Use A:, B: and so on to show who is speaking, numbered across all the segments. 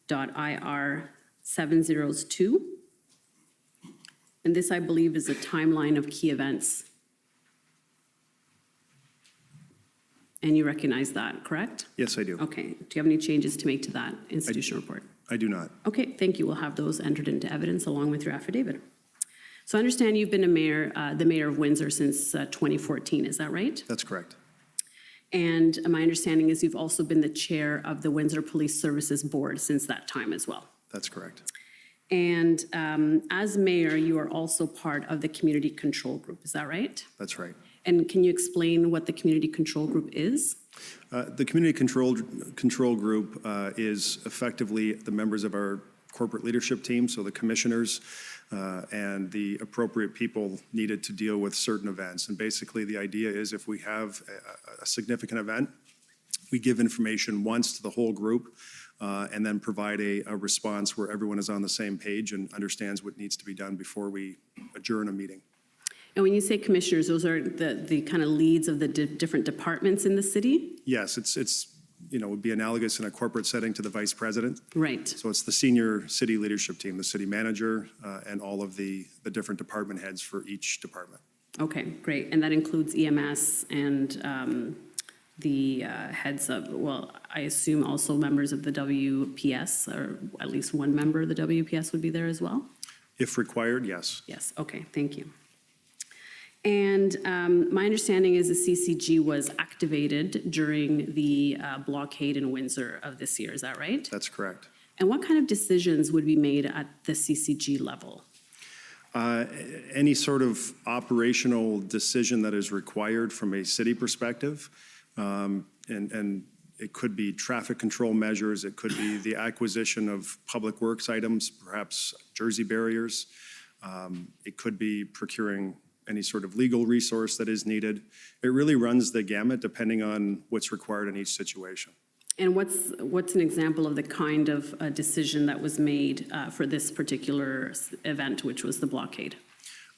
A: 2022.ir702. And this, I believe, is a timeline of key events. And you recognize that, correct?
B: Yes, I do.
A: Okay. Do you have any changes to make to that institutional report?
B: I do not.
A: Okay, thank you. We'll have those entered into evidence along with your affidavit. So I understand you've been the mayor of Windsor since 2014, is that right?
B: That's correct.
A: And my understanding is you've also been the chair of the Windsor Police Services Board since that time as well.
B: That's correct.
A: And as mayor, you are also part of the Community Control Group, is that right?
B: That's right.
A: And can you explain what the Community Control Group is?
B: The Community Control Group is effectively the members of our corporate leadership team, so the commissioners and the appropriate people needed to deal with certain events. And basically the idea is if we have a significant event, we give information once to the whole group and then provide a response where everyone is on the same page and understands what needs to be done before we adjourn a meeting.
A: And when you say commissioners, those are the kind of leads of the different departments in the city?
B: Yes, it's would be analogous in a corporate setting to the vice president.
A: Right.
B: So it's the senior city leadership team, the city manager, and all of the different department heads for each department.
A: Okay, great. And that includes EMS and the heads of, well, I assume also members of the WPS, or at least one member of the WPS would be there as well?
B: If required, yes.
A: Yes, okay, thank you. And my understanding is the CCG was activated during the blockade in Windsor of this year, is that right?
B: That's correct.
A: And what kind of decisions would be made at the CCG level?
B: Any sort of operational decision that is required from a city perspective, and it could be traffic control measures, it could be the acquisition of public works items, perhaps jersey barriers, it could be procuring any sort of legal resource that is needed. It really runs the gamut depending on what's required in each situation.
A: And what's an example of the kind of decision that was made for this particular event, which was the blockade?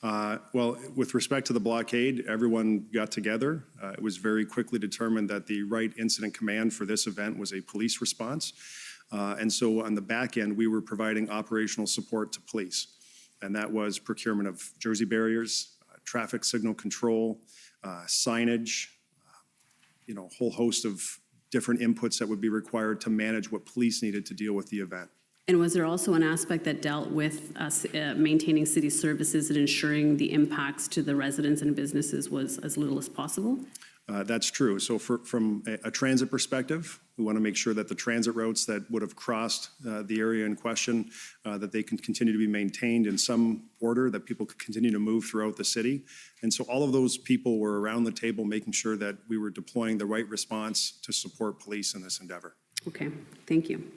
B: Well, with respect to the blockade, everyone got together. It was very quickly determined that the right incident command for this event was a police response. And so on the back end, we were providing operational support to police. And that was procurement of jersey barriers, traffic signal control, signage, a whole host of different inputs that would be required to manage what police needed to deal with the event.
A: And was there also an aspect that dealt with maintaining city services and ensuring the impacts to the residents and businesses was as little as possible?
B: That's true. So from a transit perspective, we want to make sure that the transit routes that would have crossed the area in question, that they can continue to be maintained in some order, that people could continue to move throughout the city. And so all of those people were around the table making sure that we were deploying the right response to support police in this endeavor. Okay,
A: thank you.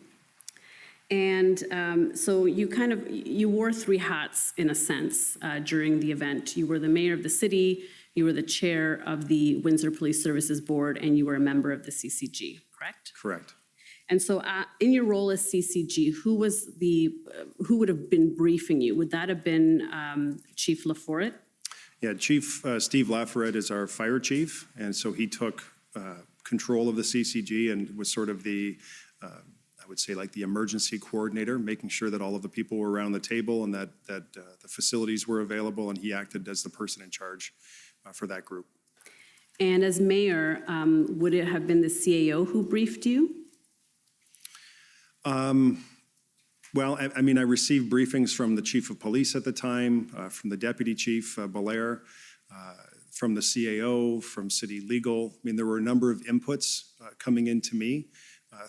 A: And so you wore three hats in a sense during the event. You were the mayor of the city, you were the chair of the Windsor Police Services Board, and you were a member of the CCG, correct?
B: Correct.
A: And so in your role as CCG, who would have been briefing you? Would that have been Chief Laforet?
B: Yeah, Chief Steve Laforet is our fire chief, and so he took control of the CCG and was sort of the I would say like the emergency coordinator, making sure that all of the people were around the table and that the facilities were available, and he acted as the person in charge for that group.
A: And as mayor, would it have been the CAO who briefed you?
B: Well, I mean, I received briefings from the chief of police at the time, from the deputy chief, Belair, from the CAO, from city legal. I mean, there were a number of inputs coming into me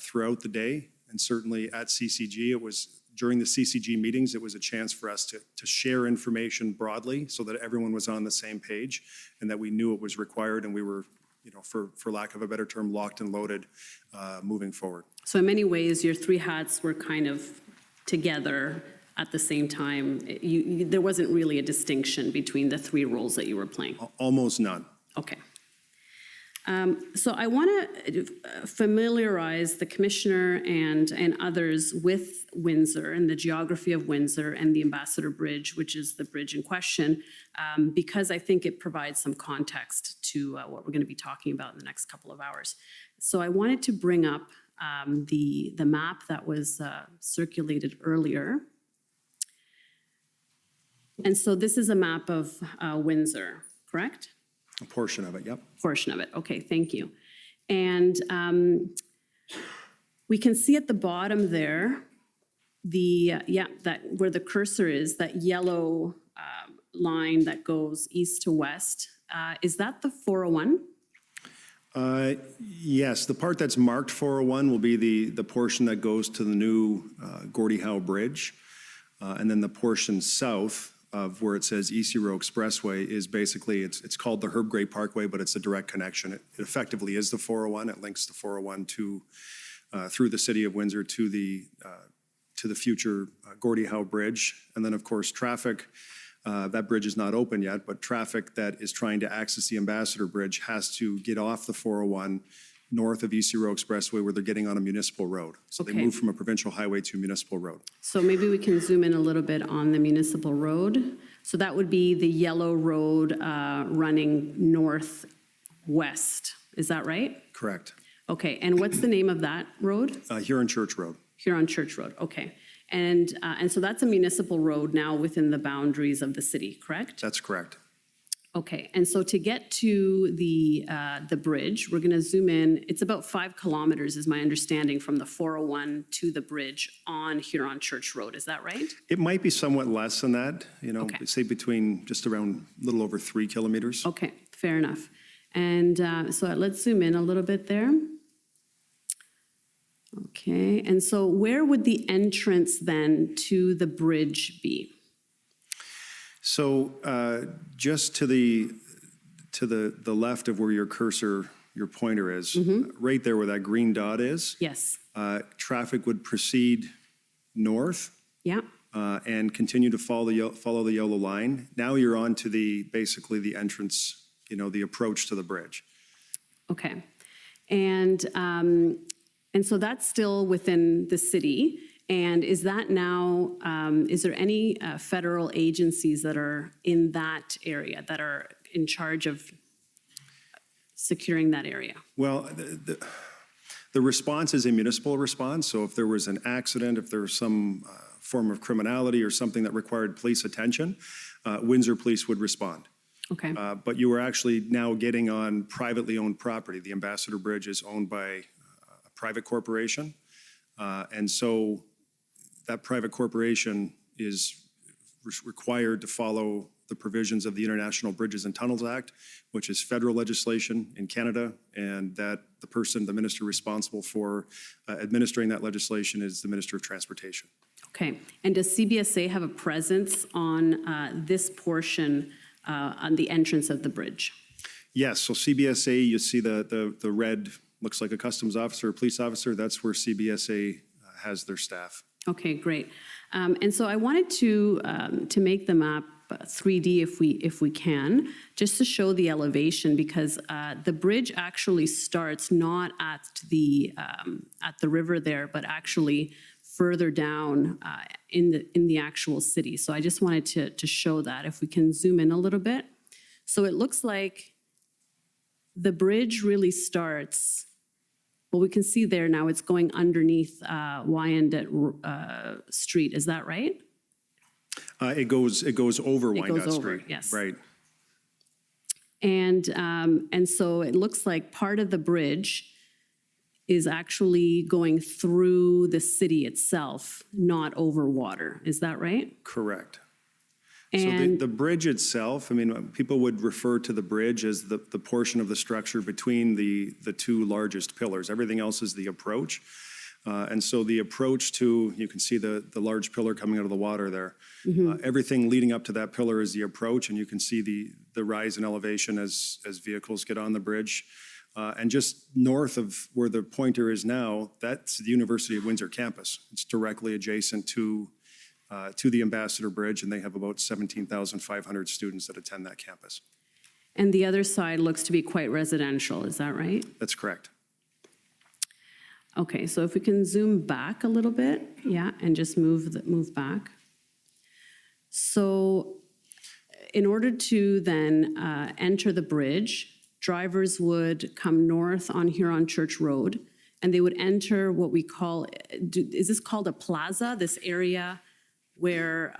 B: throughout the day. And certainly at CCG, it was during the CCG meetings, it was a chance for us to share information broadly so that everyone was on the same page and that we knew what was required and we were, for lack of a better term, locked and loaded moving forward.
A: So in many ways, your three hats were kind of together at the same time. There wasn't really a distinction between the three roles that you were playing?
B: Almost none.
A: Okay. So I want to familiarize the commissioner and others with Windsor and the geography of Windsor and the Ambassador Bridge, which is the bridge in question, because I think it provides some context to what we're going to be talking about in the next couple of hours. So I wanted to bring up the map that was circulated earlier. And so this is a map of Windsor, correct?
B: A portion of it, yep.
A: Portion of it. Okay, thank you. And we can see at the bottom there, that where the cursor is, that yellow line that goes east to west. Is that the 401?
B: Yes, the part that's marked 401 will be the portion that goes to the new Gordie Howe Bridge. And then the portion south of where it says East Row Expressway is basically, it's called the Herb Gray Parkway, but it's a direct connection. It effectively is the 401. It links the 401 through the city of Windsor to the future Gordie Howe Bridge. And then, of course, traffic, that bridge is not open yet, but traffic that is trying to access the Ambassador Bridge has to get off the 401 north of East Row Expressway where they're getting on a municipal road. So they
A: Okay.
B: move from a provincial highway to a municipal road.
A: So maybe we can zoom in a little bit on the municipal road. So that would be the yellow road running northwest. Is that right?
B: Correct.
A: Okay, and what's the name of that road?
B: Huron Church Road.
A: Huron Church Road, okay. And so that's a municipal road now within the boundaries of the city, correct?
B: That's correct.
A: Okay, and so to get to the bridge, we're gonna zoom in. It's about 5 kilometers, is my understanding, from the 401 to the bridge on Huron Church Road. Is that right?
B: It might be somewhat less than that,
A: Okay.
B: say between just around a little over 3 kilometers.
A: Okay, fair enough. And so let's zoom in a little bit there. Okay, and so where would the entrance then to the bridge be?
B: So just to the left of where your cursor, your pointer is, right there where that green dot is,
A: Yes,
B: traffic would proceed north
A: yeah,
B: and continue to follow the yellow line. Now you're on to basically the entrance, the approach to the bridge.
A: okay. And so that's still within the city. And is that now, is there any federal agencies that are in that area that are in charge of securing that area?
B: Well, the response is a municipal response. So if there was an accident, if there was some form of criminality or something that required police attention, Windsor Police would respond.
A: Okay,
B: But you are actually now getting on privately owned property. The Ambassador Bridge is owned by a private corporation. And so that private corporation is required to follow the provisions of the International Bridges and Tunnels Act, which is federal legislation in Canada, and that the minister responsible for administering that legislation is the Minister of Transportation.
A: okay. And does CBSA have a presence on this portion on the entrance of the bridge?
B: Yes, so CBSA, you see the red, looks like a customs officer or police officer. That's where CBSA has their staff.
A: Okay, great. And so I wanted to make the map 3D if we can, just to show the elevation, because the bridge actually starts not at the river there, but actually further down in the actual city. So I just wanted to show that. If we can zoom in a little bit. So it looks like the bridge really starts. Well, we can see there now it's going underneath Wyandotte Street. Is that right?
B: It goes over Wyandotte
A: goes over,
B: Street.
A: yes.
B: Right.
A: And so it looks like part of the bridge is actually going through the city itself, not over water. Is that right?
B: Correct.
A: And
B: So the bridge itself, I mean, people would refer to the bridge as the portion of the structure between the two largest pillars. Everything else is the approach. And so the approach you can see the large pillar coming out of the water there. Everything leading up to that pillar is the approach, and you can see the rise in elevation as vehicles get on the bridge. And just north of where the pointer is now, that's the University of Windsor campus. It's directly adjacent to the Ambassador Bridge, and they have about 17,500 students that attend that campus.
A: and the other side looks to be quite residential. Is that right?
B: That's correct.
A: Okay, so if we can zoom back a little bit, yeah, and just move back. So in order to then enter the bridge, drivers would come north on Huron Church Road, and they would enter what we call, is this called a plaza, this area where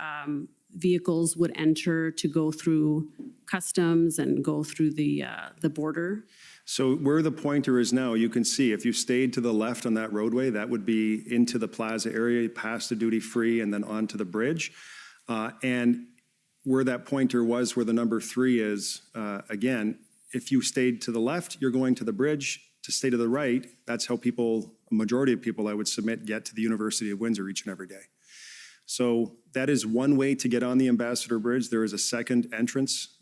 A: vehicles would enter to go through customs and go through the border?
B: So where the pointer is now, you can see if you stayed to the left on that roadway, that would be into the plaza area, past the duty free, and then onto the bridge. And where that pointer was, where the number 3 is, again, if you stayed to the left, you're going to the bridge. To stay to the right, that's how people, a majority of people I would submit, get to the University of Windsor each and every day. So that is one way to get on the Ambassador Bridge. There is a second entrance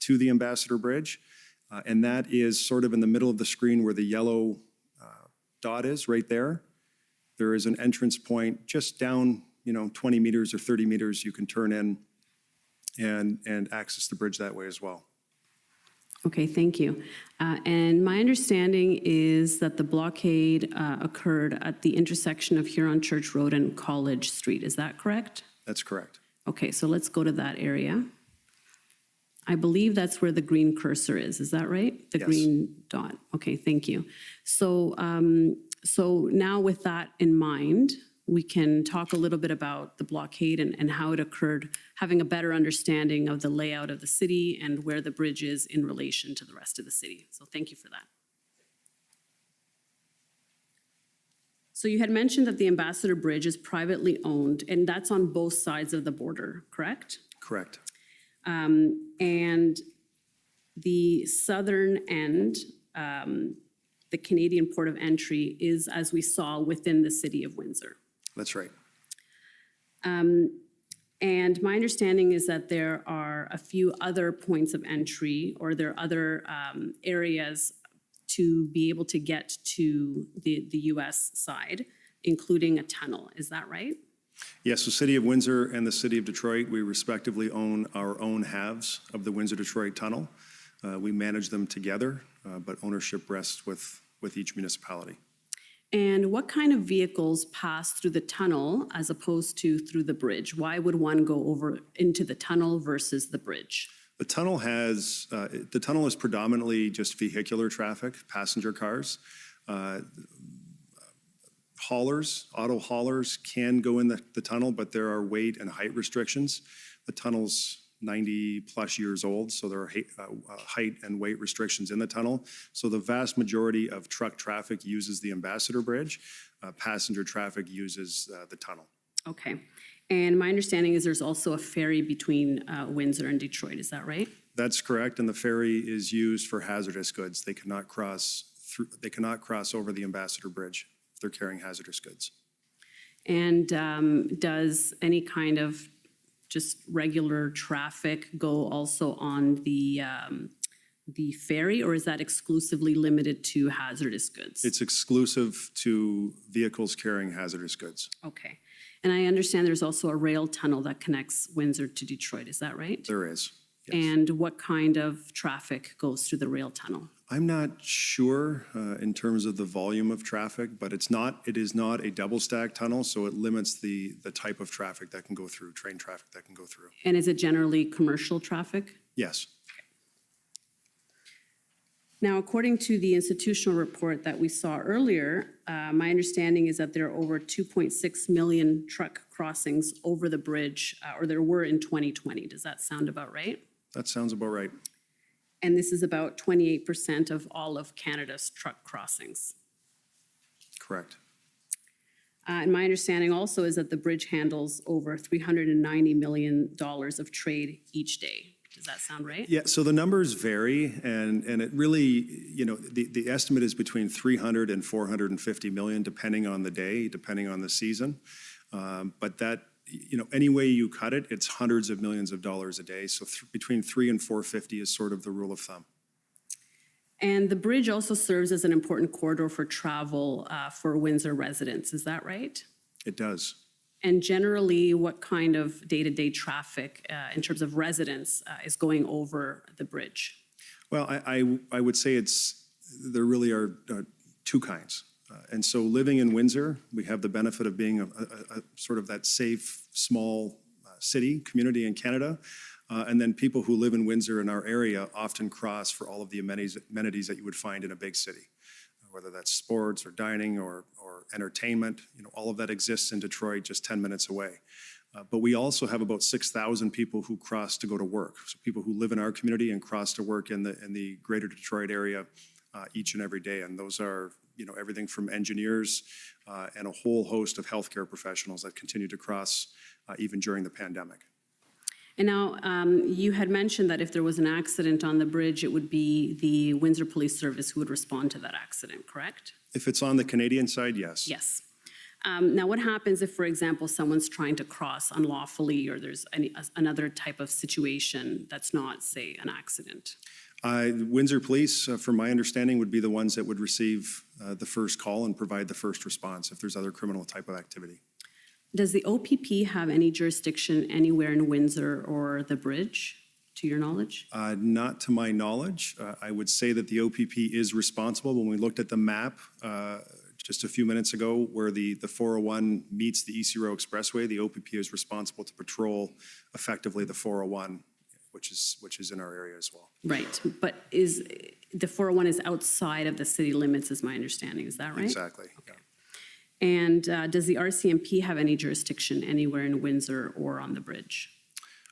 B: to the Ambassador Bridge, and that is sort of in the middle of the screen where the yellow dot is, right there. There is an entrance point just down, 20 meters or 30 meters. You can turn in and access the bridge that way as well.
A: Okay, thank you. And my understanding is that the blockade occurred at the intersection of Huron Church Road and College Street. Is that correct?
B: That's correct.
A: Okay, so let's go to that area. I believe that's where the green cursor is. Is that right? The
B: Yes.
A: green dot. Okay, thank you. So, so now with that in mind, we can talk a little bit about the blockade and how it occurred, having a better understanding of the layout of the city and where the bridge is in relation to the rest of the city. So thank you for that. So you had mentioned that the Ambassador Bridge is privately owned, and that's on both sides of the border, correct?
B: Correct.
A: And the southern end, the Canadian port of entry, is, as we saw, within the city of Windsor.
B: That's right.
A: And my understanding is that there are a few other points of entry, or there are other areas to be able to get to the US side, including a tunnel. Is that right?
B: Yes, the City of Windsor and the City of Detroit, we respectively own our own halves of the Windsor-Detroit Tunnel. We manage them together, but ownership rests with each municipality.
A: And what kind of vehicles pass through the tunnel as opposed to through the bridge? Why would one go over into the tunnel versus the bridge?
B: The tunnel is predominantly just vehicular traffic, passenger cars. Auto haulers can go in the tunnel, but there are weight and height restrictions. The tunnel's 90-plus years old, so there are height and weight restrictions in the tunnel. So the vast majority of truck traffic uses the Ambassador Bridge. Passenger traffic uses the tunnel.
A: Okay. And my understanding is there's also a ferry between Windsor and Detroit. Is that right?
B: That's correct, and the ferry is used for hazardous goods. They cannot cross over the Ambassador Bridge if they're carrying hazardous goods.
A: And does any kind of just regular traffic go also on the ferry, or is that exclusively limited to hazardous goods?
B: It's exclusive to vehicles carrying hazardous goods.
A: Okay. And I understand there's also a rail tunnel that connects Windsor to Detroit. Is that right?
B: There is, yes.
A: And what kind of traffic goes through the rail tunnel?
B: I'm not sure in terms of the volume of traffic, but it is not a double stack tunnel, so it limits the type of traffic that can go through, train traffic that can go through.
A: And is it generally commercial traffic?
B: Yes.
A: Now, according to the institutional report that we saw earlier, my understanding is that there are over 2.6 million truck crossings over the bridge, or there were in 2020. Does that sound about right?
B: That sounds about right.
A: And this is about 28% of all of Canada's truck crossings.
B: Correct.
A: And my understanding also is that the bridge handles over $390 million of trade each day. Does that sound right?
B: Yeah, so the numbers vary, and it really, the estimate is between 300 and 450 million, depending on the day, depending on the season. But that, any way you cut it, it's hundreds of millions of dollars a day. So between 3 and 450 is sort of the rule of thumb.
A: And the bridge also serves as an important corridor for travel for Windsor residents. Is that right?
B: It does.
A: And generally, what kind of day-to-day traffic in terms of residents is going over the bridge?
B: Well, I would say there really are two kinds. And so living in Windsor, we have the benefit of being a sort of that safe, small city, community in Canada. And then people who live in Windsor in our area often cross for all of the amenities that you would find in a big city. whether that's sports or dining or entertainment. All of that exists in Detroit, just 10 minutes away. But we also have about 6,000 people who cross to go to work. So people who live in our community and cross to work in the greater Detroit area each and every day. And those are, everything from engineers and a whole host of healthcare professionals that continue to cross even during the pandemic.
A: And now, you had mentioned that if there was an accident on the bridge, it would be the Windsor Police Service who would respond to that accident, correct?
B: If it's on the Canadian side, yes.
A: Yes. Now, what happens if, for example, someone's trying to cross unlawfully or there's another type of situation that's not, say, an accident?
B: Windsor Police, from my understanding, would be the ones that would receive the first call and provide the first response if there's other criminal type of activity.
A: Does the OPP have any jurisdiction anywhere in Windsor or the bridge, to your knowledge?
B: Not to my knowledge. I would say that the OPP is responsible. When we looked at the map just a few minutes ago where the 401 meets the EC Row Expressway, the OPP is responsible to patrol effectively the 401, which is in our area as well.
A: Right, but the 401 is outside of the city limits, is my understanding, is that right?
B: Exactly.
A: Okay. And does the RCMP have any jurisdiction anywhere in Windsor or on the bridge?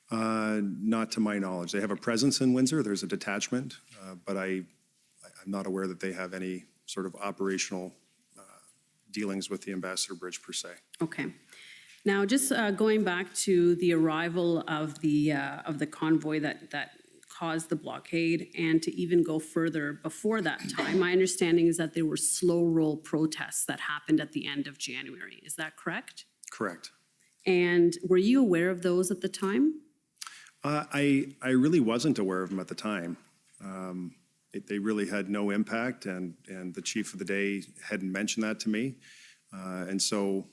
B: Not to my knowledge. They have a presence in Windsor. There's a detachment, but I'm not aware that they have any sort of operational dealings with the Ambassador Bridge per se.
A: Okay. Now, just going back to the arrival of the convoy that caused the blockade, and to even go further before that time, my understanding is that there were slow roll protests that happened at the end of January. Is that correct?
B: Correct.
A: And were you aware of those at the time?
B: I really wasn't aware of them at the time. They really had no impact, and the chief of the day hadn't mentioned that to me, and so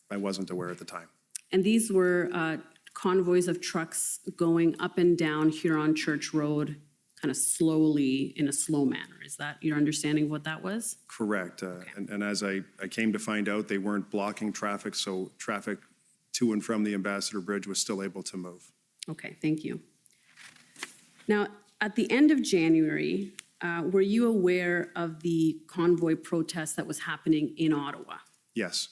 B: I wasn't aware at the time.
A: And these were convoys of trucks going up and down Huron Church Road kind of slowly, in a slow manner. Is that your understanding of what that was?
B: Correct. And as I came to find out, they weren't blocking traffic, so traffic to and from the Ambassador Bridge was still able to move.
A: Okay, thank you. Now, at the end of January, were you aware of the convoy protest that was happening in Ottawa?
B: Yes.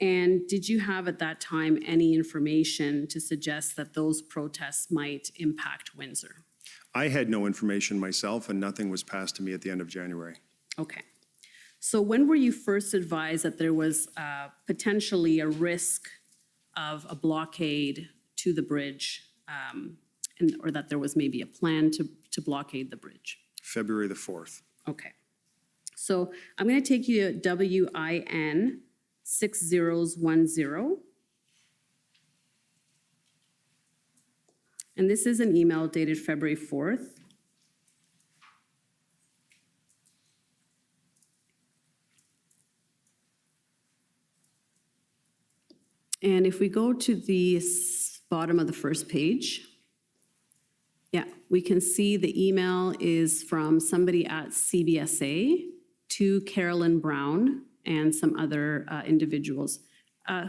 A: And did you have at that time any information to suggest that those protests might impact Windsor?
B: I had no information myself, and nothing was passed to me at the end of January.
A: Okay. So when were you first advised that there was potentially a risk of a blockade to the bridge, or that there was maybe a plan to blockade the bridge?
B: February the 4th.
A: Okay. So I'm going to take you to WIN 6010. And this is an email dated February 4th. And if we go to the bottom of the first page, yeah, we can see the email is from somebody at CBSA to Carolyn Brown and some other individuals.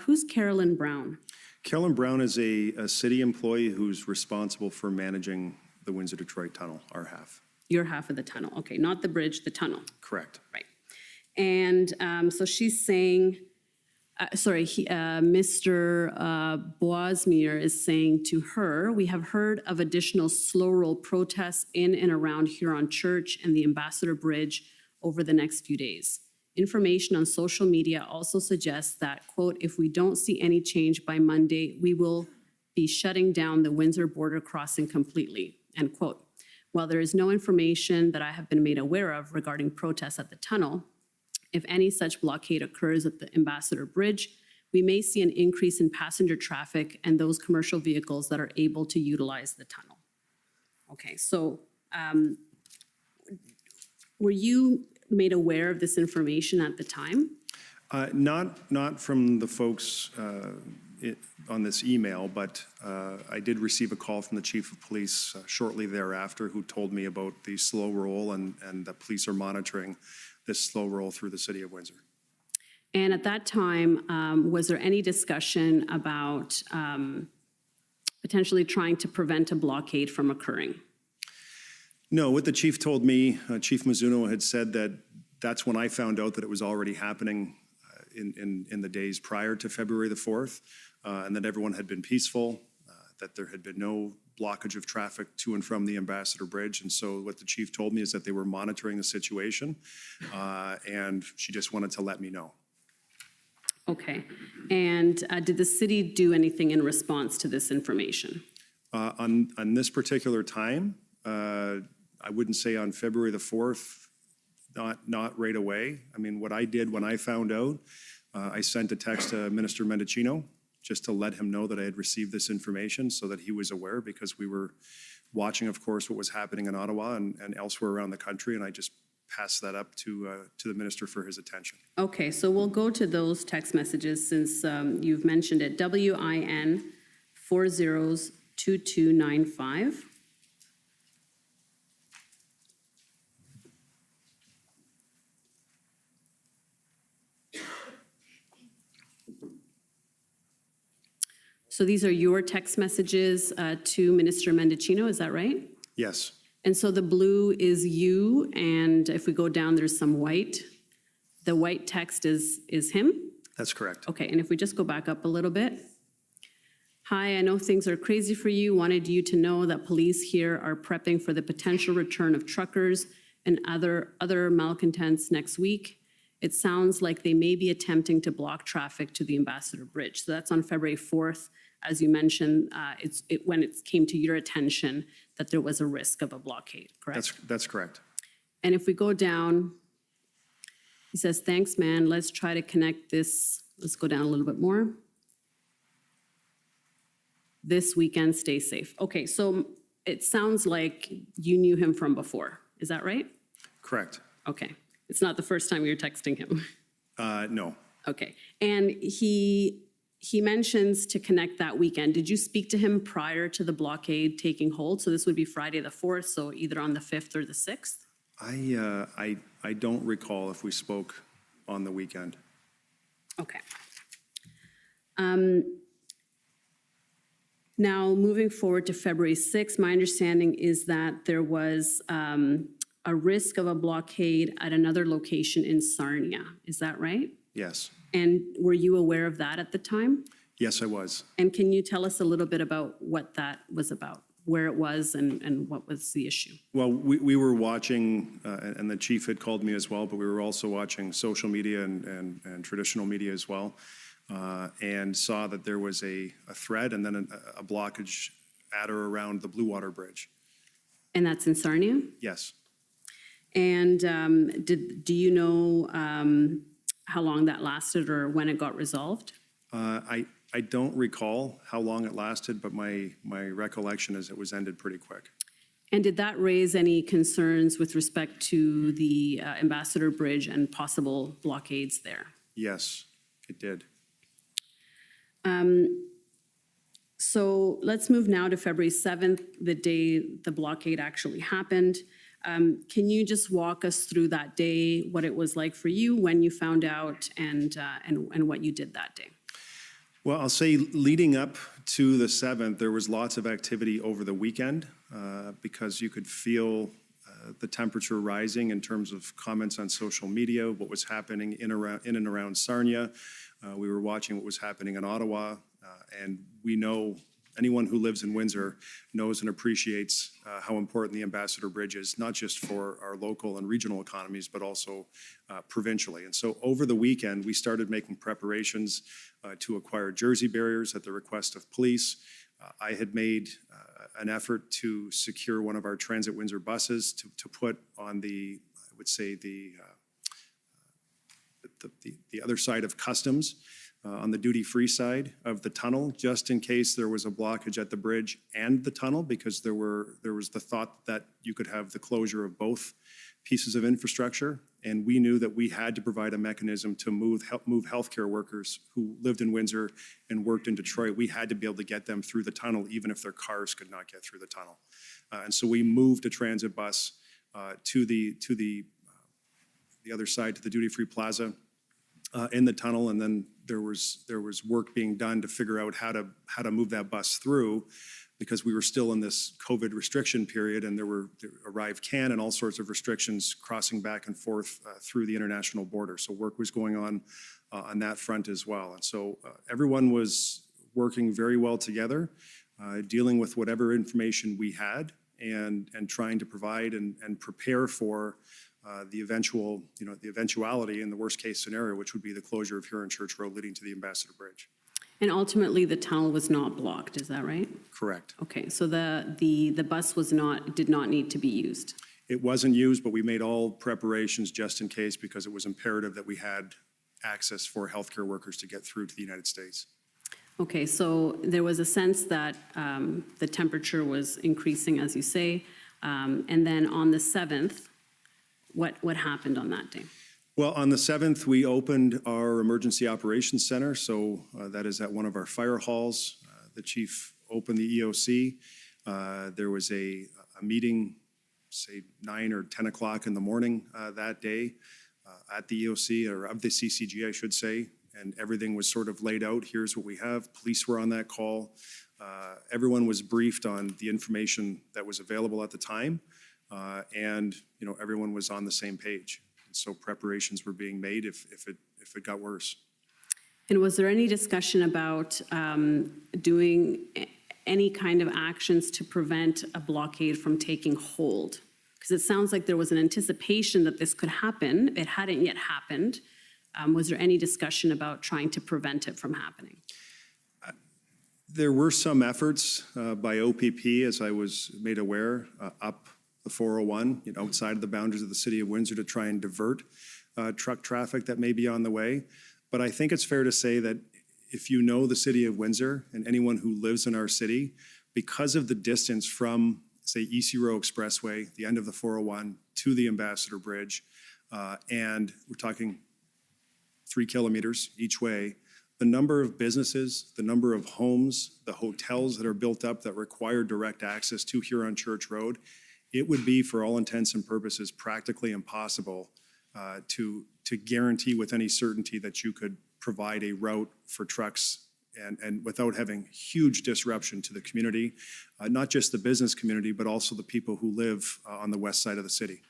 A: Who's Carolyn Brown?
B: Carolyn Brown is a city employee who's responsible for managing the Windsor-Detroit Tunnel, our half.
A: Your half of the tunnel. Okay, not the bridge, the tunnel.
B: Correct.
A: Right. And so she's saying, Mr. Boismere is saying to her, we have heard of additional slow roll protests in and around Huron Church and the Ambassador Bridge over the next few days. Information on social media also suggests that, quote, if we don't see any change by Monday, we will be shutting down the Windsor border crossing completely, end quote. While there is no information that I have been made aware of regarding protests at the tunnel, if any such blockade occurs at the Ambassador Bridge, we may see an increase in passenger traffic and those commercial vehicles that are able to utilize the tunnel. Okay, so were you made aware of this information at the time?
B: Not from the folks on this email, but I did receive a call from the chief of police shortly thereafter who told me about the slow roll and the police are monitoring this slow roll through the city of Windsor.
A: And at that time, was there any discussion about potentially trying to prevent a blockade from occurring?
B: No, what the chief told me, Chief Mizuno had said that That's when I found out that it was already happening in the days prior to February the 4th, and that everyone had been peaceful, that there had been no blockage of traffic to and from the Ambassador Bridge. And so what the chief told me is that they were monitoring the situation, and she just wanted to let me know.
A: Okay. And did the city do anything in response to this information?
B: On this particular time, I wouldn't say on February the 4th, not right away. I mean, what I did when I found out, I sent a text to Minister Mendicino just to let him know that I had received this information so that he was aware, because we were watching, of course, what was happening in Ottawa and elsewhere around the country, and I just passed that up to the minister for his attention.
A: Okay, so we'll go to those text messages since you've mentioned it. WIN 402295. So these are your text messages to Minister Mendicino, is that right?
B: Yes.
A: And so the blue is you, and if we go down, there's some white. The white text is him?
B: That's correct.
A: Okay, and if we just go back up a little bit. Hi, I know things are crazy for you. Wanted you to know that police here are prepping for the potential return of truckers and other malcontents next week. It sounds like they may be attempting to block traffic to the Ambassador Bridge. So that's on February 4th. As you mentioned, when it came to your attention that there was a risk of a blockade, correct?
B: That's correct.
A: And if we go down, he says, thanks, man. Let's try to connect this. Let's go down a little bit more. This weekend, stay safe. Okay, so it sounds like you knew him from before. Is that right?
B: Correct.
A: Okay. It's not the first time you're texting him.
B: No.
A: Okay. And he mentions to connect that weekend. Did you speak to him prior to the blockade taking hold? So this would be Friday the 4th, so either on the 5th or the 6th?
B: I don't recall if we spoke on the weekend.
A: Okay. Now, moving forward to February 6th, my understanding is that there was a risk of a blockade at another location in Sarnia. Is that right?
B: Yes.
A: And were you aware of that at the time?
B: Yes, I was.
A: And can you tell us a little bit about what that was about, where it was and what was the issue?
B: Well, we were watching, and the chief had called me as well, but we were also watching social media and traditional media as well, and saw that there was a threat and then a blockage at or around the Blue Water Bridge. And
A: that's in Sarnia?
B: Yes.
A: And do you know how long that lasted or when it got resolved?
B: I don't recall how long it lasted, but my recollection is it was ended pretty quick.
A: And did that raise any concerns with respect to the Ambassador Bridge and possible blockades there?
B: Yes, it did.
A: So let's move now to February 7th, the day the blockade actually happened. Can you just walk us through that day, what it was like for you, when you found out, and what you did that day?
B: Well, I'll say leading up to the 7th, there was lots of activity over the weekend because you could feel the temperature rising in terms of comments on social media, what was happening in and around Sarnia. We were watching what was happening in Ottawa, and we know anyone who lives in Windsor knows and appreciates how important the Ambassador Bridge is, not just for our local and regional economies, but also provincially. And so over the weekend, we started making preparations to acquire jersey barriers at the request of police. I had made an effort to secure one of our Transit Windsor buses to put on the, I would say, the other side of customs, on the duty-free side of the tunnel, just in case there was a blockage at the bridge and the tunnel, because there was the thought that you could have the closure of both pieces of infrastructure. And we knew that we had to provide a mechanism to move healthcare workers who lived in Windsor and worked in Detroit. We had to be able to get them through the tunnel, even if their cars could not get through the tunnel. And so we moved a transit bus to the other side, to the duty-free plaza in the tunnel, and then there was work being done to figure out how to move that bus through, because we were still in this COVID restriction period, and there arrived can and all sorts of restrictions crossing back and forth through the international border. So work was going on that front as well. And so everyone was working very well together, dealing with whatever information we had, and trying to provide and prepare for the eventuality in the worst case scenario, which would be the closure of Huron Church Road leading to the Ambassador Bridge.
A: And ultimately, the tunnel was not blocked, is that right?
B: Correct.
A: Okay, so the bus did not need to be used.
B: It wasn't used, but we made all preparations just in case, because it was imperative that we had access for healthcare workers to get through to the United States.
A: Okay, so there was a sense that the temperature was increasing, as you say, and then on the 7th, what happened on that day?
B: Well, on the 7th, we opened our Emergency Operations Center, so that is at one of our fire halls. The chief opened the EOC. There was a meeting, say 9 or 10 o'clock in the morning that day at the EOC, or of the CCG, I should say, and everything was sort of laid out. Here's what we have. Police were on that call. Everyone was briefed on the information that was available at the time, and everyone was on the same page. And so preparations were being made if it got worse.
A: And was there any discussion about doing any kind of actions to prevent a blockade from taking hold? Because it sounds like there was an anticipation that this could happen. It hadn't yet happened. Was there any discussion about trying to prevent it from happening?
B: There were some efforts by OPP, as I was made aware, up the 401, outside of the boundaries of the city of Windsor, to try and divert truck traffic that may be on the way. But I think it's fair to say that if you know the city of Windsor and anyone who lives in our city, because of the distance from, say, EC Row Expressway, the end of the 401, to the Ambassador Bridge, and we're talking 3 kilometers each way, the number of businesses, the number of homes, the hotels that are built up that require direct access to Huron Church Road, it would be, for all intents and purposes, practically impossible to guarantee with any certainty that you could provide a route for trucks and without having huge disruption to the community, not just the business community, but also the people who live on the west side of the city.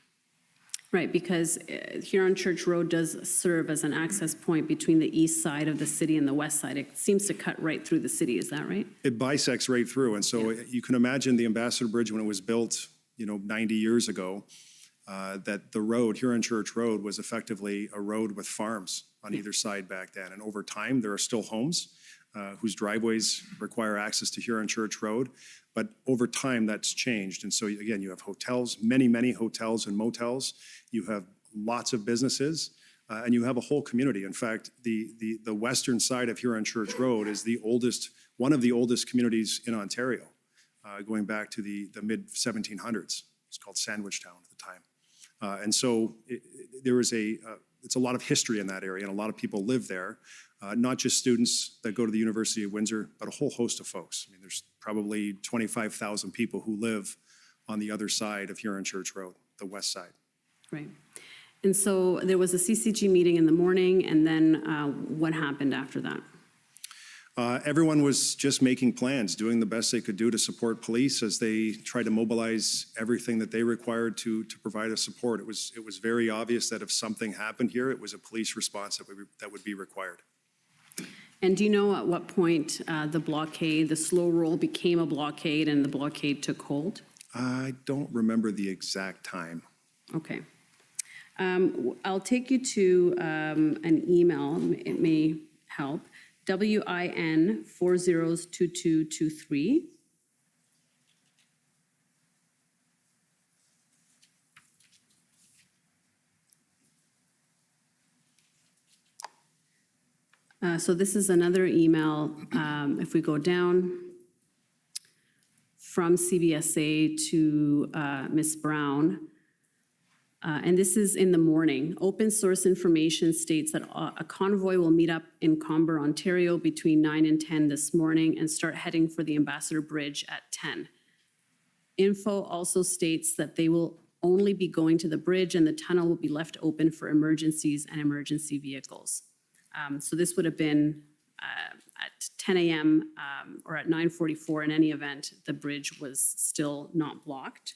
A: Right, because Huron Church Road does serve as an access point between the east side of the city and the west side. It seems to cut right through the city, is that right?
B: It bisects right through, and so you can imagine the Ambassador Bridge, when it was built 90 years ago, that the road, Huron Church Road, was effectively a road with farms on either side back then. And over time, there are still homes whose driveways require access to Huron Church Road. But over time, that's changed. And so, again, you have hotels, many, many hotels and motels. You have lots of businesses, and you have a whole community. In fact, the western side of Huron Church Road is one of the oldest communities in Ontario, going back to the mid-1700s. It's called Sandwich Town at the time. And so it's a lot of history in that area, and a lot of people live there, not just students that go to the University of Windsor, but a whole host of folks. I mean, there's probably 25,000 people who live on the other side of Huron Church Road, the west side.
A: Right. And so there was a CCG meeting in the morning, and then what happened after that?
B: Everyone was just making plans, doing the best they could do to support police as they tried to mobilize everything that they required to provide us support. It was very obvious that if something happened here, it was a police response that would be required.
A: And do you know at what point the slow roll became a blockade and the blockade took hold?
B: I don't remember the exact time.
A: Okay. I'll take you to an email. It may help. WIN 402223. So this is another email, if we go down, from CBSA to Ms. Brown. And this is in the morning. Open source information states that a convoy will meet up in Comber, Ontario between 9 and 10 this morning and start heading for the Ambassador Bridge at 10. Info also states that they will only be going to the bridge and the tunnel will be left open for emergencies and emergency vehicles. So this would have been at 10 a.m. Or at 9:44 in any event, the bridge was still not blocked.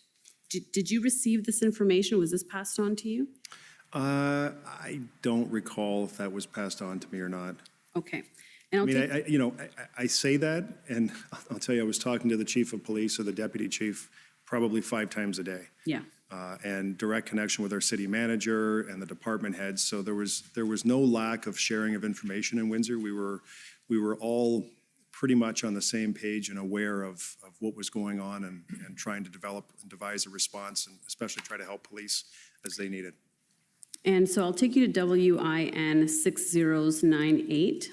A: Did you receive this information? Was this passed on to you?
B: I don't recall if that was passed on to me or not.
A: Okay. And I'll take,
B: I say that, and I'll tell you, I was talking to the chief of police or the deputy chief probably 5 times a day.
A: yeah.
B: And direct connection with our city manager and the department heads. So there was no lack of sharing of information in Windsor. We were all pretty much on the same page and aware of what was going on and trying to develop and devise a response, and especially try to help police as they needed.
A: And so I'll take you to WIN 6098.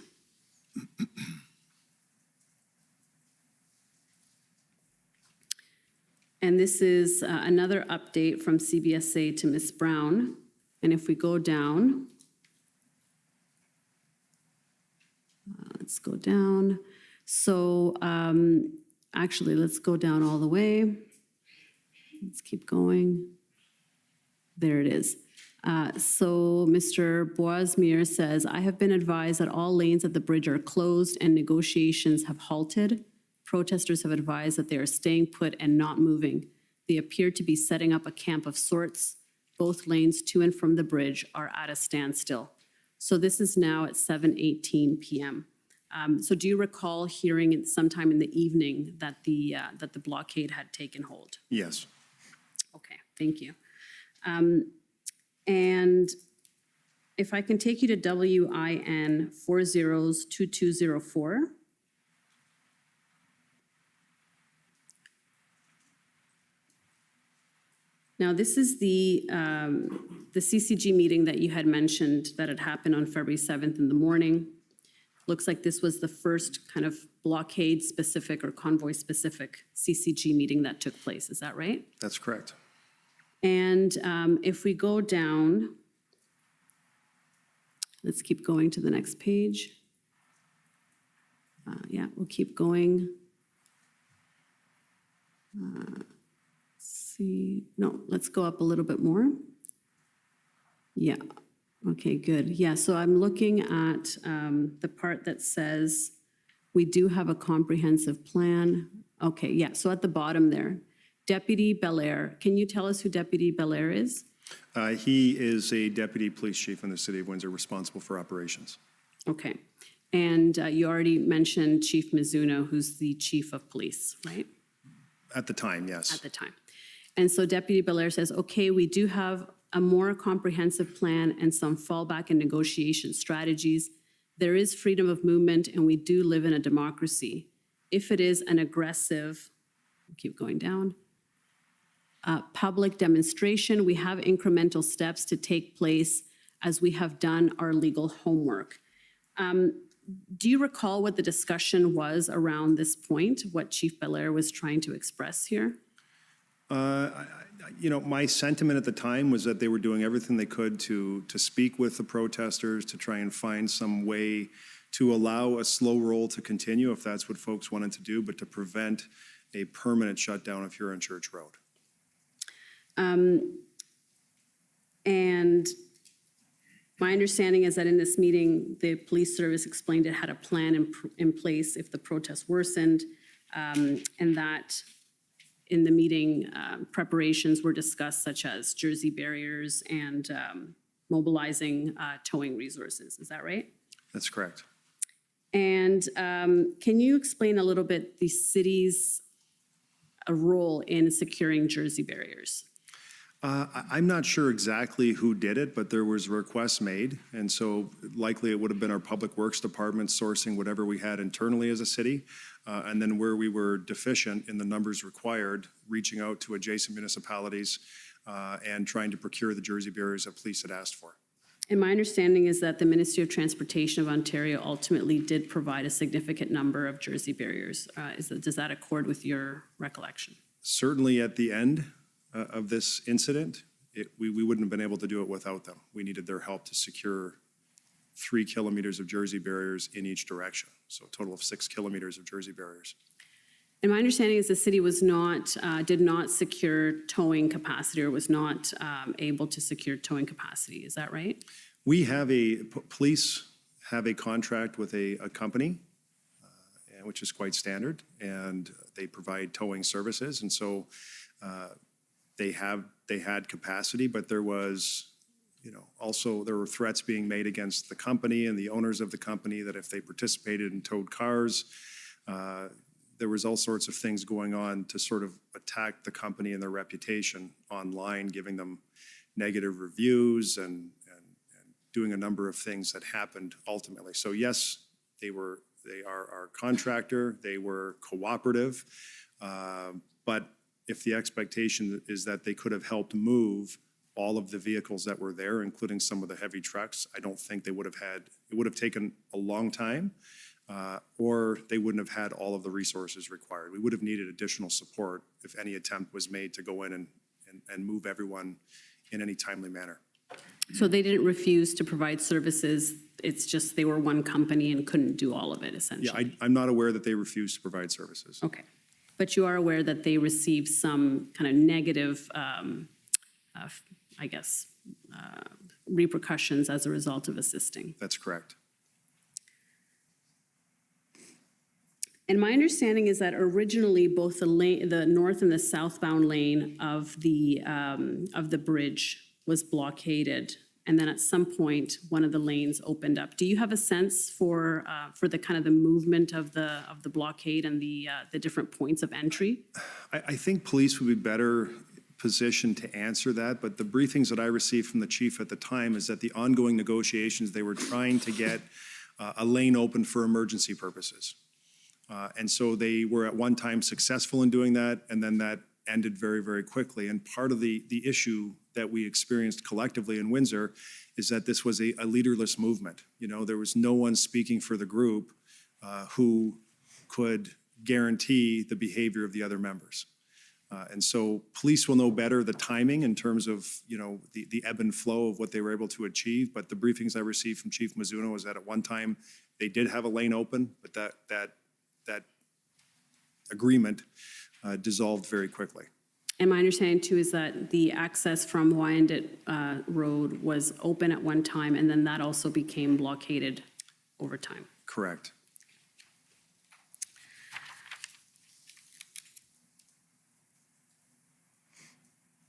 A: And this is another update from CBSA to Ms. Brown. And if we go down, let's go down. So actually, let's go down all the way. Let's keep going. There it is. So Mr. Boismere says, I have been advised that all lanes at the bridge are closed and negotiations have halted. Protesters have advised that they are staying put and not moving. They appear to be setting up a camp of sorts. Both lanes to and from the bridge are at a standstill. So this is now at 7:18 p.m. So do you recall hearing it sometime in the evening that the blockade had taken hold?
B: Yes.
A: Okay, thank you. And if I can take you to WIN 402204. Now, this is the CCG meeting that you had mentioned that had happened on February 7th in the morning. Looks like this was the first kind of blockade-specific or convoy-specific CCG meeting that took place. Is that right?
B: That's correct.
A: And if we go down, let's keep going to the next page. Yeah, we'll keep going. See, no, let's go up a little bit more. Yeah, okay, good. Yeah, so I'm looking at the part that says we do have a comprehensive plan. Okay, yeah, so at the bottom there, Deputy Belair. Can you tell us who Deputy Belair is?
B: He is a deputy police chief in the city of Windsor responsible for operations.
A: Okay, and you already mentioned Chief Mizuno, who's the chief of police, right?
B: At the time, yes.
A: At the time. And so Deputy Belair says, okay, we do have a more comprehensive plan and some fallback and negotiation strategies. There is freedom of movement and we do live in a democracy. If it is an aggressive, keep going down, public demonstration, we have incremental steps to take place as we have done our legal homework. Do you recall what the discussion was around this point, what Chief Belair was trying to express here?
B: My sentiment at the time was that they were doing everything they could to speak with the protesters, to try and find some way to allow a slow roll to continue if that's what folks wanted to do, but to prevent a permanent shutdown of Huron Church Road.
A: And my understanding is that in this meeting, the police service explained it had a plan in place if the protests worsened, and that in the meeting, preparations were discussed, such as jersey barriers and mobilizing towing resources. Is that right?
B: That's correct.
A: And can you explain a little bit the city's role in securing jersey barriers?
B: I'm not sure exactly who did it, but there was requests made. And so likely it would have been our Public Works Department sourcing whatever we had internally as a city. And then where we were deficient in the numbers required, reaching out to adjacent municipalities and trying to procure the jersey barriers that police had asked for.
A: And my understanding is that the Ministry of Transportation of Ontario ultimately did provide a significant number of jersey barriers. Does that accord with your recollection?
B: Certainly at the end of this incident, we wouldn't have been able to do it without them. We needed their help to secure 3 kilometers of jersey barriers in each direction. So a total of 6 kilometers of jersey barriers.
A: And my understanding is the city was not, did not secure towing capacity or was not able to secure towing capacity. Is that right?
B: We have police have a contract with a company, which is quite standard, and they provide towing services. And so they had capacity, but there was, also there were threats being made against the company and the owners of the company that if they participated in towed cars, there was all sorts of things going on to sort of attack the company and their reputation online, giving them negative reviews and doing a number of things that happened ultimately. So yes, they are our contractor, they were cooperative, but if the expectation is that they could have helped move all of the vehicles that were there, including some of the heavy trucks, I don't think it would have taken a long time, or they wouldn't have had all of the resources required. We would have needed additional support if any attempt was made to go in and move everyone in any timely manner.
A: So they didn't refuse to provide services, it's just they were one company and couldn't do all of it, essentially?
B: Yeah, I'm not aware that they refused to provide services.
A: Okay. But you are aware that they received some kind of negative, repercussions as a result of assisting?
B: That's correct.
A: And my understanding is that originally both the north and the southbound lane of the bridge was blockaded, and then at some point one of the lanes opened up. Do you have a sense for the kind of the movement of the blockade and the different points of entry?
B: I think police would be better positioned to answer that, but the briefings that I received from the chief at the time is that the ongoing negotiations, they were trying to get a lane open for emergency purposes. And so they were at one time successful in doing that, and then that ended very, very quickly. And part of the issue that we experienced collectively in Windsor is that this was a leaderless movement. There was no one speaking for the group who could guarantee the behavior of the other members. And so police will know better the timing in terms of, the ebb and flow of what they were able to achieve. But the briefings I received from Chief Mizuno was that at one time they did have a lane open, but that agreement dissolved very quickly.
A: And my understanding too is that the access from Wyandotte Road was open at one time, and then that also became blockaded over time.
B: Correct.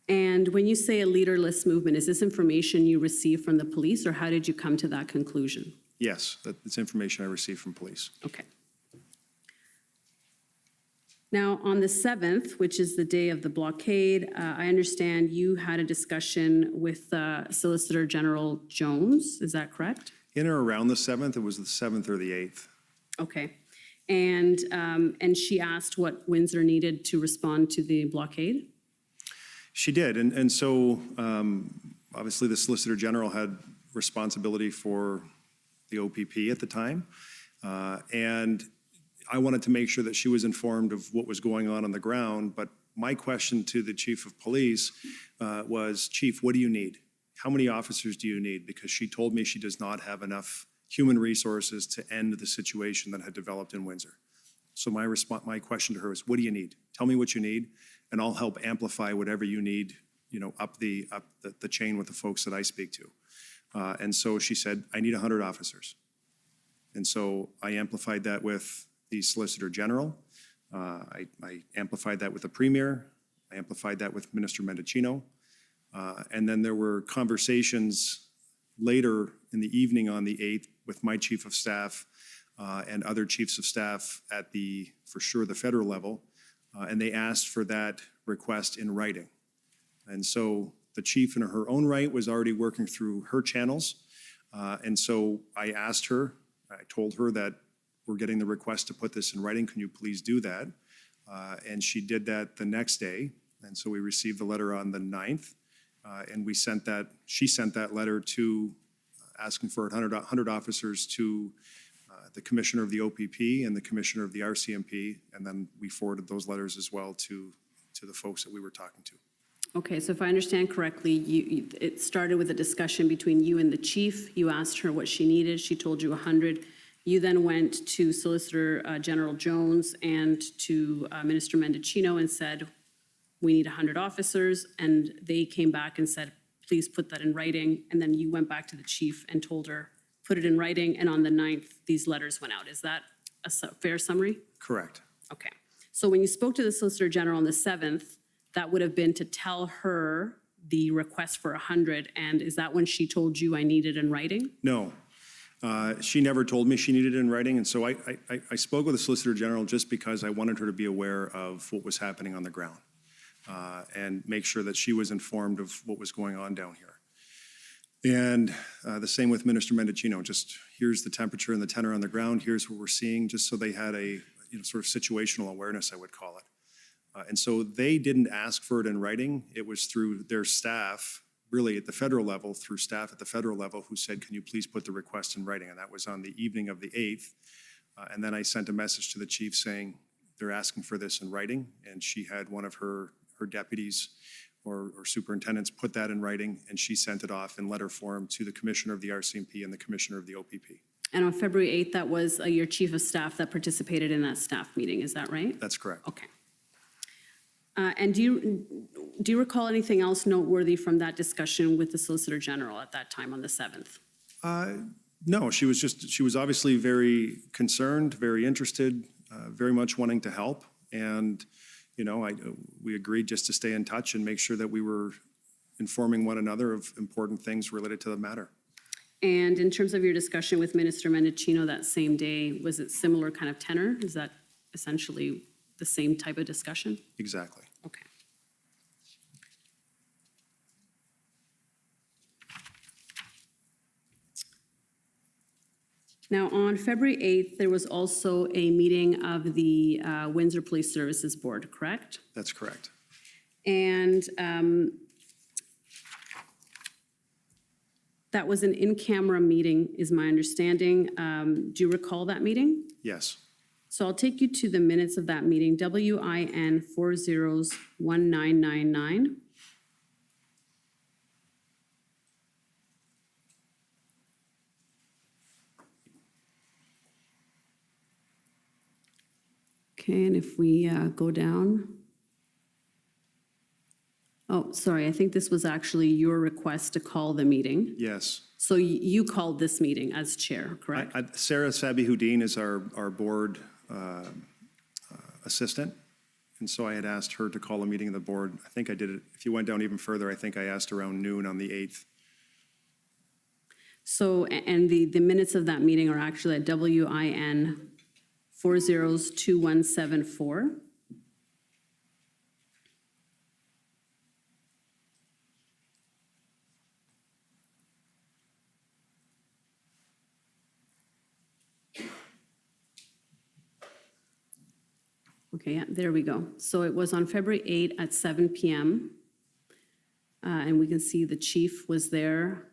A: And when you say a leaderless movement, is this information you received from the police, or how did you come to that conclusion?
B: Yes, that's information I received from police.
A: Okay. Now, on the 7th, which is the day of the blockade, I understand you had a discussion with Solicitor General Jones. Is that correct?
B: In or around the 7th, it was the 7th or the 8th.
A: Okay. And she asked what Windsor needed to respond to the blockade?
B: She did, and so obviously the Solicitor General had responsibility for the OPP at the time, and I wanted to make sure that she was informed of what was going on the ground. But my question to the Chief of Police was, Chief, what do you need? How many officers do you need? Because she told me she does not have enough human resources to end the situation that had developed in Windsor. So my question to her is, what do you need? Tell me what you need, and I'll help amplify whatever you need, up the chain with the folks that I speak to. And so she said, I need 100 officers. And so I amplified that with the Solicitor General. I amplified that with the Premier. I amplified that with Minister Mendicino. And then there were conversations later in the evening on the 8th with my Chief of Staff and other Chiefs of Staff at for sure, the federal level. And they asked for that request in writing. And so the chief in her own right was already working through her channels. And so I asked her, I told her that we're getting the request to put this in writing. Can you please do that? And she did that the next day. And so we received the letter on the 9th. And she sent that letter to asking for 100 officers to the commissioner of the OPP and the commissioner of the RCMP. And then we forwarded those letters as well to the folks that we were talking to.
A: Okay, so if I understand correctly, it started with a discussion between you and the chief. You asked her what she needed. She told you 100. You then went to Solicitor General Jones and to Minister Mendicino and said, we need 100 officers. And they came back and said, please put that in writing. And then you went back to the chief and told her put it in writing, and on the 9th, these letters went out. Is that a fair summary?
B: Correct.
A: Okay. So when you spoke to the Solicitor General on the 7th, that would have been to tell her the request for 100, and is that when she told you I need it in writing?
B: No. She never told me she needed it in writing, and so I spoke with the Solicitor General just because I wanted her to be aware of what was happening on the ground and make sure that she was informed of what was going on down here. And the same with Minister Mendicino, just here's the temperature and the tenor on the ground, here's what we're seeing, just so they had a sort of situational awareness, I would call it. And so they didn't ask for it in writing. It was through their staff, really at the federal level, through staff at the federal level who said, can you please put the request in writing? And that was on the evening of the 8th. And then I sent a message to the chief saying, they're asking for this in writing. And she had one of her deputies or superintendents put that in writing, and she sent it off in letter form to the commissioner of the RCMP and the commissioner of the OPP.
A: And on February 8th, that was your chief of staff that participated in that staff meeting, is that right?
B: That's correct.
A: Okay. And do you recall anything else noteworthy from that discussion with the Solicitor General at that time on the 7th?
B: No, she was obviously very concerned, very interested, very much wanting to help. And, we agreed just to stay in touch and make sure that we were informing one another of important things related to the matter.
A: And in terms of your discussion with Minister Mendicino that same day, was it similar kind of tenor? Is that essentially the same type of discussion?
B: Exactly.
A: Okay. Now, on February 8th, there was also a meeting of the Windsor Police Services Board, correct?
B: That's correct.
A: And that was an in-camera meeting, is my understanding. Do you recall that meeting?
B: Yes.
A: So I'll take you to the minutes of that meeting, WIN 401999. Okay, and if we go down. Oh, sorry, I think this was actually your request to call the meeting.
B: Yes.
A: So you called this meeting as chair, correct?
B: Sarah Sabi-Houdin is our board assistant. And so I had asked her to call a meeting of the board. I think I did it. If you went down even further, I think I asked around noon on the 8th.
A: So, and the minutes of that meeting are actually at WIN 402174. Okay, yeah, there we go. So it was on February 8 at 7 p.m. And we can see the chief was there,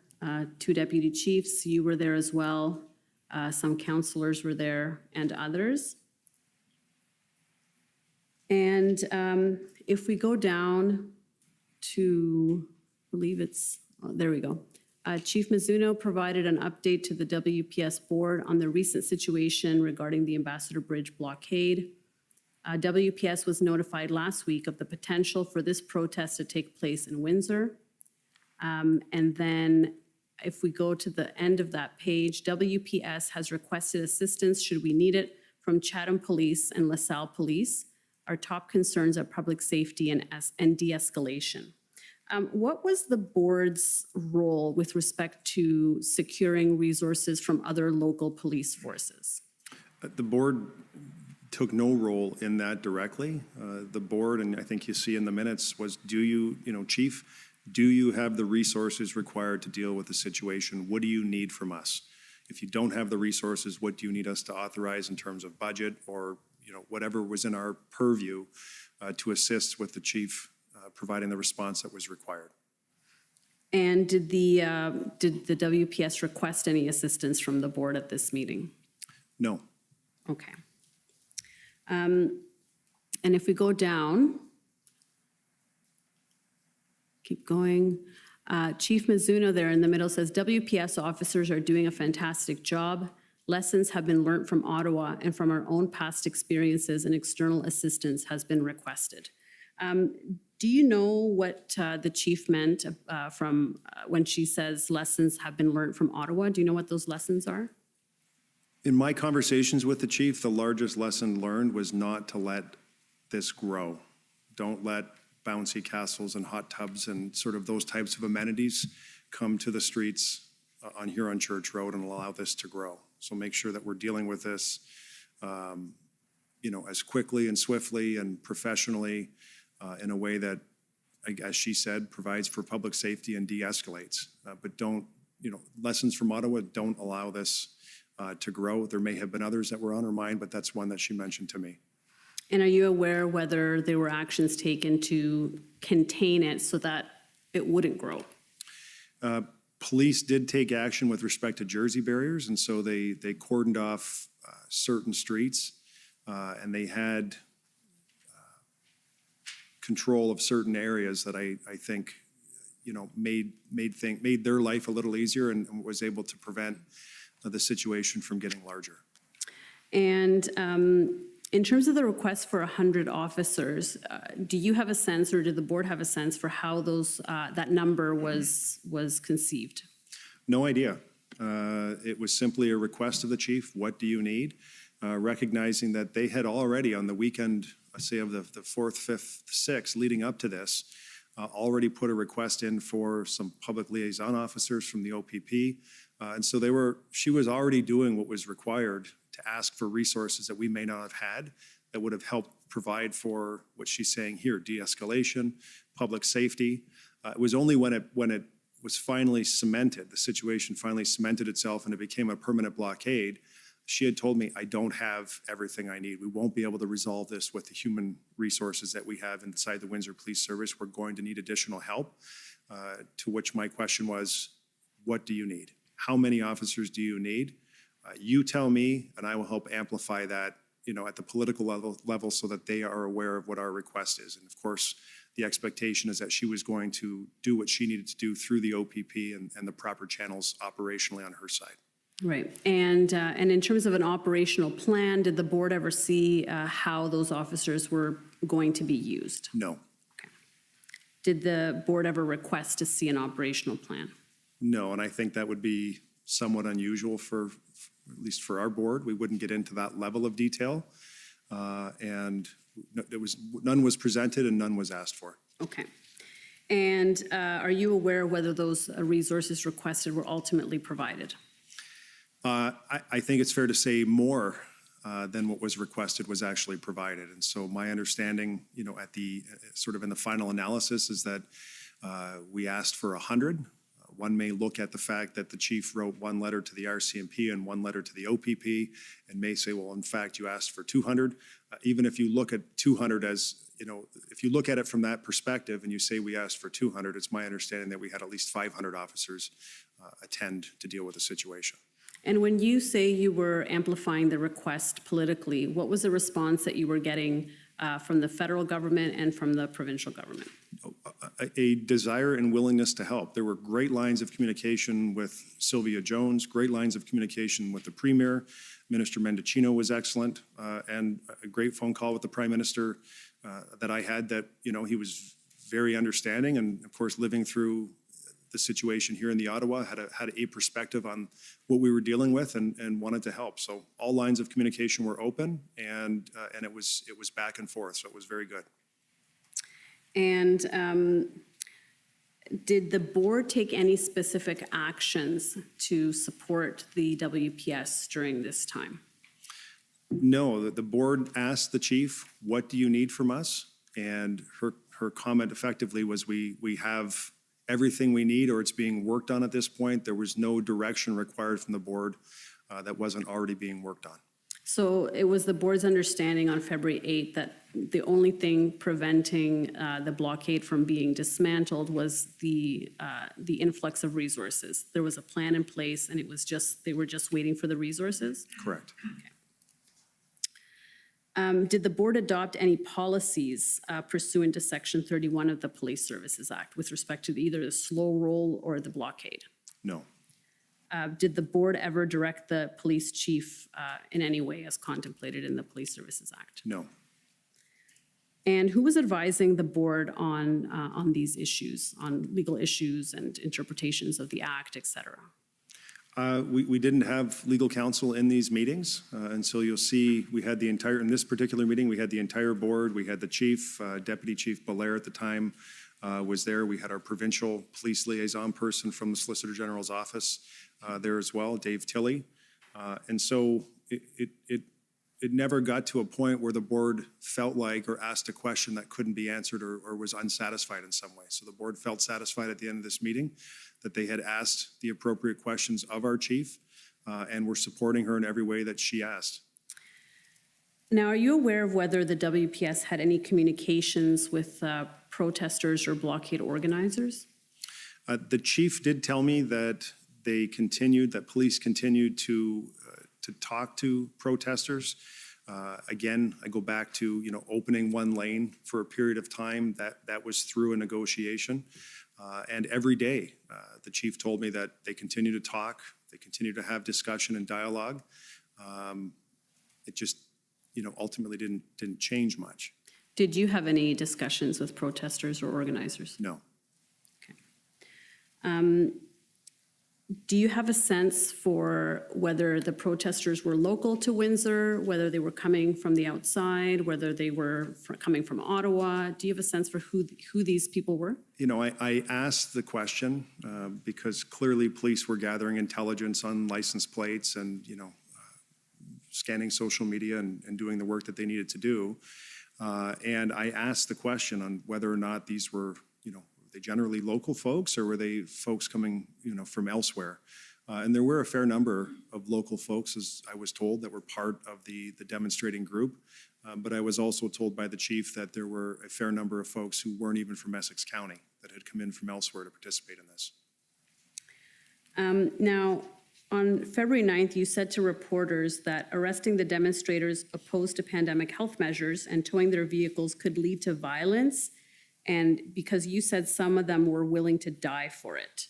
A: 2 deputy chiefs, you were there as well, some councillors were there, and others. And if we go down to, I believe it's, there we go. Chief Mizuno provided an update to the WPS board on the recent situation regarding the Ambassador Bridge blockade. WPS was notified last week of the potential for this protest to take place in Windsor. And then if we go to the end of that page, WPS has requested assistance, should we need it, from Chatham Police and LaSalle Police. Our top concerns are public safety and de-escalation. What was the board's role with respect to securing resources from other local police forces?
B: The board took no role in that directly. The board, and I think you see in the minutes, was Chief, do you have the resources required to deal with the situation? What do you need from us? If you don't have the resources, what do you need us to authorize in terms of budget or whatever was in our purview to assist with the chief providing the response that was required?
A: And did the WPS request any assistance from the board at this meeting?
B: No.
A: Okay. And if we go down, keep going. Chief Mizuno there in the middle says, WPS officers are doing a fantastic job. Lessons have been learned from Ottawa and from our own past experiences, and external assistance has been requested. Do you know what the chief meant from when she says lessons have been learned from Ottawa? Do you know what those lessons are?
B: In my conversations with the chief, the largest lesson learned was not to let this grow. Don't let bouncy castles and hot tubs and sort of those types of amenities come to the streets on Huron Church Road and allow this to grow. So make sure that we're dealing with this, as quickly and swiftly and professionally in a way that, as she said, provides for public safety and de-escalates. But don't, lessons from Ottawa, don't allow this to grow. There may have been others that were on her mind, but that's one that she mentioned to me.
A: And are you aware whether there were actions taken to contain it so that it wouldn't grow?
B: Police did take action with respect to Jersey barriers, and so they cordoned off certain streets, and they had control of certain areas that I think, made their life a little easier and was able to prevent the situation from getting larger. And
A: in terms of the request for 100 officers, do you have a sense, or did the board have a sense for how that number was conceived?
B: No idea. It was simply a request of the chief. What do you need? Recognizing that they had already on the weekend, say of the 4th, 5th, 6th, leading up to this, already put a request in for some public liaison officers from the OPP. And so she was already doing what was required to ask for resources that we may not have had that would have helped provide for what she's saying here, de-escalation, public safety. It was only when it was finally cemented, the situation finally cemented itself and it became a permanent blockade, she had told me, I don't have everything I need. We won't be able to resolve this with the human resources that we have inside the Windsor Police Service. We're going to need additional help, to which my question was, what do you need? How many officers do you need? You tell me, and I will help amplify that, at the political level so that they are aware of what our request is. And of course, the expectation is that she was going to do what she needed to do through the OPP and the proper channels operationally on her side.
A: Right. And in terms of an operational plan, did the board ever see how those officers were going to be used?
B: No.
A: Okay. Did the board ever request to see an operational plan?
B: No, and I think that would be somewhat unusual for at least for our board. We wouldn't get into that level of detail. And none was presented and none was asked for.
A: Okay. And are you aware whether those resources requested were ultimately provided?
B: I think it's fair to say more than what was requested was actually provided. And so my understanding, at the sort of in the final analysis is that we asked for 100. One may look at the fact that the chief wrote one letter to the RCMP and one letter to the OPP and may say, well, in fact, you asked for 200. Even if you look at 200 as, if you look at it from that perspective and you say we asked for 200, it's my understanding that we had at least 500 officers attend to deal with the situation.
A: And when you say you were amplifying the request politically, what was the response that you were getting from the federal government and from the provincial government?
B: A desire and willingness to help. There were great lines of communication with Sylvia Jones, great lines of communication with the Premier. Minister Mendocino was excellent, and a great phone call with the Prime Minister that I had that, he was very understanding and, of course, living through the situation here in the Ottawa, had a perspective on what we were dealing with and wanted to help. So all lines of communication were open and it was back and forth. So it was very good.
A: And did the board take any specific actions to support the WPS during this time?
B: No, the board asked the chief, what do you need from us? And her comment effectively was we have everything we need, or it's being worked on at this point. There was no direction required from the board that wasn't already being worked on.
A: So it was the board's understanding on February 8th that the only thing preventing the blockade from being dismantled was the influx of resources. There was a plan in place, and they were just waiting for the resources?
B: Correct.
A: Okay. Did the board adopt any policies pursuant to Section 31 of the Police Services Act with respect to either the slow roll or the blockade?
B: No.
A: Did the board ever direct the police chief in any way as contemplated in the Police Services Act?
B: No.
A: And who was advising the board on these issues, on legal issues and interpretations of the act, et cetera?
B: We didn't have legal counsel in these meetings, and so you'll see we had in this particular meeting, we had the entire board, we had the chief, Deputy Chief Belair at the time was there. We had our provincial police liaison person from the Solicitor General's office there as well, Dave Tilley. And so it never got to a point where the board felt like or asked a question that couldn't be answered or was unsatisfied in some way. So the board felt satisfied at the end of this meeting that they had asked the appropriate questions of our chief and were supporting her in every way that she asked.
A: Now, are you aware of whether the WPS had any communications with protesters or blockade organizers?
B: The chief did tell me that police continued to talk to protesters. Again, I go back to, opening one lane for a period of time, that was through a negotiation. And every day, the chief told me that they continue to talk, they continue to have discussion and dialogue. It just, ultimately didn't change much.
A: Did you have any discussions with protesters or organizers?
B: No.
A: Okay. Do you have a sense for whether the protesters were local to Windsor, whether they were coming from the outside, whether they were coming from Ottawa? Do you have a sense for who these people were?
B: I asked the question because clearly police were gathering intelligence on license plates and, scanning social media and doing the work that they needed to do. And I asked the question on whether or not these were, they generally local folks or were they folks coming, from elsewhere? And there were a fair number of local folks, as I was told, that were part of the demonstrating group. But I was also told by the chief that there were a fair number of folks who weren't even from Essex County that had come in from elsewhere to participate in this.
A: Now, on February 9th, you said to reporters that arresting the demonstrators opposed to pandemic health measures and towing their vehicles could lead to violence, and because you said some of them were willing to die for it.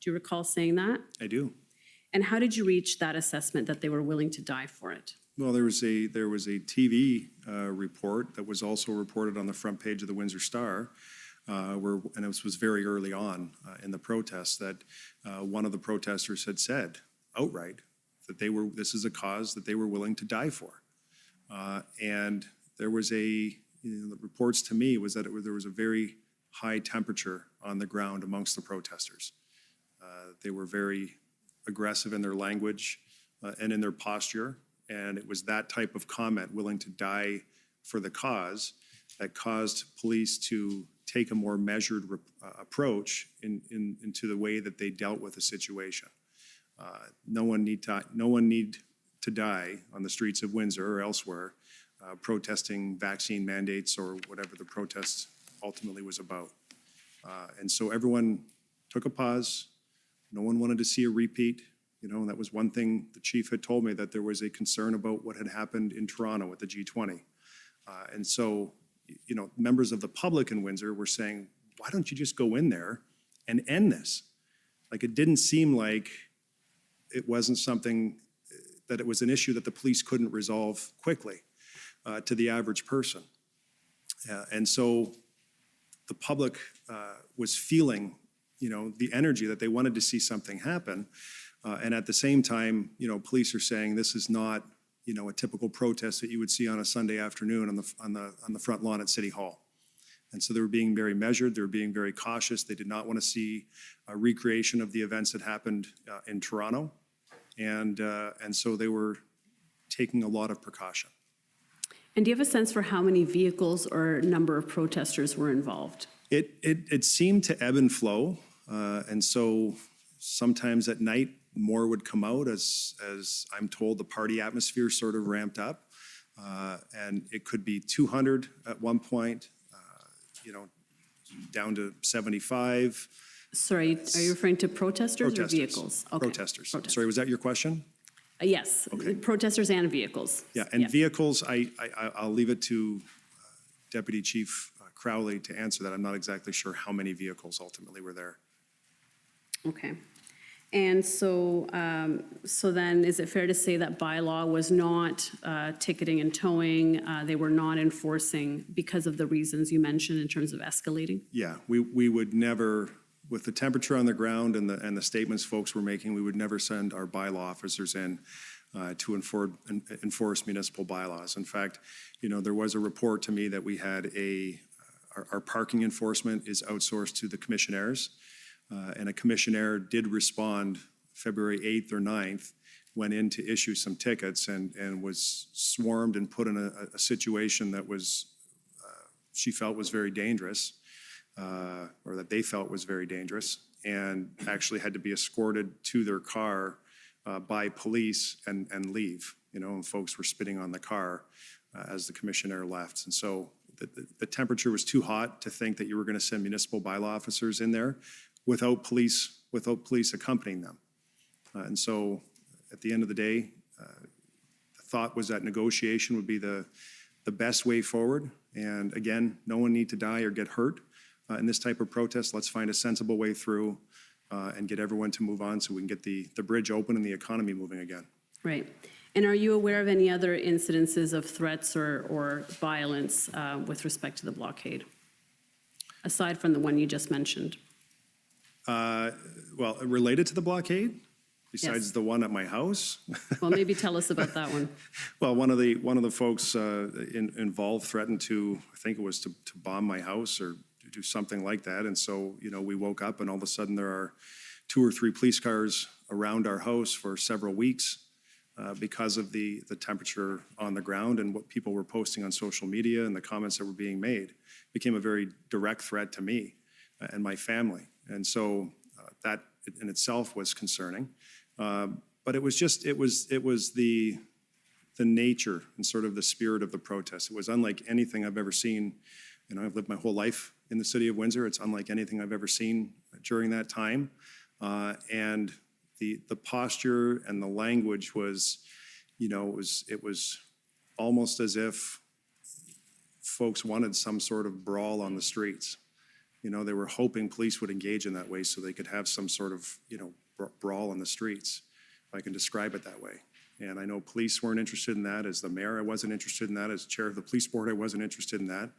A: Do you recall saying that?
B: I do.
A: And how did you reach that assessment that they were willing to die for it?
B: Well, there was a TV report that was also reported on the front page of the Windsor Star, and this was very early on in the protests, that one of the protesters had said outright that this is a cause that they were willing to die for. And there was the reports to me was that there was a very high temperature on the ground amongst the protesters. They were very aggressive in their language and in their posture. And it was that type of comment, willing to die for the cause, that caused police to take a more measured approach into the way that they dealt with the situation. No one need to die on the streets of Windsor or elsewhere protesting vaccine mandates or whatever the protest ultimately was about. And so everyone took a pause. No one wanted to see a repeat. And that was one thing the chief had told me, that there was a concern about what had happened in Toronto at the G20. And so, members of the public in Windsor were saying, why don't you just go in there and end this? Like, it didn't seem like it wasn't something, that it was an issue that the police couldn't resolve quickly to the average person. And so the public was feeling, the energy that they wanted to see something happen. And at the same time, police are saying this is not, a typical protest that you would see on a Sunday afternoon on the front lawn at City Hall. And so they were being very measured. They were being very cautious. They did not want to see a recreation of the events that happened in Toronto. And so they were taking a lot of precaution.
A: And do you have a sense for how many vehicles or number of protesters were involved?
B: It seemed to ebb and flow. And so sometimes at night, more would come out as I'm told the party atmosphere sort of ramped up. And it could be 200 at one point, down to 75.
A: Sorry, are you referring to protesters or vehicles? Okay.
B: Protesters. Sorry, was that your question?
A: Yes,
B: Okay.
A: Protesters and vehicles.
B: Yeah, and vehicles, I'll leave it to Deputy Chief Crowley to answer that. I'm not exactly sure how many vehicles ultimately were there.
A: Okay. And so, so then is it fair to say that bylaw was not ticketing and towing? They were not enforcing because of the reasons you mentioned in terms of escalating?
B: Yeah, we would never, with the temperature on the ground and the statements folks were making, we would never send our bylaw officers in to enforce municipal bylaws. In fact, you know, there was a report to me that we had our parking enforcement is outsourced to the commissionaires. And a commissioner did respond February 8th or 9th, went in to issue some tickets and was swarmed and put in a situation that was, she felt was very dangerous, or that they felt was very dangerous, and actually had to be escorted to their car by police and leave, you know, and folks were spitting on the car as the commissioner left. And so the temperature was too hot to think that you were going to send municipal bylaw officers in there without police accompanying them. And so at the end of the day, the thought was that negotiation would be the best way forward. And again, no one need to die or get hurt in this type of protest. Let's find a sensible way through and get everyone to move on so we can get the bridge open and the economy moving again.
A: Right. And are you aware of any other incidences of threats or violence with respect to the blockade, aside from the one you just mentioned?
B: Well, related to the blockade, besides
A: Yes.
B: the one at my house?
A: Well, maybe tell us about that one.
B: Well, one of the folks involved threatened to, I think it was to bomb my house or do something like that. And so, you know, we woke up and all of a sudden there are 2 or 3 police cars around our house for several weeks because of the temperature on the ground and what people were posting on social media and the comments that were being made. It became a very direct threat to me and my family. And so that in itself was concerning. But it was just, it was the nature and sort of the spirit of the protest. It was unlike anything I've ever seen. You know, I've lived my whole life in the city of Windsor. It's unlike anything I've ever seen during that time. And the posture and the language was, you know, it was almost as if folks wanted some sort of brawl on the streets. You know, they were hoping police would engage in that way so they could have some sort of, you know, brawl on the streets, if I can describe it that way. And I know police weren't interested in that. As the mayor, I wasn't interested in that. As chair of the police board, I wasn't interested in that.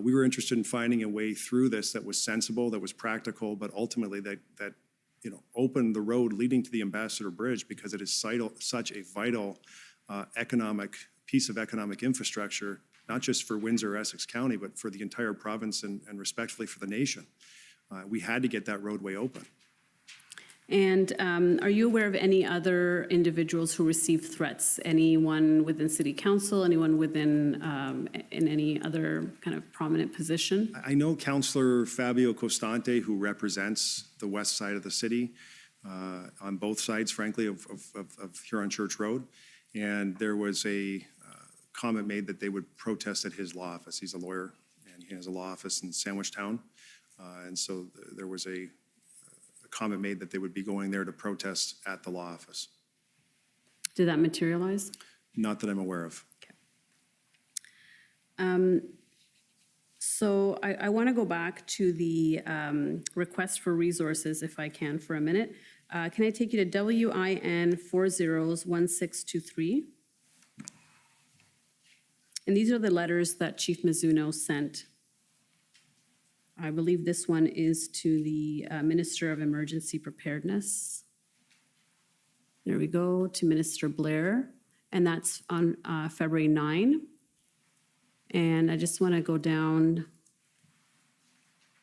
B: We were interested in finding a way through this that was sensible, that was practical, but ultimately that you know, opened the road leading to the Ambassador Bridge, because it is such a vital piece of economic infrastructure, not just for Windsor, Essex County, but for the entire province and respectfully for the nation. We had to get that roadway open.
A: And are you aware of any other individuals who received threats? Anyone within City Council, anyone within, in any other kind of prominent position?
B: I know Councillor Fabio Costante, who represents the west side of the city, on both sides, frankly, of Huron Church Road. And there was a comment made that they would protest at his law office. He's a lawyer, and he has a law office in Sandwich Town. And so there was a comment made that they would be going there to protest at the law office.
A: Did that materialize?
B: Not that I'm aware of.
A: Okay. So I want to go back to the request for resources, if I can, for a minute. Can I take you to WIN 401623? And these are the letters that Chief Mizuno sent. I believe this one is to the Minister of Emergency Preparedness. There we go, to Minister Blair, and that's on February 9. And I just want to go down.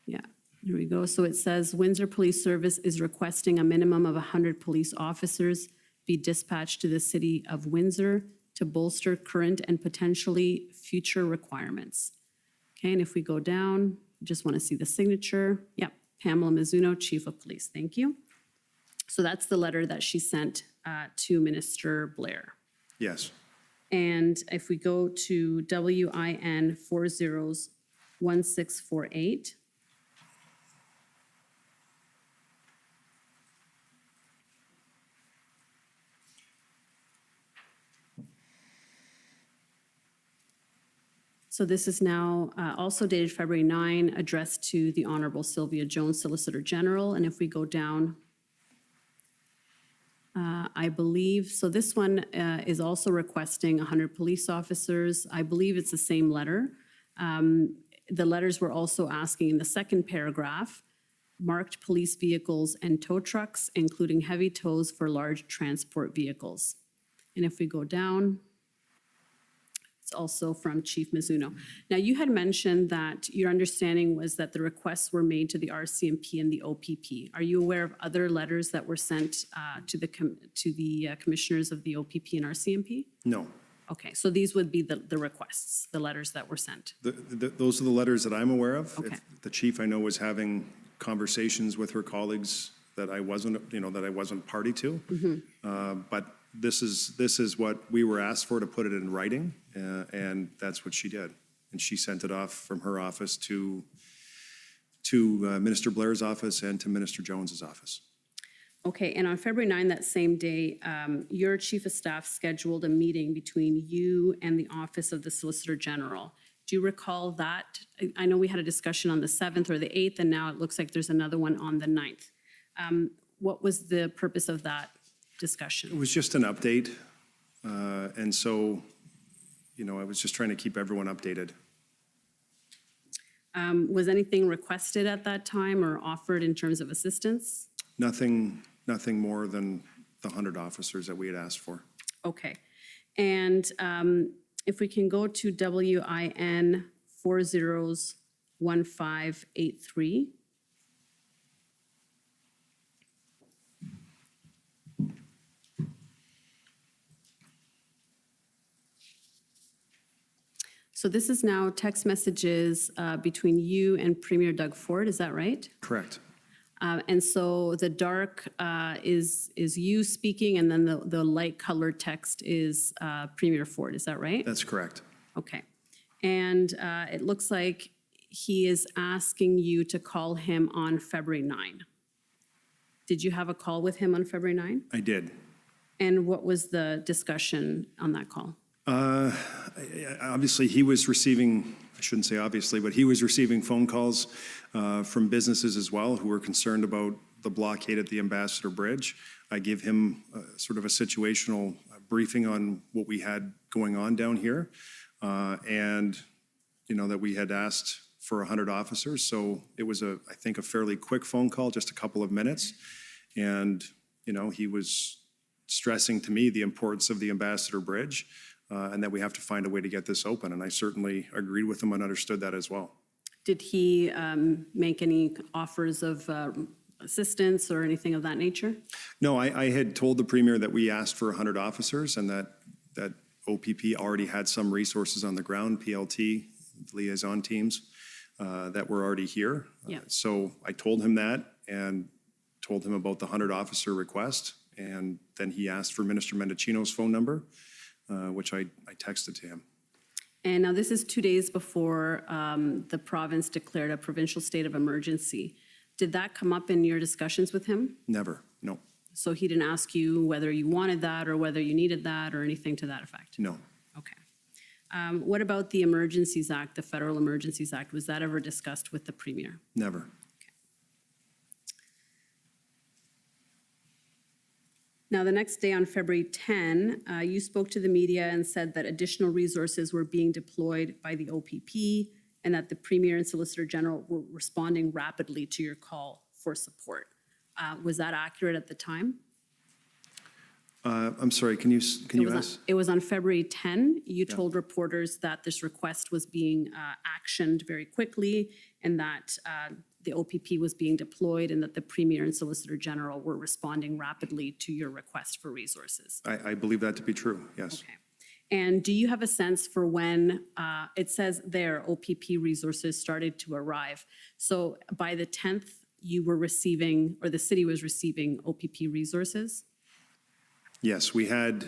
A: Yeah, here we go. So it says Windsor Police Service is requesting a minimum of 100 police officers be dispatched to the city of Windsor to bolster current and potentially future requirements. Okay, and if we go down, just want to see the signature. Yep, Pamela Mizuno, Chief of Police. Thank you. So that's the letter that she sent to Minister Blair.
B: Yes.
A: And if we go to WIN 401648. So this is now also dated February 9, addressed to the Honorable Sylvia Jones, Solicitor General. And if we go down I believe, so this one is also requesting 100 police officers. I believe it's the same letter. The letters were also asking in the second paragraph, marked police vehicles and tow trucks, including heavy tows for large transport vehicles. And if we go down, it's also from Chief Mizuno. Now, you had mentioned that your understanding was that the requests were made to the RCMP and the OPP. Are you aware of other letters that were sent to the commissioners of the OPP and RCMP?
B: No.
A: Okay, so these would be the requests, the letters that were sent.
B: Those are the letters that I'm aware of.
A: Okay.
B: If the chief, I know, was having conversations with her colleagues that I wasn't party to. But this is what we were asked for, to put it in writing, and that's what she did. And she sent it off from her office to Minister Blair's office and to Minister Jones's office.
A: Okay, and on February 9, that same day, your chief of staff scheduled a meeting between you and the Office of the Solicitor General. Do you recall that? I know we had a discussion on the 7th or the 8th, and now it looks like there's another one on the 9th. What was the purpose of that discussion?
B: It was just an update, and so, I was just trying to keep everyone updated.
A: Was anything requested at that time or offered in terms of assistance?
B: Nothing more than the 100 officers that we had asked for.
A: Okay. And if we can go to WIN 401583. So this is now text messages between you and Premier Doug Ford, is that right?
B: Correct.
A: And so the dark is you speaking, and then the light colored text is Premier Ford, is that right?
B: That's correct.
A: Okay. And it looks like he is asking you to call him on February 9. Did you have a call with him on February 9?
B: I did.
A: And what was the discussion on that call?
B: Obviously, he was receiving, I shouldn't say obviously, but he was receiving phone calls from businesses as well who were concerned about the blockade at the Ambassador Bridge. I gave him sort of a situational briefing on what we had going on down here, and, that we had asked for 100 officers. So it was, I think, a fairly quick phone call, just a couple of minutes. And, he was stressing to me the importance of the Ambassador Bridge, and that we have to find a way to get this open. And I certainly agreed with him and understood that as well.
A: Did he make any offers of assistance or anything of that nature?
B: No, I had told the Premier that we asked for 100 officers and that OPP already had some resources on the ground, PLT, liaison teams, that were already here.
A: Yeah.
B: So I told him that and told him about the 100 officer request. And then he asked for Minister Mendicino's phone number, which I texted to him.
A: And now this is 2 days before the province declared a provincial state of emergency. Did that come up in your discussions with him?
B: Never, no.
A: So he didn't ask you whether you wanted that or whether you needed that or anything to that effect?
B: No.
A: Okay. What about the Emergencies Act, the Federal Emergencies Act? Was that ever discussed with the Premier?
B: Never.
A: Now, the next day on February 10, you spoke to the media and said that additional resources were being deployed by the OPP and that the Premier and Solicitor General were responding rapidly to your call for support. Was that accurate at the time?
B: I'm sorry, can you ask?
A: It was on February 10. You told reporters that this request was being actioned very quickly and that the OPP was being deployed and that the Premier and Solicitor General were responding rapidly to your request for resources.
B: I believe that to be true, yes.
A: Okay. And do you have a sense for when, it says there, OPP resources started to arrive. So by the 10th, you were receiving, or the city was receiving OPP resources?
B: Yes, we had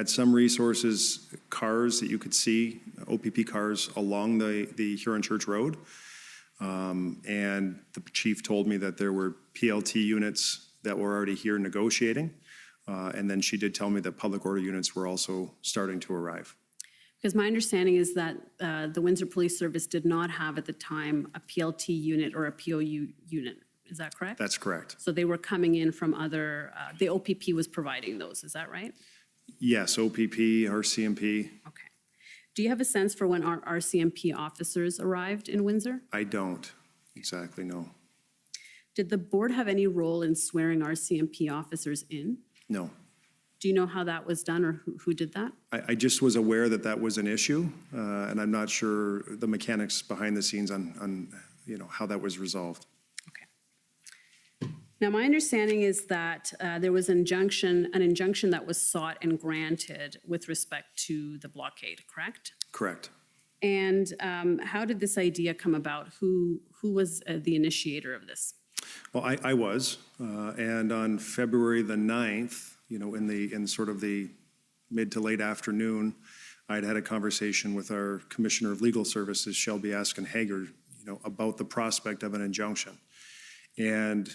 B: some resources, cars that you could see, OPP cars along the Huron Church Road. And the chief told me that there were PLT units that were already here negotiating. And then she did tell me that public order units were also starting to arrive.
A: Because my understanding is that the Windsor Police Service did not have at the time a PLT unit or a POU unit. Is that correct?
B: That's correct.
A: So they were coming in from other, the OPP was providing those, is that right?
B: Yes, OPP, RCMP.
A: Okay. Do you have a sense for when our RCMP officers arrived in Windsor?
B: I don't exactly know.
A: Did the board have any role in swearing RCMP officers in?
B: No.
A: Do you know how that was done or who did that?
B: I just was aware that that was an issue, and I'm not sure the mechanics behind the scenes on how that was resolved.
A: Okay. Now, my understanding is that there was an injunction that was sought and granted with respect to the blockade, correct?
B: Correct.
A: And how did this idea come about? Who was the initiator of this?
B: Well, I was, and on February the 9th, in sort of the mid to late afternoon, I'd had a conversation with our Commissioner of Legal Services, Shelby Askin-Hager, about the prospect of an injunction. And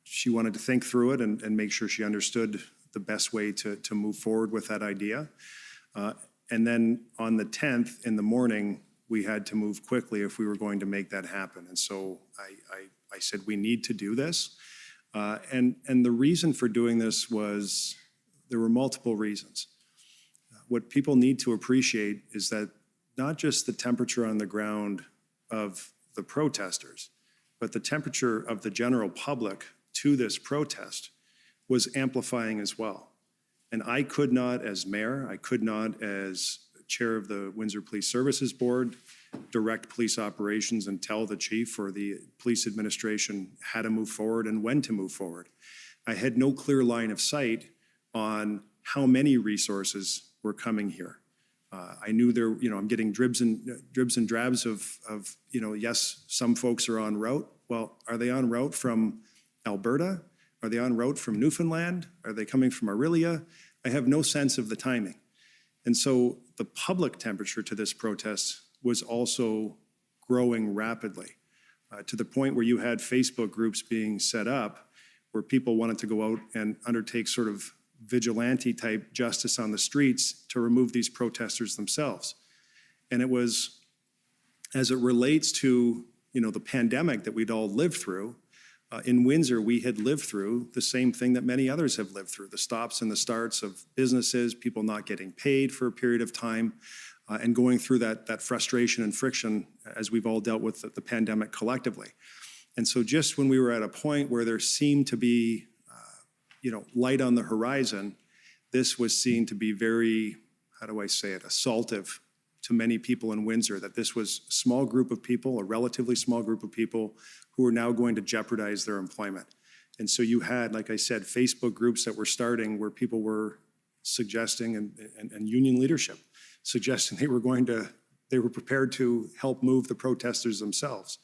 B: she wanted to think through it and make sure she understood the best way to move forward with that idea. And then on the 10th in the morning, we had to move quickly if we were going to make that happen. And so I said, we need to do this. And the reason for doing this was, there were multiple reasons. What people need to appreciate is that not just the temperature on the ground of the protesters, but the temperature of the general public to this protest was amplifying as well. And I could not, as mayor, I could not, as chair of the Windsor Police Services Board, direct police operations and tell the chief or the police administration how to move forward and when to move forward. I had no clear line of sight on how many resources were coming here. I knew there, I'm getting dribs and drabs of, yes, some folks are en route. Well, are they en route from Alberta? Are they en route from Newfoundland? Are they coming from Aurelia? I have no sense of the timing. And so the public temperature to this protest was also growing rapidly, to the point where you had Facebook groups being set up where people wanted to go out and undertake sort of vigilante type justice on the streets to remove these protesters themselves. And it was, as it relates to, the pandemic that we'd all lived through, in Windsor, we had lived through the same thing that many others have lived through, the stops and the starts of businesses, people not getting paid for a period of time, and going through that frustration and friction as we've all dealt with the pandemic collectively. And so just when we were at a point where there seemed to be, light on the horizon, this was seen to be very, how do I say it, assaultive to many people in Windsor, that this was a small group of people, a relatively small group of people who were now going to jeopardize their employment. And so you had, like I said, Facebook groups that were starting where people were suggesting, and union leadership suggesting they were prepared to help move the protesters themselves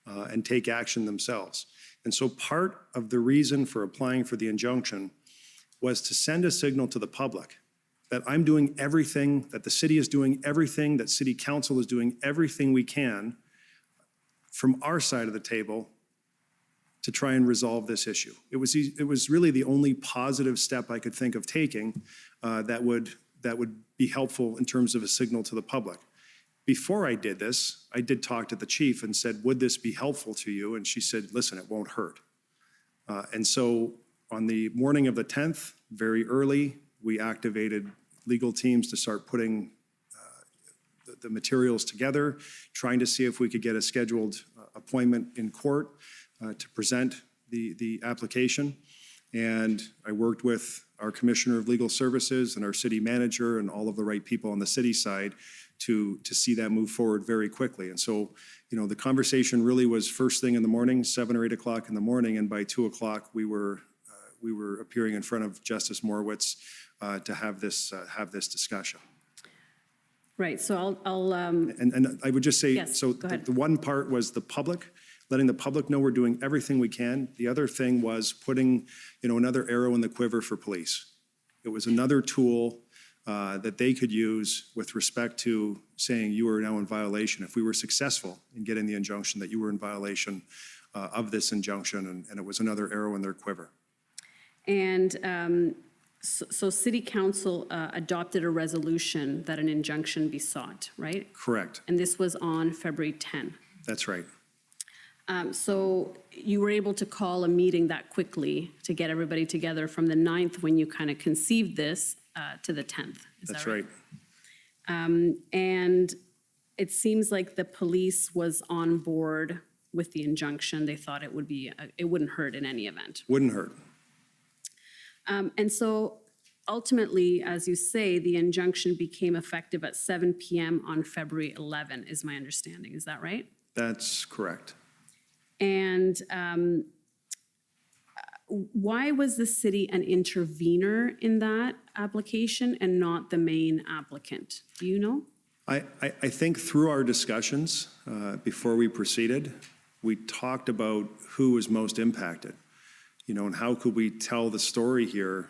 B: and take action themselves. And so part of the reason for applying for the injunction was to send a signal to the public that I'm doing everything, that the city is doing everything, that city council is doing everything we can from our side of the table to try and resolve this issue. It was really the only positive step I could think of taking that would be helpful in terms of a signal to the public. Before I did this, I did talk to the chief and said, would this be helpful to you? And she said, listen, it won't hurt. And so on the morning of the 10th, very early, we activated legal teams to start putting the materials together, trying to see if we could get a scheduled appointment in court to present the application. And I worked with our Commissioner of Legal Services and our city manager and all of the right people on the city side to see that move forward very quickly. And so, the conversation really was first thing in the morning, 7 or 8 o'clock in the morning, and by 2 o'clock we were appearing in front of Justice Morwitz to have this discussion.
A: Right. So I'll
B: And I would just say,
A: yes,
B: so
A: go ahead.
B: the one part was the public, letting the public know we're doing everything we can. The other thing was putting, another arrow in the quiver for police. It was another tool that they could use with respect to saying you are now in violation. If we were successful in getting the injunction, that you were in violation of this injunction, and it was another arrow in their quiver.
A: And so City Council adopted a resolution that an injunction be sought, right?
B: Correct.
A: And this was on February 10.
B: That's right.
A: So you were able to call a meeting that quickly to get everybody together from the 9th when you kind of conceived this to the 10th. Is
B: That's
A: that right?
B: right.
A: And it seems like the police was on board with the injunction. They thought it would be, it wouldn't hurt in any event.
B: Wouldn't hurt.
A: And so ultimately, as you say, the injunction became effective at 7 p.m. on February 11, is my understanding. Is that right?
B: That's correct.
A: And why was the city an intervener in that application and not the main applicant? Do you know?
B: I think through our discussions before we proceeded, we talked about who was most impacted, you know, and how could we tell the story here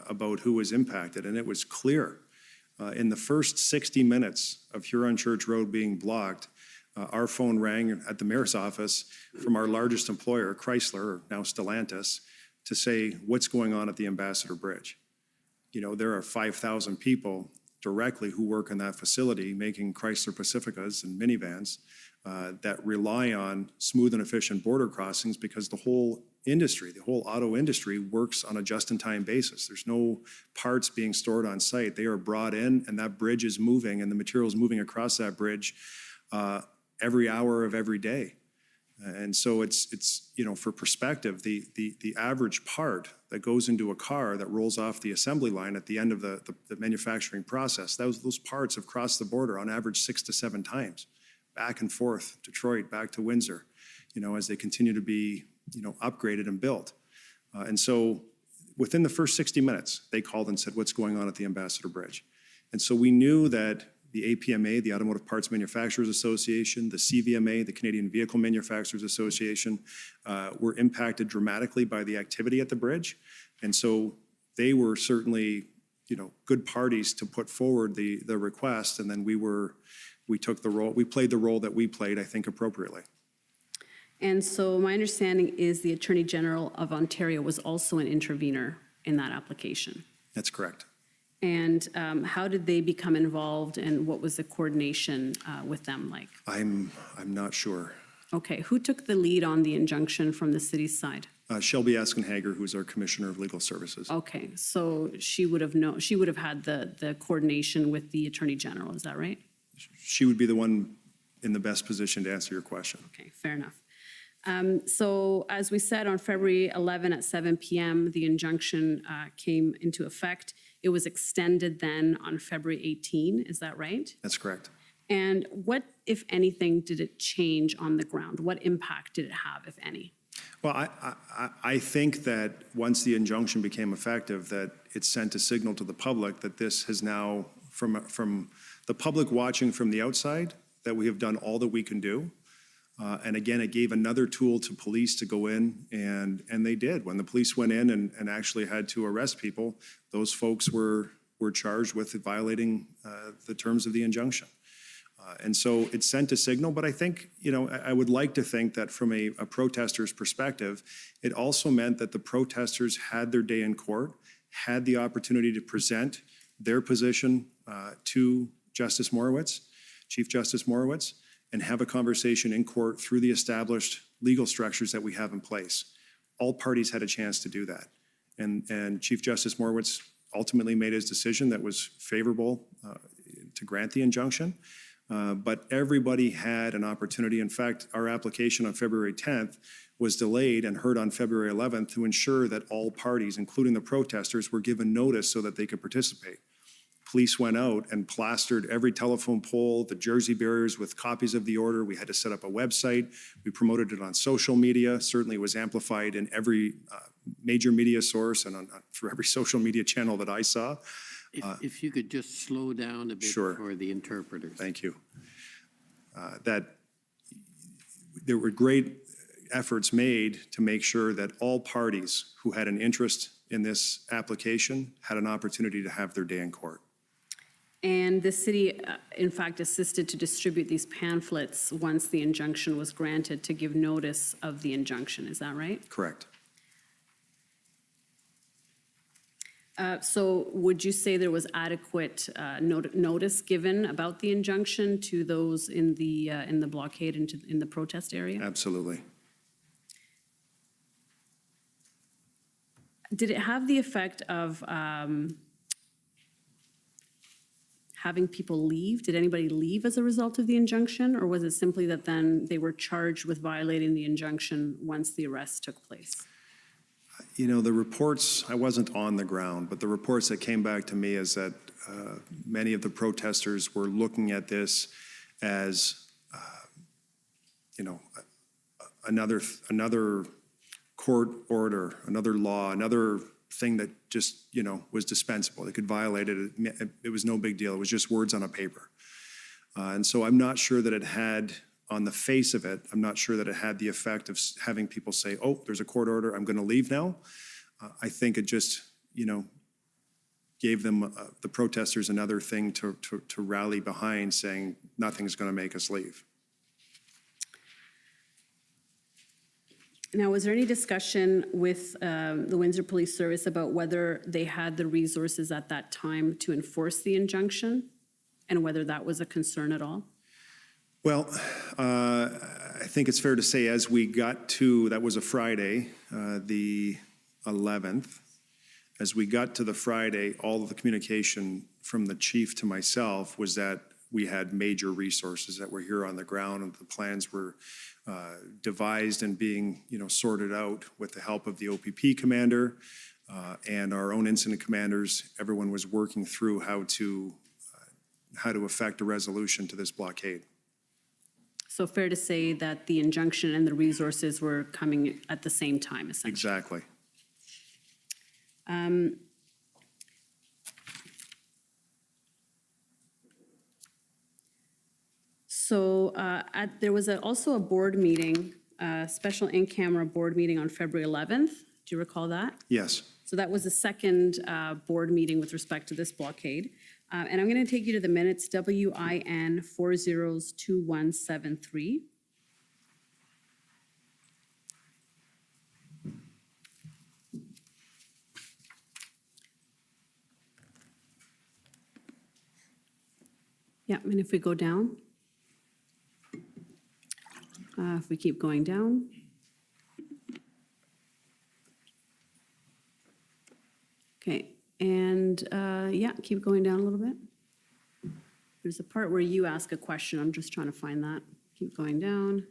B: about who was impacted. And it was clear in the first 60 minutes of Huron Church Road being blocked, our phone rang at the mayor's office from our largest employer, Chrysler, or now Stellantis, to say, what's going on at the Ambassador Bridge? You know, there are 5,000 people directly who work in that facility making Chrysler Pacificas and minivans that rely on smooth and efficient border crossings because the whole industry, the whole auto industry works on a just-in-time basis. There's no parts being stored on site. They are brought in and that bridge is moving and the material is moving across that bridge every hour of every day. And so it's you know, for perspective, the average part that goes into a car that rolls off the assembly line at the end of the manufacturing process, those parts have crossed the border on average 6 to 7 times, back and forth, Detroit, back to Windsor, you know, as they continue to be, you know, upgraded and built. And so within the first 60 minutes, they called and said, what's going on at the Ambassador Bridge? And so we knew that the APMA, the Automotive Parts Manufacturers Association, the CVMA, the Canadian Vehicle Manufacturers Association, were impacted dramatically by the activity at the bridge. And so they were certainly, you know, good parties to put forward the request. And then we took the role, we played the role that we played, I think, appropriately.
A: And so my understanding is the Attorney General of Ontario was also an intervener in that application.
B: That's correct.
A: And how did they become involved and what was the coordination with them like?
B: I'm not sure.
A: Okay, who took the lead on the injunction from the city's side?
B: Shelby Askenhager, who's our Commissioner of Legal Services.
A: Okay, so she would have had the coordination with the Attorney General, is that right?
B: She would be the one in the best position to answer your question.
A: Okay, fair enough. So as we said, on February 11 at 7 p.m., the injunction came into effect. It was extended then on February 18, is that right?
B: That's correct.
A: And what, if anything, did it change on the ground? What impact did it have, if any?
B: Well, I think that once the injunction became effective, that it sent a signal to the public that this has now, from the public watching from the outside, that we have done all that we can do. And again, it gave another tool to police to go in, and they did. When the police went in and actually had to arrest people, those folks were charged with violating the terms of the injunction. And so it sent a signal, but I think, you know, I would like to think that from a protester's perspective, it also meant that the protesters had their day in court, had the opportunity to present their position to Justice Morowitz, Chief Justice Morowitz, and have a conversation in court through the established legal structures that we have in place. All parties had a chance to do that. And Chief Justice Morowitz ultimately made his decision that was favorable to grant the injunction. But everybody had an opportunity. In fact, our application on February 10th was delayed and heard on February 11th to ensure that all parties, including the protesters, were given notice so that they could participate. Police went out and plastered every telephone pole, the Jersey barriers with copies of the order. We had to set up a website. We promoted it on social media. Certainly it was amplified in every major media source and for every social media channel that I saw.
C: If you could just slow down a bit
B: Sure.
C: for the interpreters.
B: Thank you. That there were great efforts made to make sure that all parties who had an interest in this application had an opportunity to have their day in court.
A: And the city, in fact, assisted to distribute these pamphlets once the injunction was granted to give notice of the injunction. Is that right?
B: Correct.
A: So would you say there was adequate notice given about the injunction to those in the blockade and in the protest area?
B: Absolutely.
A: did it have the effect of having people leave? Did anybody leave as a result of the injunction, or was it simply that then they were charged with violating the injunction once the arrest took place?
B: You know, the reports, I wasn't on the ground, but the reports that came back to me is that many of the protesters were looking at this as, you know, another court order, another law, another thing that just, you know, was dispensable. They could violate it. It was no big deal. It was just words on a paper. And so I'm not sure that it had, on the face of it, I'm not sure that it had the effect of having people say, oh, there's a court order, I'm going to leave now. I think it just, you know, gave them, the protesters, another thing to rally behind, saying nothing's going to make us leave.
A: Now, was there any discussion with the Windsor Police Service about whether they had the resources at that time to enforce the injunction, and whether that was a concern at all?
B: Well, I think it's fair to say as we got to, that was a Friday, the 11th, as we got to the Friday, all of the communication from the chief to myself was that we had major resources that were here on the ground, and the plans were devised and being, you know, sorted out with the help of the OPP commander and our own incident commanders. Everyone was working through how to effect a resolution to this blockade. So
A: fair to say that the injunction and the resources were coming at the same time, essentially?
B: Exactly.
A: So there was also a board meeting, a special in-camera board meeting on February 11th. Do you recall that?
B: Yes.
A: So that was the second board meeting with respect to this blockade. And I'm going to take you to the minutes, WIN 402173. Yeah, and if we go down, if we keep going down. Okay, and yeah, keep going down a little bit. There's a part where you ask a question. I'm just trying to find that. Keep going down.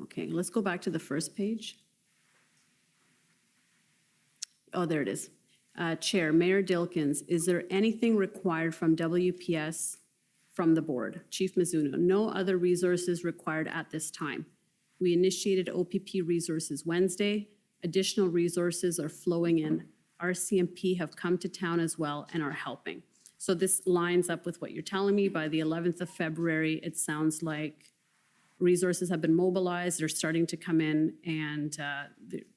A: Okay, let's go back to the first page. Oh, there it is. Chair, Mayor Dilkins, is there anything required from WPS from the board? Chief Mizuno, no other resources required at this time. We initiated OPP resources Wednesday. Additional resources are flowing in. RCMP have come to town as well and are helping. So this lines up with what you're telling me. By the 11th of February, it sounds like resources have been mobilized, they're starting to come in, and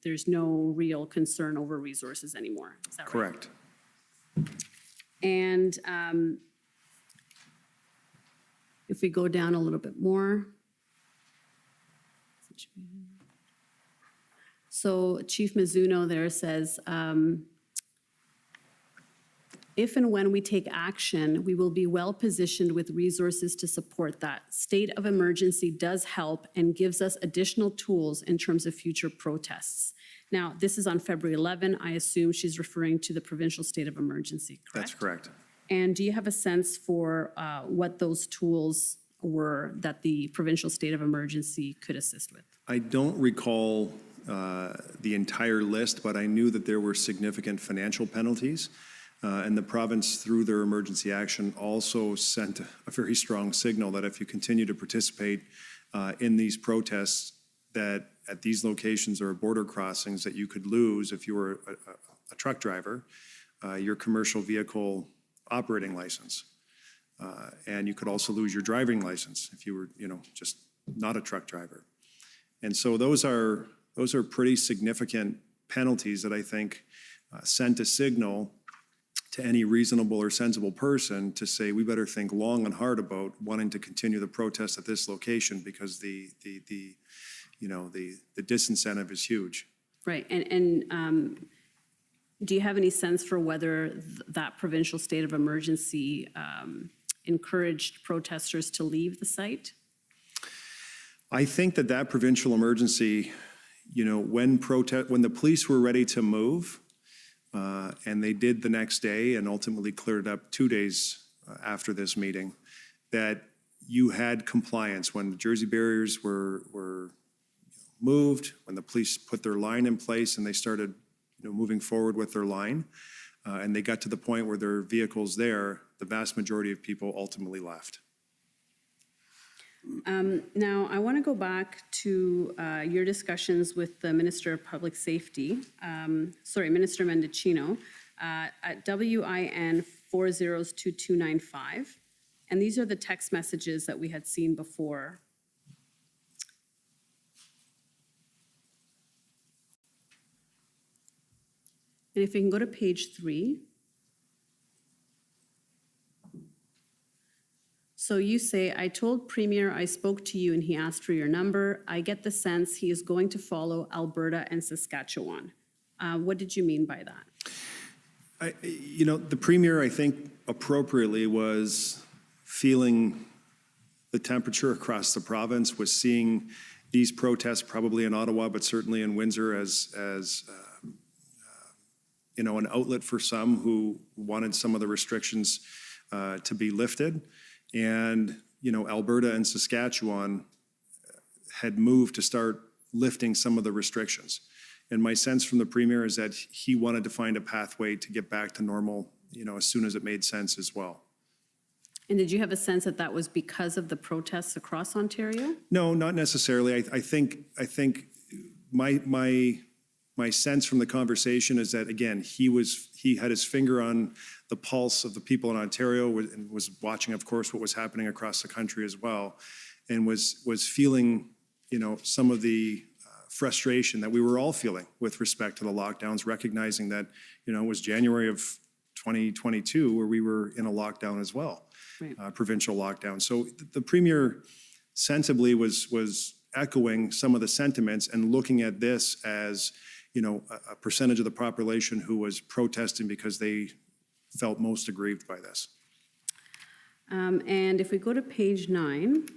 A: there's no real concern over resources anymore. Is that right?
B: Correct.
A: And if we go down a little bit more. So Chief Mizuno there says, if and when we take action, we will be well positioned with resources to support that. State of emergency does help and gives us additional tools in terms of future protests. Now, this is on February 11. I assume she's referring to the provincial state of emergency, correct?
B: That's correct.
A: And do you have a sense for what those tools were that the provincial state of emergency could assist with?
B: I don't recall the entire list, but I knew that there were significant financial penalties. And the province, through their emergency action, also sent a very strong signal that if you continue to participate in these protests, that at these locations or border crossings, that you could lose, if you were a truck driver, your commercial vehicle operating license. And you could also lose your driving license if you were, you know, just not a truck driver. And so those are pretty significant penalties that I think sent a signal to any reasonable or sensible person to say, we better think long and hard about wanting to continue the protest at this location, because the disincentive is huge.
A: Right, and do you have any sense for whether that provincial state of emergency encouraged protesters to leave the site?
B: I think that provincial emergency, when the police were ready to move, and they did the next day and ultimately cleared it up 2 days after this meeting, that you had compliance when the Jersey barriers were moved, when the police put their line in place and they started moving forward with their line, and they got to the point where there are vehicles there, the vast majority of people ultimately left.
A: Now, I want to go back to your discussions with the Minister of Public Safety, Minister Mendicino, at WIN 402295. And these are the text messages that we had seen before. And if we can go to page 3. So you say, I told Premier I spoke to you and he asked for your number. I get the sense he is going to follow Alberta and Saskatchewan. What did you mean by that?
B: The Premier, I think, appropriately was feeling the temperature across the province, was seeing these protests probably in Ottawa, but certainly in Windsor as an outlet for some who wanted some of the restrictions to be lifted. And, Alberta and Saskatchewan had moved to start lifting some of the restrictions. And my sense from the Premier is that he wanted to find a pathway to get back to normal, as soon as it made sense as well.
A: And did you have a sense that that was because of the protests across Ontario?
B: No, not necessarily. I think my sense from the conversation is that, again, he had his finger on the pulse of the people in Ontario and was watching, of course, what was happening across the country as well, and was feeling, some of the frustration that we were all feeling with respect to the lockdowns, recognizing that, it was January of 2022 where we were in a lockdown as well,
A: right.
B: Provincial lockdown. So the Premier sensibly was echoing some of the sentiments and looking at this as, a percentage of the population who was protesting because they felt most aggrieved by this.
A: And if we go to page 9,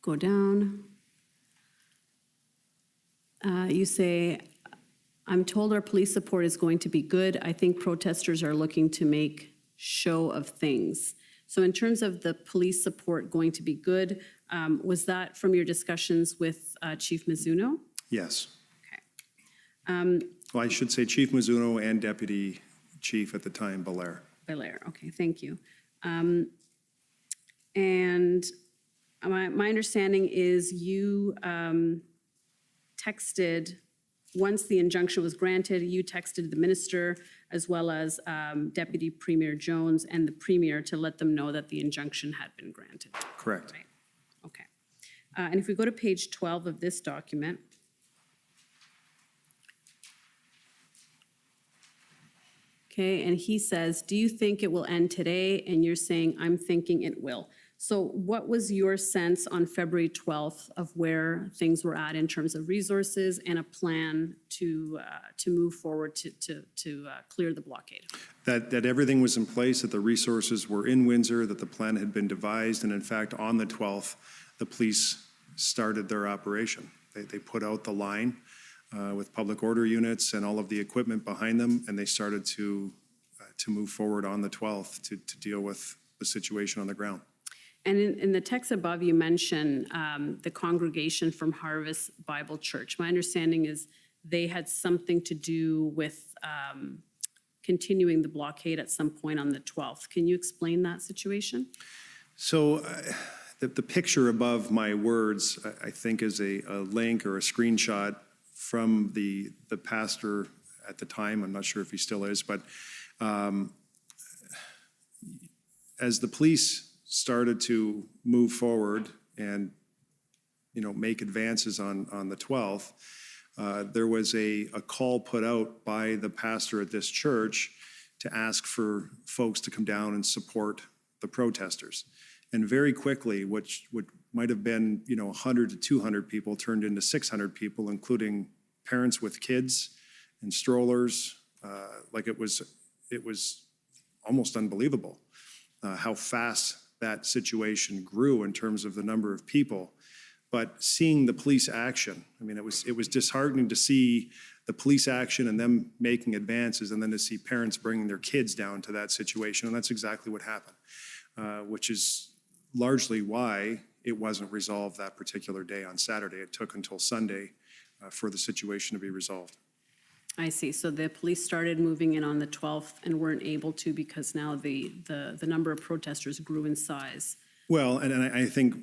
A: go down. You say, I'm told our police support is going to be good. I think protesters are looking to make show of things. So in terms of the police support going to be good, was that from your discussions with Chief Mizuno?
B: Yes.
A: Okay.
B: Well, I should say Chief Mizuno and Deputy Chief at the time, Belair.
A: Belair, okay, thank you. And my understanding is you texted, once the injunction was granted, you texted the minister as well as Deputy Premier Jones and the Premier to let them know that the injunction had been granted.
B: Correct.
A: Right, okay. And if we go to page 12 of this document, okay, and he says, do you think it will end today? And you're saying, I'm thinking it will. So what was your sense on February 12th of where things were at in terms of resources and a plan to move forward to clear the blockade?
B: That everything was in place, that the resources were in Windsor, that the plan had been devised, and in fact, on the 12th, the police started their operation. They put out the line with public order units and all of the equipment behind them, and they started to move forward on the 12th to deal with the situation on the ground.
A: And in the text above, you mention the congregation from Harvest Bible Church. My understanding is they had something to do with continuing the blockade at some point on the 12th. Can you explain that situation?
B: So the picture above my words, I think, is a link or a screenshot from the pastor at the time. I'm not sure if he still is, but as the police started to move forward and, make advances on the 12th, there was a call put out by the pastor at this church to ask for folks to come down and support the protesters. And very quickly, which might have been, 100 to 200 people turned into 600 people, including parents with kids and strollers. It was almost unbelievable. how fast that situation grew in terms of the number of people. But seeing the police action, I mean, it was disheartening to see the police action and them making advances, and then to see parents bringing their kids down to that situation. And that's exactly what happened, which is largely why it wasn't resolved that particular day on Saturday. It took until Sunday for the situation to be resolved.
A: I see. So the police started moving in on the 12th and weren't able to because now the number of protesters grew in size.
B: Well, and I think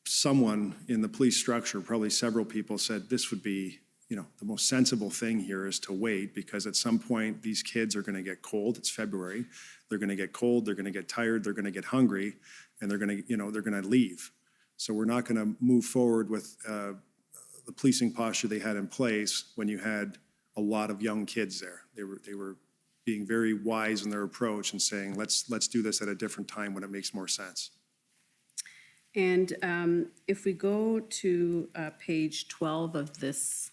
B: someone in the police structure, probably several people, said this would be, the most sensible thing here is to wait, because at some point these kids are going to get cold. It's February. They're going to get cold. They're going to get tired. They're going to get hungry, and they're going to leave. So we're not going to move forward with the policing posture they had in place when you had a lot of young kids there. They were being very wise in their approach and saying, let's do this at a different time when it makes more sense.
A: And if we go to page 12 of this,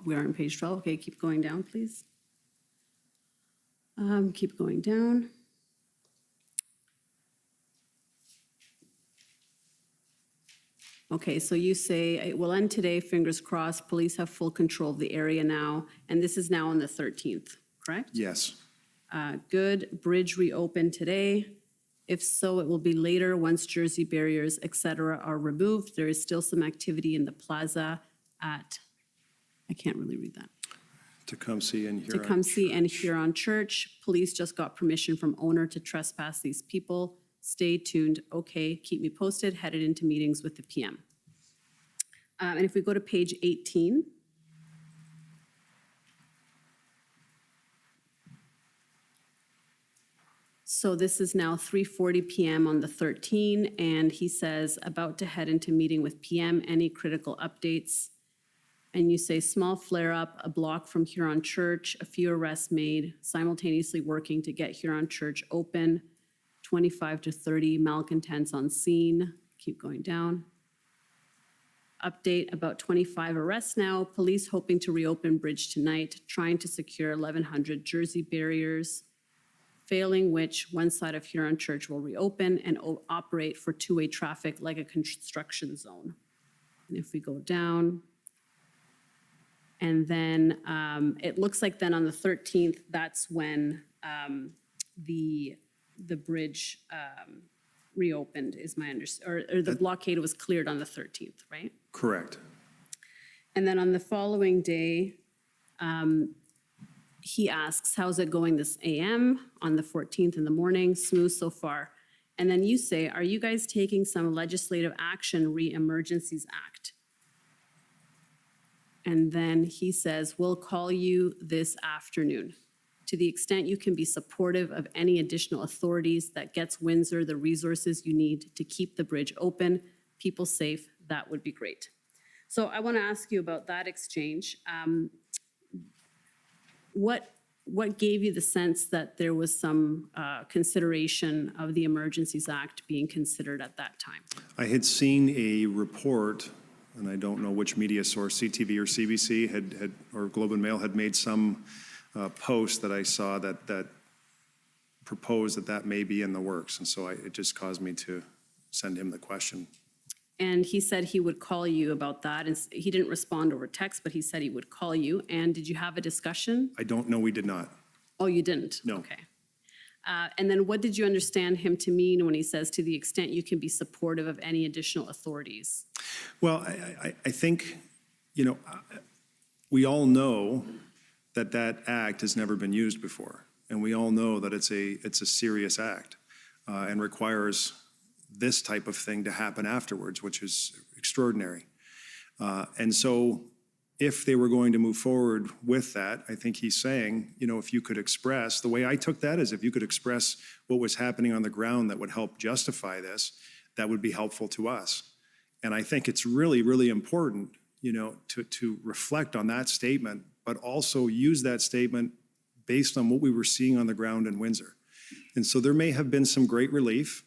A: we are on page 12. Okay, keep going down, please. Keep going down. Okay, so you say, it will end today, fingers crossed. Police have full control of the area now, and this is now on the 13th, correct?
B: Yes.
A: Good. Bridge reopened today. If so, it will be later once Jersey barriers, et cetera, are removed. There is still some activity in the plaza at, I can't really read that.
B: Tecumseh and Huron.
A: Tecumseh and Huron Church. Police just got permission from owner to trespass these people. Stay tuned. Okay, keep me posted. Headed into meetings with the PM. And if we go to page 18. So this is now 3:40 PM on the 13th, and he says, about to head into meeting with PM. Any critical updates? And you say, small flare-up, a block from Huron Church, a few arrests made, simultaneously working to get Huron Church open, 25 to 30 malcontents on scene. Keep going down. Update, about 25 arrests now. Police hoping to reopen bridge tonight, trying to secure 1,100 Jersey barriers, failing which one side of Huron Church will reopen and operate for two-way traffic like a construction zone. And if we go down, and then it looks like then on the 13th, that's when the bridge reopened, is my understanding, or the blockade was cleared on the 13th, right?
B: Correct.
A: And then on the following day, he asks, how's it going this AM on the 14th in the morning? Smooth so far. And then you say, are you guys taking some legislative action re-emergencies act? And then he says, we'll call you this afternoon. To the extent you can be supportive of any additional authorities that gets Windsor the resources you need to keep the bridge open, people safe, that would be great. So I want to ask you about that exchange. What gave you the sense that there was some consideration of the Emergencies Act being considered at that time?
B: I had seen a report, and I don't know which media source, CTV or CBC, had or Globe and Mail had made some post that I saw that proposed that may be in the works. And so it just caused me to send him the question.
A: And he said he would call you about that. And he didn't respond over text, but he said he would call you. And did you have a discussion?
B: I don't know, we did not.
A: Oh, you didn't?
B: No.
A: Okay. And then what did you understand him to mean when he says, to the extent you can be supportive of any additional authorities?
B: Well, I think, we all know that act has never been used before. And we all know that it's a serious act and requires this type of thing to happen afterwards, which is extraordinary. And so if they were going to move forward with that, I think he's saying, if you could express, the way I took that is if you could express what was happening on the ground that would help justify this, that would be helpful to us. And I think it's really, really important, to reflect on that statement, but also use that statement based on what we were seeing on the ground in Windsor. And so there may have been some great relief.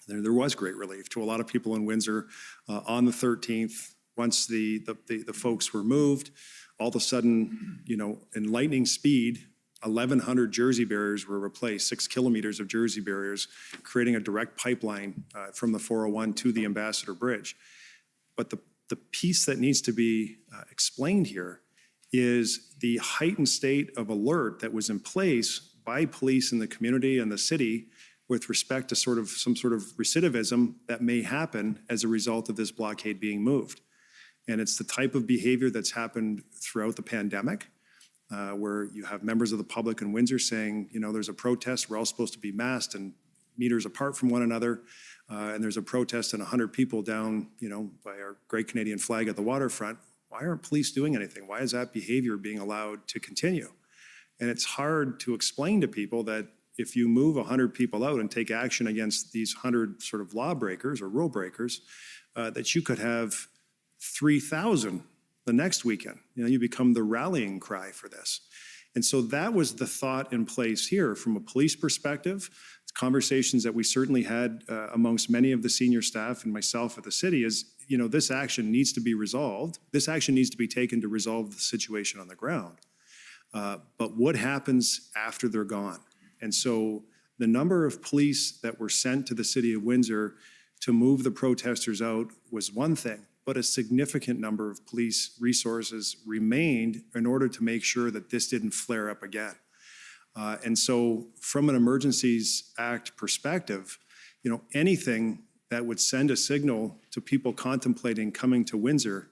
B: There was great relief to a lot of people in Windsor on the 13th. Once the folks were moved, all of a sudden, in lightning speed, 1,100 Jersey barriers were replaced, 6 kilometers of Jersey barriers, creating a direct pipeline from the 401 to the Ambassador Bridge. But the piece that needs to be explained here is the heightened state of alert that was in place by police in the community and the city with respect to some sort of recidivism that may happen as a result of this blockade being moved. And it's the type of behavior that's happened throughout the pandemic, where you have members of the public in Windsor saying, there's a protest, we're all supposed to be masked and meters apart from one another, and there's a protest and 100 people down, by our great Canadian flag at the waterfront. Why aren't police doing anything? Why is that behavior being allowed to continue? And it's hard to explain to people that if you move 100 people out and take action against these 100 sort of lawbreakers or rule breakers, that you could have 3,000 the next weekend. You become the rallying cry for this. And so that was the thought in place here from a police perspective. Conversations that we certainly had amongst many of the senior staff and myself at the city is, this action needs to be resolved. This action needs to be taken to resolve the situation on the ground. But what happens after they're gone? And so the number of police that were sent to the city of Windsor to move the protesters out was one thing, but a significant number of police resources remained in order to make sure that this didn't flare up again. And so from an Emergencies Act perspective, anything that would send a signal to people contemplating coming to Windsor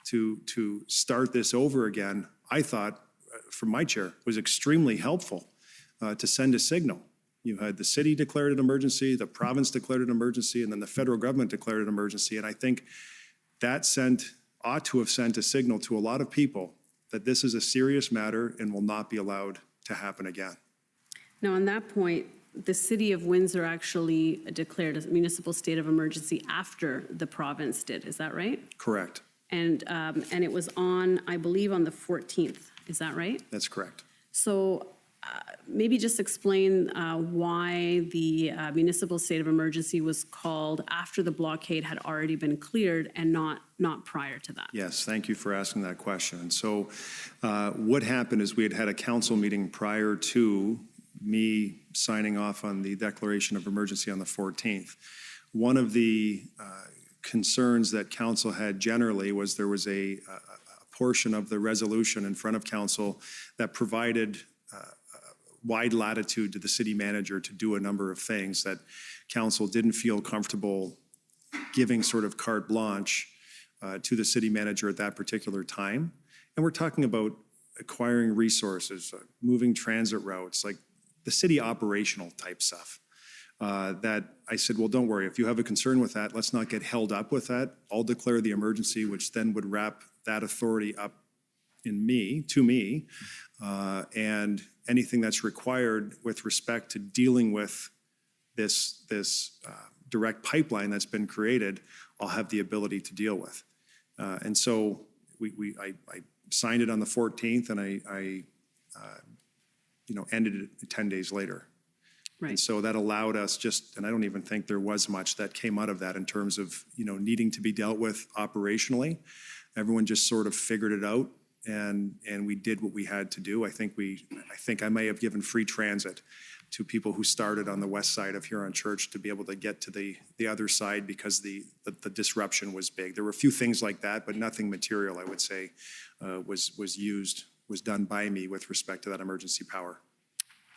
B: to start this over again, I thought, from my chair, was extremely helpful to send a signal. You had the city declared an emergency, the province declared an emergency, and then the federal government declared an emergency. And I think that ought to have sent a signal to a lot of people that this is a serious matter and will not be allowed to happen again.
A: Now, on that point, the city of Windsor actually declared a municipal state of emergency after the province did. Is that right?
B: Correct.
A: And it was on, I believe, on the 14th. Is that right?
B: That's correct.
A: So maybe just explain why the municipal state of emergency was called after the blockade had already been cleared and not prior to that.
B: Yes, thank you for asking that question. And so what happened is we had a council meeting prior to me signing off on the declaration of emergency on the 14th. One of the concerns that council had generally was there was a portion of the resolution in front of council that provided wide latitude to the city manager to do a number of things that council didn't feel comfortable giving sort of carte blanche to the city manager at that particular time. And we're talking about acquiring resources, moving transit routes, like the city operational type stuff. That I said, well, don't worry. If you have a concern with that, let's not get held up with that. I'll declare the emergency, which then would wrap that authority up to me, and anything that's required with respect to dealing with this direct pipeline that's been created, I'll have the ability to deal with. And so I signed it on the 14th, and I ended it 10 days later.
A: Right.
B: And so that allowed us and I don't even think there was much that came out of that in terms of, needing to be dealt with operationally. Everyone just sort of figured it out, and we did what we had to do. I think I may have given free transit to people who started on the west side of Huron Church to be able to get to the other side because the disruption was big. There were a few things like that, but nothing material, I would say, was done by me with respect to that emergency power.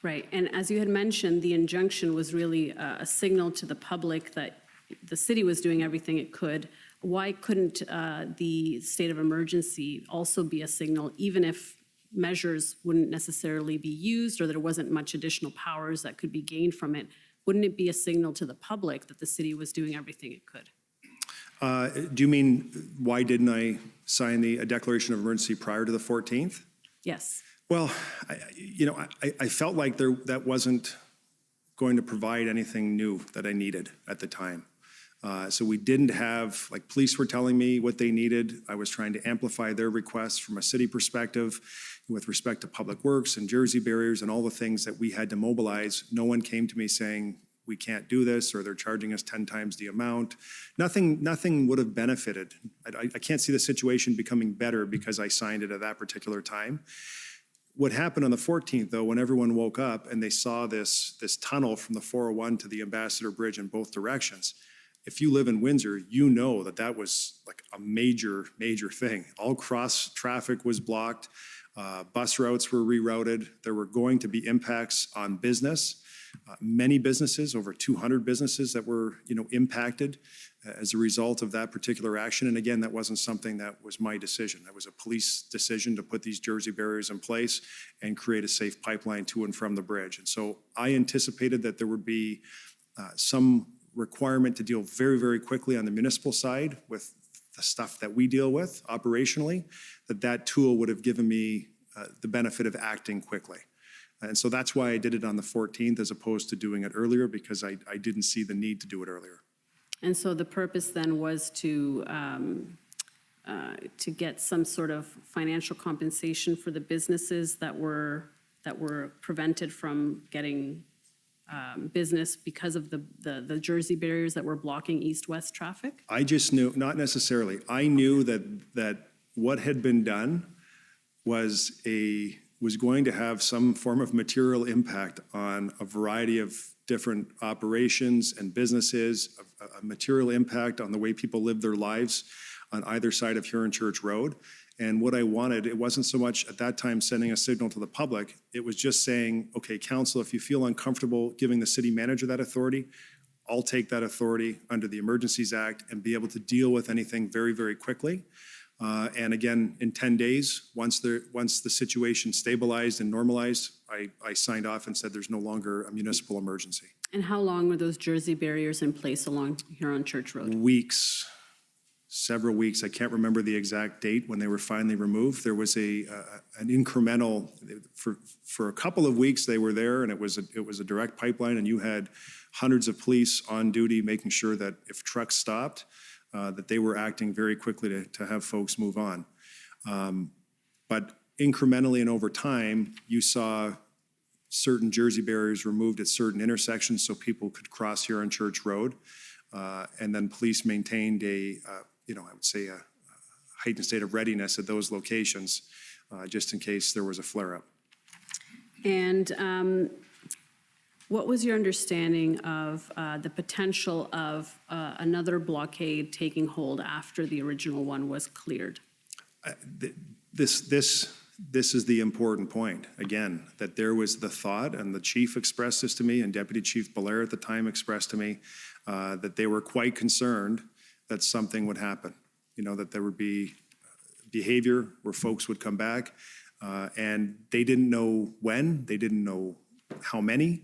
A: Right. And as you had mentioned, the injunction was really a signal to the public that the city was doing everything it could. Why couldn't the state of emergency also be a signal, even if measures wouldn't necessarily be used or there wasn't much additional powers that could be gained from it? Wouldn't it be a signal to the public that the city was doing everything it could?
B: Do you mean why didn't I sign a declaration of emergency prior to the 14th?
A: Yes.
B: Well, I felt like that wasn't going to provide anything new that I needed at the time. So we didn't have, police were telling me what they needed. I was trying to amplify their requests from a city perspective with respect to public works and Jersey barriers and all the things that we had to mobilize. No one came to me saying, we can't do this, or they're charging us 10 times the amount. Nothing would have benefited. I can't see the situation becoming better because I signed it at that particular time. what happened on the 14th, though, when everyone woke up and they saw this tunnel from the 401 to the Ambassador Bridge in both directions, if you live in Windsor, you know that that was like a major, major thing. All cross traffic was blocked. Bus routes were rerouted. There were going to be impacts on business. Many businesses, over 200 businesses that were, impacted as a result of that particular action. And again, that wasn't something that was my decision. That was a police decision to put these Jersey barriers in place and create a safe pipeline to and from the bridge. And so I anticipated that there would be some requirement to deal very, very quickly on the municipal side with the stuff that we deal with operationally, that tool would have given me the benefit of acting quickly. And so that's why I did it on the 14th as opposed to doing it earlier, because I didn't see the need to do it earlier.
A: And so the purpose then was to get some sort of financial compensation for the businesses that were prevented from getting business because of the Jersey barriers that were blocking east-west traffic?
B: I just knew, not necessarily. I knew that what had been done was going to have some form of material impact on a variety of different operations and businesses, a material impact on the way people live their lives on either side of Huron Church Road. And what I wanted, it wasn't so much at that time sending a signal to the public, it was just saying, okay, council, if you feel uncomfortable giving the city manager that authority, I'll take that authority under the Emergencies Act and be able to deal with anything very, very quickly. And again, in 10 days, once the situation stabilized and normalized, I signed off and said there's no longer a municipal emergency.
A: And how long were those Jersey barriers in place along Huron Church Road?
B: Weeks, several weeks. I can't remember the exact date when they were finally removed. There was an incremental, for a couple of weeks they were there, and it was a direct pipeline, and you had hundreds of police on duty making sure that if trucks stopped, that they were acting very quickly to have folks move on. But incrementally and over time, you saw certain Jersey barriers removed at certain intersections so people could cross here on Church Road. And then police maintained I would say a heightened state of readiness at those locations, just in case there was a flare-up.
A: And what was your understanding of the potential of another blockade taking hold after the original one was cleared?
B: This is the important point, again, that there was the thought, and the chief expressed this to me, and Deputy Chief Belair at the time expressed to me, that they were quite concerned that something would happen, that there would be behavior where folks would come back, and they didn't know when, they didn't know how many,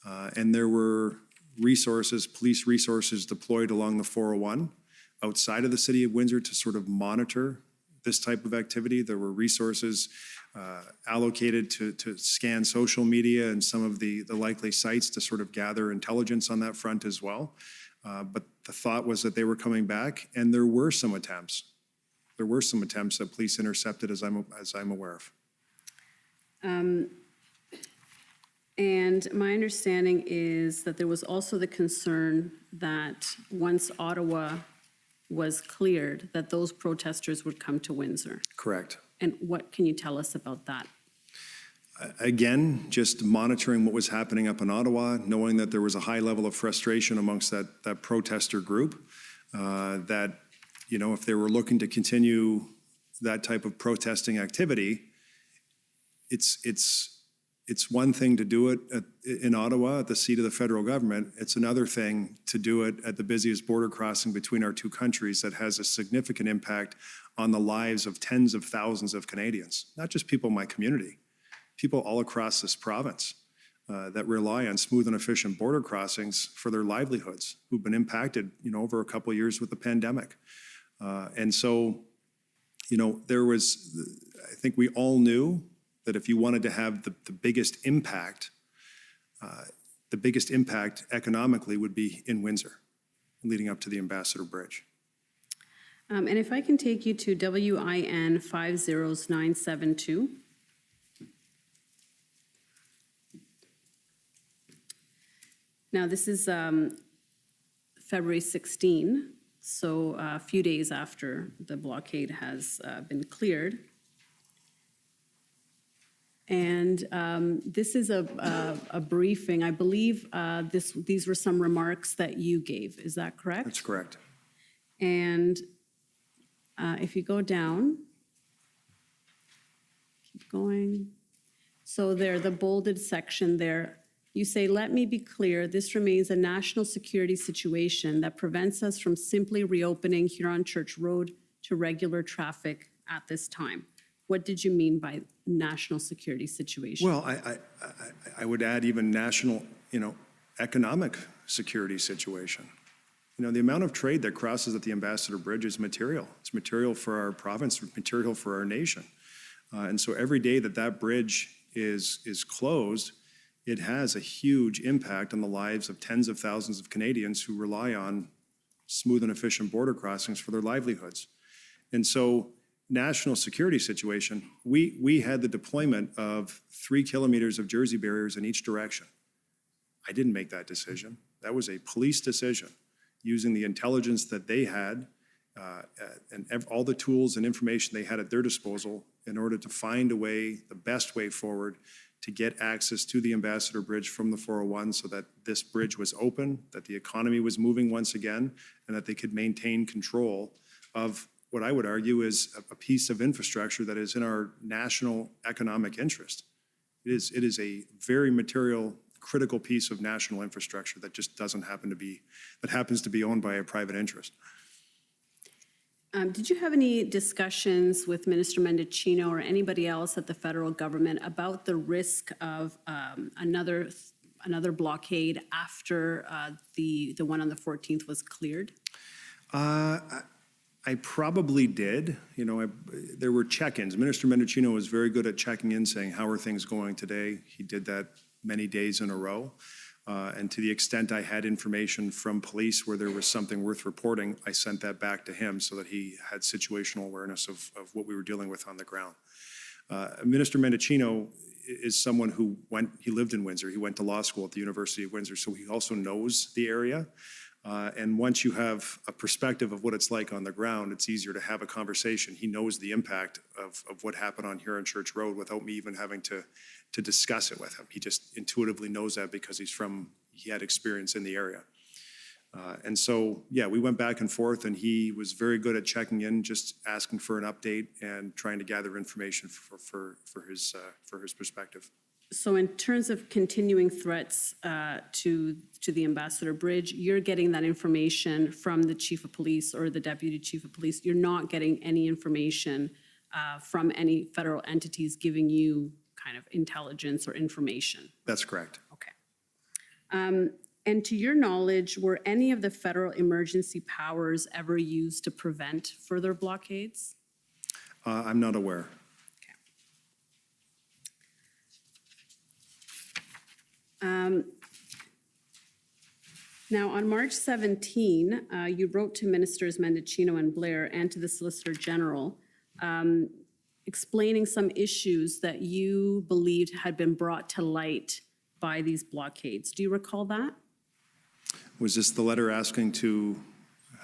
B: and there were police resources deployed along the 401 outside of the city of Windsor to sort of monitor this type of activity. There were resources allocated to scan social media and some of the likely sites to sort of gather intelligence on that front as well. But the thought was that they were coming back, and there were some attempts. There were some attempts that police intercepted, as I'm aware of.
A: And my understanding is that there was also the concern that once Ottawa was cleared, that those protesters would come to Windsor.
B: Correct.
A: And what can you tell us about that?
B: Again, just monitoring what was happening up in Ottawa, knowing that there was a high level of frustration amongst that protester group, that, if they were looking to continue that type of protesting activity, it's one thing to do it in Ottawa at the seat of the federal government. It's another thing to do it at the busiest border crossing between our two countries that has a significant impact on the lives of tens of thousands of Canadians, not just people in my community, people all across this province that rely on smooth and efficient border crossings for their livelihoods, who've been impacted, over a couple of years with the pandemic. And so, I think we all knew that if you wanted to have the biggest impact economically would be in Windsor, leading up to the Ambassador Bridge.
A: And if I can take you to WIN 50972. Now, this is February 16, so a few days after the blockade has been cleared. And this is a briefing. I believe these were some remarks that you gave. Is that correct?
B: That's correct.
A: And if you go down, keep going. So there, the bolded section there, you say, let me be clear, this remains a national security situation that prevents us from simply reopening Huron Church Road to regular traffic at this time. What did you mean by national security situation?
B: Well, I would add even national, economic security situation. The amount of trade that crosses at the Ambassador Bridge is material. It's material for our province, material for our nation. And so every day that bridge is closed, it has a huge impact on the lives of tens of thousands of Canadians who rely on smooth and efficient border crossings for their livelihoods. And so national security situation, we had the deployment of 3 kilometers of Jersey barriers in each direction. I didn't make that decision. That was a police decision using the intelligence that they had and all the tools and information they had at their disposal in order to find a way, the best way forward to get access to the Ambassador Bridge from the 401 so that this bridge was open, that the economy was moving once again, and that they could maintain control of what I would argue is a piece of infrastructure that is in our national economic interest. It is a very material, critical piece of national infrastructure that just happens to be owned by a private interest.
A: Did you have any discussions with Minister Mendicino or anybody else at the federal government about the risk of another blockade after the one on the 14th was cleared?
B: I probably did. There were check-ins. Minister Mendicino was very good at checking in, saying, how are things going today? He did that many days in a row. And to the extent I had information from police where there was something worth reporting, I sent that back to him so that he had situational awareness of what we were dealing with on the ground. Minister Mendicino is someone who he lived in Windsor. He went to law school at the University of Windsor, so he also knows the area. And once you have a perspective of what it's like on the ground, it's easier to have a conversation. He knows the impact of what happened on Huron Church Road without me even having to discuss it with him. He just intuitively knows that because he had experience in the area. And so, yeah, we went back and forth, and he was very good at checking in, just asking for an update and trying to gather information for his perspective.
A: So in terms of continuing threats to the Ambassador Bridge, you're getting that information from the Chief of Police or the Deputy Chief of Police. You're not getting any information from any federal entities giving you kind of intelligence or information.
B: That's correct.
A: Okay. And to your knowledge, were any of the federal emergency powers ever used to prevent further blockades?
B: I'm not aware.
A: Now, on March 17, you wrote to Ministers Mendicino and Blair and to the Solicitor General explaining some issues that you believed had been brought to light by these blockades. Do you recall that?
B: Was this the letter asking to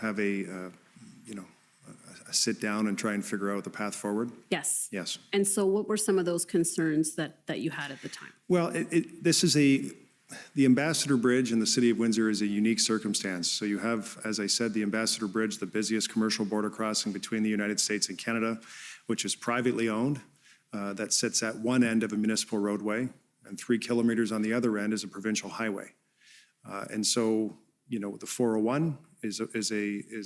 B: have a sit down and try and figure out the path forward?
A: Yes.
B: Yes.
A: And so what were some of those concerns that you had at the time?
B: Well, the Ambassador Bridge in the city of Windsor is a unique circumstance. So you have, as I said, the Ambassador Bridge, the busiest commercial border crossing between the United States and Canada, which is privately owned, that sits at one end of a municipal roadway, and 3 kilometers on the other end is a provincial highway. And so, the 401 is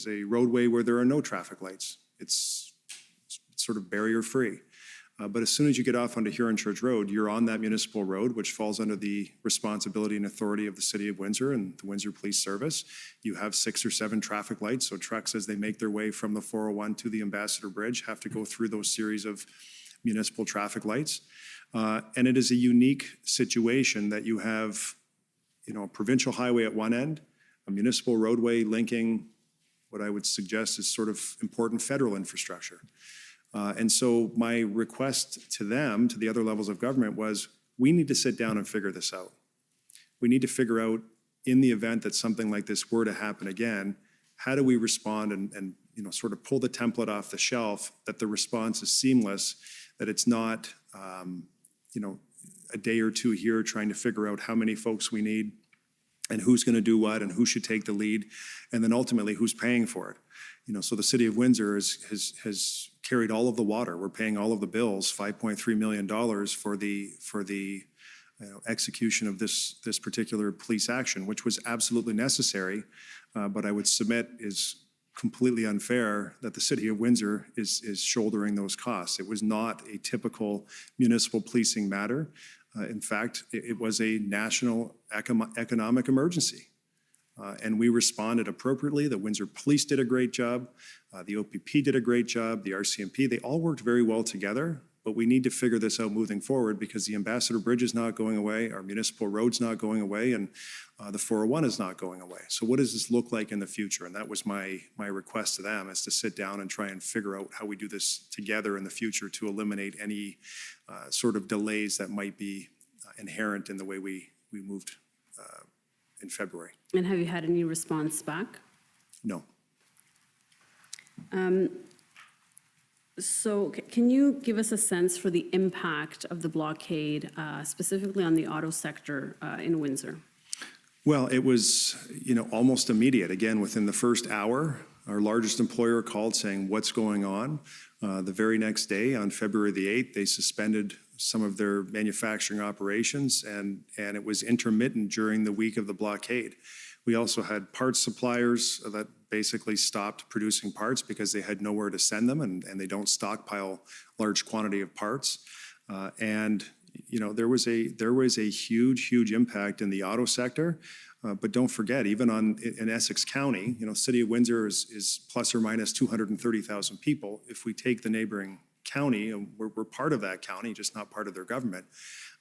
B: a roadway where there are no traffic lights. It's sort of barrier-free. But as soon as you get off onto Huron Church Road, you're on that municipal road, which falls under the responsibility and authority of the City of Windsor and the Windsor Police Service. You have 6 or 7 traffic lights, so trucks, as they make their way from the 401 to the Ambassador Bridge, have to go through those series of municipal traffic lights. And it is a unique situation that you have, a provincial highway at one end, a municipal roadway linking what I would suggest is sort of important federal infrastructure. And so my request to them, to the other levels of government, was we need to sit down and figure this out. We need to figure out, in the event that something like this were to happen again, how do we respond and sort of pull the template off the shelf, that the response is seamless, that it's not a day or two here trying to figure out how many folks we need and who's going to do what and who should take the lead, and then ultimately who's paying for it. So the city of Windsor has carried all of the water. We're paying all of the bills, $5.3 million for the execution of this particular police action, which was absolutely necessary, but I would submit is completely unfair that the city of Windsor is shouldering those costs. It was not a typical municipal policing matter. In fact, it was a national economic emergency. And we responded appropriately. The Windsor Police did a great job. The OPP did a great job. The RCMP, they all worked very well together. But we need to figure this out moving forward because the Ambassador Bridge is not going away, our municipal road's not going away, and the 401 is not going away. So what does this look like in the future? And that was my request to them, is to sit down and try and figure out how we do this together in the future to eliminate any sort of delays that might be inherent in the way we moved in February.
A: And have you had any response back?
B: No.
A: So can you give us a sense for the impact of the blockade, specifically on the auto sector in Windsor?
B: Well, it was, almost immediate. Again, within the first hour, our largest employer called saying, what's going on? The very next day, on February the 8th, they suspended some of their manufacturing operations, and it was intermittent during the week of the blockade. We also had parts suppliers that basically stopped producing parts because they had nowhere to send them, and they don't stockpile large quantity of parts. There was a huge impact in the auto sector. But don't forget, even in Essex County, City of Windsor is plus or minus 230,000 people. If we take the neighboring county, and we're part of that county, just not part of their government,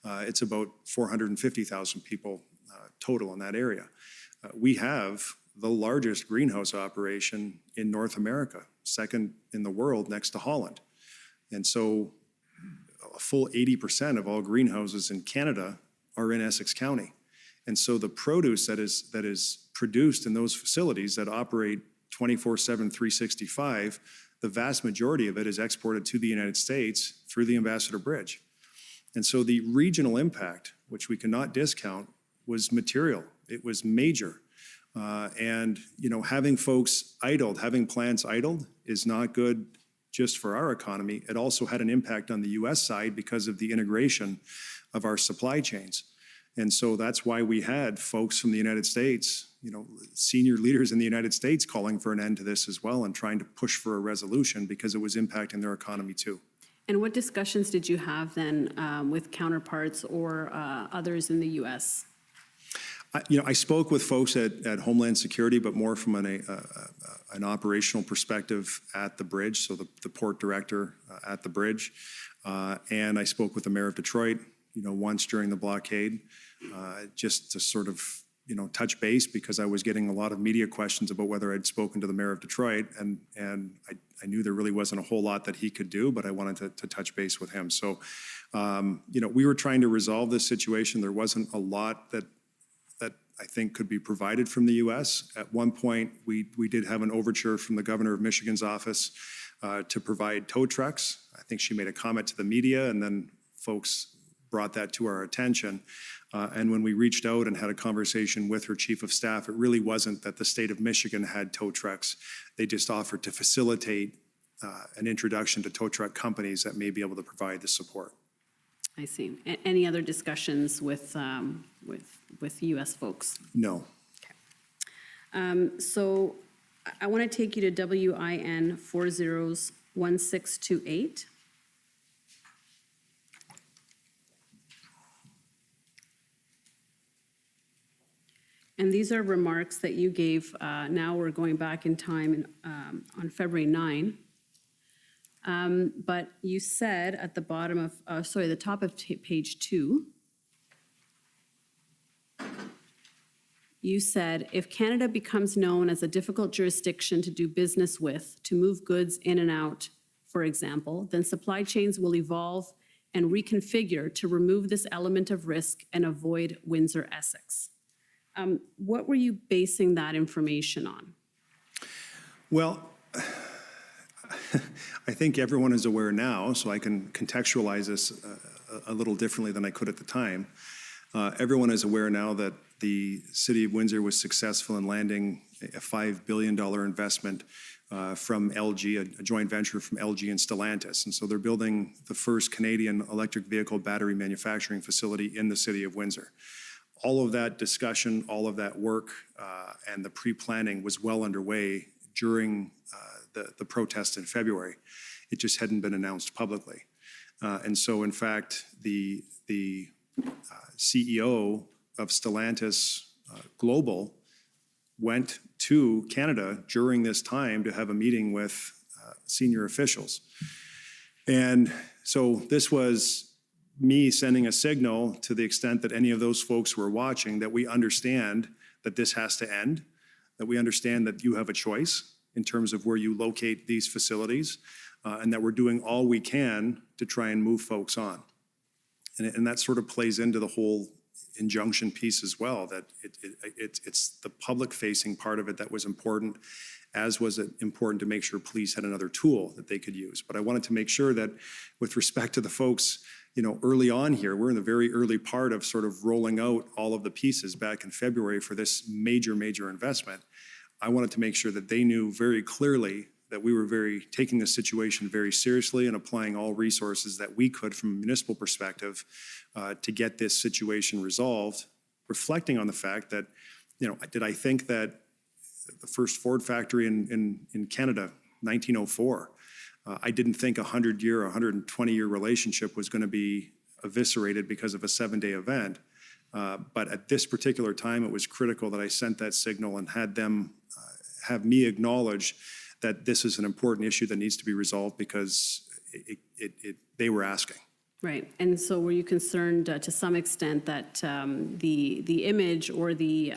B: it's about 450,000 people total in that area. We have the largest greenhouse operation in North America, second in the world next to Holland. And so a full 80% of all greenhouses in Canada are in Essex County. And so the produce that is produced in those facilities that operate 24/7, 365, the vast majority of it is exported to the United States through the Ambassador Bridge. And so the regional impact, which we cannot discount, was material. It was major. Having folks idled, having plants idled is not good just for our economy. It also had an impact on the U.S. side because of the integration of our supply chains. And so that's why we had folks from the United States, senior leaders in the United States calling for an end to this as well and trying to push for a resolution because it was impacting their economy too.
A: And what discussions did you have then with counterparts or others in the U.S.?
B: I spoke with folks at Homeland Security, but more from an operational perspective at the bridge, so the port director at the bridge. And I spoke with the mayor of Detroit, once during the blockade, just to sort of, touch base because I was getting a lot of media questions about whether I'd spoken to the mayor of Detroit, and I knew there really wasn't a whole lot that he could do, but I wanted to touch base with him. So, we were trying to resolve this situation. There wasn't a lot that I think could be provided from the U.S. At one point, we did have an overture from the governor of Michigan's office to provide tow trucks. I think she made a comment to the media, and then folks brought that to our attention. And when we reached out and had a conversation with her chief of staff, it really wasn't that the state of Michigan had tow trucks. They just offered to facilitate an introduction to tow truck companies that may be able to provide the support.
A: I see. Any other discussions with U.S. folks?
B: No.
A: Okay. So I want to take you to WIN 401628. And these are remarks that you gave. Now we're going back in time on February 9. But you said at the bottom of, the top of page 2, you said, if Canada becomes known as a difficult jurisdiction to do business with, to move goods in and out, for example, then supply chains will evolve and reconfigure to remove this element of risk and avoid Windsor, Essex. What were you basing that information on?
B: Well, I think everyone is aware now, so I can contextualize this a little differently than I could at the time. Everyone is aware now that the City of Windsor was successful in landing a $5 billion investment from LG, a joint venture from LG and Stellantis. And so they're building the first Canadian electric vehicle battery manufacturing facility in the City of Windsor. All of that discussion, all of that work, and the pre-planning was well underway during the protest in February. It just hadn't been announced publicly. And so, in fact, the CEO of Stellantis Global went to Canada during this time to have a meeting with senior officials. And so this was me sending a signal to the extent that any of those folks were watching that we understand that this has to end, that we understand that you have a choice in terms of where you locate these facilities, and that we're doing all we can to try and move folks on. And that sort of plays into the whole injunction piece as well, that it's the public-facing part of it that was important, as was it important to make sure police had another tool that they could use. But I wanted to make sure that with respect to the folks, early on here, we're in the very early part of sort of rolling out all of the pieces back in February for this major, major investment. I wanted to make sure that they knew very clearly that we were taking this situation very seriously and applying all resources that we could from a municipal perspective to get this situation resolved, reflecting on the fact that, did I think that the first Ford factory in Canada, 1904, I didn't think a 100-year, 120-year relationship was going to be eviscerated because of a 7-day event. But at this particular time, it was critical that I sent that signal and had them have me acknowledge that this is an important issue that needs to be resolved because they were asking.
A: Right. And so were you concerned to some extent that the image or the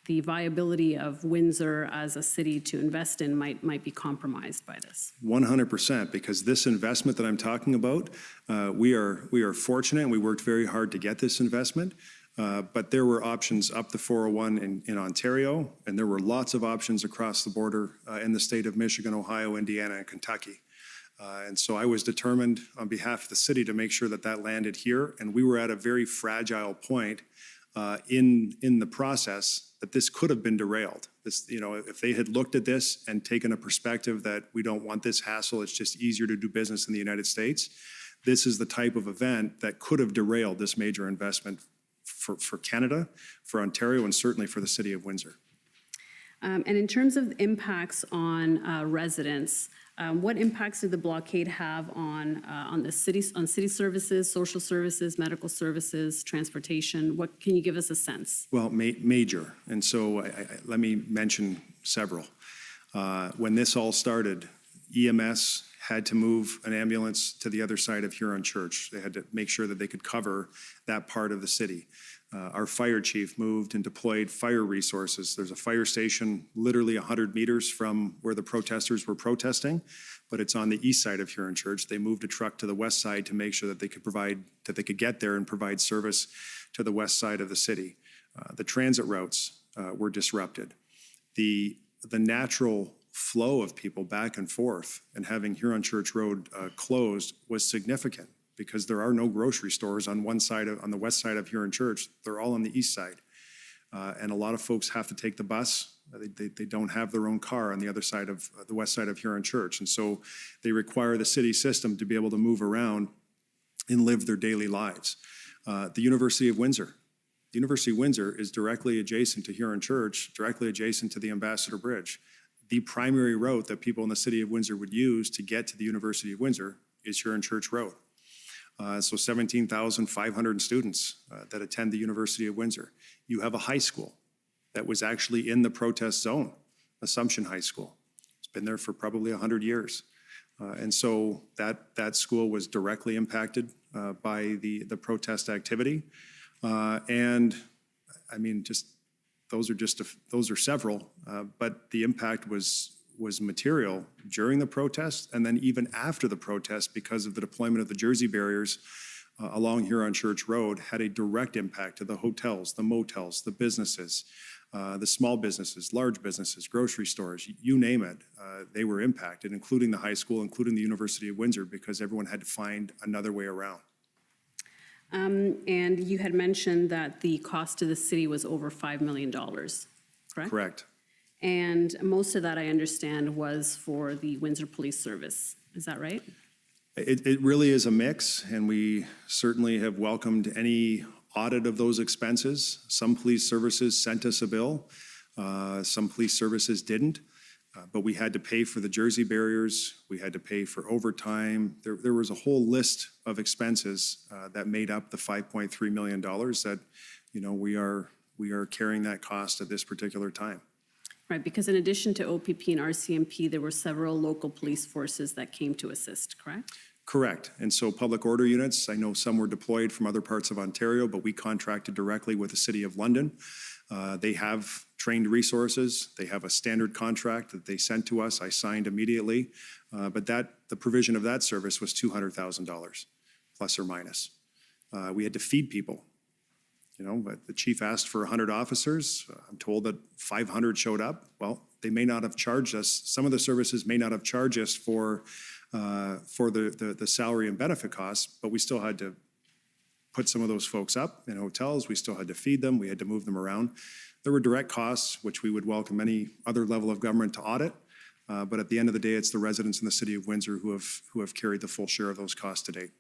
A: viability of Windsor as a city to invest in might be compromised by this?
B: 100%, because this investment that I'm talking about, we are fortunate and we worked very hard to get this investment. But there were options up the 401 in Ontario, and there were lots of options across the border in the state of Michigan, Ohio, Indiana, and Kentucky. And so I was determined on behalf of the city to make sure that that landed here. And we were at a very fragile point in the process that this could have been derailed. This, if they had looked at this and taken a perspective that we don't want this hassle, it's just easier to do business in the United States, this is the type of event that could have derailed this major investment for Canada, for Ontario, and certainly for the City of Windsor.
A: And in terms of impacts on residents, what impacts did the blockade have on the city, on city services, social services, medical services, transportation? What can you give us a sense?
B: Well, major, and so let me mention several. When this all started, EMS had to move an ambulance to the other side of Huron Church. They had to make sure that they could cover that part of the city. Our fire chief moved and deployed fire resources. There's a fire station literally 100 meters from where the protesters were protesting, but it's on the east side of Huron Church. They moved a truck to the west side to make sure that they could get there and provide service to the west side of the city. The transit routes were disrupted. The natural flow of people back and forth and having Huron Church Road closed was significant, because there are no grocery stores on the west side of Huron Church. They're all on the east side. And a lot of folks have to take the bus. They don't have their own car on the other side of the west side of Huron Church. And so they require the city system to be able to move around and live their daily lives. The University of Windsor. The University of Windsor is directly adjacent to Huron Church, directly adjacent to the Ambassador Bridge. The primary route that people in the city of Windsor would use to get to the University of Windsor is Huron Church Road. So 17,500 students that attend the University of Windsor. You have a high school that was actually in the protest zone, Assumption High School. It's been there for probably 100 years. And so that school was directly impacted by the protest activity. And I mean, those are several, but the impact was material during the protest and then even after the protest, because of the deployment of the Jersey barriers along Huron Church Road, had a direct impact to the hotels, the motels, the businesses, the small businesses, large businesses, grocery stores, you name it. They were impacted, including the high school, including the University of Windsor, because everyone had to find another way around.
A: And you had mentioned that the cost to the city was over $5 million, correct?
B: Correct.
A: And most of that, I understand, was for the Windsor Police Service. Is that right?
B: It really is a mix, and we certainly have welcomed any audit of those expenses. Some police services sent us a bill. Some police services didn't. But we had to pay for the jersey barriers, we had to pay for overtime. There was a whole list of expenses that made up the $5.3 million that, we are carrying that cost at this particular time.
A: Right, because in addition to OPP and RCMP, there were several local police forces that came to assist, correct?
B: Correct. And so public order units, I know some were deployed from other parts of Ontario, but we contracted directly with the City of London. They have trained resources. They have a standard contract that they sent to us. I signed immediately. But the provision of that service was $200,000, plus or minus. We had to feed people. But the chief asked for 100 officers. I'm told that 500 showed up. Well, they may not have charged us. Some of the services may not have charged us for the salary and benefit costs, but we still had to put some of those folks up in hotels. We still had to feed them. We had to move them around. There were direct costs, which we would welcome any other level of government to audit. But at the end of the day, it's the residents in the city of Windsor who have carried the full share of those costs to date.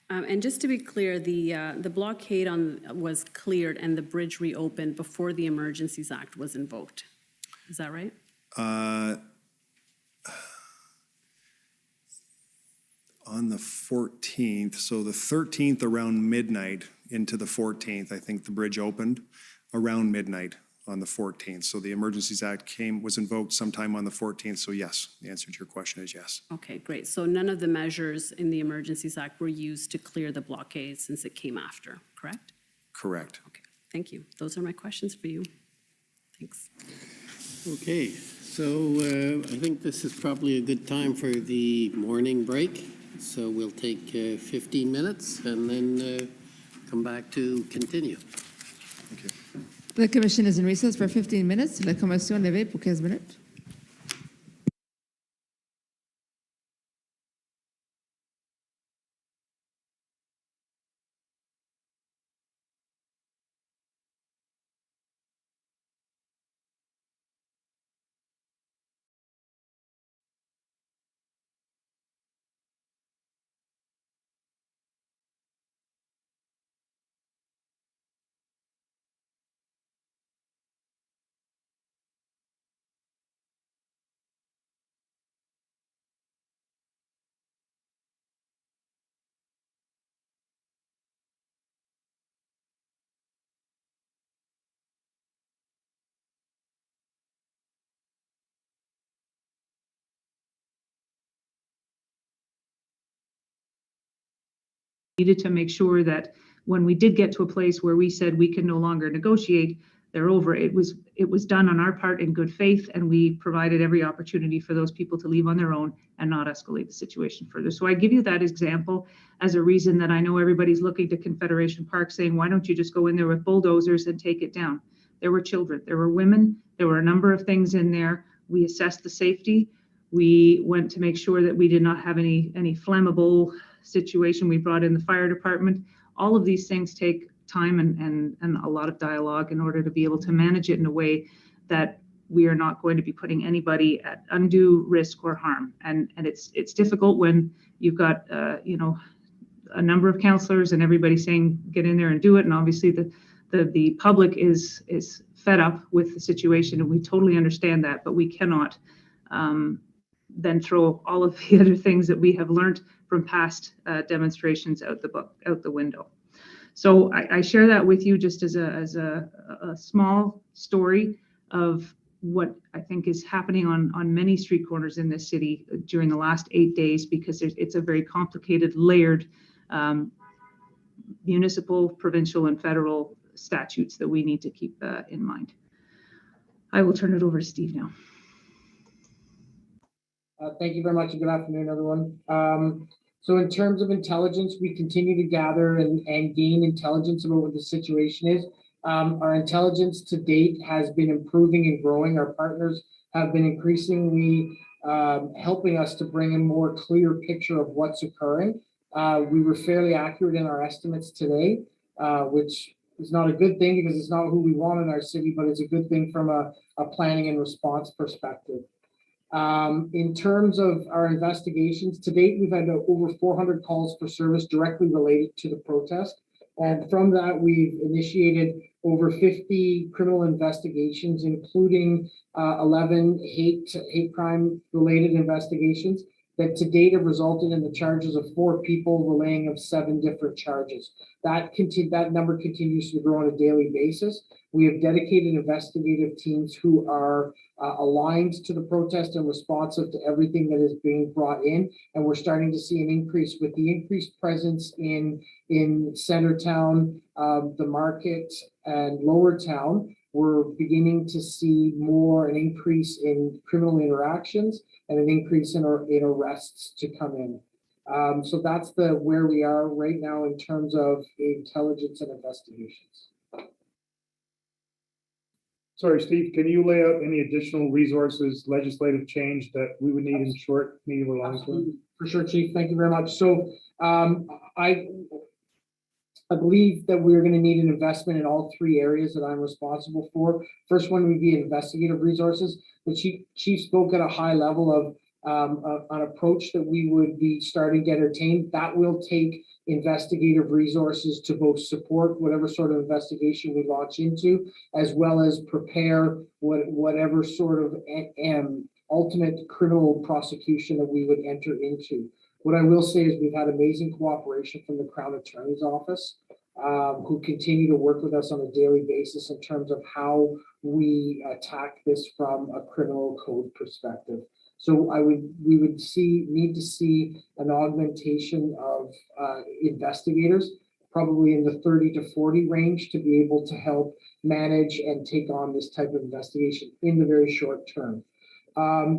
A: And just to be clear, the blockade was cleared and the bridge reopened before the Emergencies Act was invoked. Is that right?
B: On the 14th, so the 13th around midnight into the 14th, I think the bridge opened around midnight on the 14th. So the Emergencies Act was invoked sometime on the 14th. So yes, the answer to your question is yes.
A: Okay, great. So none of the measures in the Emergencies Act were used to clear the blockade since it came after, correct?
B: Correct.
A: Okay, thank you. Those are my questions for you. Thanks.
C: Okay, so I think this is probably a good time for the morning break. So we'll take 15 minutes and then come back to continue.
B: Thank you.
D: The commission is in recess for 15 minutes. La commission levée pour 15 minutes.
E: Needed to make sure that when we did get to a place where we said we can no longer negotiate, they're over. It was done on our part in good faith, and we provided every opportunity for those people to leave on their own and not escalate the situation further. So I give you that example as a reason that I know everybody's looking to Confederation Park saying, why don't you just go in there with bulldozers and take it down? There were children, there were women, there were a number of things in there. We assessed the safety. We went to make sure that we did not have any flammable situation. We brought in the fire department. All of these things take time and a lot of dialogue in order to be able to manage it in a way that we are not going to be putting anybody at undue risk or harm. And it's difficult when you've got a number of counselors and everybody saying get in there and do it. And obviously the public is fed up with the situation, and we totally understand that, but we cannot then throw all of the other things that we have learned from past demonstrations out the window. So I share that with you just as a small story of what I think is happening on many street corners in this city during the last 8 days, because it's a very complicated, layered municipal, provincial, and federal statutes that we need to keep in mind. I will turn it over to Steve now.
F: Thank you very much, and good afternoon, everyone. So in terms of intelligence, we continue to gather and gain intelligence about what the situation is. Our intelligence to date has been improving and growing. Our partners have been increasingly helping us to bring a more clear picture of what's occurring. We were fairly accurate in our estimates today, which is not a good thing because it's not who we want in our city, but it's a good thing from a planning and response perspective. In terms of our investigations, to date, we've had over 400 calls for service directly related to the protest. And from that, we've initiated over 50 criminal investigations, including 11 hate crime related investigations that to date have resulted in the charges of 4 people, relaying of 7 different charges. That number continues to grow on a daily basis. We have dedicated investigative teams who are aligned to the protest and responsive to everything that is being brought in. And we're starting to see an increase with the increased presence in Centertown, the market, and Lower Town. We're beginning to see an increase in criminal interactions and an increase in arrests to come in. So that's where we are right now in terms of intelligence and investigations.
G: Sorry, Steve, can you lay out any additional resources, legislative change that we would need in short, medium, or long term?
F: For sure, Chief. Thank you very much. So I believe that we're going to need an investment in all 3 areas that I'm responsible for. First one would be investigative resources. The chief spoke at a high level of an approach that we would be starting to entertain. That will take investigative resources to both support whatever sort of investigation we launch into, as well as prepare whatever sort of ultimate criminal prosecution that we would enter into. What I will say is we've had amazing cooperation from the Crown Attorney's Office, who continue to work with us on a daily basis in terms of how we attack this from a criminal code perspective. So we would need to see an augmentation of investigators, probably in the 30 to 40 range, to be able to help manage and take on this type of investigation in the very short term.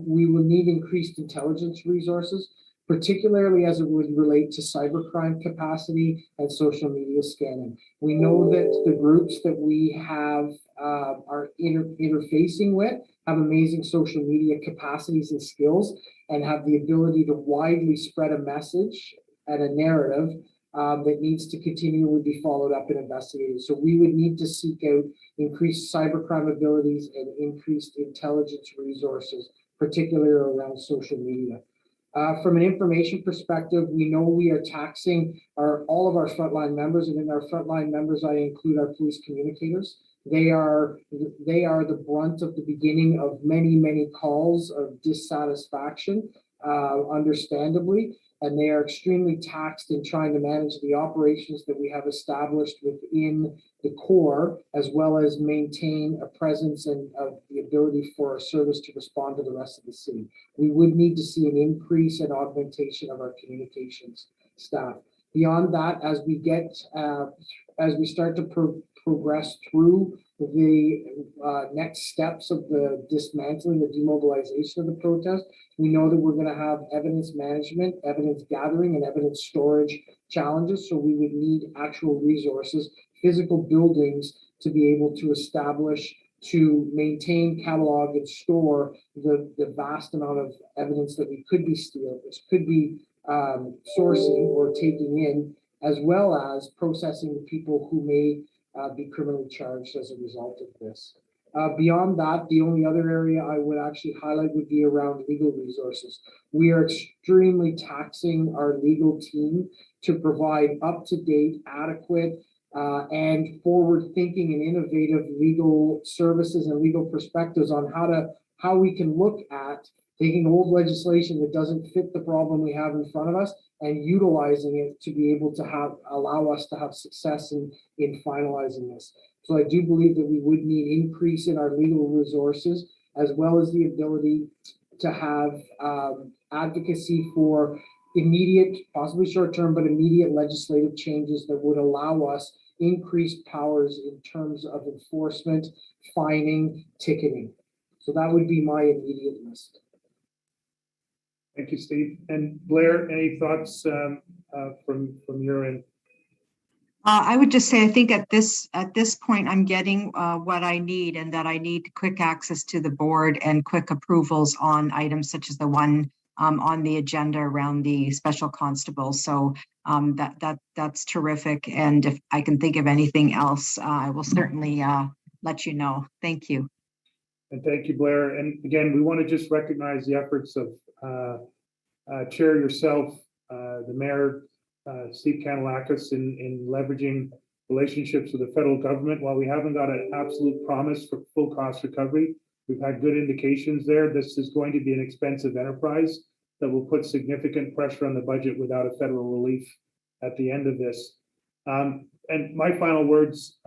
F: We will need increased intelligence resources, particularly as it would relate to cybercrime capacity and social media scanning. We know that the groups that we have are interfacing with have amazing social media capacities and skills and have the ability to widely spread a message and a narrative that needs to continually be followed up and investigated. So we would need to seek out increased cybercrime abilities and increased intelligence resources, particularly around social media. From an information perspective, we know we are taxing all of our frontline members, and in our frontline members, I include our police communicators. They are the brunt of the beginning of many calls of dissatisfaction, understandably, and they are extremely taxed in trying to manage the operations that we have established within the core, as well as maintain a presence and the ability for our service to respond to the rest of the city. We would need to see an increase and augmentation of our communications staff. Beyond that, as we start to progress through the next steps of the dismantling, the demobilization of the protest, we know that we're going to have evidence management, evidence gathering, and evidence storage challenges. So we would need actual resources, physical buildings to be able to establish, to maintain, catalog, and store the vast amount of evidence that we could be stealing, which could be sourcing or taking in, as well as processing the people who may be criminally charged as a result of this. Beyond that, the only other area I would actually highlight would be around legal resources. We are extremely taxing our legal team to provide up-to-date, adequate, and forward-thinking and innovative legal services and legal perspectives on how we can look at taking old legislation that doesn't fit the problem we have in front of us and utilizing it to be able to allow us to have success in finalizing this. So I do believe that we would need increase in our legal resources, as well as the ability to have advocacy for immediate, possibly short-term, but immediate legislative changes that would allow us increased powers in terms of enforcement, fining, ticketing. So that would be my immediate list.
G: Thank you, Steve. And Blair, any thoughts from your end?
H: I would just say, I think at this point, I'm getting what I need, and that I need quick access to the board and quick approvals on items such as the one on the agenda around the special constable. So that's terrific. And if I can think of anything else, I will certainly let you know. Thank you.
G: And thank you, Blair. And again, we want to just recognize the efforts of Chair yourself, the Mayor, Steve Kanellakis, in leveraging relationships with the federal government. While we haven't got an absolute promise for full cost recovery, we've had good indications there. This is going to be an expensive enterprise that will put significant pressure on the budget without a federal relief at the end of this. And my final words,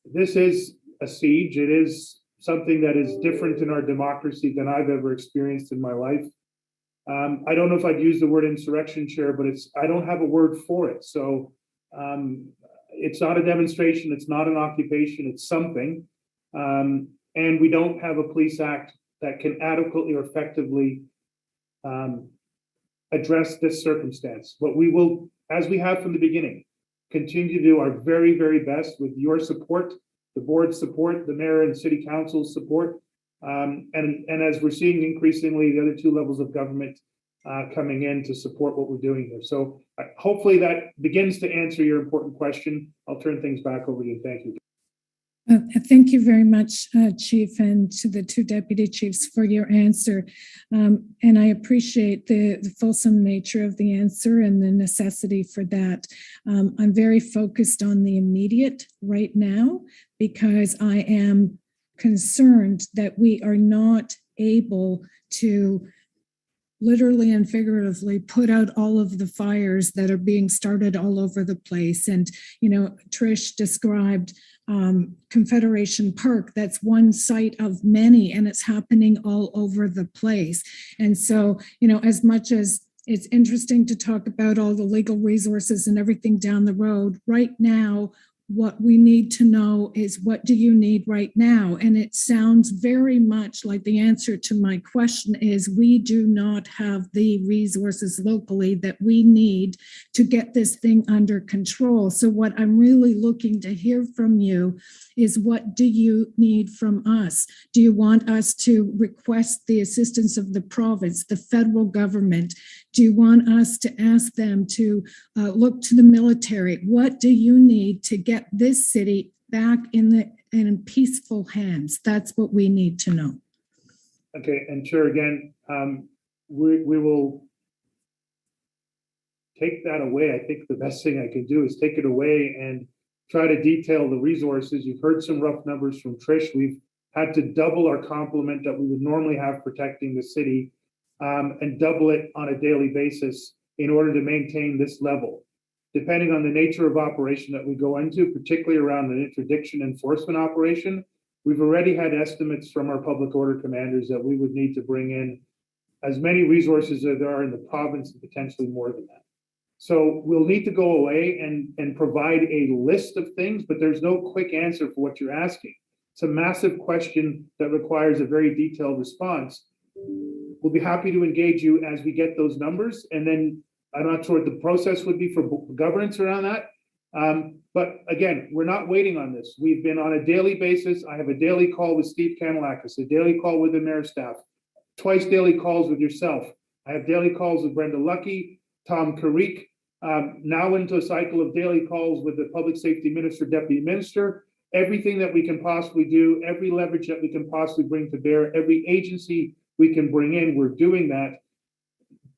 G: this is a siege. It is something that is different in our democracy than I've ever experienced in my life. I don't know if I'd use the word insurrection, Chair, but I don't have a word for it. So it's not a demonstration, it's not an occupation, it's something. And we don't have a police act that can adequately or effectively address this circumstance. But we will, as we have from the beginning, continue to do our very, very best with your support, the board's support, the mayor and city council's support. And as we're seeing increasingly the other two levels of government coming in to support what we're doing here. So hopefully that begins to answer your important question. I'll turn things back over to you. Thank you.
I: Thank you very much, Chief, and to the two deputy chiefs for your answer. And I appreciate the fulsome nature of the answer and the necessity for that. I'm very focused on the immediate right now because I am concerned that we are not able to literally and figuratively put out all of the fires that are being started all over the place. And, you know, Trish described Confederation Park. That's one site of many, and it's happening all over the place. And so, you know, as much as it's interesting to talk about all the legal resources and everything down the road, right now, what we need to know is, what do you need right now? And it sounds very much like the answer to my question is, we do not have the resources locally that we need to get this thing under control. So what I'm really looking to hear from you is, what do you need from us? Do you want us to request the assistance of the province, the federal government? Do you want us to ask them to look to the military? What do you need to get this city back in peaceful hands? That's what we need to know.
G: Okay, and sure, again, we will take that away. I think the best thing I can do is take it away and try to detail the resources. You've heard some rough numbers from Trish. We've had to double our complement that we would normally have protecting the city, and double it on a daily basis in order to maintain this level. Depending on the nature of operation that we go into, particularly around an interdiction enforcement operation, we've already had estimates from our public order commanders that we would need to bring in as many resources as there are in the province, and potentially more than that. So we'll need to go away and provide a list of things, but there's no quick answer for what you're asking. It's a massive question that requires a very detailed response. We'll be happy to engage you as we get those numbers, and then I'm not sure what the process would be for governance around that. But again, we're not waiting on this. We've been on a daily basis. I have a daily call with Steve Kanellakis, a daily call with the mayor's staff, twice daily calls with yourself. I have daily calls with Brenda Lucky, Tom Carrick, now into a cycle of daily calls with the public safety minister, deputy minister. Everything that we can possibly do, every leverage that we can possibly bring to bear, every agency we can bring in, we're doing that.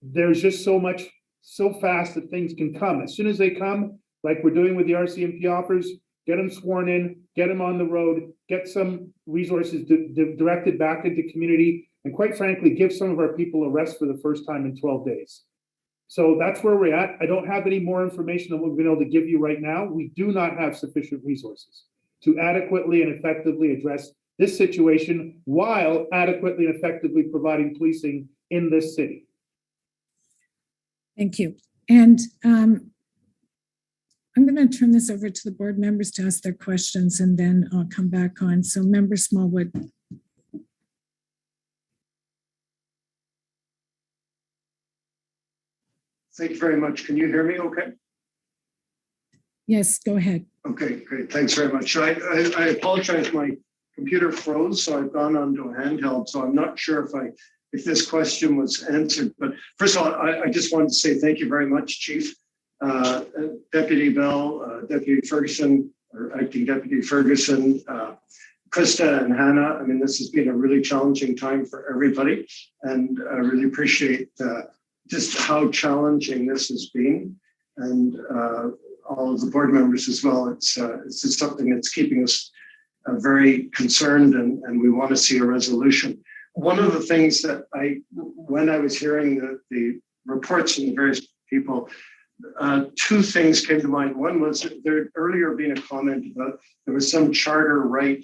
G: There's just so much, so fast that things can come. As soon as they come, like we're doing with the RCMP offers, get them sworn in, get them on the road, get some resources directed back into community, and quite frankly, give some of our people a rest for the first time in 12 days. So that's where we're at. I don't have any more information than we've been able to give you right now. We do not have sufficient resources to adequately and effectively address this situation while adequately and effectively providing policing in this city.
I: Thank you. And I'm going to turn this over to the board members to ask their questions, and then I'll come back on. So Member Smallwood.
J: Thank you very much. Can you hear me okay?
I: Yes, go ahead.
J: Okay, great. Thanks very much. I apologize. My computer froze, so I've gone onto a handheld, so I'm not sure if I if this question was answered. But first of all, I just wanted to say thank you very much, Chief. Deputy Bell, Deputy Ferguson, or Acting Deputy Ferguson, Krista and Hannah. I mean, this has been a really challenging time for everybody, and I really appreciate just how challenging this has been, and all of the board members as well. It's just something that's keeping us very concerned, and we want to see a resolution. One of the things that when I was hearing the reports from the various people, two things came to mind. One was there had earlier been a comment about there was some charter right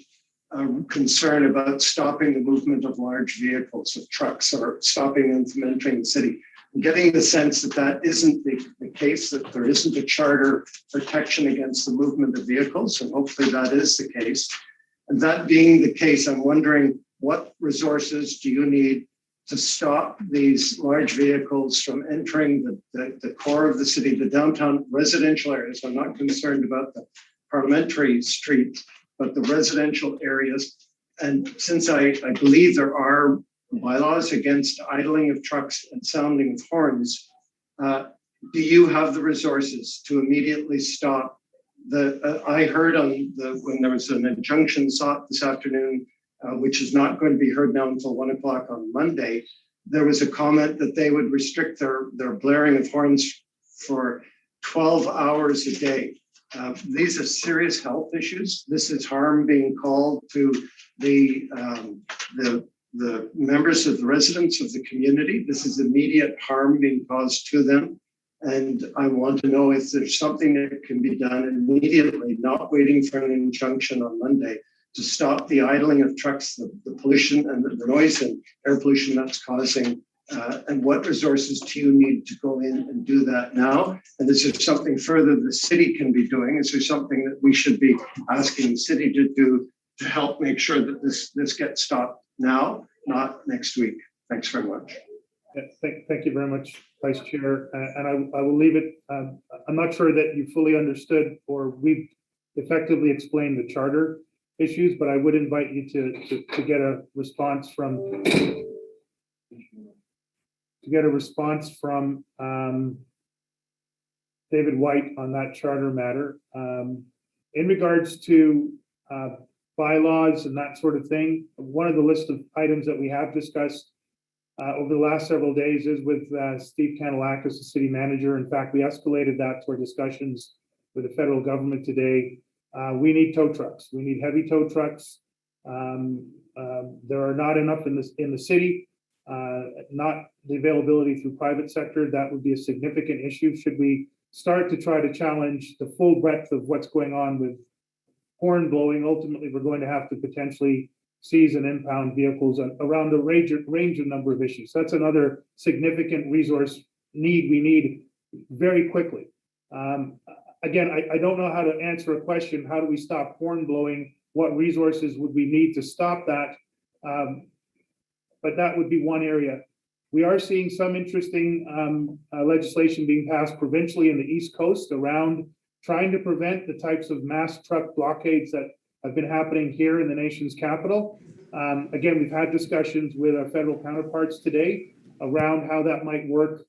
J: concern about stopping the movement of large vehicles, of trucks, or stopping them from entering the city. I'm getting the sense that that isn't the case, that there isn't a charter protection against the movement of vehicles, and hopefully that is the case. And that being the case, I'm wondering what resources do you need to stop these large vehicles from entering the core of the city, the downtown residential areas? I'm not concerned about the parliamentary street, but the residential areas. And since I believe there are bylaws against idling of trucks and sounding of horns, do you have the resources to immediately stop I heard when there was an injunction sought this afternoon, which is not going to be heard now until 1 o'clock on Monday, there was a comment that they would restrict their blaring of horns for 12 hours a day. These are serious health issues. This is harm being called to the members of the residents of the community. This is immediate harm being caused to them. And I want to know if there's something that can be done immediately, not waiting for an injunction on Monday, to stop the idling of trucks, the pollution and the noise and air pollution that's causing. And what resources do you need to go in and do that now? And is there something further the city can be doing? Is there something that we should be asking the city to do to help make sure that this gets stopped now, not next week? Thanks very much.
G: Yeah, thank you very much, Vice Chair. And I will leave it. I'm not sure that you fully understood or we've effectively explained the charter issues, but I would invite you to get a response from David White on that charter matter. In regards to bylaws and that sort of thing, one of the list of items that we have discussed over the last several days is with Steve Kanellakis, the city manager. In fact, we escalated that to our discussions with the federal government today. We need tow trucks. We need heavy tow trucks. There are not enough in the city. Not the availability through private sector. That would be a significant issue. Should we start to try to challenge the full breadth of what's going on with horn blowing, ultimately we're going to have to potentially seize and impound vehicles around a range of number of issues. That's another significant resource need we need very quickly. Again, I don't know how to answer a question. How do we stop horn blowing? What resources would we need to stop that? But that would be one area. We are seeing some interesting legislation being passed provincially in the East Coast around trying to prevent the types of mass truck blockades that have been happening here in the nation's capital. Again, we've had discussions with our federal counterparts today around how that might work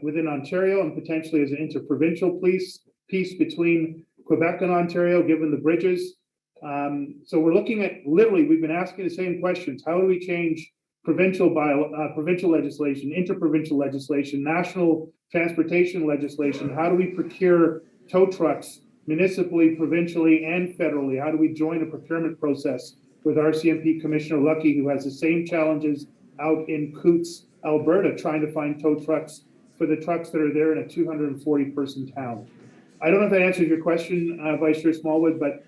G: within Ontario and potentially as an interprovincial peace between Quebec and Ontario, given the bridges. So we're looking at, literally, we've been asking the same questions. How do we change provincial legislation, interprovincial legislation, national transportation legislation? How do we procure tow trucks municipally, provincially, and federally? How do we join a procurement process with RCMP Commissioner Lucky, who has the same challenges out in Coots, Alberta, trying to find tow trucks for the trucks that are there in a 240-person town? I don't know if that answers your question, Vice Chair Smallwood, but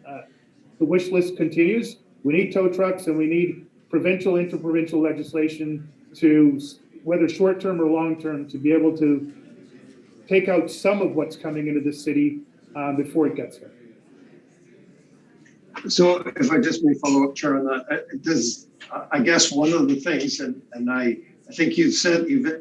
G: the wish list continues. We need tow trucks and we need provincial, interprovincial legislation to, whether short-term or long-term, to be able to take out some of what's coming into the city before it gets here.
J: So if I just may follow up, Chair, on that, I guess one of the things, and I think you've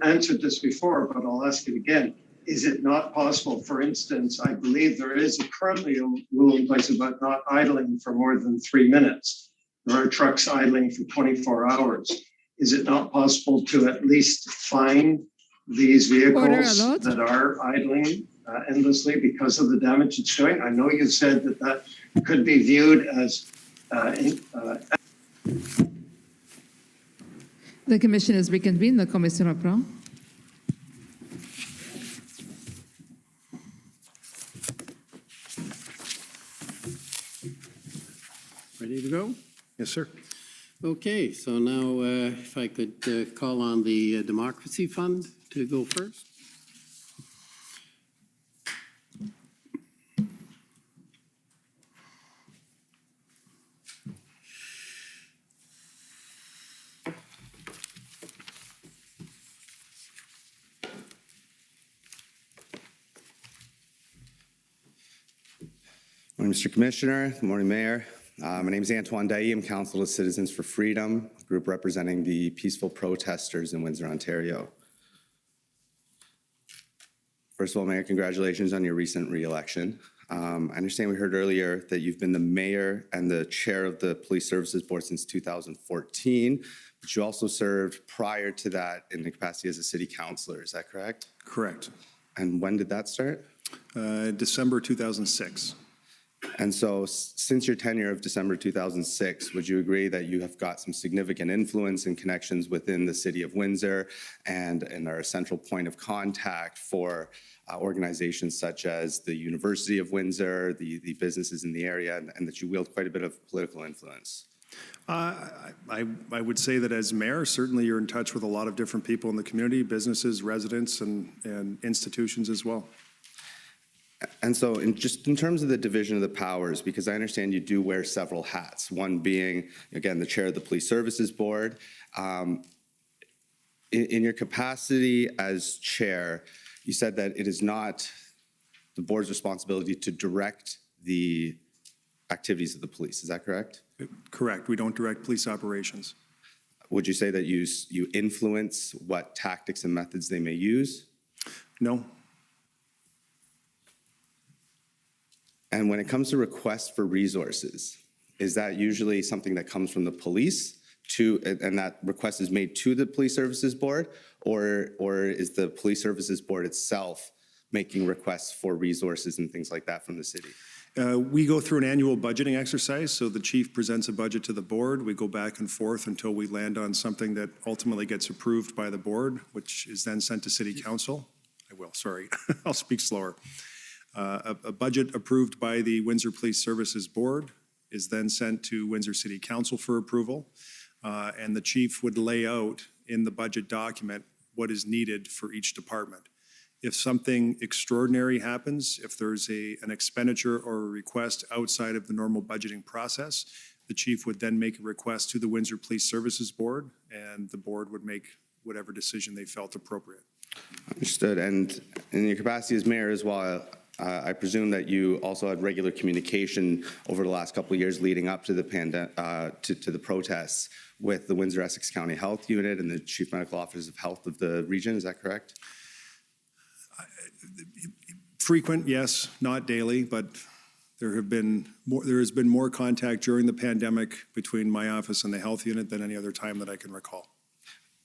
J: answered this before, but I'll ask it again. Is it not possible, for instance, I believe there is currently a rule in place about not idling for more than 3 minutes. There are trucks idling for 24 hours. is it not possible to at least fine these vehicles
D: alert.
J: that are idling endlessly because of the damage it's doing? I know you said that that could be viewed as
D: The commission is reconvened. La commission reprend.
C: Ready to go?
B: Yes, sir.
C: Okay, so now if I could call on the Democracy Fund to go first.
K: Morning, Mr. Commissioner. Good morning, Mayor. My name is Antoine Dailly. I'm Council of Citizens for Freedom, a group representing the peaceful protesters in Windsor, Ontario. First of all, Mayor, congratulations on your recent re-election. I understand we heard earlier that you've been the mayor and the chair of the Police Services Board since 2014, but you also served prior to that in the capacity as a city councillor. Is that correct?
B: Correct.
K: And when did that start?
B: December 2006.
K: And so since your tenure of December 2006, would you agree that you have got some significant influence and connections within the city of Windsor and are a central point of contact for organizations such as the University of Windsor, the businesses in the area, and that you wield quite a bit of political influence?
B: I would say that as mayor, certainly you're in touch with a lot of different people in the community, businesses, residents, and institutions as well.
K: And so in terms of the division of the powers, because I understand you do wear several hats, one being, again, the chair of the Police Services Board. In your capacity as chair, you said that it is not the board's responsibility to direct the activities of the police. Is that correct?
B: Correct. We don't direct police operations.
K: Would you say that you influence what tactics and methods they may use?
B: No.
K: And when it comes to requests for resources, is that usually something that comes from the police and that request is made to the Police Services Board, or is the Police Services Board itself making requests for resources and things like that from the city?
B: We go through an annual budgeting exercise, so the chief presents a budget to the board. We go back and forth until we land on something that ultimately gets approved by the board, which is then sent to city council. I'll speak slower. A budget approved by the Windsor Police Services Board is then sent to Windsor City Council for approval, and the chief would lay out in the budget document what is needed for each department. If something extraordinary happens, if there's an expenditure or a request outside of the normal budgeting process, the chief would then make a request to the Windsor Police Services Board, and the board would make whatever decision they felt appropriate.
K: Understood. And in your capacity as mayor as well, I presume that you also had regular communication over the last couple of years leading up to the to the protests with the Windsor Essex County Health Unit and the Chief Medical Officers of Health of the region. Is that correct?
B: Frequent, yes, not daily, but there has been more contact during the pandemic between my office and the health unit than any other time that I can recall.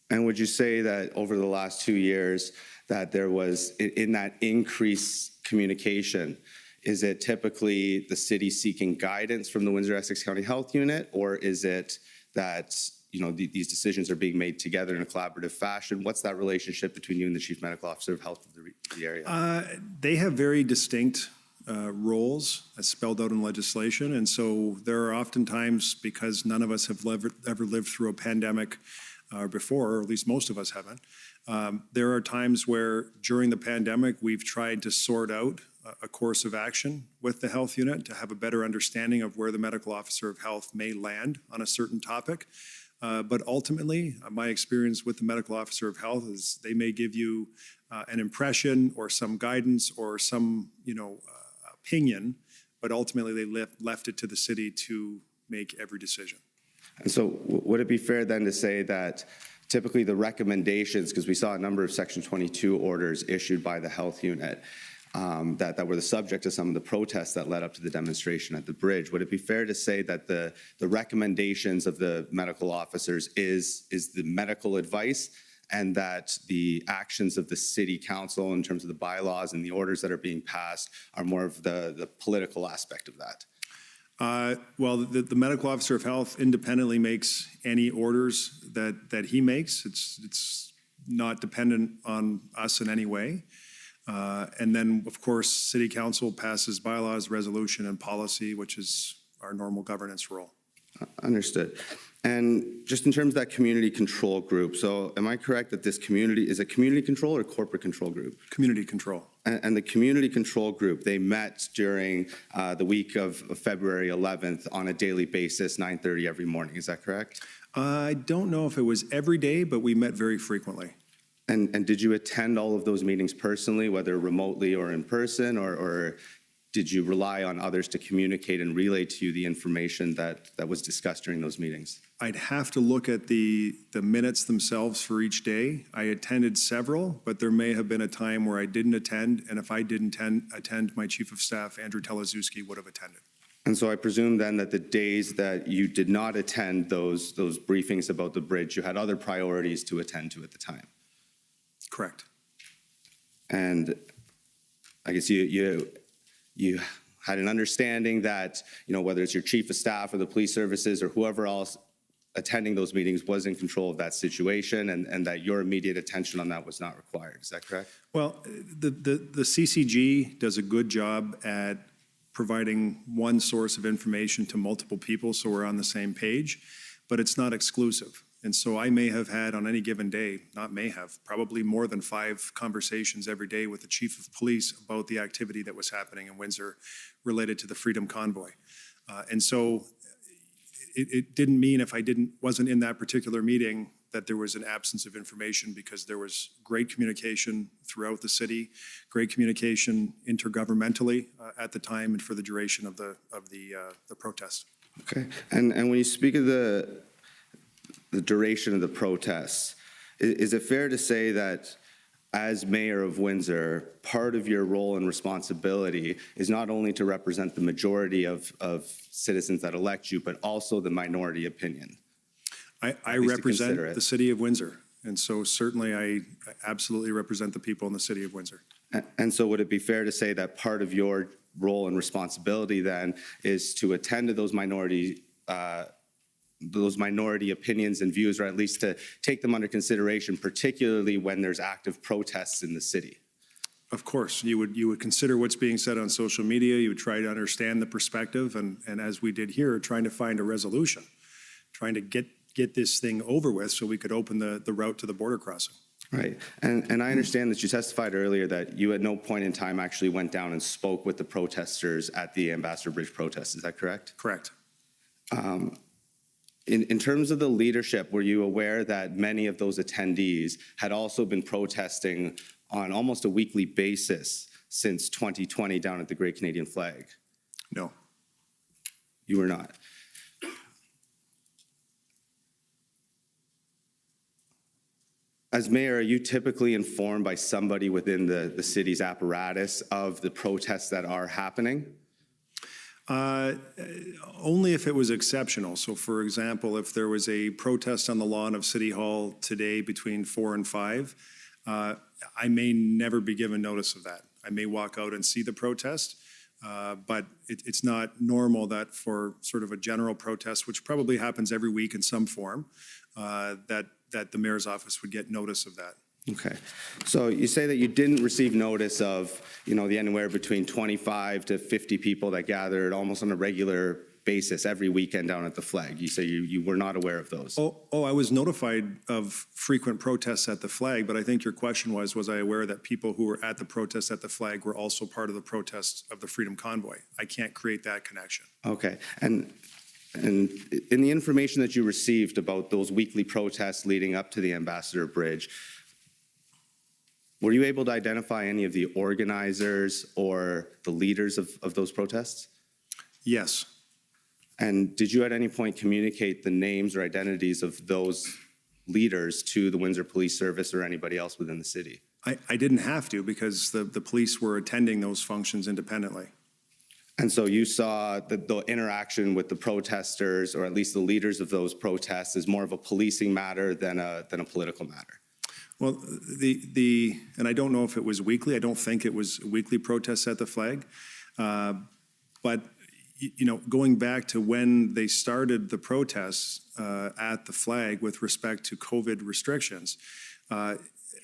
K: And would you say that over the last 2 years that there was, in that increased communication, is it typically the city seeking guidance from the Windsor Essex County Health Unit, or is it that these decisions are being made together in a collaborative fashion? What's that relationship between you and the Chief Medical Officer of Health of the area?
B: They have very distinct roles as spelled out in legislation, and so there are oftentimes, because none of us have ever lived through a pandemic before, or at least most of us haven't, there are times where during the pandemic we've tried to sort out a course of action with the health unit to have a better understanding of where the medical officer of health may land on a certain topic. But ultimately, my experience with the medical officer of health is they may give you an impression or some guidance or some opinion, but ultimately they left it to the city to make every decision.
K: And so would it be fair then to say that typically the recommendations, because we saw a number of Section 22 orders issued by the health unit, that were the subject of some of the protests that led up to the demonstration at the bridge. Would it be fair to say that the recommendations of the medical officers is the medical advice, and that the actions of the city council in terms of the bylaws and the orders that are being passed are more of the political aspect of that?
B: Well, the medical officer of health independently makes any orders that he makes. It's not dependent on us in any way. And then, of course, city council passes bylaws, resolution, and policy, which is our normal governance role.
K: Understood. And just in terms of that community control group, so am I correct that this community, is a community control or corporate control group?
B: Community control.
K: And the community control group, they met during the week of February 11th on a daily basis, 9:30 every morning. Is that correct?
B: I don't know if it was every day, but we met very frequently.
K: And did you attend all of those meetings personally, whether remotely or in person, or did you rely on others to communicate and relay to you the information that was discussed during those meetings?
B: I'd have to look at the minutes themselves for each day. I attended several, but there may have been a time where I didn't attend, and if I didn't attend, my chief of staff, Andrew Telezuski, would have attended.
K: And so I presume then that the days that you did not attend those briefings about the bridge, you had other priorities to attend to at the time.
B: Correct.
K: And I guess you had an understanding that, whether it's your chief of staff or the police services or whoever else attending those meetings was in control of that situation, and that your immediate attention on that was not required. Is that correct?
B: Well, the CCG does a good job at providing one source of information to multiple people so we're on the same page, but it's not exclusive. And so I may have had on any given day, probably more than 5 conversations every day with the chief of police about the activity that was happening in Windsor related to the Freedom Convoy. And so it didn't mean if I wasn't in that particular meeting that there was an absence of information, because there was great communication throughout the city, great communication intergovernmentally at the time and for the duration of the protest.
K: Okay. And when you speak of the duration of the protests, is it fair to say that as mayor of Windsor, part of your role and responsibility is not only to represent the majority of citizens that elect you, but also the minority opinion?
B: I represent the city of Windsor, and so certainly I absolutely represent the people in the city of Windsor.
K: And so would it be fair to say that part of your role and responsibility then is to attend to those minority opinions and views, or at least to take them under consideration, particularly when there's active protests in the city?
B: Of course, you would consider what's being said on social media. You would try to understand the perspective, and as we did here, trying to find a resolution, trying to get this thing over with so we could open the route to the border crossing.
K: Right. And I understand that you testified earlier that you at no point in time actually went down and spoke with the protesters at the Ambassador Bridge protest. Is that correct?
B: Correct.
K: In terms of the leadership, were you aware that many of those attendees had also been protesting on almost a weekly basis since 2020 down at the Great Canadian Flag?
B: No.
K: You were not. As mayor, are you typically informed by somebody within the city's apparatus of the protests that are happening?
B: Only if it was exceptional. So for example, if there was a protest on the lawn of City Hall today between 4 and 5, I may never be given notice of that. I may walk out and see the protest, but it's not normal that for sort of a general protest, which probably happens every week in some form, that the mayor's office would get notice of that.
K: Okay. So you say that you didn't receive notice of, the anywhere between 25 to 50 people that gathered almost on a regular basis every weekend down at the flag. You say you were not aware of those.
B: Oh, I was notified of frequent protests at the flag, but I think your question was I aware that people who were at the protest at the flag were also part of the protest of the Freedom Convoy? I can't create that connection.
K: Okay. And in the information that you received about those weekly protests leading up to the Ambassador Bridge, were you able to identify any of the organizers or the leaders of those protests?
B: Yes.
K: And did you at any point communicate the names or identities of those leaders to the Windsor Police Service or anybody else within the city?
B: I didn't have to because the police were attending those functions independently.
K: And so you saw the interaction with the protesters, or at least the leaders of those protests, as more of a policing matter than a political matter.
B: Well, and I don't know if it was weekly. I don't think it was weekly protests at the flag. But, going back to when they started the protests at the flag with respect to COVID restrictions,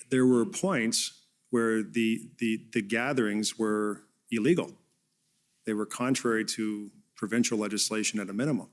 B: there were points where the gatherings were illegal. They were contrary to provincial legislation at a minimum.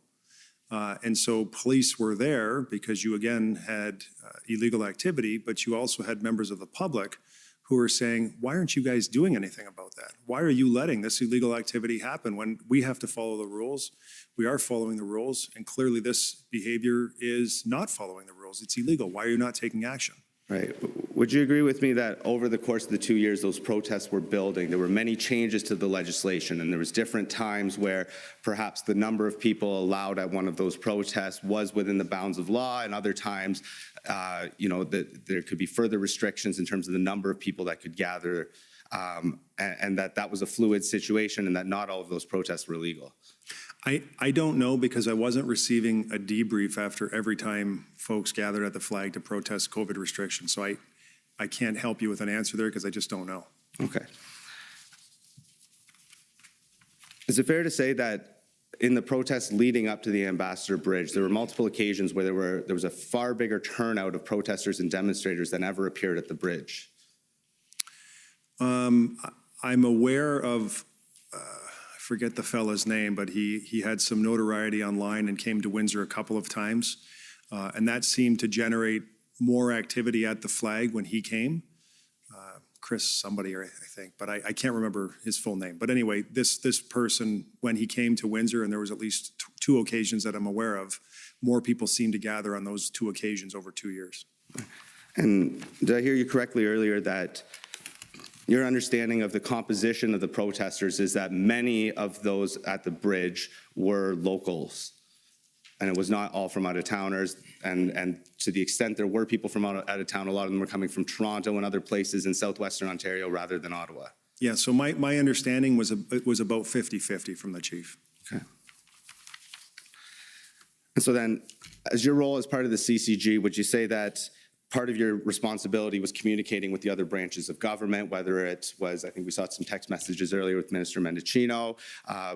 B: And so police were there because you, again, had illegal activity, but you also had members of the public who were saying, why aren't you guys doing anything about that? Why are you letting this illegal activity happen when we have to follow the rules? We are following the rules, and clearly this behavior is not following the rules. It's illegal. Why are you not taking action?
K: Right. Would you agree with me that over the course of the 2 years those protests were building, there were many changes to the legislation, and there was different times where perhaps the number of people allowed at one of those protests was within the bounds of law, and other times, that there could be further restrictions in terms of the number of people that could gather, and that was a fluid situation, and that not all of those protests were legal?
B: I don't know because I wasn't receiving a debrief after every time folks gathered at the flag to protest COVID restrictions. So I can't help you with an answer there because I just don't know.
K: Okay. Is it fair to say that in the protests leading up to the Ambassador Bridge, there were multiple occasions where there was a far bigger turnout of protesters and demonstrators than ever appeared at the bridge?
B: I'm aware of I forget the fella's name, but he had some notoriety online and came to Windsor a couple of times. And that seemed to generate more activity at the flag when he came. Chris somebody, I think, but I can't remember his full name. But anyway, this person, when he came to Windsor, and there was at least two occasions that I'm aware of, more people seemed to gather on those 2 occasions over 2 years.
K: And did I hear you correctly earlier that your understanding of the composition of the protesters is that many of those at the bridge were locals, and it was not all from out-of-towners, and to the extent there were people from out of town, a lot of them were coming from Toronto and other places in southwestern Ontario rather than Ottawa?
B: Yeah, so my understanding was it was about 50-50 from the chief.
K: Okay. And so then, as your role as part of the CCG, would you say that part of your responsibility was communicating with the other branches of government, whether it was, I think we saw some text messages earlier with Minister Mendicino,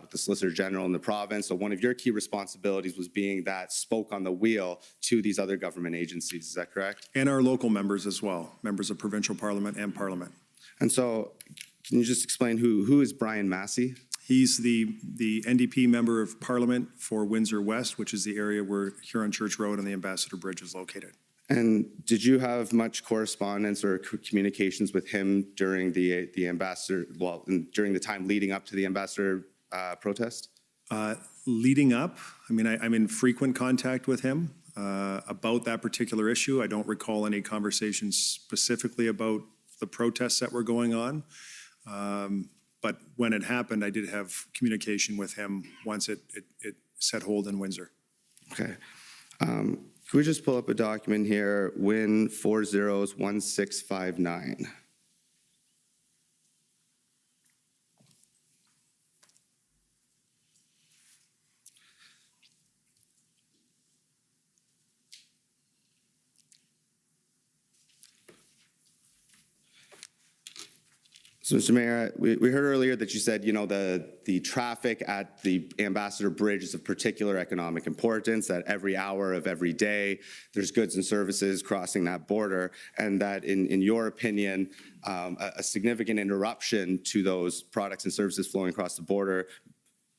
K: with the Solicitor General in the province. So one of your key responsibilities was being that spoke on the wheel to these other government agencies. Is that correct?
B: And our local members as well, members of provincial parliament and parliament.
K: And so can you just explain who is Brian Massey?
B: He's the NDP member of parliament for Windsor West, which is the area where Huron Church Road and the Ambassador Bridge is located.
K: And did you have much correspondence or communications with him during the ambassador, during the time leading up to the ambassador protest?
B: Leading up, I mean, I'm in frequent contact with him about that particular issue. I don't recall any conversations specifically about the protests that were going on. But when it happened, I did have communication with him once it set hold in Windsor.
K: Okay. Can we just pull up a document here, WIN 401659? So, Mr. Mayor, we heard earlier that you said, the traffic at the Ambassador Bridge is of particular economic importance, that every hour of every day there's goods and services crossing that border, and that in your opinion, a significant interruption to those products and services flowing across the border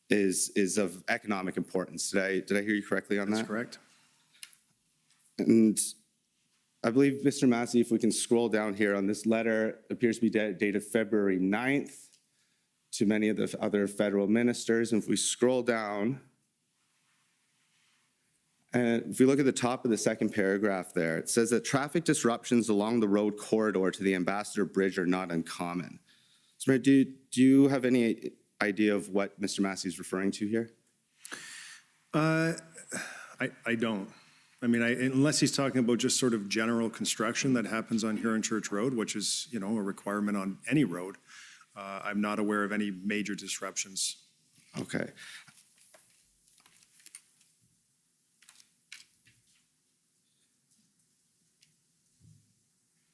K: is of economic importance. Did I hear you correctly on that?
B: That's correct.
K: And I believe, Mr. Massey, if we can scroll down here on this letter, appears to be dated February 9th to many of the other federal ministers. And if we scroll down, and if we look at the top of the second paragraph there, it says that traffic disruptions along the road corridor to the Ambassador Bridge are not uncommon. So, do you have any idea of what Mr. Massey is referring to here?
B: I don't. I mean, unless he's talking about just sort of general construction that happens on Huron Church Road, which is, a requirement on any road, I'm not aware of any major disruptions.
K: Okay.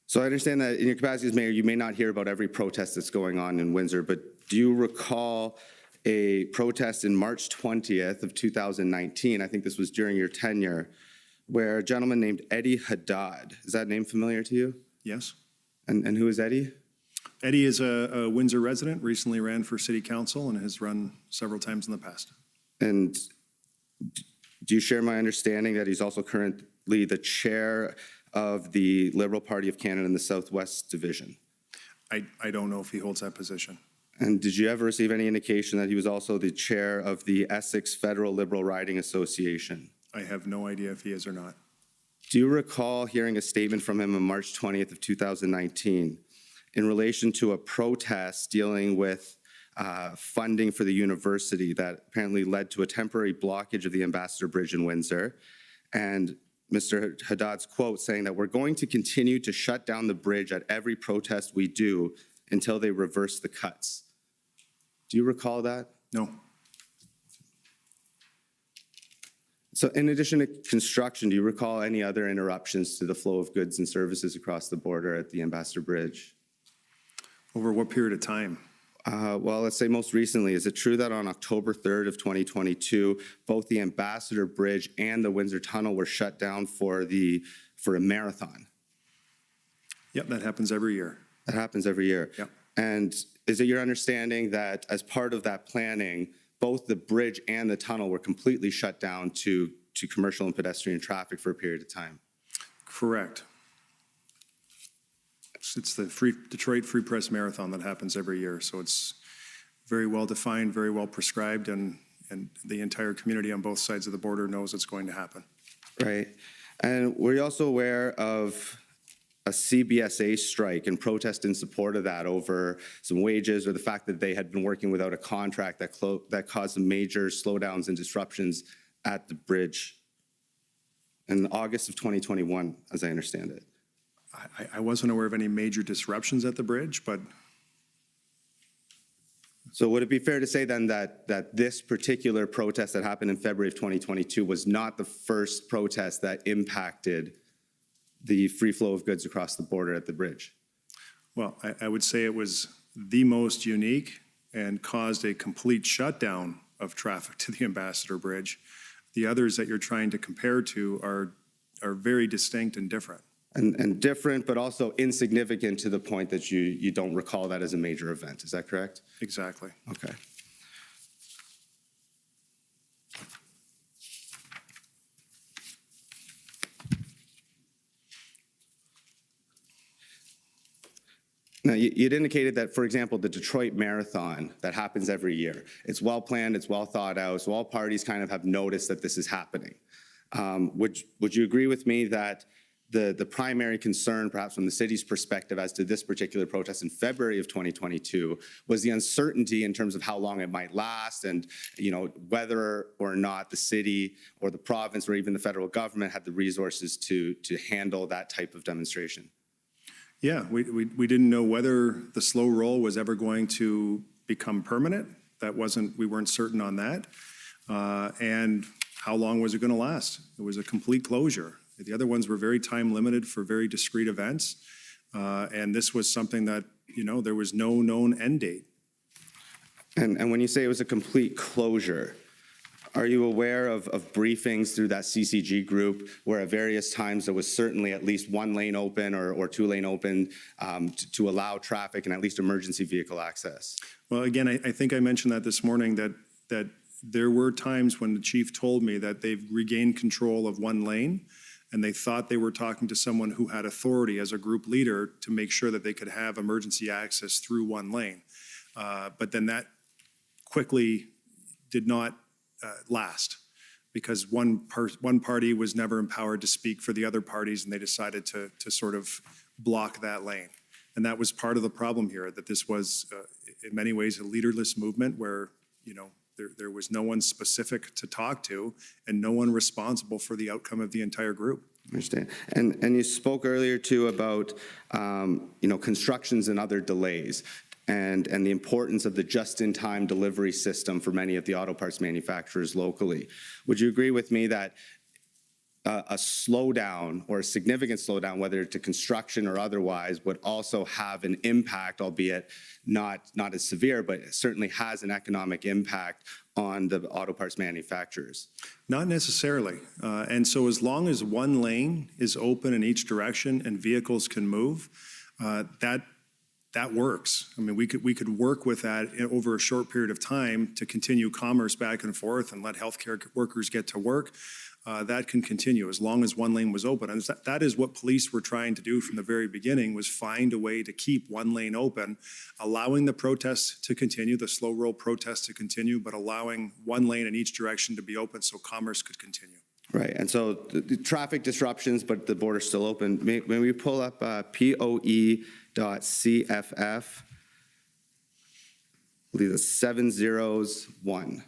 K: So I understand that in your capacity as mayor, you may not hear about every protest that's going on in Windsor, but do you recall a protest in March 20th of 2019, I think this was during your tenure, where a gentleman named Eddie Haddad, is that name familiar to you?
B: Yes?
K: And who is Eddie?
B: Eddie is a Windsor resident, recently ran for city council and has run several times in the past.
K: And do you share my understanding that he's also currently the chair of the Liberal Party of Canada in the Southwest Division?
B: I don't know if he holds that position.
K: And did you ever receive any indication that he was also the chair of the Essex Federal Liberal Riding Association?
B: I have no idea if he is or not.
K: Do you recall hearing a statement from him on March 20th of 2019 in relation to a protest dealing with funding for the university that apparently led to a temporary blockage of the Ambassador Bridge in Windsor? And Mr. Haddad's quote saying that we're going to continue to shut down the bridge at every protest we do until they reverse the cuts. Do you recall that?
B: No.
K: So in addition to construction, do you recall any other interruptions to the flow of goods and services across the border at the Ambassador Bridge?
B: Over what period of time?
K: Well, let's say most recently, is it true that on October 3rd of 2022, both the Ambassador Bridge and the Windsor Tunnel were shut down for a marathon?
B: Yep, that happens every year.
K: That happens every year.
B: Yep.
K: And is it your understanding that as part of that planning, both the bridge and the tunnel were completely shut down to commercial and pedestrian traffic for a period of time?
B: Correct. It's the Detroit Free Press Marathon that happens every year, so it's very well defined, very well prescribed, and the entire community on both sides of the border knows it's going to happen.
K: Right. And were you also aware of a CBSA strike and protest in support of that over some wages or the fact that they had been working without a contract that caused some major slowdowns and disruptions at the bridge in August of 2021, as I understand it?
B: I wasn't aware of any major disruptions at the bridge, but...
K: So would it be fair to say then that this particular protest that happened in February of 2022 was not the first protest that impacted the free flow of goods across the border at the bridge?
B: Well, I would say it was the most unique and caused a complete shutdown of traffic to the Ambassador Bridge. The others that you're trying to compare to are very distinct and different.
K: And different, but also insignificant to the point that you don't recall that as a major event. Is that correct?
B: Exactly.
K: Okay. Now, you'd indicated that, for example, the Detroit Marathon that happens every year, it's well planned, it's well thought out, so all parties kind of have noticed that this is happening. Would you agree with me that the primary concern, perhaps from the city's perspective as to this particular protest in February of 2022 was the uncertainty in terms of how long it might last and, whether or not the city or the province or even the federal government had the resources to handle that type of demonstration?
B: Yeah, we didn't know whether the slow roll was ever going to become permanent. We weren't certain on that. And how long was it going to last? It was a complete closure. The other ones were very time limited for very discrete events. And this was something that, there was no known end date.
K: And when you say it was a complete closure, are you aware of briefings through that CCG group where at various times there was certainly at least one lane open or two lane open to allow traffic and at least emergency vehicle access?
B: Well, again, I think I mentioned that this morning that there were times when the chief told me that they've regained control of one lane and they thought they were talking to someone who had authority as a group leader to make sure that they could have emergency access through one lane. But then that quickly did not last because one party was never empowered to speak for the other parties and they decided to sort of block that lane. And that was part of the problem here, that this was in many ways a leaderless movement where, There was no one specific to talk to and no one responsible for the outcome of the entire group.
K: Understand. And you spoke earlier too about, constructions and other delays and the importance of the just-in-time delivery system for many of the auto parts manufacturers locally. Would you agree with me that a slowdown or a significant slowdown, whether to construction or otherwise, would also have an impact, albeit not as severe, but it certainly has an economic impact on the auto parts manufacturers?
B: Not necessarily. And so as long as one lane is open in each direction and vehicles can move, that works. I mean, we could work with that over a short period of time to continue commerce back and forth and let healthcare workers get to work. That can continue as long as one lane was open. And that is what police were trying to do from the very beginning, was find a way to keep one lane open, allowing the protests to continue, the slow roll protests to continue, but allowing one lane in each direction to be open so commerce could continue.
K: Right, and so the traffic disruptions, but the border's still open. May we pull up POE.CFF? I believe it's 701.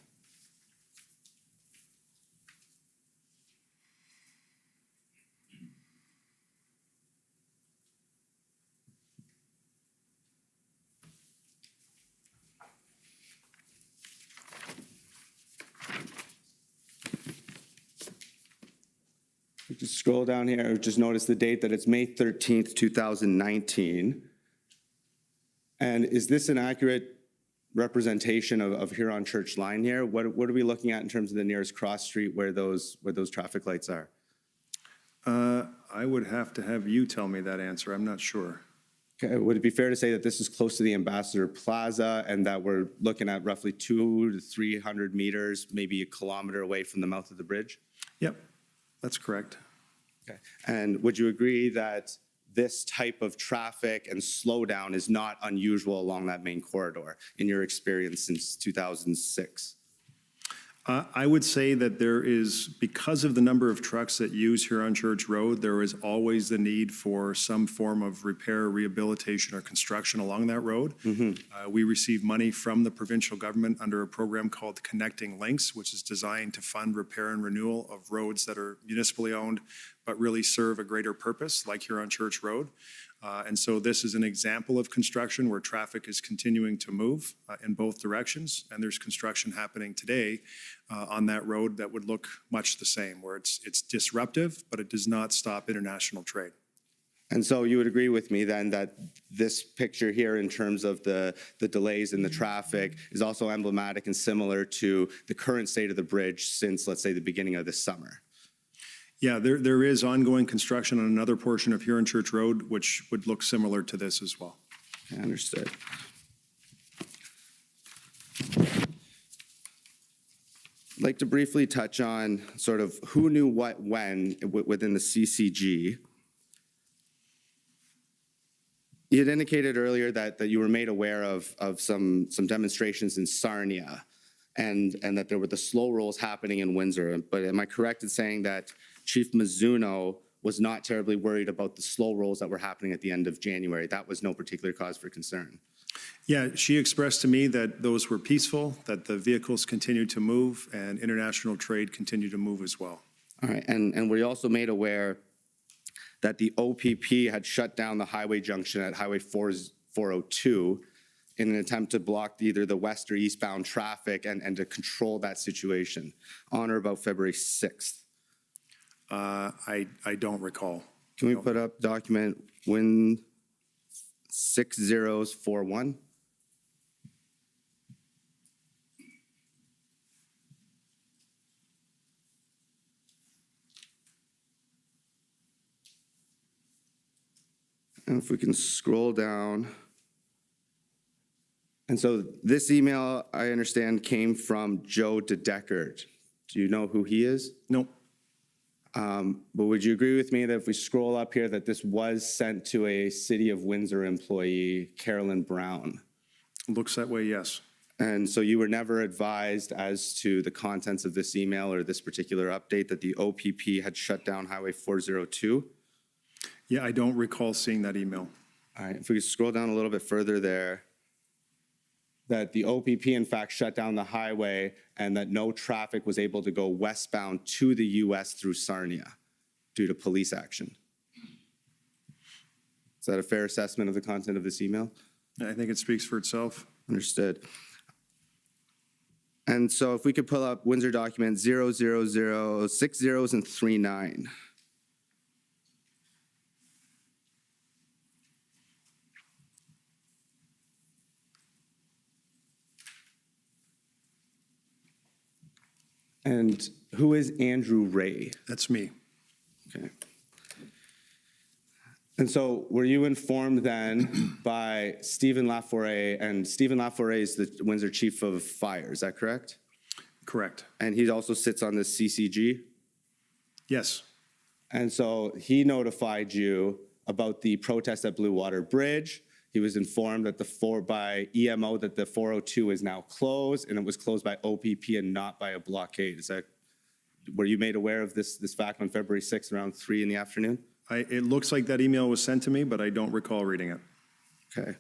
K: Just scroll down here, just notice the date that it's May 13th, 2019. And is this an accurate representation of Huron Church line here? What are we looking at in terms of the nearest cross street where those traffic lights are?
B: I would have to have you tell me that answer. I'm not sure.
K: Okay, would it be fair to say that this is close to the Ambassador Plaza and that we're looking at roughly 200 to 300 meters, maybe a kilometer away from the mouth of the bridge?
B: Yep, that's correct.
K: Okay. And would you agree that this type of traffic and slowdown is not unusual along that main corridor in your experience since 2006?
B: I would say that there is, because of the number of trucks that use Huron Church Road, there is always the need for some form of repair, rehabilitation, or construction along that road. We receive money from the provincial government under a program called Connecting Links, which is designed to fund repair and renewal of roads that are municipally owned, but really serve a greater purpose, like Huron Church Road. And so this is an example of construction where traffic is continuing to move in both directions. And there's construction happening today on that road that would look much the same, where it's disruptive, but it does not stop international trade.
K: And so you would agree with me then that this picture here in terms of the delays in the traffic is also emblematic and similar to the current state of the bridge since, let's say, the beginning of this summer?
B: Yeah, there is ongoing construction on another portion of Huron Church Road, which would look similar to this as well.
K: Okay, understood. I'd like to briefly touch on sort of who knew what when within the CCG. You had indicated earlier that you were made aware of some demonstrations in Sarnia and that there were the slow rolls happening in Windsor. But am I correct in saying that Chief Mizuno was not terribly worried about the slow rolls that were happening at the end of January? That was no particular cause for concern.
B: Yeah, she expressed to me that those were peaceful, that the vehicles continued to move, and international trade continued to move as well.
K: All right, and were you also made aware that the OPP had shut down the highway junction at Highway 402 in an attempt to block either the west or eastbound traffic and to control that situation on or about February 6th?
B: I don't recall.
K: Can we put up document Win 6041? And if we can scroll down. And so this email, I understand, came from Joe DeDeckert. Do you know who he is?
B: Nope.
K: But would you agree with me that if we scroll up here, that this was sent to a City of Windsor employee, Carolyn Brown?
B: Looks that way, yes.
K: And so you were never advised as to the contents of this email or this particular update that the OPP had shut down Highway 402?
B: Yeah, I don't recall seeing that email.
K: All right, if we could scroll down a little bit further there. that the OPP in fact shut down the highway and that no traffic was able to go westbound to the US through Sarnia due to police action. Is that a fair assessment of the content of this email?
B: I think it speaks for itself.
K: Understood. And so if we could pull up Windsor document 00060 and 39. And who is Andrew Ray?
B: That's me.
K: Okay. And so were you informed then by Stephen Laforet, and Stephen Laforet is the Windsor Chief of Fire, is that correct?
B: Correct.
K: And he also sits on the CCG?
B: Yes.
K: And so he notified you about the protest at Blue Water Bridge. He was informed that by EMO that the 402 is now closed, and it was closed by OPP and not by a blockade. Were you made aware of this fact on February 6th around 3 in the afternoon?
B: It looks like that email was sent to me, but I don't recall reading it.
K: Okay.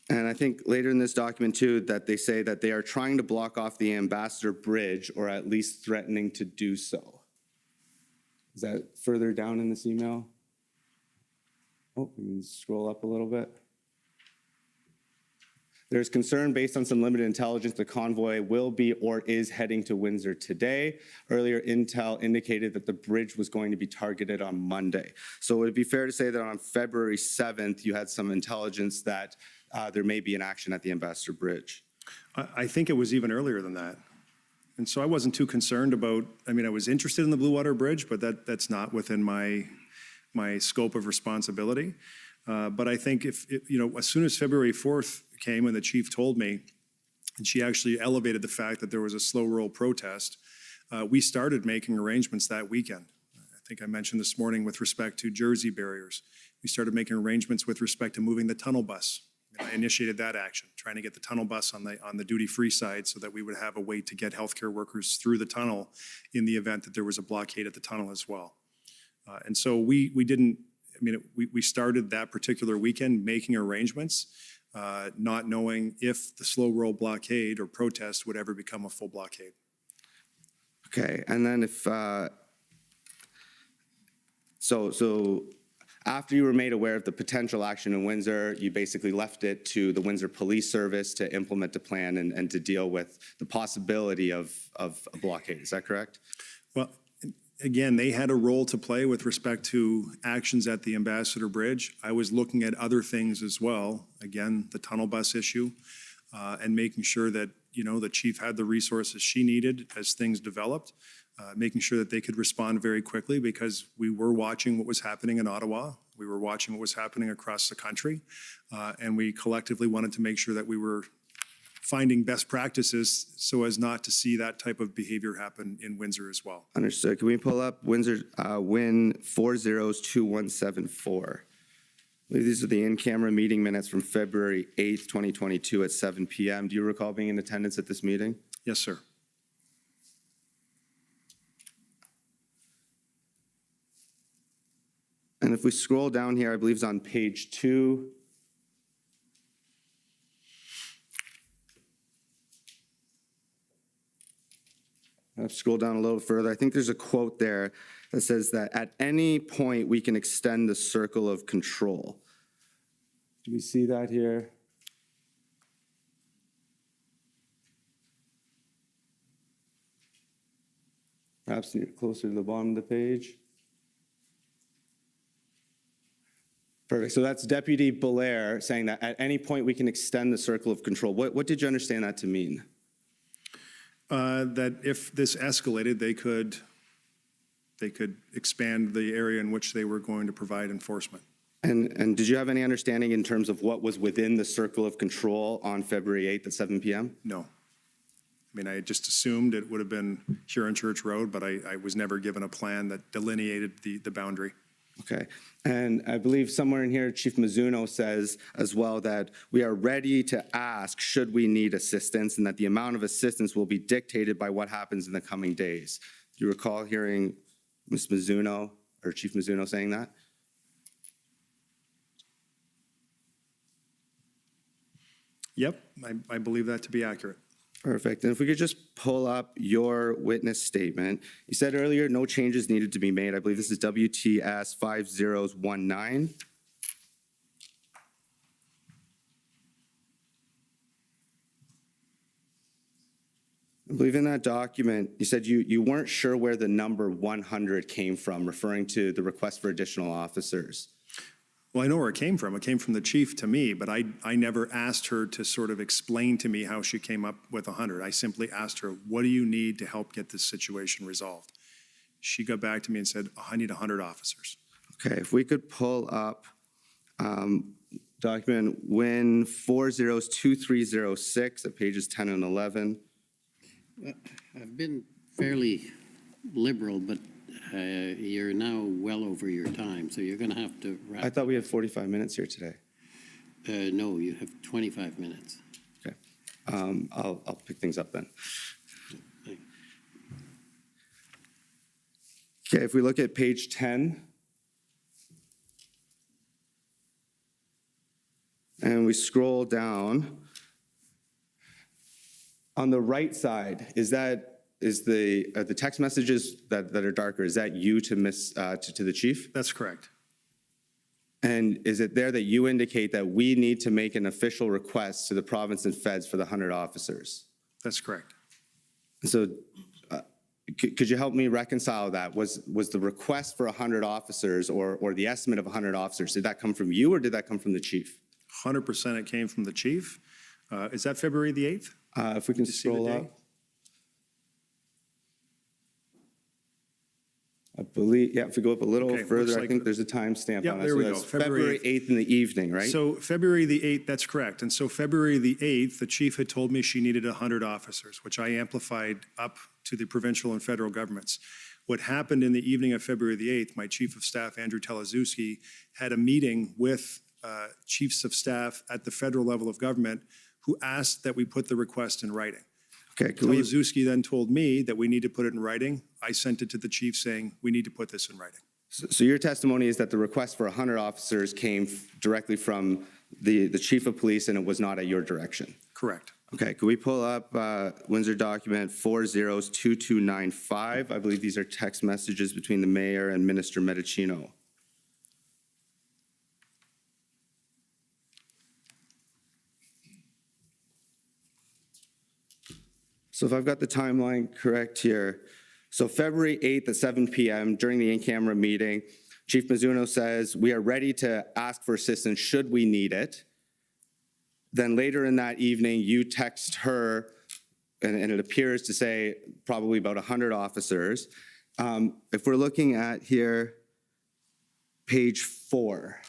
K: And I think later in this document too, that they say that they are trying to block off the Ambassador Bridge, or at least threatening to do so. Is that further down in this email? Oh, we can scroll up a little bit. There's concern based on some limited intelligence the convoy will be or is heading to Windsor today. Earlier intel indicated that the bridge was going to be targeted on Monday. So would it be fair to say that on February 7th, you had some intelligence that there may be an action at the Ambassador Bridge?
B: I think it was even earlier than that. And so I wasn't too concerned about, I was interested in the Blue Water Bridge, but that's not within my scope of responsibility. But I think as soon as February 4th came and the chief told me, and she actually elevated the fact that there was a slow roll protest, we started making arrangements that weekend. I think I mentioned this morning with respect to Jersey barriers. We started making arrangements with respect to moving the tunnel bus. I initiated that action, trying to get the tunnel bus on the duty-free side so that we would have a way to get healthcare workers through the tunnel in the event that there was a blockade at the tunnel as well. And so we started that particular weekend making arrangements, not knowing if the slow roll blockade or protest would ever become a full blockade.
K: Okay, and then if, so after you were made aware of the potential action in Windsor, you basically left it to the Windsor Police Service to implement the plan and to deal with the possibility of a blockade. Is that correct?
B: Well, again, they had a role to play with respect to actions at the Ambassador Bridge. I was looking at other things as well. Again, the tunnel bus issue, and making sure that, the chief had the resources she needed as things developed. Making sure that they could respond very quickly, because we were watching what was happening in Ottawa. We were watching what was happening across the country. And we collectively wanted to make sure that we were finding best practices so as not to see that type of behavior happen in Windsor as well.
K: Understood. Can we pull up Windsor WIN 402174? I believe these are the in-camera meeting minutes from February 8th, 2022 at 7 p.m. Do you recall being in attendance at this meeting?
B: Yes, sir.
K: And if we scroll down here, I believe it's on page 2. I'll scroll down a little further. I think there's a quote there that says that at any point we can extend the circle of control. Do we see that here? Perhaps closer to the bottom of the page. Perfect. So that's Deputy Belair saying that at any point we can extend the circle of control. What did you understand that to mean?
B: That if this escalated, they could expand the area in which they were going to provide enforcement.
K: And did you have any understanding in terms of what was within the circle of control on February 8th at 7 p.m.?
B: No. I just assumed it would have been Huron Church Road, but I was never given a plan that delineated the boundary.
K: Okay. And I believe somewhere in here, Chief Mizuno says as well that we are ready to ask should we need assistance, and that the amount of assistance will be dictated by what happens in the coming days. Do you recall hearing Ms. Mizuno or Chief Mizuno saying that?
B: Yep, I believe that to be accurate.
K: Perfect. And if we could just pull up your witness statement. You said earlier no changes needed to be made. I believe this is WTS 5019. I believe in that document, you said you weren't sure where the number 100 came from, referring to the request for additional officers.
B: Well, I know where it came from. It came from the chief to me, but I never asked her to sort of explain to me how she came up with 100. I simply asked her, what do you need to help get this situation resolved? She got back to me and said, I need 100 officers.
K: Okay, if we could pull up document WIN 402306 at pages 10 and 11.
C: I've been fairly liberal, but you're now well over your time, so you're going to have to wrap.
K: I thought we had 45 minutes here today.
C: No, you have 25 minutes.
K: Okay, I'll pick things up then. Okay, if we look at page 10, and we scroll down, on the right side, is the text messages that are darker, is that you to the chief?
B: That's correct.
K: And is it there that you indicate that we need to make an official request to the province and feds for the 100 officers?
B: That's correct.
K: So could you help me reconcile that? Was the request for 100 officers or the estimate of 100 officers, did that come from you or did that come from the chief?
B: 100% it came from the chief. Is that February the 8th?
K: If we can
B: Did you see the
K: scroll
B: date?
K: up. I believe, yeah, if we go up a little
B: Okay,
K: further,
B: looks
K: I
B: like
K: think there's a timestamp
B: Yeah,
K: on it.
B: there
K: So
B: we go,
K: that's
B: February
K: February 8th in the evening, right?
B: So February the 8th, that's correct. And so February the 8th, the chief had told me she needed 100 officers, which I amplified up to the provincial and federal governments. What happened in the evening of February the 8th, my chief of staff, Andrew Teleszewski, had a meeting with chiefs of staff at the federal level of government who asked that we put the request in writing.
K: Okay,
B: Teleszewski then told me that we need to put it in writing. I sent it to the chief saying, we need to put this in writing.
K: so your testimony is that the request for 100 officers came directly from the chief of police and it was not at your direction?
B: Correct.
K: Okay, could we pull up Windsor document 402295? I believe these are text messages between the mayor and Minister Medicino. So if I've got the timeline correct here, so February 8th at 7 p.m. during the in-camera meeting, Chief Mizuno says, we are ready to ask for assistance should we need it. Then later in that evening, you text her, and it appears to say probably about 100 officers. If we're looking at here, page 4.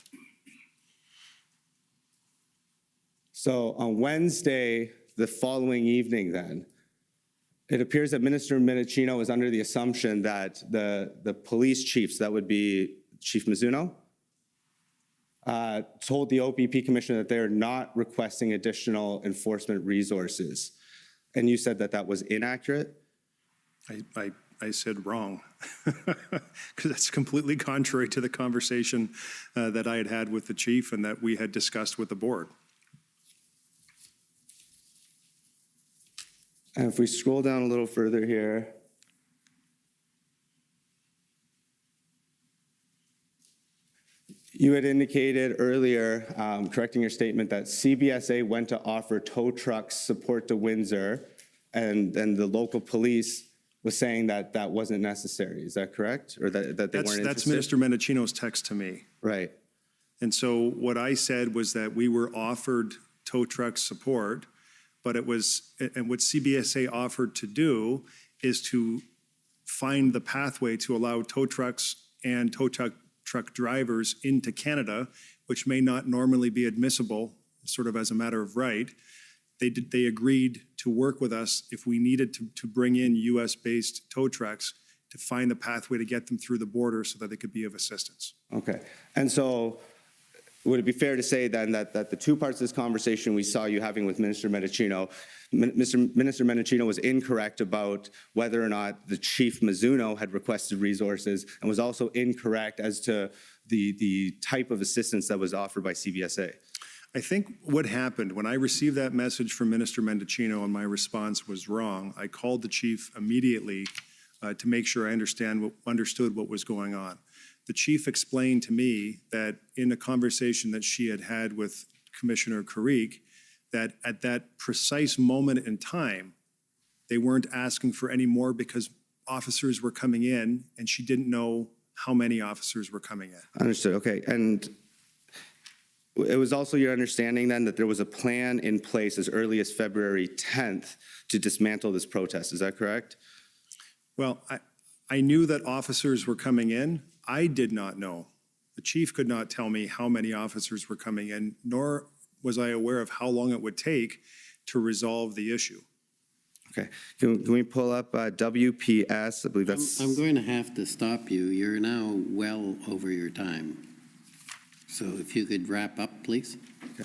K: So on Wednesday, the following evening then, it appears that Minister Medicino is under the assumption that the police chiefs, that would be Chief Mizuno, told the OPP commissioner that they're not requesting additional enforcement resources. And you said that that was inaccurate?
B: I said wrong, because that's completely contrary to the conversation that I had had with the chief and that we had discussed with the board.
K: And if we scroll down a little further here, you had indicated earlier, correcting your statement, that CBSA went to offer tow trucks support to Windsor, and the local police was saying that that wasn't necessary. Is that correct? Or that they weren't interested?
B: That's Minister Medicino's text to me.
K: Right.
B: And so what I said was that we were offered tow truck support, but it was, and what CBSA offered to do is to find the pathway to allow tow trucks and tow truck drivers into Canada, which may not normally be admissible, sort of as a matter of right. They agreed to work with us if we needed to bring in US-based tow trucks to find the pathway to get them through the border so that they could be of assistance.
K: Okay. And so would it be fair to say then that the two parts of this conversation we saw you having with Minister Medicino, Minister Medicino was incorrect about whether or not the Chief Mizuno had requested resources and was also incorrect as to the type of assistance that was offered by CBSA?
B: I think what happened, when I received that message from Minister Mendocino and my response was wrong, I called the chief immediately to make sure I understood what was going on. The chief explained to me that in a conversation that she had had with Commissioner Carrique, that at that precise moment in time, they weren't asking for any more because officers were coming in and she didn't know how many officers were coming in.
K: Understood, okay. And it was also your understanding then that there was a plan in place as early as February 10th to dismantle this protest, is that correct?
B: Well, I knew that officers were coming in. I did not know. The chief could not tell me how many officers were coming in, nor was I aware of how long it would take to resolve the issue.
K: Okay, can we pull up WPS? I believe that's.
C: I'm going to have to stop you. You're now well over your time. So if you could wrap up, please.
K: Okay.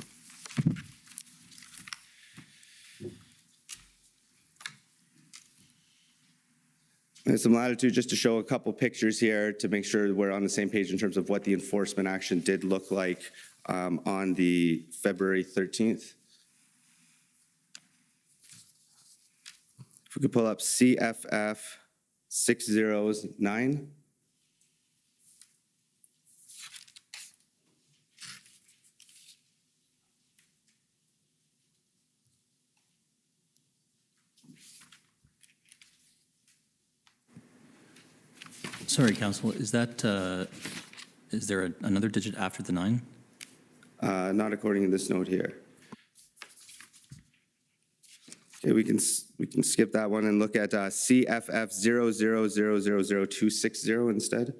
K: There's some latitude just to show a couple pictures here to make sure we're on the same page in terms of what the enforcement action did look like on the February 13th. If we could pull up CFF 609.
L: Sorry, Council, is that, is there another digit after the 9?
K: Not according to this note here. Okay, we can skip that one and look at CFF 0000260 instead.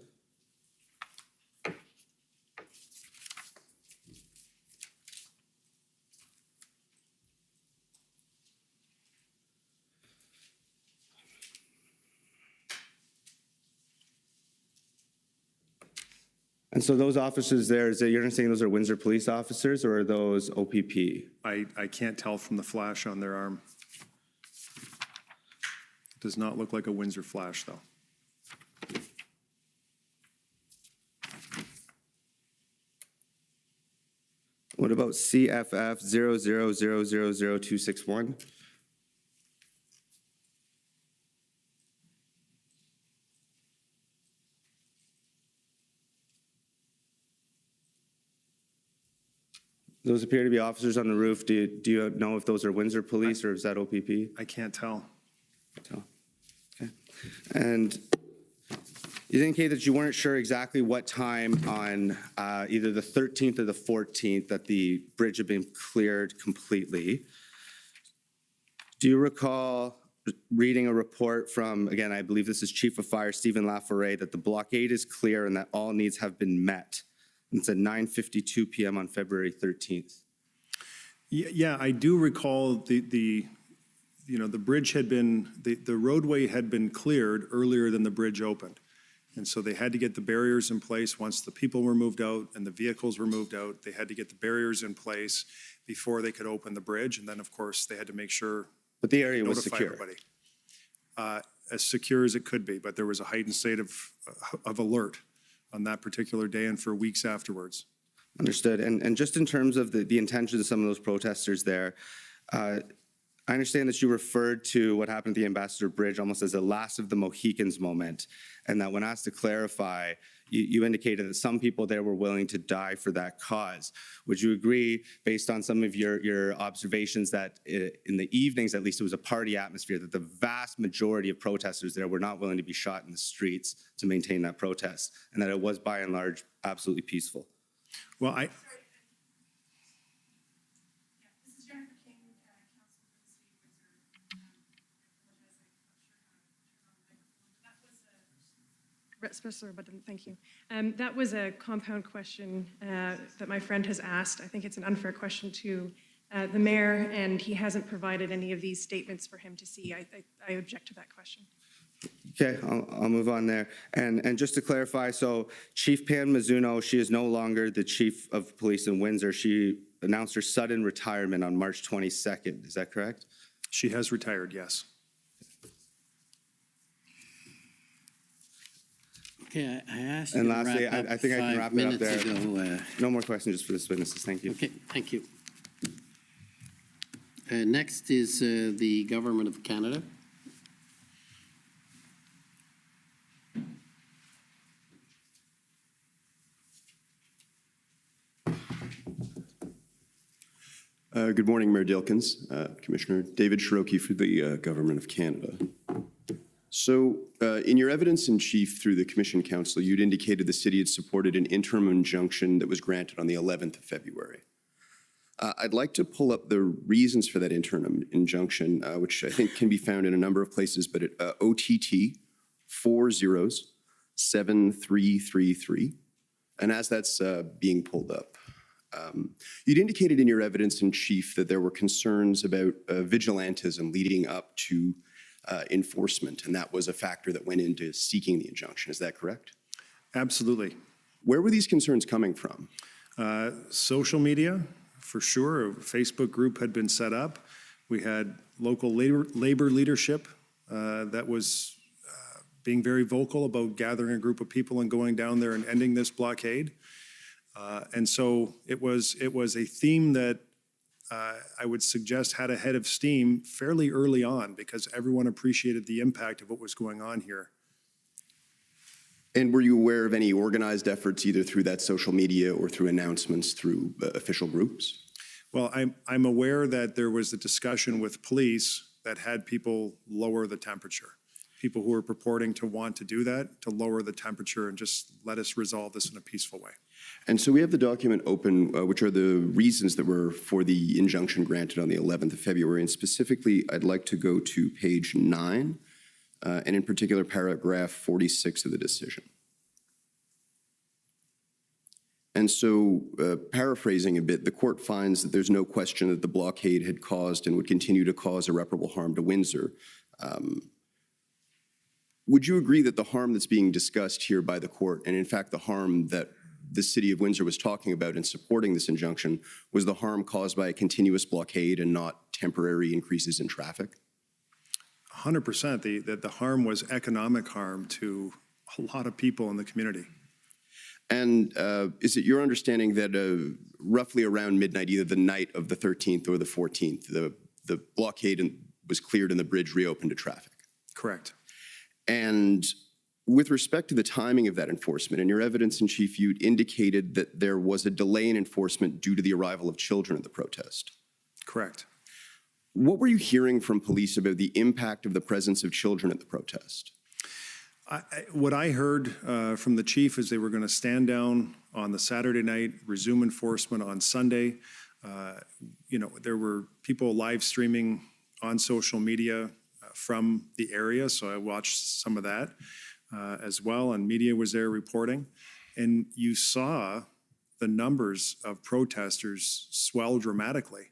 K: And so those officers there, is that you're saying those are Windsor police officers or are those OPP?
B: I can't tell from the flash on their arm. It does not look like a Windsor flash, though.
K: What about CFF 0000261? Those appear to be officers on the roof. Do you know if those are Windsor police or is that OPP?
B: I can't tell.
K: Okay. And you indicate that you weren't sure exactly what time on either the 13th or the 14th that the bridge had been cleared completely. Do you recall reading a report from, again, I believe this is Chief of Fire Stephen Laforet, that the blockade is clear and that all needs have been met? It's at 9:52 p.m. on February 13th.
B: Yeah, I do recall the bridge had been, the roadway had been cleared earlier than the bridge opened. And so they had to get the barriers in place once the people were moved out and the vehicles were moved out. They had to get the barriers in place before they could open the bridge. And then, of course, they had to make sure.
K: But the area was
B: notify
K: secure.
B: Everybody. As secure as it could be, but there was a heightened state of alert on that particular day and for weeks afterwards.
K: Understood. And just in terms of the intentions of some of those protesters there, I understand that you referred to what happened at the Ambassador Bridge almost as a last of the Mohicans moment, and that when asked to clarify, you indicated that some people there were willing to die for that cause. Would you agree, based on some of your observations, that in the evenings, at least, it was a party atmosphere, that the vast majority of protesters there were not willing to be shot in the streets to maintain that protest, and that it was, by and large, absolutely peaceful?
B: Well,
M: Thank you. That was a compound question that my friend has asked. I think it's an unfair question to the mayor, and he hasn't provided any of these statements for him to see. I object to that question.
K: Okay, I'll move on there. And just to clarify, so Chief Pam Mizuno, she is no longer the chief of police in Windsor. She announced her sudden retirement on March 22nd. Is that correct?
B: she has retired, yes.
C: Okay, I asked you
K: And
C: to
K: lastly,
C: wrap up
K: I think I can wrap it up
C: 5 minutes
K: there.
C: ago.
K: No more questions just for this witnesses. Thank you.
C: Okay, thank you. Next is the Government of Canada.
N: Good morning, Mayor Dilkins, Commissioner. David Shiroki for the Government of Canada. So in your evidence in chief through the Commission Council, you'd indicated the city had supported an interim injunction that was granted on the 11th of February. I'd like to pull up the reasons for that interim injunction, which I think can be found in a number of places, but at OTT 407333. And as that's being pulled up, you'd indicated in your evidence in chief that there were concerns about vigilantism leading up to enforcement, and that was a factor that went into seeking the injunction. Is that correct?
B: Absolutely.
N: Where were these concerns coming from?
B: Social media, for sure. A Facebook group had been set up. We had local labor leadership that was being very vocal about gathering a group of people and going down there and ending this blockade. And so it was a theme that I would suggest had a head of steam fairly early on because everyone appreciated the impact of what was going on here.
N: And were you aware of any organized efforts either through that social media or through announcements through official groups?
B: Well, I'm aware that there was a discussion with police that had people lower the temperature. People who were purporting to want to do that, to lower the temperature and just let us resolve this in a peaceful way.
N: And so we have the document open, which are the reasons that were for the injunction granted on the 11th of February. And specifically, I'd like to go to page 9, and in particular, paragraph 46 of the decision. And so, paraphrasing a bit, the court finds that there's no question that the blockade had caused and would continue to cause irreparable harm to Windsor. Would you agree that the harm that's being discussed here by the court, and in fact the harm that the city of Windsor was talking about in supporting this injunction, was the harm caused by a continuous blockade and not temporary increases in traffic?
B: 100%. The harm was economic harm to a lot of people in the community.
N: And is it your understanding that roughly around midnight, either the night of the 13th or the 14th, the blockade was cleared and the bridge reopened to traffic?
B: Correct.
N: And with respect to the timing of that enforcement, in your evidence in chief, you indicated that there was a delay in enforcement due to the arrival of children at the protest.
B: Correct.
N: What were you hearing from police about the impact of the presence of children at the protest?
B: What I heard from the chief is they were going to stand down on the Saturday night, resume enforcement on Sunday. There were people live streaming on social media from the area, so I watched some of that as well, and media was there reporting. And you saw the numbers of protesters swell dramatically.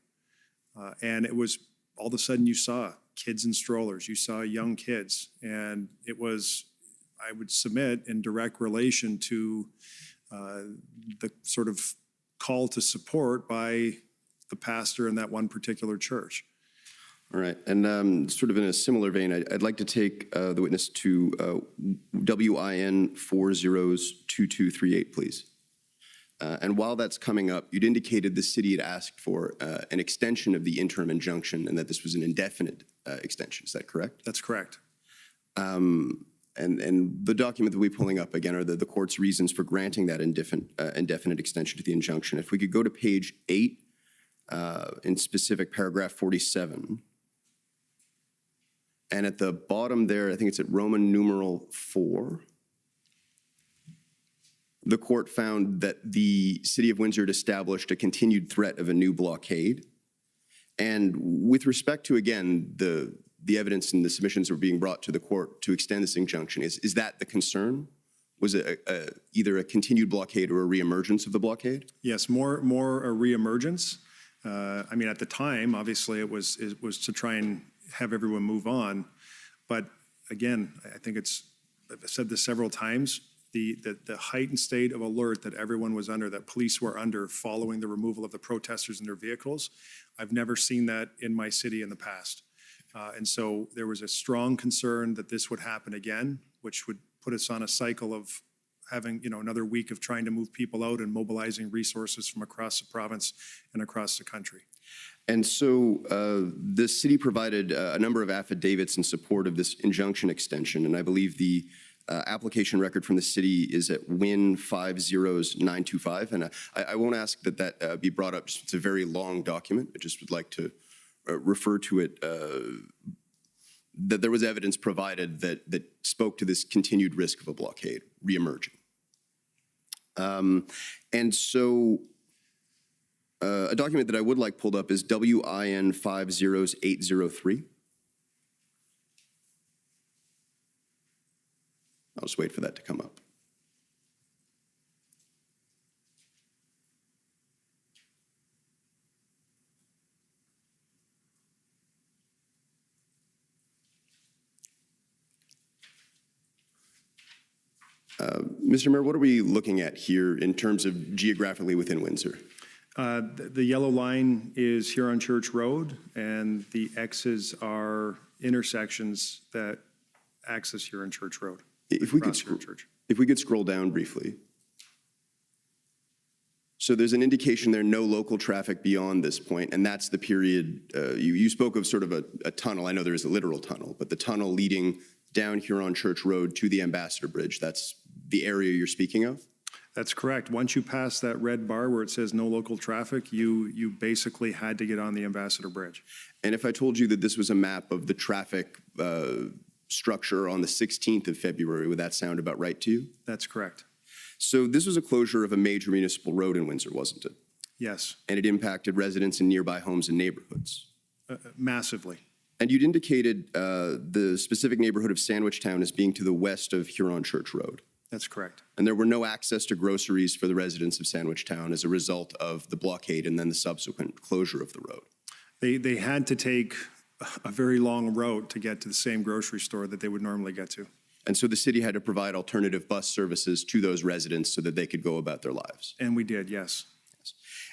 B: And it was, all of a sudden you saw kids in strollers, you saw young kids, and it was, I would submit, in direct relation to the sort of call to support by the pastor in that one particular church.
N: All right, and sort of in a similar vein, I'd like to take the witness to WIN 402238, please. And while that's coming up, you'd indicated the city had asked for an extension of the interim injunction and that this was an indefinite extension. Is that correct?
B: That's correct.
N: And the document that we're pulling up, again, are the court's reasons for granting that indefinite extension to the injunction. If we could go to page 8, in specific paragraph 47. And at the bottom there, I think it's at Roman numeral 4, the court found that the city of Windsor had established a continued threat of a new blockade. And with respect to, again, the evidence and the submissions that were being brought to the court to extend this injunction, is that the concern? Was it either a continued blockade or a reemergence of the blockade?
B: Yes, more a reemergence. I mean, at the time, obviously, it was to try and have everyone move on. But again, I think I've said this several times, the heightened state of alert that everyone was under, that police were under following the removal of the protesters in their vehicles, I've never seen that in my city in the past. And so there was a strong concern that this would happen again, which would put us on a cycle of having, another week of trying to move people out and mobilizing resources from across the province and across the country.
N: And so the city provided a number of affidavits in support of this injunction extension, and I believe the application record from the city is at WIN 50925, and I won't ask that that be brought up. It's a very long document. I just would like to refer to it, that there was evidence provided that spoke to this continued risk of a blockade reemerging. And so a document that I would like pulled up is WIN 50803. I'll just wait for that to come up. Mr. Mayor, what are we looking at here in terms of geographically within Windsor?
B: The yellow line is Huron Church Road, and the X's are intersections that access Huron Church Road.
N: If we could scroll down briefly. So there's an indication there, no local traffic beyond this point, and that's the period, you spoke of sort of a tunnel. I know there is a literal tunnel, but the tunnel leading down Huron Church Road to the Ambassador Bridge, that's the area you're speaking of?
B: That's correct. Once you pass that red bar where it says no local traffic, you basically had to get on the Ambassador Bridge.
N: And if I told you that this was a map of the traffic structure on the 16th of February, would that sound about right to you?
B: That's correct.
N: So this was a closure of a major municipal road in Windsor, wasn't it?
B: Yes.
N: And it impacted residents in nearby homes and neighborhoods.
B: Massively.
N: And you'd indicated the specific neighborhood of Sandwichtown as being to the west of Huron Church Road.
B: That's correct.
N: And there were no access to groceries for the residents of Sandwichtown as a result of the blockade and then the subsequent closure of the road.
B: They had to take a very long route to get to the same grocery store that they would normally get to.
N: And so the city had to provide alternative bus services to those residents so that they could go about their lives.
B: And we did, yes.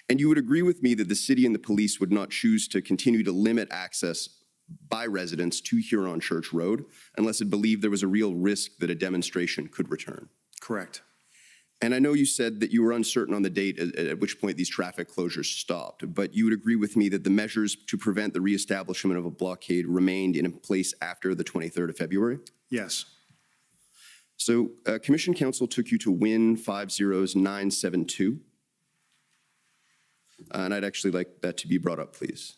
N: And you would agree with me that the city and the police would not choose to continue to limit access by residents to Huron Church Road unless it believed there was a real risk that a demonstration could return.
B: Correct.
N: And I know you said that you were uncertain on the date at which point these traffic closures stopped, but you would agree with me that the measures to prevent the reestablishment of a blockade remained in place after the 23rd of February?
B: Yes.
N: So Commission Council took you to WIN 50972. And I'd actually like that to be brought up, please.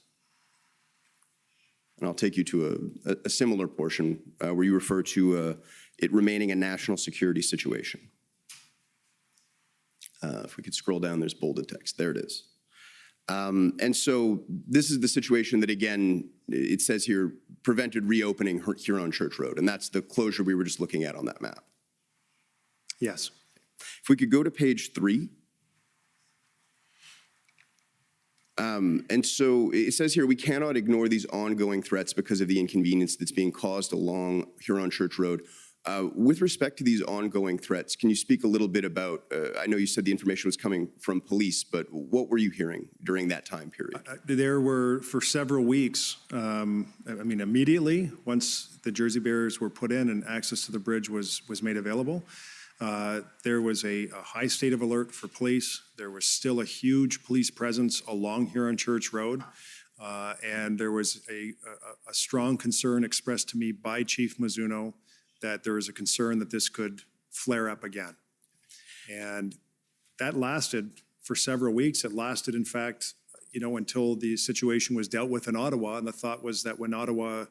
N: And I'll take you to a similar portion where you refer to it remaining a national security situation. If we could scroll down, there's bolded text. There it is. And so this is the situation that, again, it says here, prevented reopening Huron Church Road. And that's the closure we were just looking at on that map.
B: Yes.
N: If we could go to page 3. And so it says here, we cannot ignore these ongoing threats because of the inconvenience that's being caused along Huron Church Road. With respect to these ongoing threats, can you speak a little bit about, I know you said the information was coming from police, but what were you hearing during that time period?
B: There were, for several weeks, immediately, once the Jersey barriers were put in and access to the bridge was made available, there was a high state of alert for police. There was still a huge police presence along Huron Church Road. And there was a strong concern expressed to me by Chief Mizuno that there was a concern that this could flare up again. And that lasted for several weeks. It lasted, in fact, until the situation was dealt with in Ottawa. And the thought was that when Ottawa,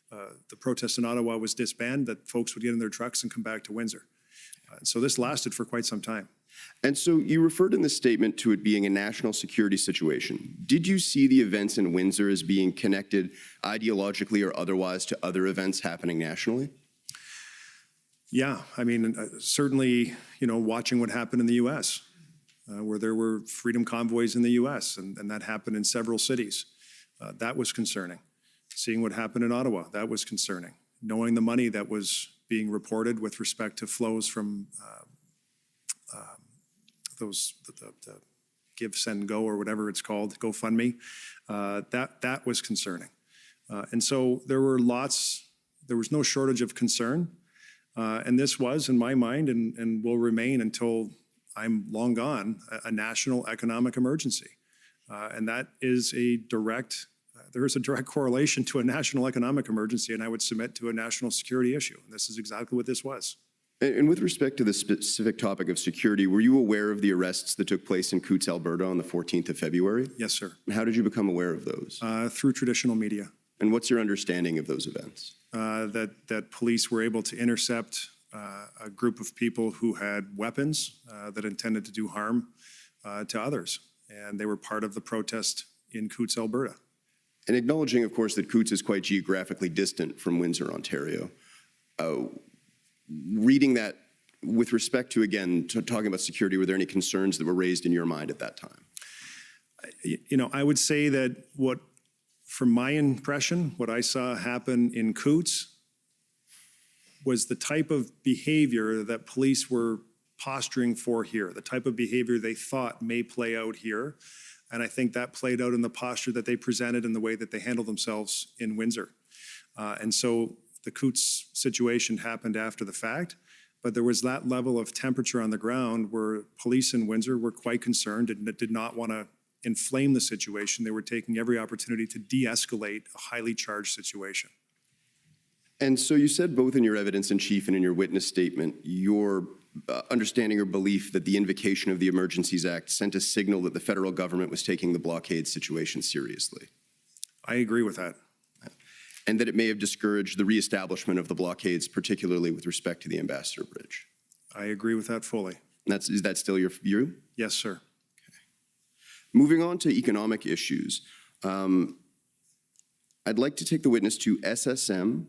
B: the protest in Ottawa was disbanded, that folks would get in their trucks and come back to Windsor. So this lasted for quite some time.
N: And so you referred in the statement to it being a national security situation. Did you see the events in Windsor as being connected ideologically or otherwise to other events happening nationally?
B: Yeah, certainly, watching what happened in the U.S., where there were freedom convoys in the U.S., and that happened in several cities. That was concerning. Seeing what happened in Ottawa, that was concerning. Knowing the money that was being reported with respect to flows from the Give, Send, Go, or whatever it's called, GoFundMe, that was concerning. And so there was no shortage of concern. And this was, in my mind, and will remain until I'm long gone, a national economic emergency. And that is there is a direct correlation to a national economic emergency, and I would submit to a national security issue. And this is exactly what this was.
N: And with respect to the specific topic of security, were you aware of the arrests that took place in Coutts, Alberta on the 14th of February?
B: Yes, sir.
N: And how did you become aware of those?
B: Through traditional media.
N: And what's your understanding of those events?
B: That police were able to intercept a group of people who had weapons that intended to do harm to others. And they were part of the protest in Coutts, Alberta.
N: And acknowledging, of course, that Coutts is quite geographically distant from Windsor, Ontario, reading that with respect to, again, talking about security, were there any concerns that were raised in your mind at that time?
B: You know, I would say that from my impression, what I saw happen in Coutts was the type of behavior that police were posturing for here, the type of behavior they thought may play out here. And I think that played out in the posture that they presented and the way that they handled themselves in Windsor. And so the Coutts situation happened after the fact, but there was that level of temperature on the ground where police in Windsor were quite concerned and did not want to inflame the situation. They were taking every opportunity to de-escalate a highly charged situation.
N: And so you said both in your evidence in chief and in your witness statement, your understanding or belief that the invocation of the Emergencies Act sent a signal that the federal government was taking the blockade situation seriously.
B: I agree with that.
N: And that it may have discouraged the reestablishment of the blockades, particularly with respect to the Ambassador Bridge.
B: I agree with that fully.
N: And is that still your view?
B: Yes, sir.
N: Okay. Moving on to economic issues, I'd like to take the witness to SSM.CAN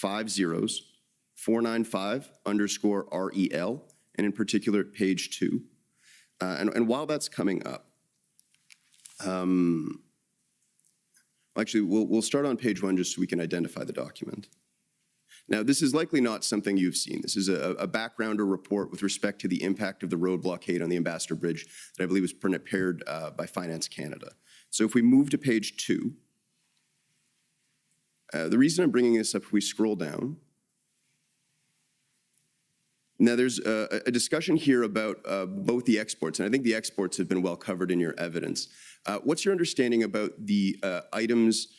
N: 50/495_REL, and in particular at page 2. And while that's coming up, actually, we'll start on page 1 just so we can identify the document. Now, this is likely not something you've seen. This is a background or report with respect to the impact of the road blockade on the Ambassador Bridge that I believe was prepared by Finance Canada. So if we move to page 2, the reason I'm bringing this up, if we scroll down, now there's a discussion here about both the exports, and I think the exports have been well covered in your evidence. What's your understanding about the items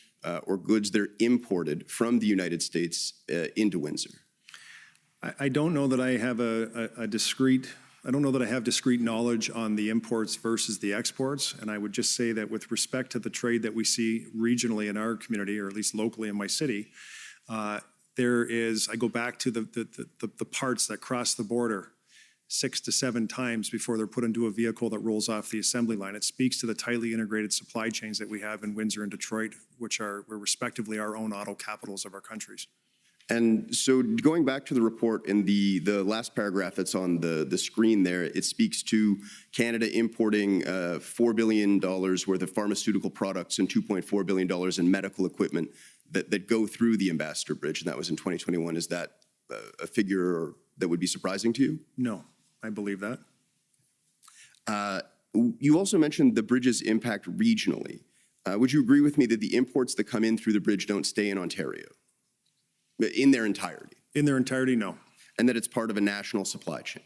N: or goods that are imported from the United States into Windsor?
B: I don't know that I have I don't know that I have discrete knowledge on the imports versus the exports. And I would just say that with respect to the trade that we see regionally in our community, or at least locally in my city, I go back to the parts that cross the border 6 to 7 times before they're put into a vehicle that rolls off the assembly line. It speaks to the tightly integrated supply chains that we have in Windsor and Detroit, which were respectively our own auto capitals of our countries.
N: And so going back to the report in the last paragraph that's on the screen there, it speaks to Canada importing $4 billion worth of pharmaceutical products and $2.4 billion in medical equipment that go through the Ambassador Bridge, and that was in 2021. Is that a figure that would be surprising to you?
B: No, I believe that.
N: You also mentioned the bridge's impact regionally. Would you agree with me that the imports that come in through the bridge don't stay in Ontario in their entirety?
B: In their entirety, no.
N: And that it's part of a national supply chain?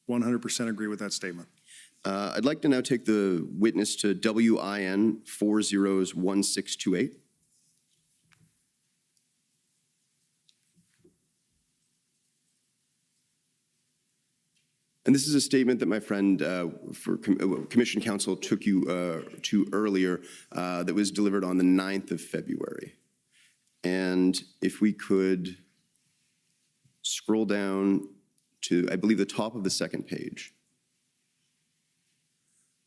B: 100% agree with that statement.
N: I'd like to now take the witness to WIN 401628. And this is a statement that my friend for Commission Counsel took you to earlier that was delivered on the 9th of February. And if we could scroll down to, I believe, the top of the second page.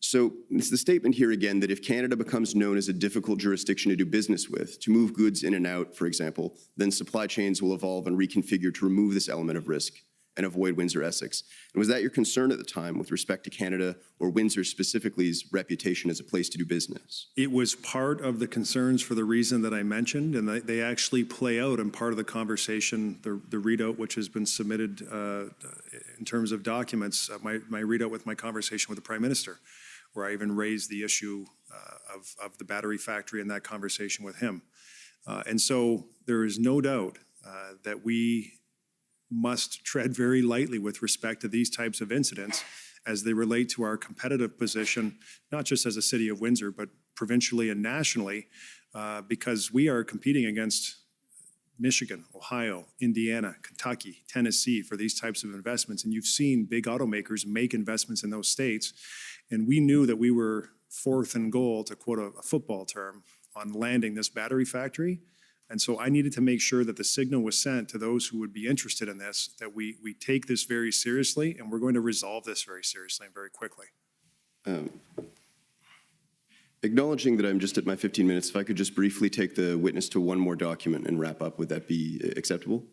N: So it's the statement here again that if Canada becomes known as a difficult jurisdiction to do business with, to move goods in and out, for example, then supply chains will evolve and reconfigure to remove this element of risk and avoid Windsor-Essex. And was that your concern at the time with respect to Canada or Windsor specifically's reputation as a place to do business?
B: It was part of the concerns for the reason that I mentioned, and they actually play out in part of the conversation, the readout which has been submitted in terms of documents, my readout with my conversation with the Prime Minister, where I even raised the issue of the battery factory in that conversation with him. And so there is no doubt that we must tread very lightly with respect to these types of incidents. as they relate to our competitive position, not just as a city of Windsor, but provincially and nationally, because we are competing against Michigan, Ohio, Indiana, Kentucky, Tennessee for these types of investments. And you've seen big automakers make investments in those states. And we knew that we were fourth and goal, to quote a football term, on landing this battery factory. And so I needed to make sure that the signal was sent to those who would be interested in this, that we take this very seriously, and we're going to resolve this very seriously and very quickly.
N: Acknowledging that I'm just at my 15 minutes, if I could just briefly take the witness to one more document and wrap up, would that be acceptable?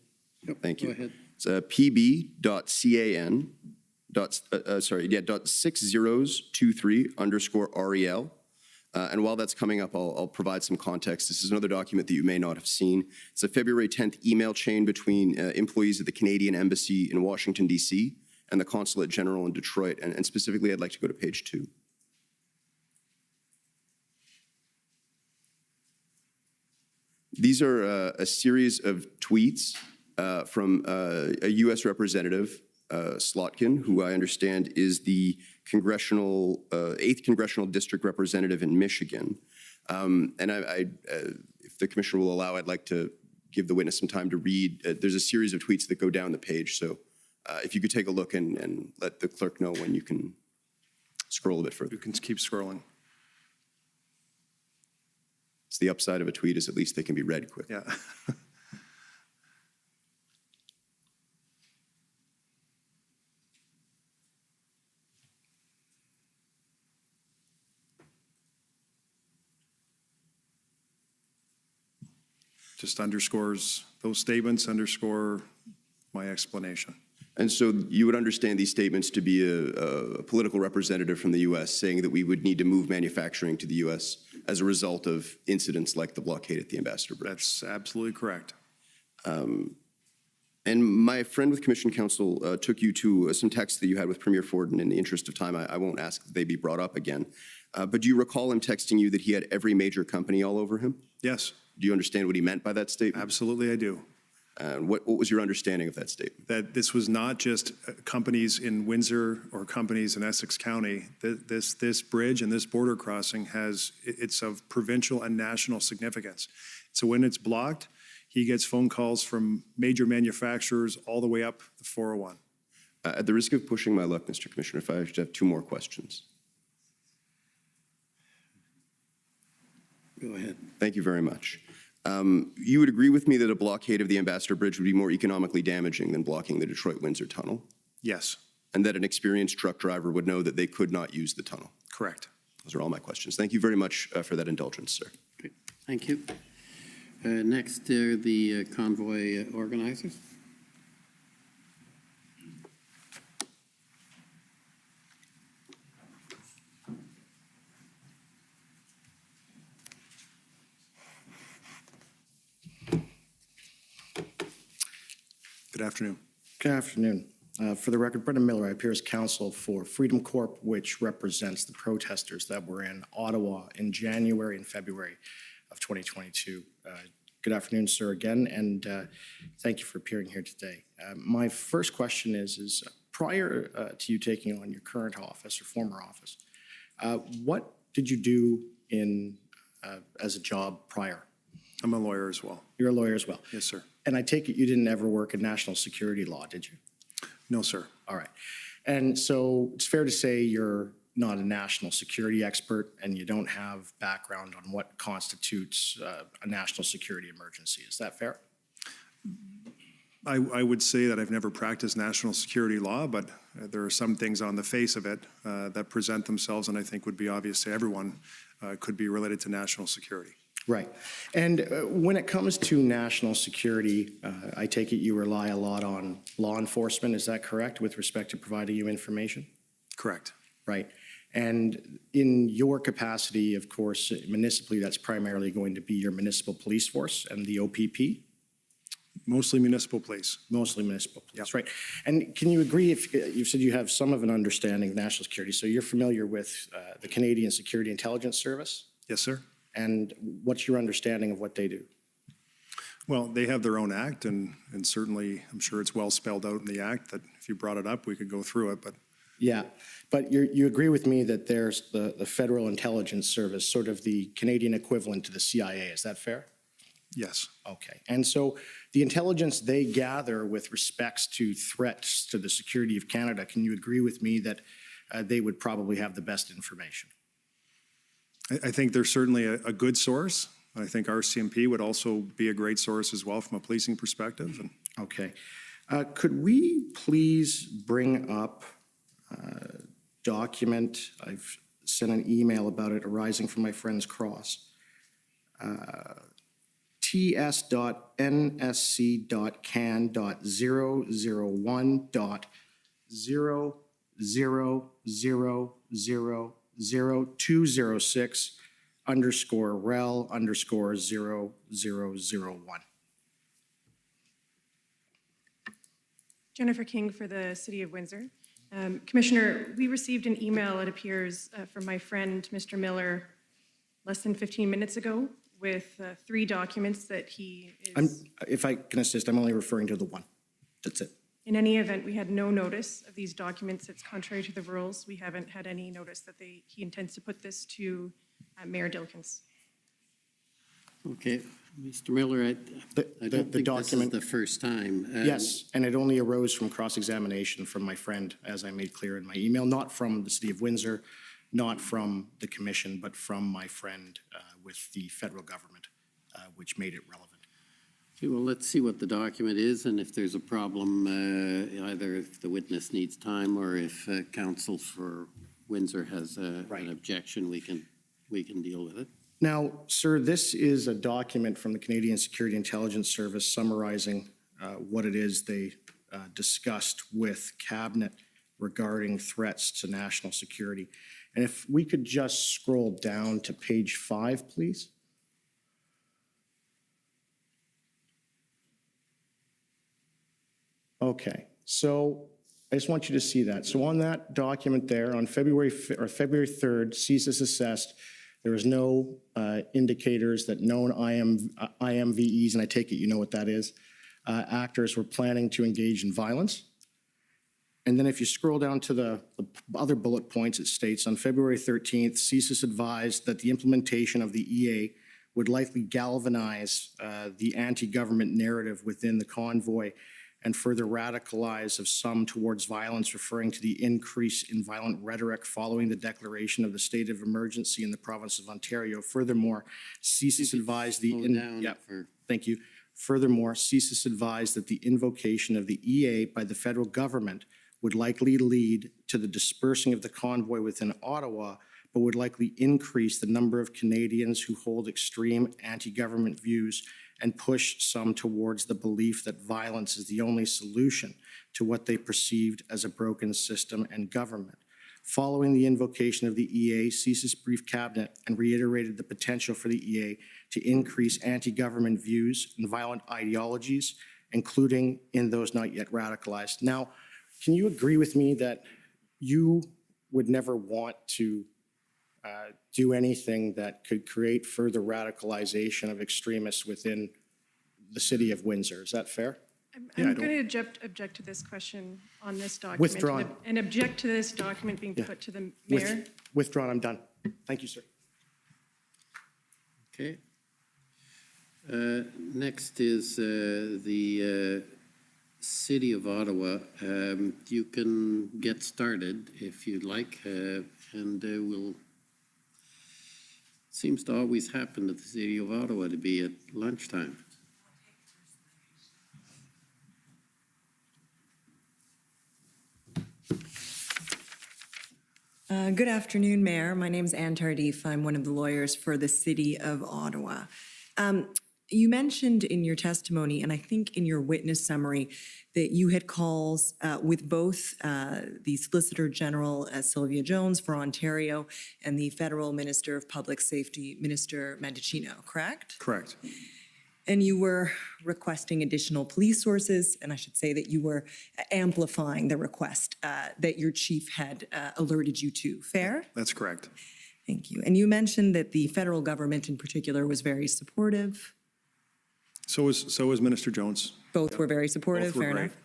C: Yep,
N: Thank you.
C: go ahead.
N: It's pb.can.6023_REL. And while that's coming up, I'll provide some context. This is another document that you may not have seen. It's a February 10th email chain between employees of the Canadian Embassy in Washington, D.C. and the Consulate General in Detroit. And specifically, I'd like to go to page 2. These are a series of tweets from a U.S. representative, Slotkin, who I understand is the 8th Congressional District Representative in Michigan. And if the Commissioner will allow, I'd like to give the witness some time to read. There's a series of tweets that go down the page, so if you could take a look and let the clerk know when you can scroll a bit further.
B: You can keep scrolling.
N: It's the upside of a tweet is at least they can be read quick.
B: Yeah. Just underscores, those statements underscore my explanation.
N: And so you would understand these statements to be a political representative from the U.S. saying that we would need to move manufacturing to the U.S. as a result of incidents like the blockade at the Ambassador Bridge.
B: That's absolutely correct.
N: And my friend with Commission Counsel took you to some texts that you had with Premier Ford, and in the interest of time, I won't ask that they be brought up again. But do you recall him texting you that he had every major company all over him?
B: Yes.
N: Do you understand what he meant by that statement?
B: Absolutely, I do.
N: What was your understanding of that statement?
B: That this was not just companies in Windsor or companies in Essex County. This bridge and this border crossing it's of provincial and national significance. So when it's blocked, he gets phone calls from major manufacturers all the way up the 401.
N: At the risk of pushing my luck, Mr. Commissioner, if I should have 2 more questions.
C: Go ahead.
N: Thank you very much. You would agree with me that a blockade of the Ambassador Bridge would be more economically damaging than blocking the Detroit-Windsor tunnel?
B: Yes.
N: And that an experienced truck driver would know that they could not use the tunnel?
B: Correct.
N: Those are all my questions. Thank you very much for that indulgence, sir.
C: Okay, thank you. Next are the convoy organizers.
B: Good afternoon.
O: Good afternoon. For the record, Brendan Miller, I appear as counsel for Freedom Corp, which represents the protesters that were in Ottawa in January and February of 2022. Good afternoon, sir, again, and thank you for appearing here today. My first question is prior to you taking on your current office or former office, what did you do as a job prior?
B: I'm a lawyer as well.
O: You're a lawyer as well?
B: Yes, sir.
O: And I take it you didn't ever work in national security law, did you?
B: No, sir.
O: All right. And so it's fair to say you're not a national security expert and you don't have background on what constitutes a national security emergency. Is that fair?
B: I would say that I've never practiced national security law, but there are some things on the face of it that present themselves and I think would be obvious to everyone could be related to national security.
O: Right. And when it comes to national security, I take it you rely a lot on law enforcement. Is that correct with respect to providing you information?
B: Correct.
O: Right. And in your capacity, of course, municipally, that's primarily going to be your municipal police force and the OPP?
B: Mostly municipal police.
O: Mostly municipal police,
B: Yep.
O: right. And can you agree, if you said you have some of an understanding of national security, so you're familiar with the Canadian Security Intelligence Service?
B: Yes, sir.
O: And what's your understanding of what they do?
B: Well, they have their own act, and certainly I'm sure it's well spelled out in the act that if you brought it up, we could go through it. But
O: Yeah, but you agree with me that there's the Federal Intelligence Service, sort of the Canadian equivalent to the CIA, is that fair?
B: Yes.
O: Okay, and so the intelligence they gather with respects to threats to the security of Canada, can you agree with me that they would probably have the best information?
B: I think they're certainly a good source. I think RCMP would also be a great source as well from a policing perspective. And
O: Okay. Could we please bring up a document? I've sent an email about it arising from my friend's cross. ts.nsc.can.001.000000206 underscore rel underscore 0001.
M: Jennifer King for the City of Windsor. Commissioner, we received an email, it appears, from my friend, Mr. Miller, less than 15 minutes ago with 3 documents that he is...
O: If I can assist, I'm only referring to the one. That's it.
M: In any event, we had no notice of these documents. It's contrary to the rules. We haven't had any notice that he intends to put this to Mayor Dilkens.
C: Okay, Mr. Miller, I don't think this is the first time.
O: Yes, and it only arose from cross-examination from my friend, as I made clear in my email, not from the City of Windsor, not from the Commission, but from my friend with the federal government, which made it relevant.
C: Okay, well, let's see what the document is, and if there's a problem, either if the witness needs time or if counsel for Windsor has an objection, we can deal with it.
O: Now, sir, this is a document from the Canadian Security Intelligence Service summarizing what it is they discussed with Cabinet regarding threats to national security. And if we could just scroll down to page 5, please. Okay, so I just want you to see that. So on that document there, on February 3rd, CSIS assessed there was no indicators that known IMVEs, and I take it you know what that is, actors were planning to engage in violence. And then if you scroll down to the other bullet points, it states on February 13th, CSIS advised that the implementation of the EA would likely galvanize the anti-government narrative within the convoy and further radicalize of some towards violence, referring to the increase in violent rhetoric following the declaration of the state of emergency in the province of Ontario. Furthermore, CSIS advised thank you. Furthermore, CSIS advised that the invocation of the EA by the federal government would likely lead to the dispersing of the convoy within Ottawa, but would likely increase the number of Canadians who hold extreme anti-government views and push some towards the belief that violence is the only solution to what they perceived as a broken system and government. Following the invocation of the EA, CSIS briefed Cabinet and reiterated the potential for the EA to increase anti-government views and violent ideologies, including in those not yet radicalized. Now, can you agree with me that you would never want to do anything that could create further radicalization of extremists within the City of Windsor? Is that fair?
M: I'm going to object to this question on this document.
O: Withdrawn.
M: And object to this document being put to the mayor.
O: Withdrawn, I'm done. Thank you, sir.
C: Okay. Next is the City of Ottawa. You can get started if you'd like, and we'll. Seems to always happen at the City of Ottawa to be at lunchtime.
P: Good afternoon, Mayor. My name is Anne Tardif. I'm one of the lawyers for the City of Ottawa. You mentioned in your testimony, and I think in your witness summary, that you had calls with both the Solicitor General, Sylvia Jones for Ontario, and the Federal Minister of Public Safety, Minister Mendicino, correct?
B: Correct.
P: And you were requesting additional police sources, and I should say that you were amplifying the request that your chief had alerted you to, fair?
B: That's correct.
P: Thank you. And you mentioned that the federal government in particular was very supportive.
B: So was Minister Jones.
P: Both were very supportive,
B: Both were
P: fair
B: great.
P: enough.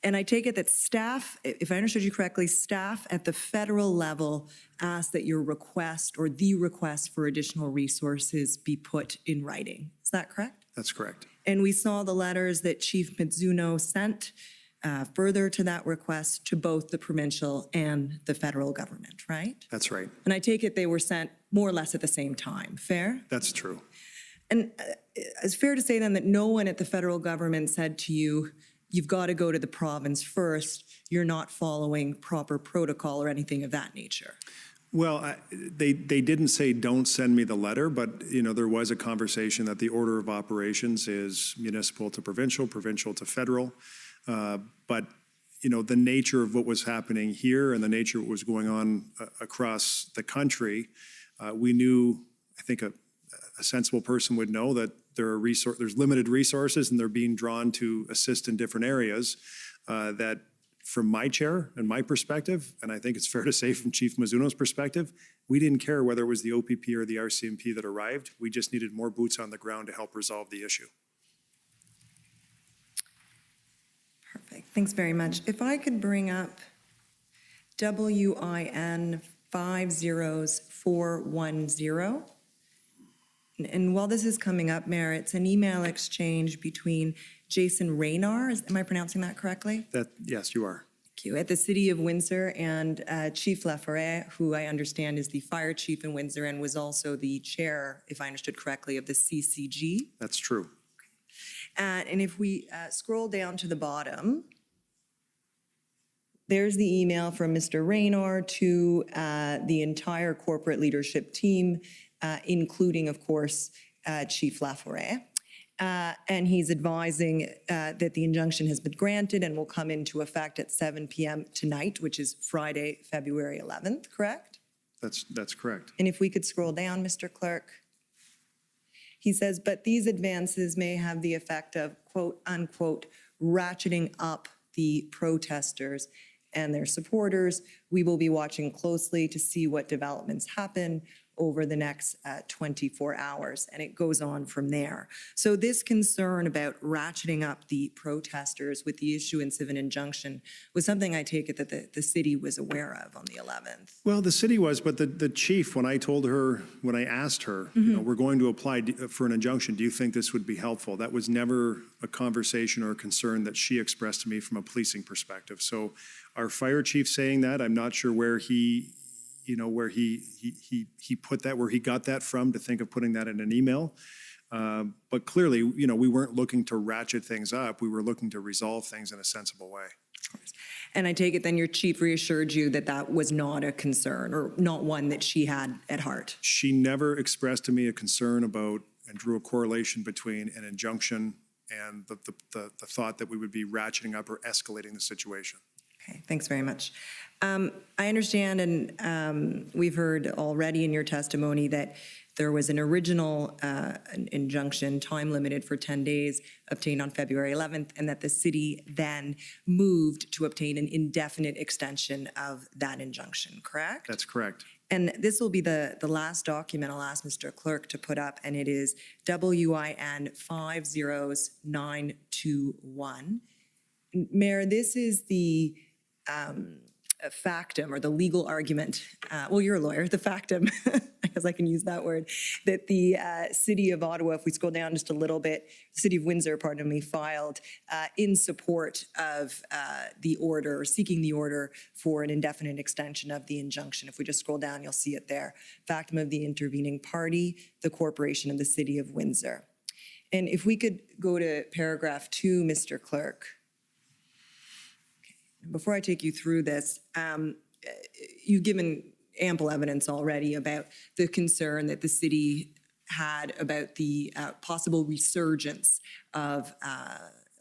P: And I take it that staff, if I understood you correctly, staff at the federal level asked that your request or the request for additional resources be put in writing. Is that correct?
B: That's correct.
P: And we saw the letters that Chief Mizuno sent further to that request to both the provincial and the federal government, right?
B: That's right.
P: And I take it they were sent more or less at the same time, fair?
B: That's true.
P: And it's fair to say then that no one at the federal government said to you, you've got to go to the province first, you're not following proper protocol or anything of that nature.
B: Well, they didn't say don't send me the letter, but there was a conversation that the order of operations is municipal to provincial, provincial to federal. But the nature of what was happening here and the nature of what was going on across the country, we knew. I think a sensible person would know that there's limited resources and they're being drawn to assist in different areas. That from my chair and my perspective, and I think it's fair to say from Chief Mizuno's perspective, we didn't care whether it was the OPP or the RCMP that arrived. We just needed more boots on the ground to help resolve the issue.
P: Perfect. Thanks very much. If I could bring up WIN 50410. And while this is coming up, Mayor, it's an email exchange between Jason Raynar, am I pronouncing that correctly?
B: Yes, you are.
P: Thank you. At the City of Windsor, and Chief Laforêt, who I understand is the fire chief in Windsor and was also the chair, if I understood correctly, of the CCG.
B: That's true.
P: And if we scroll down to the bottom, there's the email from Mr. Raynar to the entire corporate leadership team, including, of course, Chief Laforêt. And he's advising that the injunction has been granted and will come into effect at 7 p.m. tonight, which is Friday, February 11th, correct?
B: That's correct.
P: And if we could scroll down, Mr. Clerk. He says, but these advances may have the effect of, quote, unquote, ratcheting up the protesters and their supporters. We will be watching closely to see what developments happen over the next 24 hours, and it goes on from there. So this concern about ratcheting up the protesters with the issuance of an injunction was something I take it that the city was aware of on the 11th.
B: Well, the city was, but the chief, when I asked her, we're going to apply for an injunction, do you think this would be helpful? That was never a conversation or a concern that she expressed to me from a policing perspective. So our fire chief saying that, I'm not sure where he put that, where he got that from to think of putting that in an email. But clearly, we weren't looking to ratchet things up. We were looking to resolve things in a sensible way.
P: And I take it then your chief reassured you that that was not a concern or not one that she had at heart.
B: She never expressed to me a concern about and drew a correlation between an injunction and the thought that we would be ratcheting up or escalating the situation.
P: Okay, thanks very much. I understand, and we've heard already in your testimony that there was an original an injunction, time limited for 10 days, obtained on February 11th, and that the city then moved to obtain an indefinite extension of that injunction, correct?
B: That's correct.
P: And this will be the last document I'll ask Mr. Clerk to put up, and it is WIN 50921. Mayor, this is the factum or the legal argument, well, you're a lawyer, the factum, I guess I can use that word, that the City of Ottawa, if we scroll down just a little bit, the City of Windsor, pardon me, filed in support of the order, seeking the order for an indefinite extension of the injunction. If we just scroll down, you'll see it there. Factum of the intervening party, the corporation of the City of Windsor. And if we could go to paragraph 2, Mr. Clerk. Before I take you through this, you've given ample evidence already about the concern that the city had about the possible resurgence of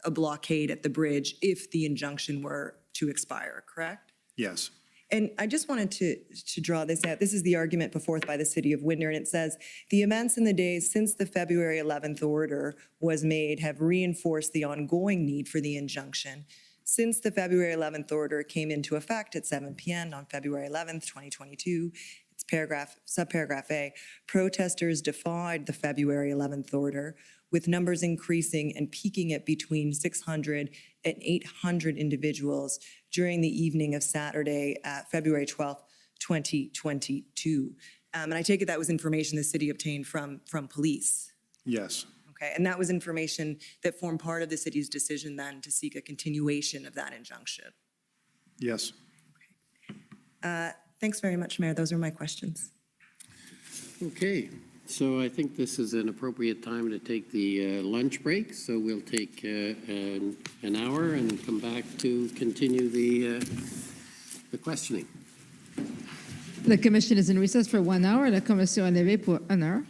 P: a blockade at the bridge if the injunction were to expire, correct?
B: Yes.
P: And I just wanted to draw this out. This is the argument put forth by the City of Windsor, and it says, the events in the days since the February 11th order was made have reinforced the ongoing need for the injunction. Since the February 11th order came into effect at 7 p.m. on February 11th, 2022, it's subparagraph A, protesters defied the February 11th order, with numbers increasing and peaking at between 600 and 800 individuals during the evening of Saturday, February 12th, 2022. And I take it that was information the city obtained from police.
B: Yes.
P: Okay, and that was information that formed part of the city's decision then to seek a continuation of that injunction.
B: Yes.
P: Thanks very much, Mayor. Those are my questions.
C: Okay, so I think this is an appropriate time to take the lunch break. So we'll take an hour and come back to continue the questioning.
D: La commission is in recess for 1 hour. La commission est levée pour 1 heure.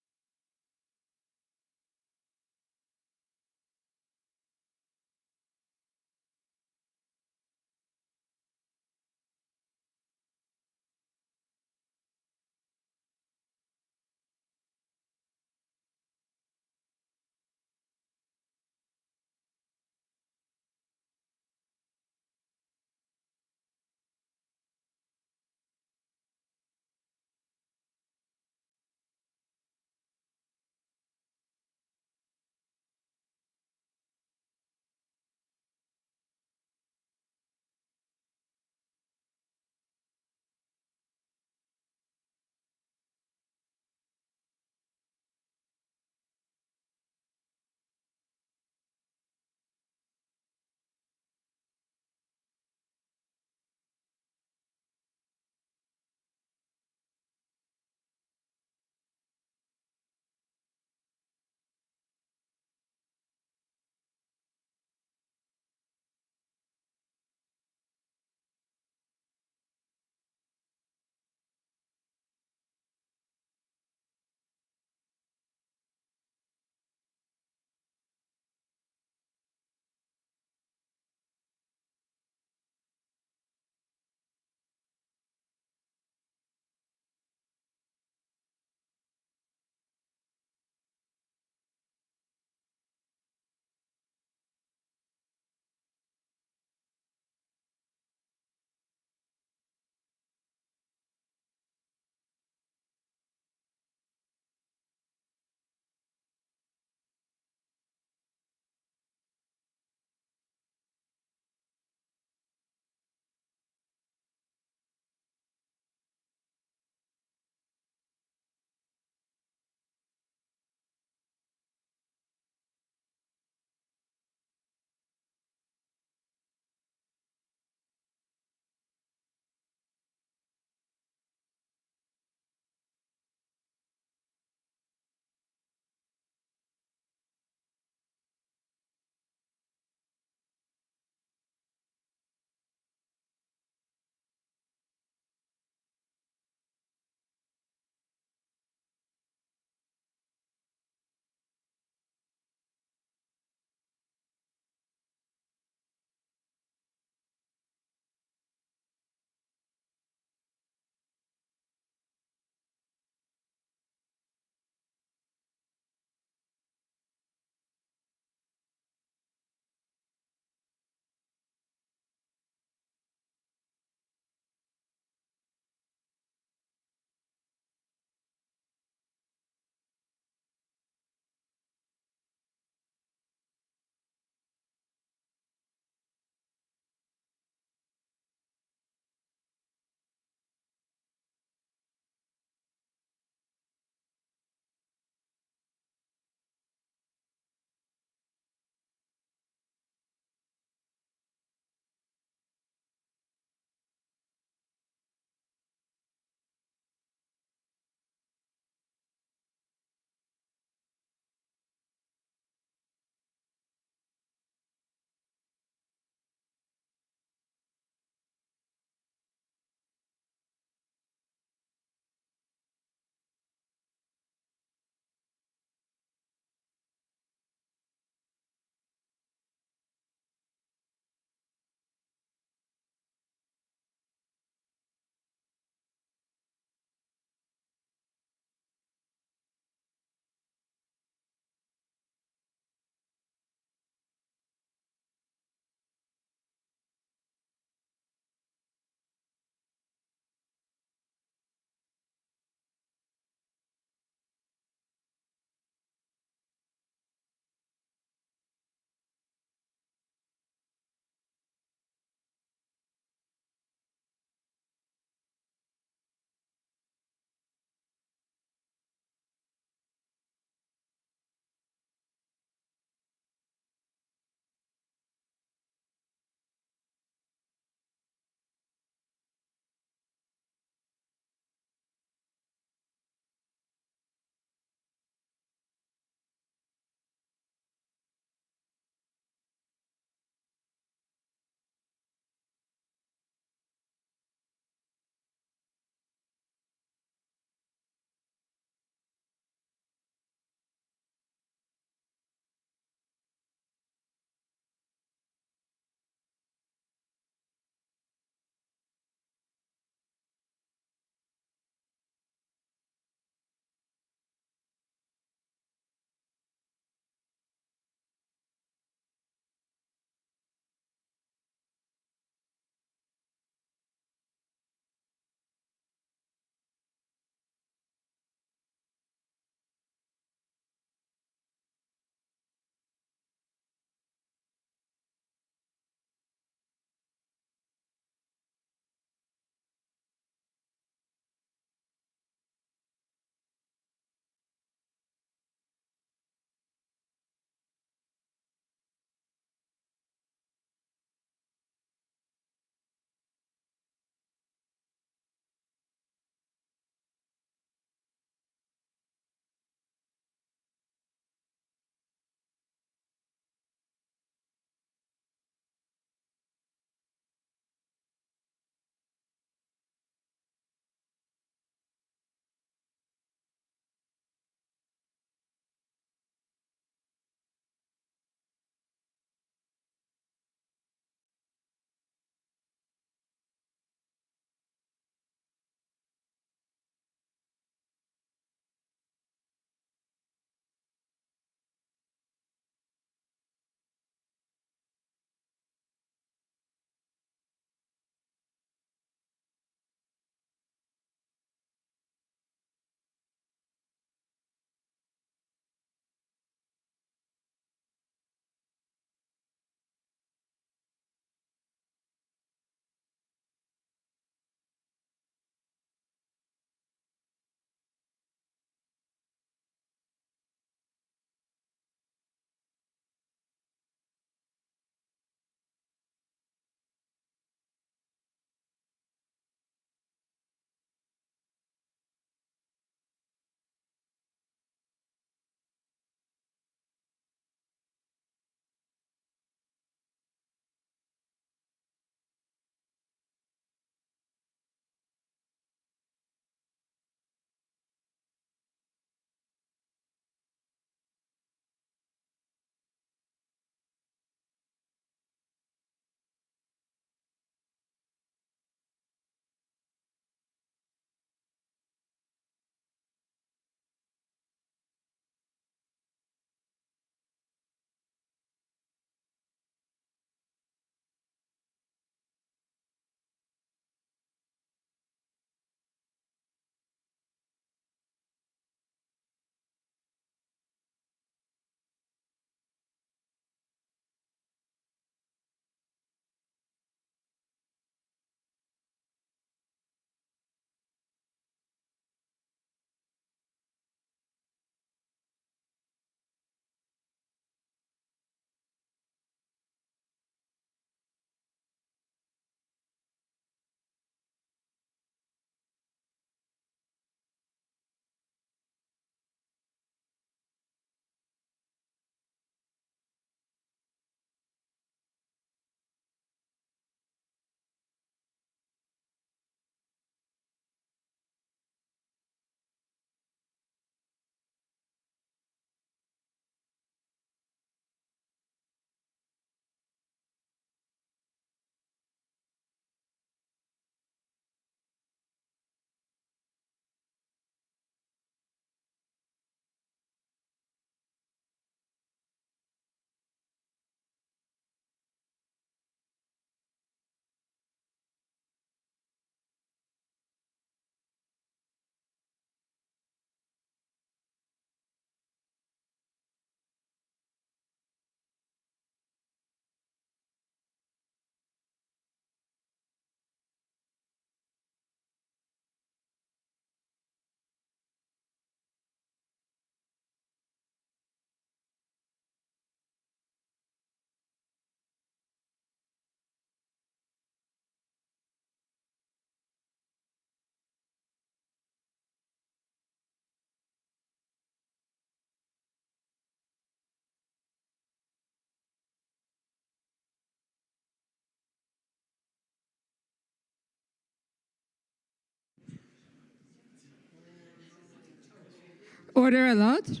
D: Order à l'ordre.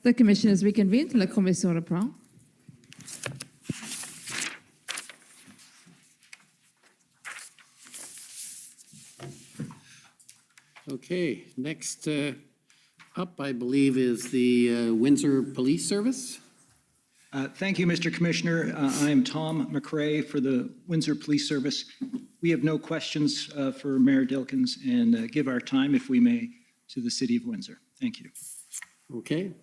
D: The commission is reconvened. La commission reprend.
C: Okay, next up, I believe, is the Windsor Police Service.
Q: Thank you, Mr. Commissioner. I am Tom McRae for the Windsor Police Service. We have no questions for Mayor Dilkins and give our time, if we may, to the City of Windsor. Thank you.
C: Okay.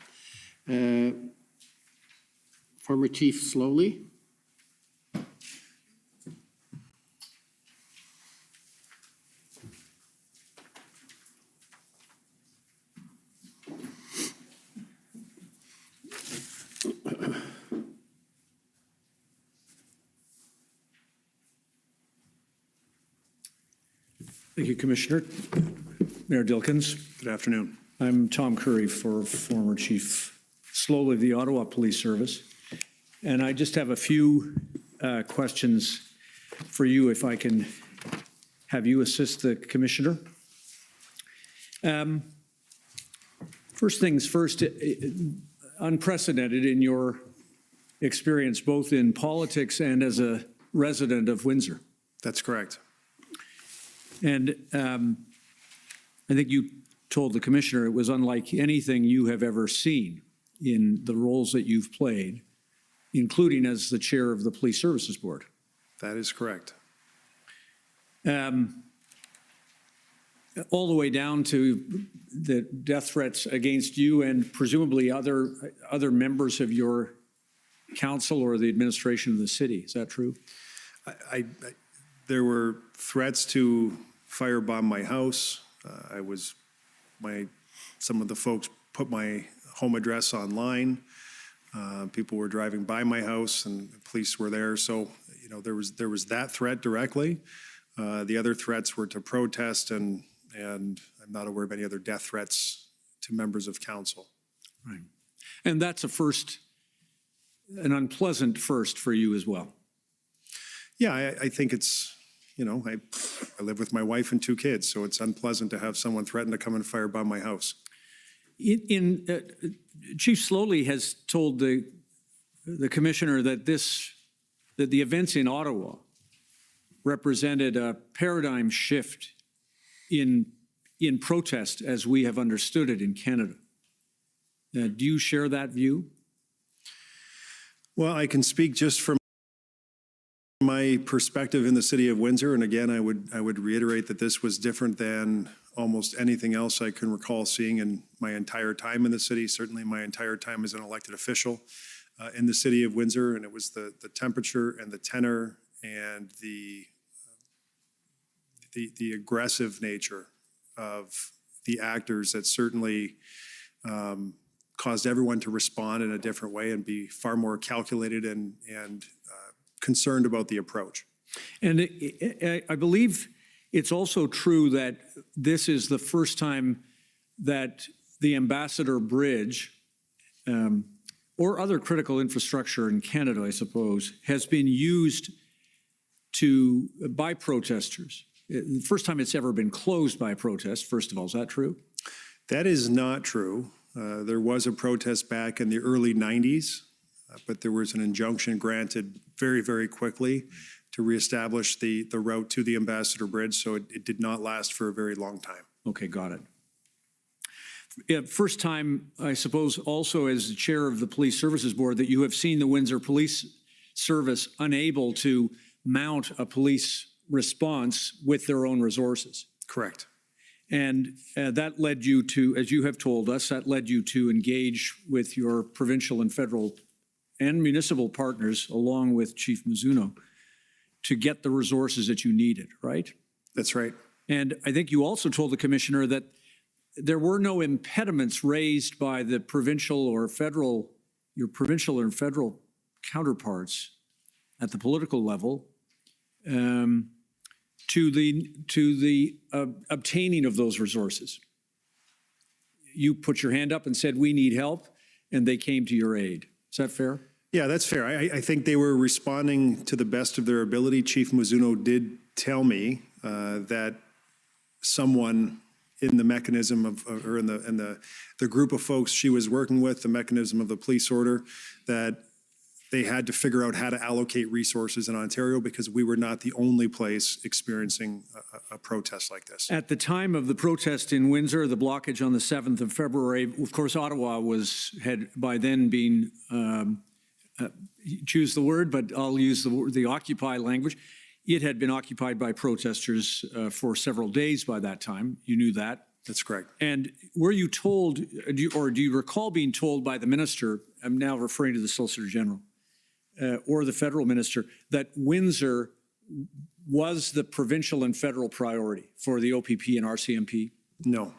C: Former Chief Slowly.
R: Thank you, Commissioner. Mayor Dilkins.
B: Good afternoon.
R: I'm Tom Curry for former Chief Slowly of the Ottawa Police Service. And I just have a few questions for you, if I can have you assist the Commissioner. First things first, unprecedented in your experience, both in politics and as a resident of Windsor.
B: That's correct.
R: And I think you told the Commissioner it was unlike anything you have ever seen in the roles that you've played, including as the chair of the Police Services Board.
B: That is correct.
R: All the way down to the death threats against you and presumably other members of your council or the administration of the city. Is that true?
B: There were threats to firebomb my house. Some of the folks put my home address online. People were driving by my house and the police were there. So, you know, there was that threat directly. The other threats were to protest and I'm not aware of any other death threats to members of council.
R: Right. And that's an unpleasant first for you as well.
B: Yeah, I think it's, you know, I live with my wife and 2 kids, so it's unpleasant to have someone threaten to come and firebomb my house.
R: Chief Slowly has told the Commissioner that the events in Ottawa represented a paradigm shift in protest as we have understood it in Canada. Do you share that view?
B: Well, I can speak just from my perspective in the city of Windsor, and again, I would reiterate that this was different than almost anything else I can recall seeing in my entire time in the city, certainly my entire time as an elected official in the city of Windsor, and it was the temperature and the tenor and the aggressive nature of the actors that certainly caused everyone to respond in a different way and be far more calculated and concerned about the approach.
R: And I believe it's also true that this is the first time that the Ambassador Bridge or other critical infrastructure in Canada, I suppose, has been used by protesters. The first time it's ever been closed by protest, first of all. Is that true?
B: That is not true. There was a protest back in the early 90s, but there was an injunction granted very, very quickly to reestablish the route to the Ambassador Bridge, so it did not last for a very long time.
R: Okay, got it. Yeah, first time, I suppose, also as the chair of the Police Services Board, that you have seen the Windsor Police Service unable to mount a police response with their own resources.
B: Correct.
R: And that led you to, as you have told us, that led you to engage with your provincial and federal and municipal partners, along with Chief Mizuno, to get the resources that you needed, right?
B: That's right.
R: And I think you also told the Commissioner that there were no impediments raised by the provincial or federal, your provincial and federal counterparts at the political level to the obtaining of those resources. You put your hand up and said, we need help, and they came to your aid. Is that fair?
B: Yeah, that's fair. I think they were responding to the best of their ability. Chief Mizuno did tell me that someone in the mechanism or in the group of folks she was working with, the mechanism of the police order, that they had to figure out how to allocate resources in Ontario because we were not the only place experiencing a protest like this.
R: At the time of the protest in Windsor, the blockage on the 7th of February, of course, Ottawa had by then been, choose the word, but I'll use the occupy language. It had been occupied by protesters for several days by that time. You knew that.
B: That's correct.
R: And were you told, or do you recall being told by the minister, I'm now referring to the Solicitor General, or the federal minister, that Windsor was the provincial and federal priority for the OPP and RCMP?
B: No.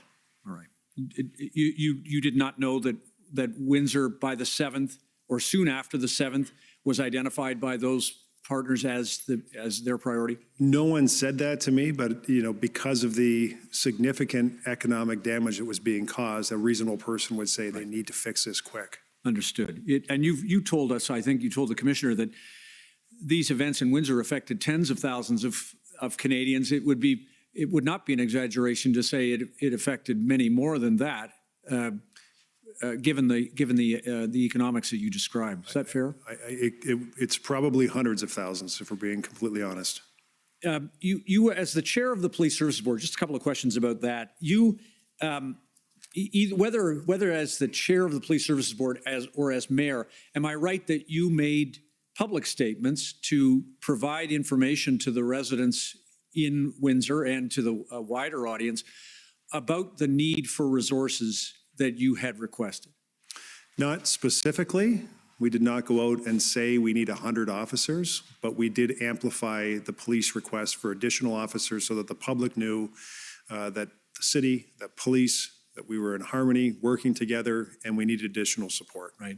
R: All right. You did not know that Windsor by the 7th or soon after the 7th was identified by those partners as their priority?
B: No one said that to me, but because of the significant economic damage that was being caused, a reasonable person would say they need to fix this quick.
R: Understood. And you told us, I think you told the commissioner, that these events in Windsor affected tens of thousands of Canadians. It would not be an exaggeration to say it affected many more than that, given the economics that you described. Is that fair?
B: It's probably hundreds of thousands, if we're being completely honest.
R: You, as the chair of the Police Services Board, just a couple of questions about that. Whether as the chair of the Police Services Board or as mayor, am I right that you made public statements to provide information to the residents in Windsor and to the wider audience about the need for resources that you had requested?
B: Not specifically. We did not go out and say we need 100 officers, but we did amplify the police request for additional officers so that the public knew that the city, that police, that we were in harmony, working together, and we needed additional support.
R: Right.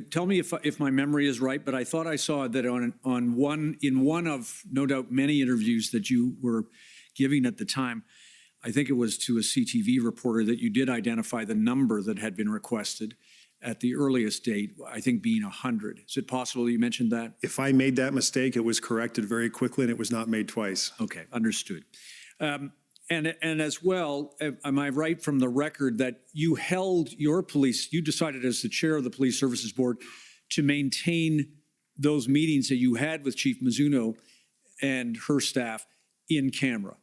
R: Tell me if my memory is right, but I thought I saw that in one of no doubt many interviews that you were giving at the time, I think it was to a CTV reporter, that you did identify the number that had been requested at the earliest date, I think being 100. Is it possible you mentioned that?
B: If I made that mistake, it was corrected very quickly and it was not made twice.
R: Okay, understood. And as well, am I right from the record that you decided as the chair of the Police Services Board to maintain those meetings that you had with Chief Mizuno and her staff in camera?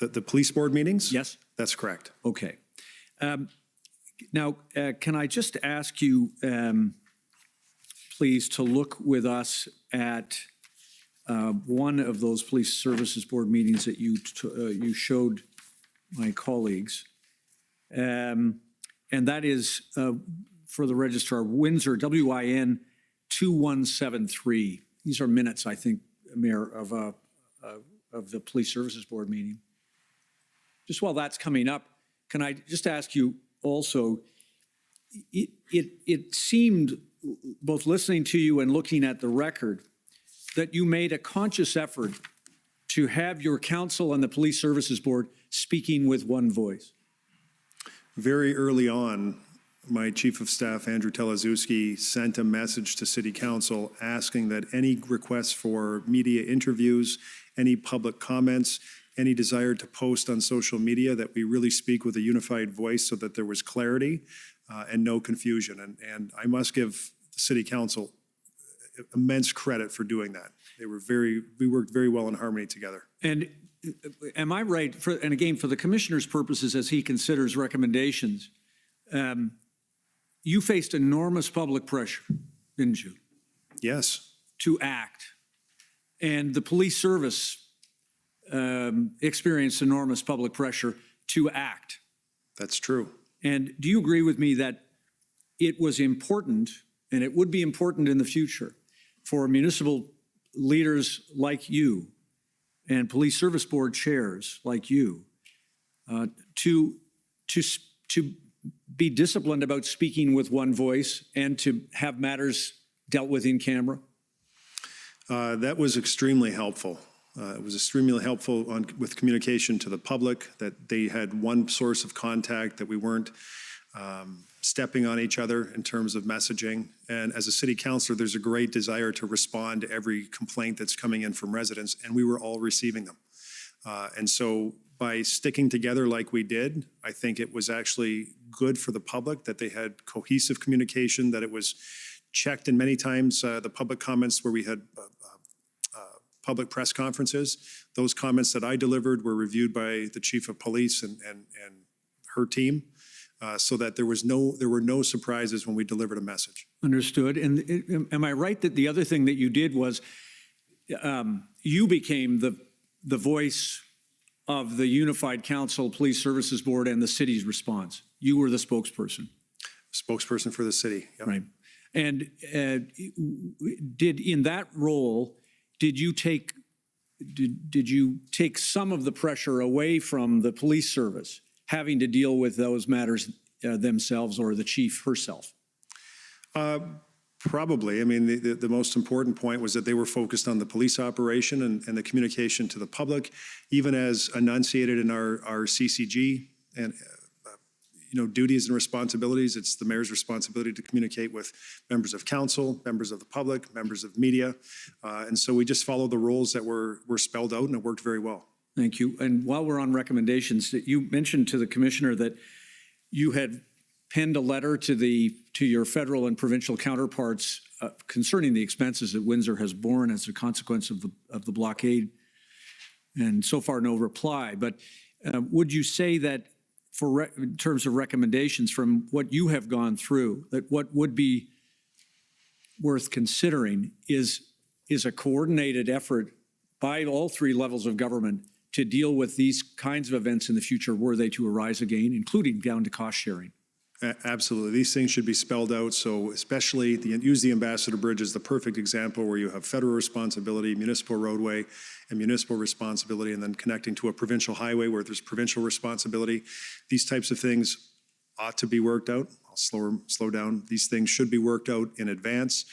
B: The police board meetings?
R: Yes.
B: That's correct.
R: Okay. Now, can I just ask you, please, to look with us at one of those Police Services Board meetings that you showed my colleagues, and that is for the registrar, Windsor, WIN 2173. These are minutes, I think, Mayor, of the Police Services Board meeting. Just while that's coming up, can I just ask you also, it seemed, both listening to you and looking at the record, that you made a conscious effort to have your council and the Police Services Board speaking with one voice.
B: Very early on, my Chief of Staff, Andrew Teleszewski, sent a message to City Council asking that any requests for media interviews, any public comments, any desire to post on social media, that we really speak with a unified voice so that there was clarity and no confusion. And I must give the City Council immense credit for doing that. We worked very well in harmony together.
R: And am I right, and again, for the Commissioner's purposes as he considers recommendations, you faced enormous public pressure, didn't you?
B: Yes.
R: To act. And the police service experienced enormous public pressure to act.
B: That's true.
R: And do you agree with me that it was important, and it would be important in the future, for municipal leaders like you and Police Service Board chairs like you to be disciplined about speaking with one voice and to have matters dealt with in camera?
B: That was extremely helpful. It was extremely helpful with communication to the public, that they had one source of contact, that we weren't stepping on each other in terms of messaging. And as a city councilor, there's a great desire to respond to every complaint that's coming in from residents, and we were all receiving them. And so by sticking together like we did, I think it was actually good for the public that they had cohesive communication, that it was checked, and many times the public comments where we had public press conferences, those comments that I delivered were reviewed by the chief of police and her team, so that there were no surprises when we delivered a message.
R: Understood. And am I right that the other thing that you did was you became the voice of the Unified Council Police Services Board and the city's response? You were the spokesperson.
B: Spokesperson for the city. Yep.
R: Right. And in that role, did you take some of the pressure away from the police service having to deal with those matters themselves, or the chief herself?
B: Probably. I mean, the most important point was that they were focused on the police operation and the communication to the public, even as enunciated in our CCG and duties and responsibilities. It's the mayor's responsibility to communicate with members of council, members of the public, members of media. And so we just followed the rules that were spelled out, and it worked very well.
R: Thank you. And while we're on recommendations, you mentioned to the commissioner that you had penned a letter to your federal and provincial counterparts concerning the expenses that Windsor has borne as a consequence of the blockade, and so far no reply. But would you say that in terms of recommendations from what you have gone through, that what would be worth considering is a coordinated effort by all three levels of government to deal with these kinds of events in the future were they to arise again, including down to cost sharing?
B: Absolutely. These things should be spelled out. So especially use the Ambassador Bridge as the perfect example, where you have federal responsibility, municipal roadway, and municipal responsibility, and then connecting to a provincial highway where there's provincial responsibility. These types of things ought to be worked out. I'll slow down. These things should be worked out in advance.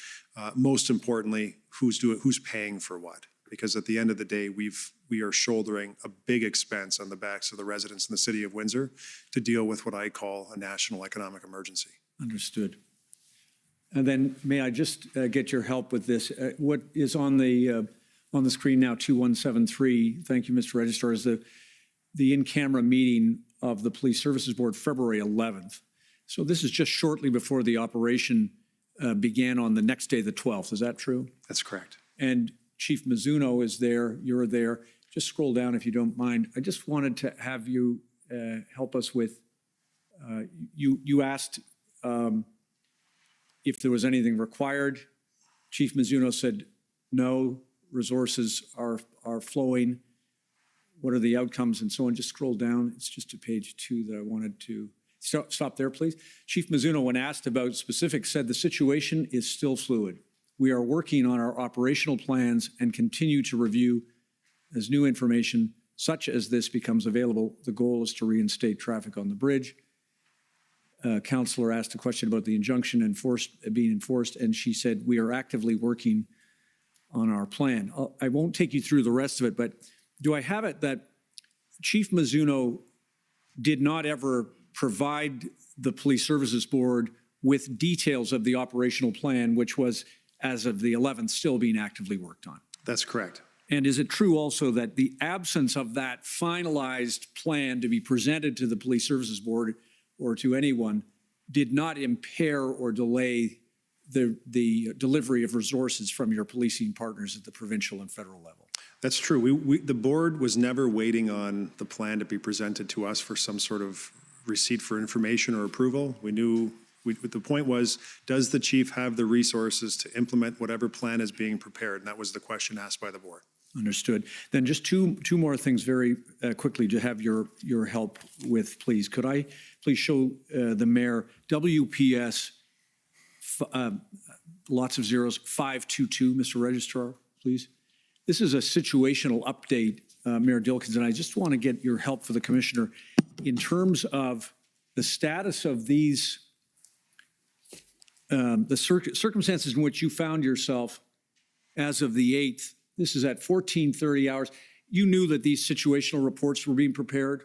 B: Most importantly, who's paying for what? Because at the end of the day, we are shouldering a big expense on the backs of the residents in the city of Windsor to deal with what I call a national economic emergency.
R: Understood. And then may I just get your help with this? What is on the screen now, 2173, thank you, Mr. Registrar, is the in-camera meeting of the Police Services Board, February 11th. So this is just shortly before the operation began on the next day, the 12th. Is that true?
B: That's correct.
R: And Chief Mizuno is there, you're there. Just scroll down if you don't mind. I just wanted to have you help us with, you asked if there was anything required. Chief Mizuno said, no, resources are flowing. What are the outcomes and so on? Just scroll down. It's just to page 2 that I wanted to, stop there, please. Chief Mizuno, when asked about specifics, said the situation is still fluid. We are working on our operational plans and continue to review as new information such as this becomes available. The goal is to reinstate traffic on the bridge. Councillor asked a question about the injunction being enforced, and she said, we are actively working on our plan. I won't take you through the rest of it, but do I have it that Chief Mizuno did not ever provide the Police Services Board with details of the operational plan, which was, as of the 11th, still being actively worked on?
B: That's correct.
R: And is it true also that the absence of that finalized plan to be presented to the Police Services Board or to anyone did not impair or delay the delivery of resources from your policing partners at the provincial and federal level?
B: That's true. The board was never waiting on the plan to be presented to us for some sort of receipt for information or approval. We knew the point was, does the chief have the resources to implement whatever plan is being prepared? And that was the question asked by the board.
R: Understood. Then just two more things very quickly to have your help with, please. Could I please show the mayor WPS, lots of zeros, 522, Mr. Registrar, please. This is a situational update, Mayor Dilkens, and I just want to get your help for the commissioner in terms of the status of these the circumstances in which you found yourself as of the 8th. This is at 14:30 hours. You knew that these situational reports were being prepared?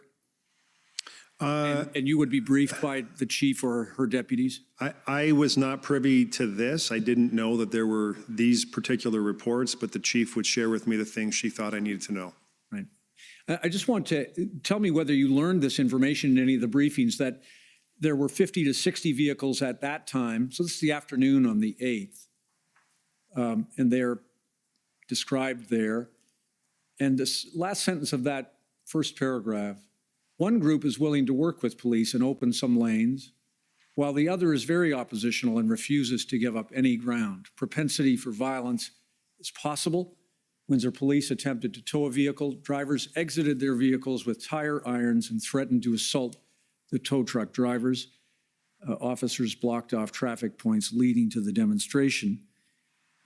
R: And you would be briefed by the chief or her deputies?
B: I was not privy to this. I didn't know that there were these particular reports, but the chief would share with me the things she thought I needed to know.
R: Right. I just want to tell me whether you learned this information in any of the briefings, that there were 50 to 60 vehicles at that time. So this is the afternoon on the 8th. And they're described there. And this last sentence of that first paragraph, one group is willing to work with police and open some lanes, while the other is very oppositional and refuses to give up any ground. Propensity for violence is possible. Windsor police attempted to tow a vehicle. Drivers exited their vehicles with tire irons and threatened to assault the tow truck drivers. Officers blocked off traffic points leading to the demonstration.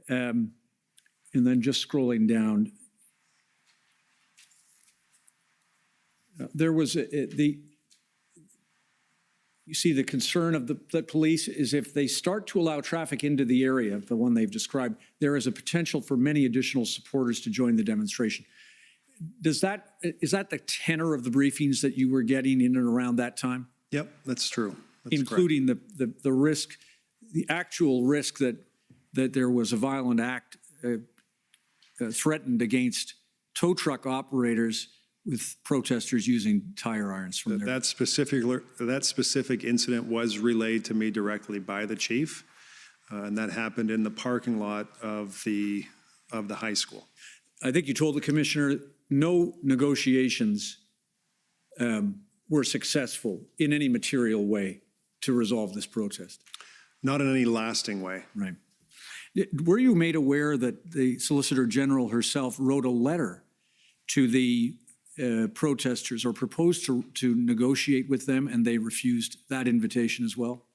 R: And then just scrolling down, there was you see the concern of the police is if they start to allow traffic into the area, the one they've described, there is a potential for many additional supporters to join the demonstration. Is that the tenor of the briefings that you were getting in and around that time?
B: Yep, that's true. That's
R: including the risk, the actual risk that there was a violent act threatened against tow truck operators with protesters using tire irons from there.
B: That specific incident was relayed to me directly by the chief, and that happened in the parking lot of the high school.
R: I think you told the commissioner no negotiations were successful in any material way to resolve this protest.
B: Not in any lasting way.
R: Right. Were you made aware that the Solicitor General herself wrote a letter to the protesters or proposed to negotiate with them, and they refused that invitation as well?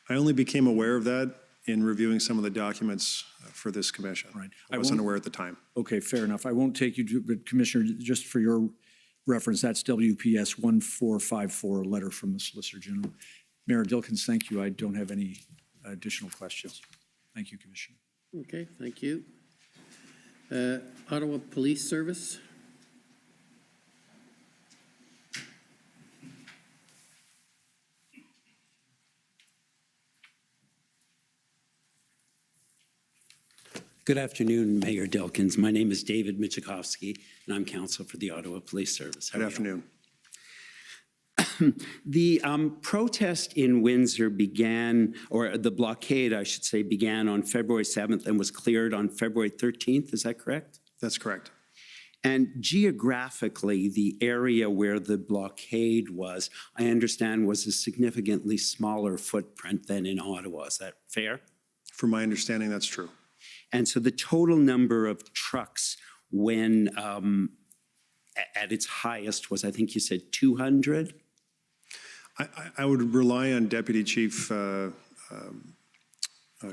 B: I only became aware of that in reviewing some of the documents for this commission.
R: Right.
B: I wasn't aware at the time.
R: Okay, fair enough. I won't take you to, but Commissioner, just for your reference, that's WPS 1454, a letter from the Solicitor General. Mayor Dilkens, thank you. I don't have any additional questions. Thank you, Commissioner.
C: Okay, thank you. Ottawa Police Service.
S: Good afternoon, Mayor Dilkens. My name is David Michikowski, and I'm counsel for the Ottawa Police Service.
B: Good afternoon.
S: The protest in Windsor began, or the blockade, I should say, began on February 7th and was cleared on February 13th. Is that correct?
B: That's correct.
S: And geographically, the area where the blockade was, I understand, was a significantly smaller footprint than in Ottawa. Is that fair?
B: From my understanding, that's true.
S: And so the total number of trucks when at its highest was, I think you said 200?
B: I would rely on Deputy Chief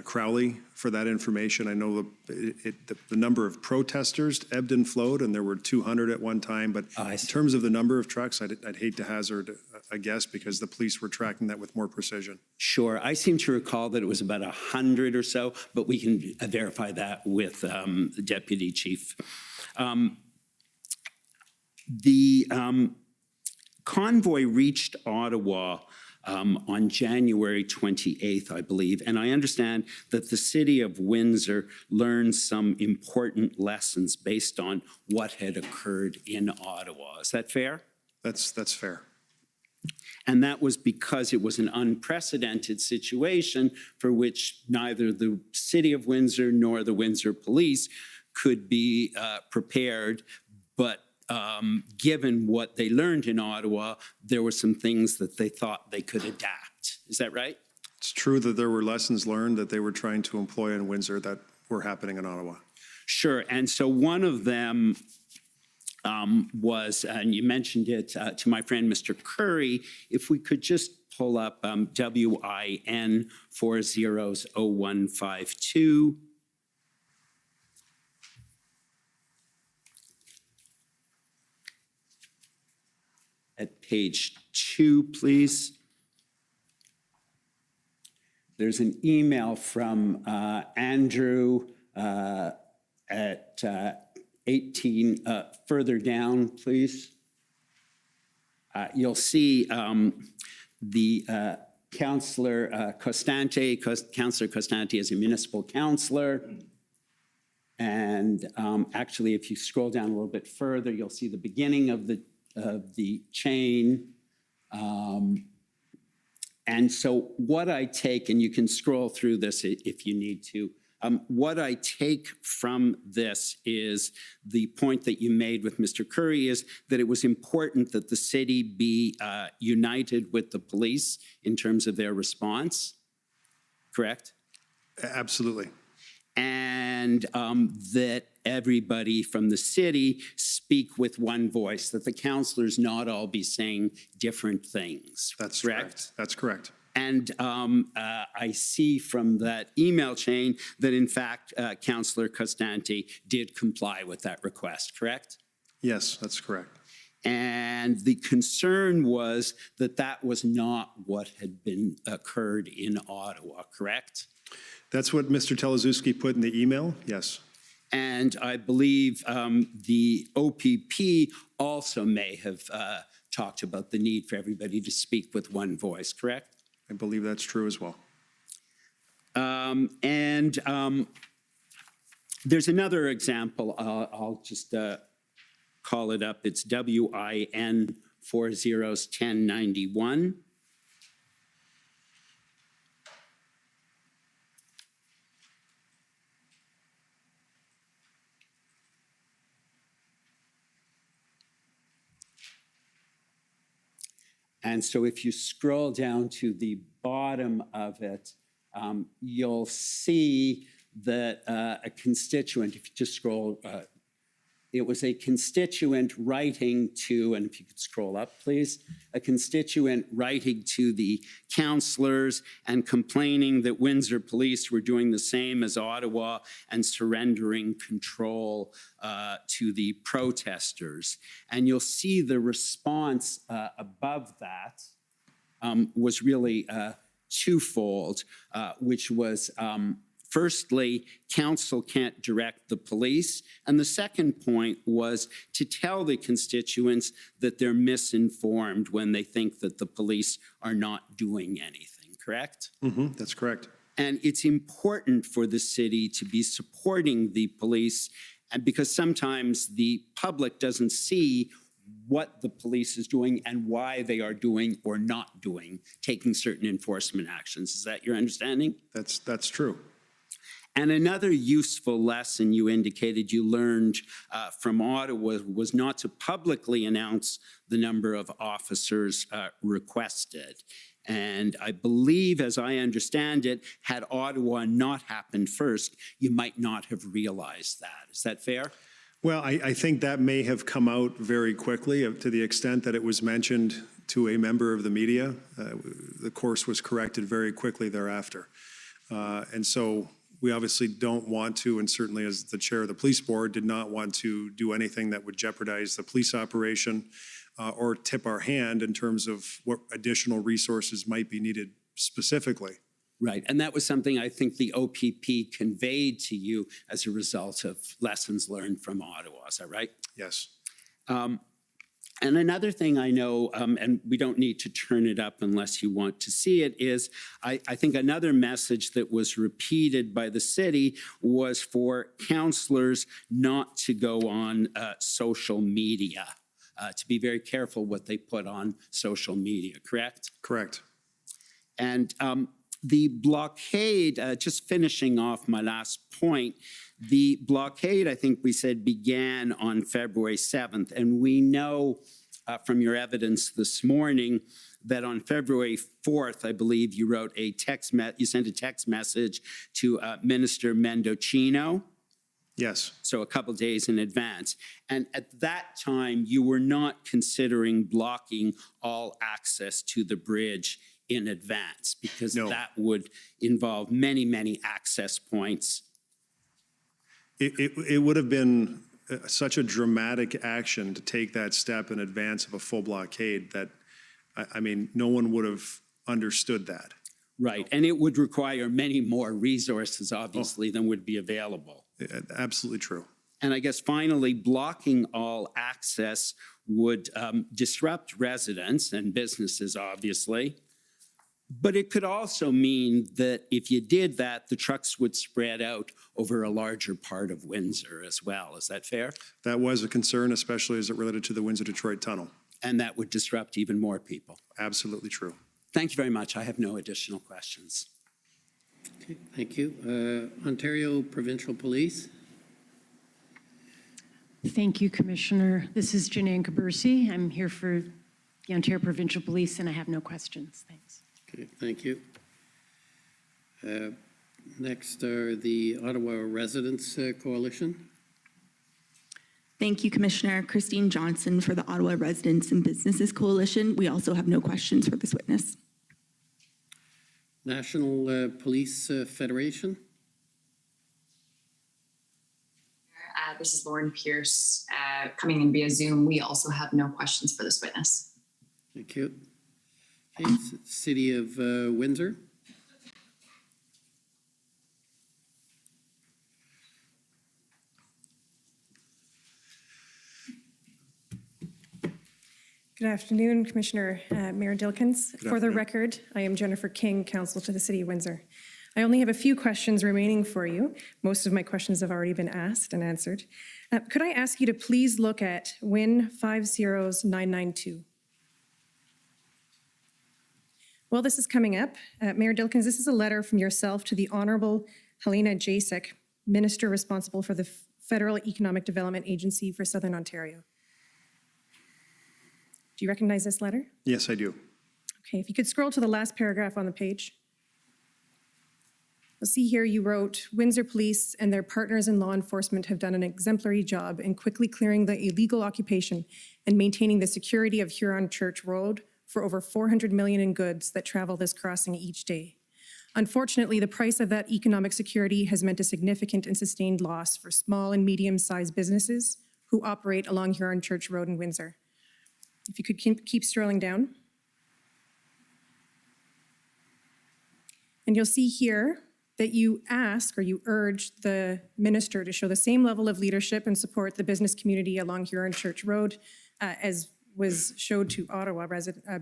B: Crowley for that information. I know the number of protesters ebbed and flowed, and there were 200 at one time. But in terms of the number of trucks, I'd hate to hazard a guess because the police were tracking that with more precision. Sure.
S: I seem to recall that it was about 100 or so, but we can verify that with the Deputy Chief. The convoy reached Ottawa on January 28th, I believe, and I understand that the city of Windsor learned some important lessons based on what had occurred in Ottawa. Is that fair?
B: That's fair.
S: And that was because it was an unprecedented situation for which neither the city of Windsor nor the Windsor Police could be prepared, but given what they learned in Ottawa, there were some things that they thought they could adapt. Is that right?
B: It's true that there were lessons learned that they were trying to employ in Windsor that were happening in Ottawa.
S: Sure. And so one of them was, and you mentioned it to my friend, Mr. Curry, if we could just pull up WIN 400152. At page 2, please. There's an email from Andrew at 18, further down, please. You'll see the Councillor Costante, Councillor Costante is a municipal councillor. And actually, if you scroll down a little bit further, you'll see the beginning of the chain. And so what I take, and you can scroll through this if you need to, what I take from this is the point that you made with Mr. Curry is that it was important that the city be united with the police in terms of their response, correct?
B: Absolutely.
S: And that everybody from the city speak with one voice, that the councillors not all be saying different things.
B: That's correct. That's correct.
S: And I see from that email chain that, in fact, Councillor Costante did comply with that request, correct?
B: Yes, that's correct.
S: And the concern was that that was not what had been occurred in Ottawa, correct?
B: That's what Mr. Teleszewski put in the email, yes.
S: And I believe the OPP also may have talked about the need for everybody to speak with one voice, correct?
B: I believe that's true as well.
S: There's another example. I'll just call it up. It's WIN 401091. And so if you scroll down to the bottom of it, you'll see that a constituent, if you just scroll, it was a constituent writing to, and if you could scroll up, please, a constituent writing to the councillors and complaining that Windsor police were doing the same as Ottawa and surrendering control to the protesters. And you'll see the response above that was really twofold, which was firstly, council can't direct the police. And the second point was to tell the constituents that they're misinformed when they think that the police are not doing anything, correct?
B: Mm-hmm, that's correct.
S: And it's important for the city to be supporting the police, and because sometimes the public doesn't see what the police is doing and why they are doing or not doing, taking certain enforcement actions. Is that your understanding?
B: That's true.
S: And another useful lesson you indicated you learned from Ottawa was not to publicly announce the number of officers requested. And I believe, as I understand it, had Ottawa not happened first, you might not have realized that. Is that fair?
B: Well, I think that may have come out very quickly to the extent that it was mentioned to a member of the media. The course was corrected very quickly thereafter. And so we obviously don't want to, and certainly as the chair of the police board, did not want to do anything that would jeopardize the police operation or tip our hand in terms of what additional resources might be needed specifically.
S: Right, and that was something I think the OPP conveyed to you as a result of lessons learned from Ottawa. Is that right?
B: Yes.
S: And another thing I know, and we don't need to turn it up unless you want to see it, is I think another message that was repeated by the city was for councillors not to go on social media, to be very careful what they put on social media, correct?
B: Correct.
S: And the blockade, just finishing off my last point, the blockade, I think we said, began on February 7th. And we know from your evidence this morning that on February 4th, I believe you wrote a you sent a text message to Minister Mendocino.
B: Yes.
S: So a couple days in advance. And at that time, you were not considering blocking all access to the bridge in advance, because that would involve many, many access points.
B: It would have been such a dramatic action to take that step in advance of a full blockade that, I mean, no one would have understood that.
S: Right, and it would require many more resources, obviously, than would be available.
B: Absolutely true.
S: And I guess finally, blocking all access would disrupt residents and businesses, obviously. But it could also mean that if you did that, the trucks would spread out over a larger part of Windsor as well. Is that fair?
B: That was a concern, especially as it related to the Windsor-Detroit Tunnel.
S: And that would disrupt even more people.
B: Absolutely true.
S: Thank you very much. I have no additional questions.
C: Okay, thank you. Ontario Provincial Police.
T: Thank you, Commissioner. This is Janine Cabersi. I'm here for the Ontario Provincial Police, and I have no questions. Thanks.
C: Okay, thank you. Next are the Ottawa Residents Coalition.
U: Thank you, Commissioner. Christine Johnson for the Ottawa Residents and Businesses Coalition. We also have no questions for this witness.
C: National Police Federation.
V: This is Lauren Pierce coming in via Zoom. We also have no questions for this witness.
C: Thank you. Okay, City of Windsor.
M: Good afternoon, Commissioner Mayor Dilkens. For the record, I am Jennifer King, Counsel to the City of Windsor. I only have a few questions remaining for you. Most of my questions have already been asked and answered. Could I ask you to please look at WIN 50992? Well, this is coming up. Mayor Dilkens, this is a letter from yourself to the Honorable Helena Jasek, Minister responsible for the Federal Economic Development Agency for Southern Ontario. Do you recognize this letter?
B: Yes, I do.
M: Okay, if you could scroll to the last paragraph on the page. You'll see here you wrote, Windsor Police and their partners in law enforcement have done an exemplary job in quickly clearing the illegal occupation and maintaining the security of Huron Church Road for over 400 million in goods that travel this crossing each day. Unfortunately, the price of that economic security has meant a significant and sustained loss for small and medium-sized businesses who operate along Huron Church Road in Windsor. If you could keep scrolling down. And you'll see here that you ask or you urge the minister to show the same level of leadership and support the business community along Huron Church Road as was showed to Ottawa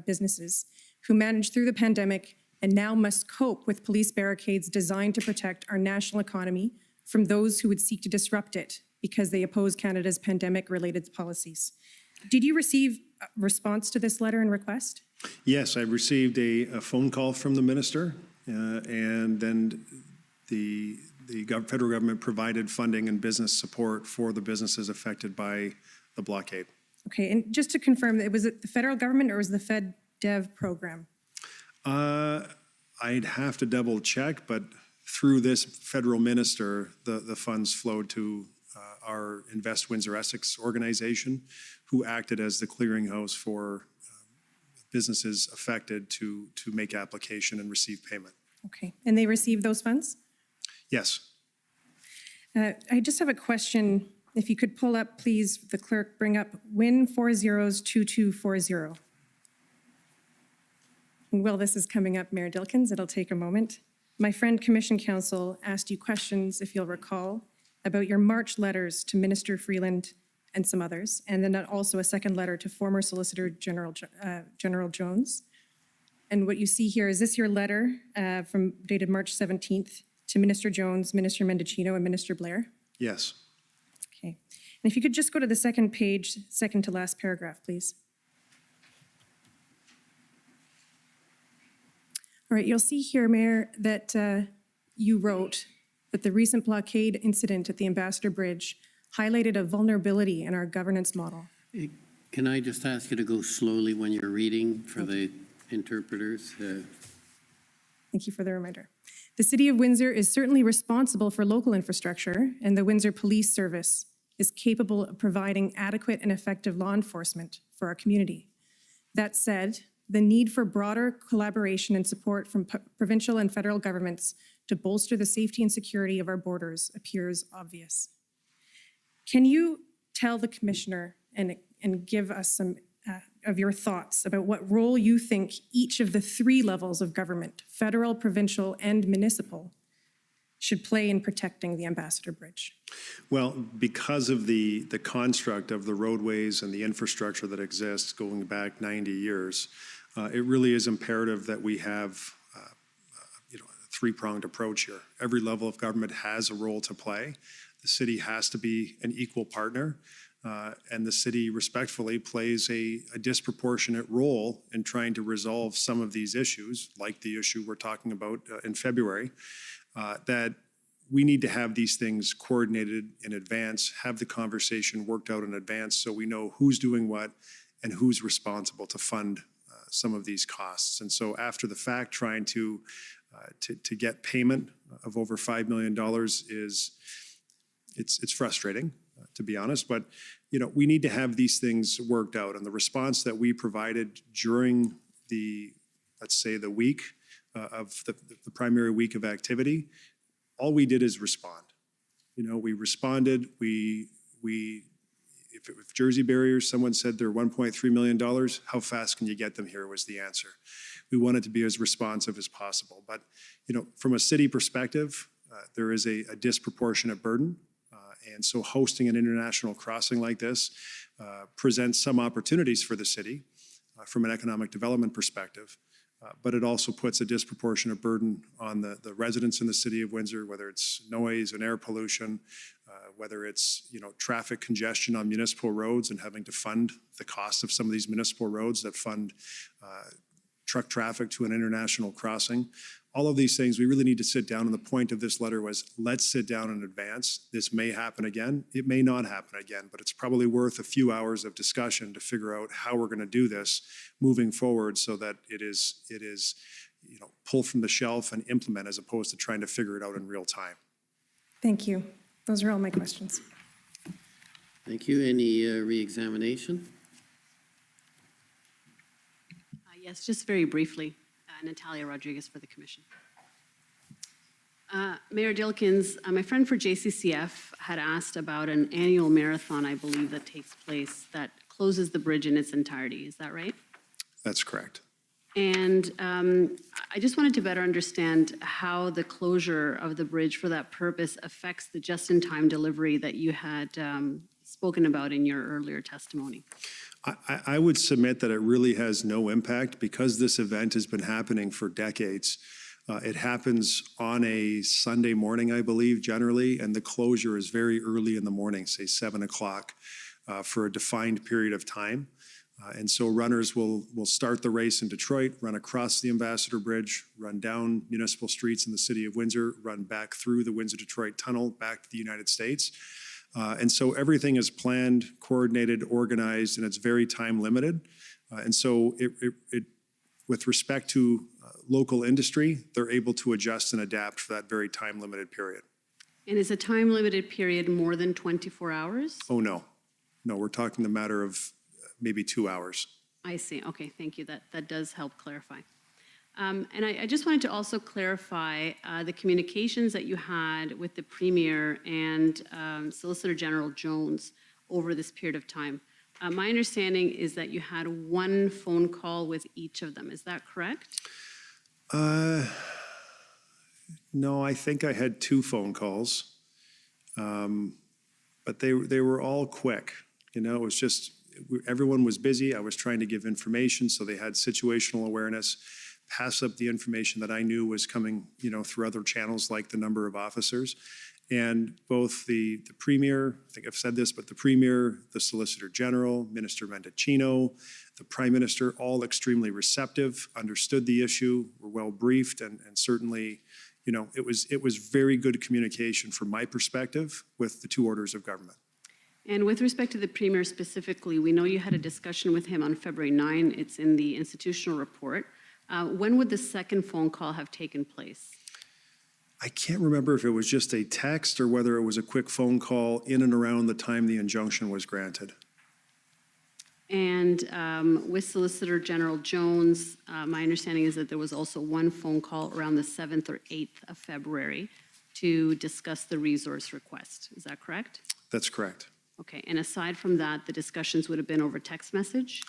M: businesses who managed through the pandemic and now must cope with police barricades designed to protect our national economy from those who would seek to disrupt it because they oppose Canada's pandemic-related policies. Did you receive a response to this letter and request?
B: Yes, I received a phone call from the minister, and then the federal government provided funding and business support for the businesses affected by the blockade.
M: Okay, and just to confirm, was it the federal government or was the FedDev program?
B: I'd have to double check, but through this federal minister, the funds flowed to our Invest Windsor Essex organization, who acted as the clearinghouse for businesses affected to make application and receive payment.
M: Okay, and they received those funds?
B: Yes.
M: I just have a question. If you could pull up, please, the clerk, bring up WIN 402240. And while this is coming up, Mayor Dilkens, it'll take a moment. My friend Commission Counsel asked you questions, if you'll recall, about your March letters to Minister Freeland and some others, and then also a second letter to former Solicitor General Jones. And what you see here, is this your letter from dated March 17th to Minister Jones, Minister Mendicino, and Minister Blair?
B: Yes.
M: Okay. And if you could just go to the second page, second to last paragraph, please. All right, you'll see here, Mayor, that you wrote that the recent blockade incident at the Ambassador Bridge highlighted a vulnerability in our governance model.
C: Can I just ask you to go slowly when you're reading for the interpreters?
M: Thank you for the reminder. The City of Windsor is certainly responsible for local infrastructure, and the Windsor Police Service is capable of providing adequate and effective law enforcement for our community. That said, the need for broader collaboration and support from provincial and federal governments to bolster the safety and security of our borders appears obvious. Can you tell the Commissioner and give us some of your thoughts about what role you think each of the three levels of government, federal, provincial, and municipal,
A: should play in protecting the Ambassador Bridge?
B: Well, because of the construct of the roadways and the infrastructure that exists going back 90 years, it really is imperative that we have a three-pronged approach here. Every level of government has a role to play. The city has to be an equal partner, and the city respectfully plays a disproportionate role in trying to resolve some of these issues, like the issue we're talking about in February, that we need to have these things coordinated in advance, have the conversation worked out in advance so we know who's doing what and who's responsible to fund some of these costs. And so after the fact, trying to get payment of over $5 million it's frustrating, to be honest, but we need to have these things worked out. And the response that we provided during the, let's say, the week of the primary week of activity, all we did is respond. We responded. If Jersey barriers, someone said they're $1.3 million, how fast can you get them here was the answer. We wanted to be as responsive as possible. But, from a city perspective, there is a disproportionate burden. And so hosting an international crossing like this presents some opportunities for the city from an economic development perspective. But it also puts a disproportionate burden on the residents in the city of Windsor, whether it's noise and air pollution, whether it's traffic congestion on municipal roads and having to fund the cost of some of these municipal roads that fund truck traffic to an international crossing. All of these things, we really need to sit down, and the point of this letter was, let's sit down in advance. This may happen again. It may not happen again, but it's probably worth a few hours of discussion to figure out how we're going to do this moving forward so that it is pull from the shelf and implement as opposed to trying to figure it out in real time.
A: Thank you. Those are all my questions.
C: Thank you. Any re-examination?
E: Yes, just very briefly. Natalia Rodriguez for the Commission. Mayor Dilkins, my friend for JCCF had asked about an annual marathon, I believe, that takes place that closes the bridge in its entirety. Is that right?
B: That's correct.
E: And I just wanted to better understand how the closure of the bridge for that purpose affects the just-in-time delivery that you had spoken about in your earlier testimony.
B: I would submit that it really has no impact because this event has been happening for decades. It happens on a Sunday morning, I believe, generally, and the closure is very early in the morning, say 7 o'clock, for a defined period of time. And so runners will start the race in Detroit, run across the Ambassador Bridge, run down municipal streets in the city of Windsor, run back through the Windsor-Detroit Tunnel back to the United States. And so everything is planned, coordinated, organized, and it's very time limited. And so with respect to local industry, they're able to adjust and adapt for that very time limited period.
E: And is a time limited period more than 24 hours?
B: Oh, no. No, we're talking the matter of maybe 2 hours.
E: I see. Okay, thank you. That does help clarify. And I just wanted to also clarify the communications that you had with the Premier and Solicitor General Jones over this period of time. My understanding is that you had one phone call with each of them. Is that correct?
B: No, I think I had 2 phone calls, but they were all quick. It was just everyone was busy. I was trying to give information, so they had situational awareness. Pass up the information that I knew was coming, through other channels like the number of officers. And both the Premier, I think I've said this, but the Premier, the Solicitor General, Minister Mendicino, the Prime Minister, all extremely receptive, understood the issue, were well briefed, and certainly, it was very good communication from my perspective with the 2 orders of government.
E: And with respect to the Premier specifically, we know you had a discussion with him on February 9. It's in the institutional report. When would the second phone call have taken place?
B: I can't remember if it was just a text or whether it was a quick phone call in and around the time the injunction was granted.
E: And with Solicitor General Jones, my understanding is that there was also one phone call around the 7th or 8th of February to discuss the resource request. Is that correct?
B: That's correct.
E: Okay, and aside from that, the discussions would have been over text message?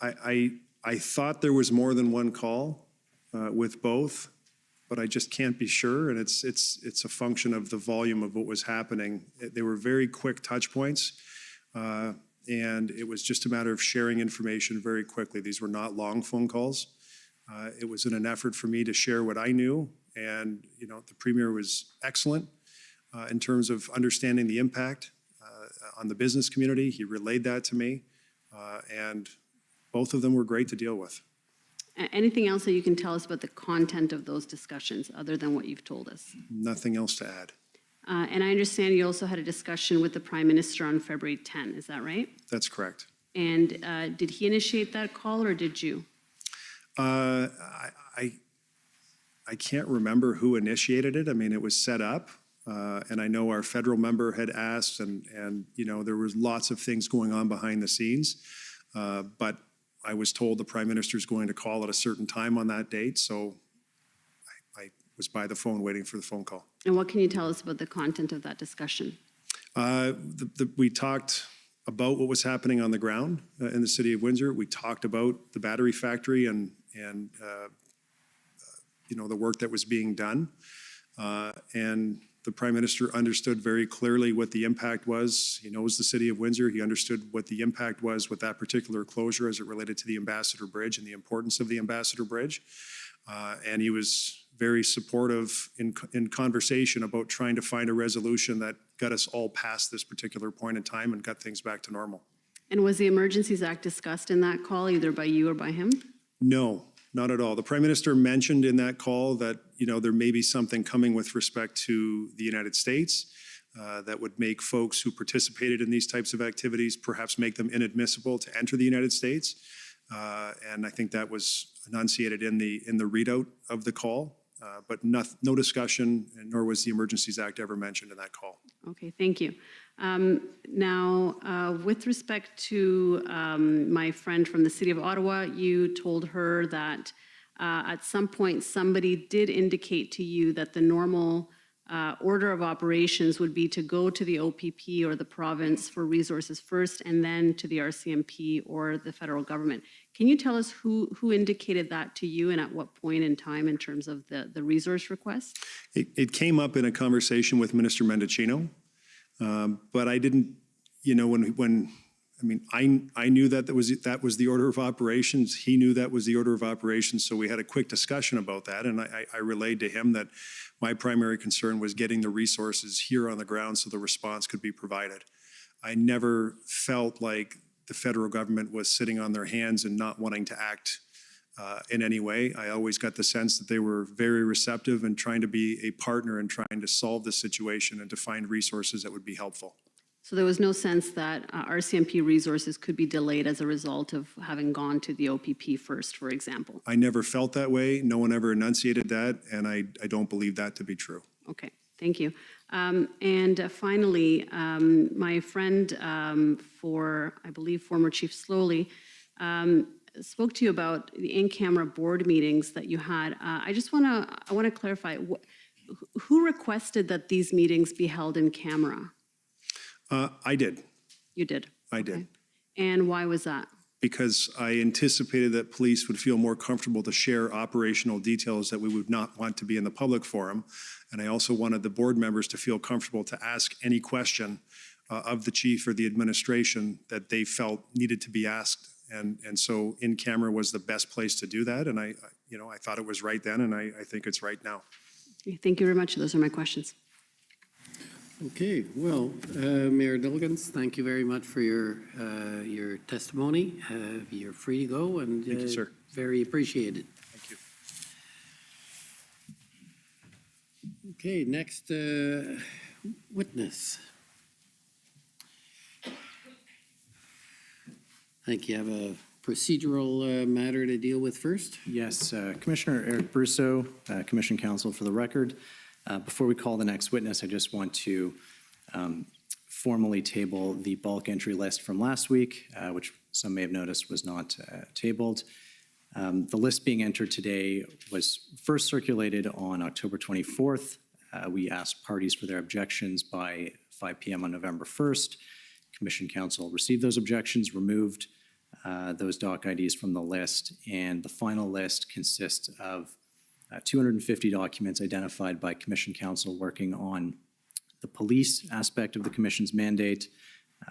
B: I thought there was more than one call with both. but I just can't be sure, and it's a function of the volume of what was happening. They were very quick touch points, and it was just a matter of sharing information very quickly. These were not long phone calls. It was in an effort for me to share what I knew, and the Premier was excellent in terms of understanding the impact on the business community. He relayed that to me, and both of them were great to deal with.
E: Anything else that you can tell us about the content of those discussions other than what you've told us?
B: Nothing else to add.
E: And I understand you also had a discussion with the Prime Minister on February 10, is that right?
B: That's correct.
E: And did he initiate that call or did you?
B: I can't remember who initiated it. I mean, it was set up, and I know our federal member had asked, and there was lots of things going on behind the scenes, but I was told the Prime Minister is going to call at a certain time on that date, so I was by the phone waiting for the phone call.
E: And what can you tell us about the content of that discussion?
B: We talked about what was happening on the ground in the city of Windsor. We talked about the battery factory and the work that was being done. And the Prime Minister understood very clearly what the impact was. He knows the city of Windsor. He understood what the impact was with that particular closure as it related to the Ambassador Bridge and the importance of the Ambassador Bridge. And he was very supportive in conversation about trying to find a resolution that got us all past this particular point in time and got things back to normal.
E: And was the Emergencies Act discussed in that call, either by you or by him?
B: No, not at all. The Prime Minister mentioned in that call that, there may be something coming with respect to the United States that would make folks who participated in these types of activities, perhaps make them inadmissible to enter the United States. And I think that was enunciated in the readout of the call, but no discussion, nor was the Emergencies Act ever mentioned in that call.
E: Okay, thank you. Now, with respect to my friend from the City of Ottawa, you told her that at some point somebody did indicate to you that the normal order of operations would be to go to the OPP or the province for resources first and then to the RCMP or the federal government. Can you tell us who indicated that to you and at what point in time in terms of the resource request?
B: It came up in a conversation with Minister Mendocino, but I didn't, I knew that was the order of operations. He knew that was the order of operations, so we had a quick discussion about that, and I relayed to him that my primary concern was getting the resources here on the ground so the response could be provided. I never felt like the federal government was sitting on their hands and not wanting to act in any way. I always got the sense that they were very receptive and trying to be a partner and trying to solve the situation and to find resources that would be helpful.
E: So there was no sense that RCMP resources could be delayed as a result of having gone to the OPP first, for example?
B: I never felt that way. No one ever enunciated that, and I don't believe that to be true.
E: Okay, thank you. And finally, my friend I believe, former Chief Slowly, spoke to you about the in-camera board meetings that you had. I want to clarify, who requested that these meetings be held in camera?
B: I did.
E: You did?
B: I did.
E: And why was that?
B: Because I anticipated that police would feel more comfortable to share operational details that we would not want to be in the public forum. And I also wanted the board members to feel comfortable to ask any question of the chief or the administration that they felt needed to be asked. And so in camera was the best place to do that. And I thought it was right then, and I think it's right now.
E: Thank you very much. Those are my questions.
C: Okay, well, Mayor Dillikens, thank you very much for your testimony. You're free to go, and
B: Thank you, sir.
C: Very appreciated.
B: Thank you.
C: Okay, next witness. I think you have a procedural matter to deal with first.
O: Yes, Commissioner Eric Brusso, Commission Counsel for the record. Before we call the next witness, I just want to formally table the bulk entry list from last week, which some may have noticed was not tabled. The list being entered today was first circulated on October 24th. We asked parties for their objections by 5 p.m. on November 1st. Commission Counsel received those objections, removed those doc IDs from the list, and the final list consists of
L: 250 documents identified by Commission Council working on the police aspect of the Commission's mandate,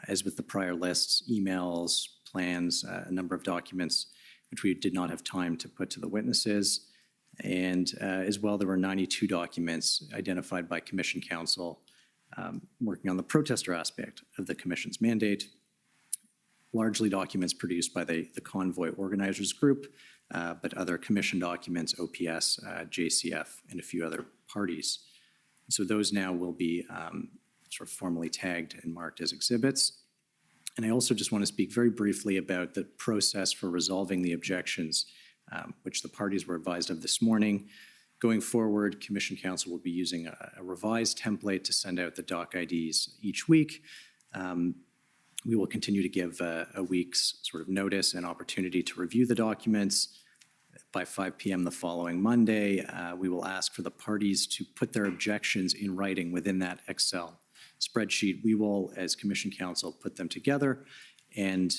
L: as with the prior lists, emails, plans, a number of documents which we did not have time to put to the witnesses. And as well, there were 92 documents identified by Commission Council working on the protester aspect of the Commission's mandate, largely documents produced by the convoy organizers group, but other Commission documents, OPS, JCF, and a few other parties. So those now will be sort of formally tagged and marked as exhibits. And I also just want to speak very briefly about the process for resolving the objections, which the parties were advised of this morning. Going forward, Commission Council will be using a revised template to send out the doc IDs each week. We will continue to give a week's sort of notice and opportunity to review the documents. By 5 p.m. the following Monday, we will ask for the parties to put their objections in writing within that Excel spreadsheet. We will, as Commission Council, put them together and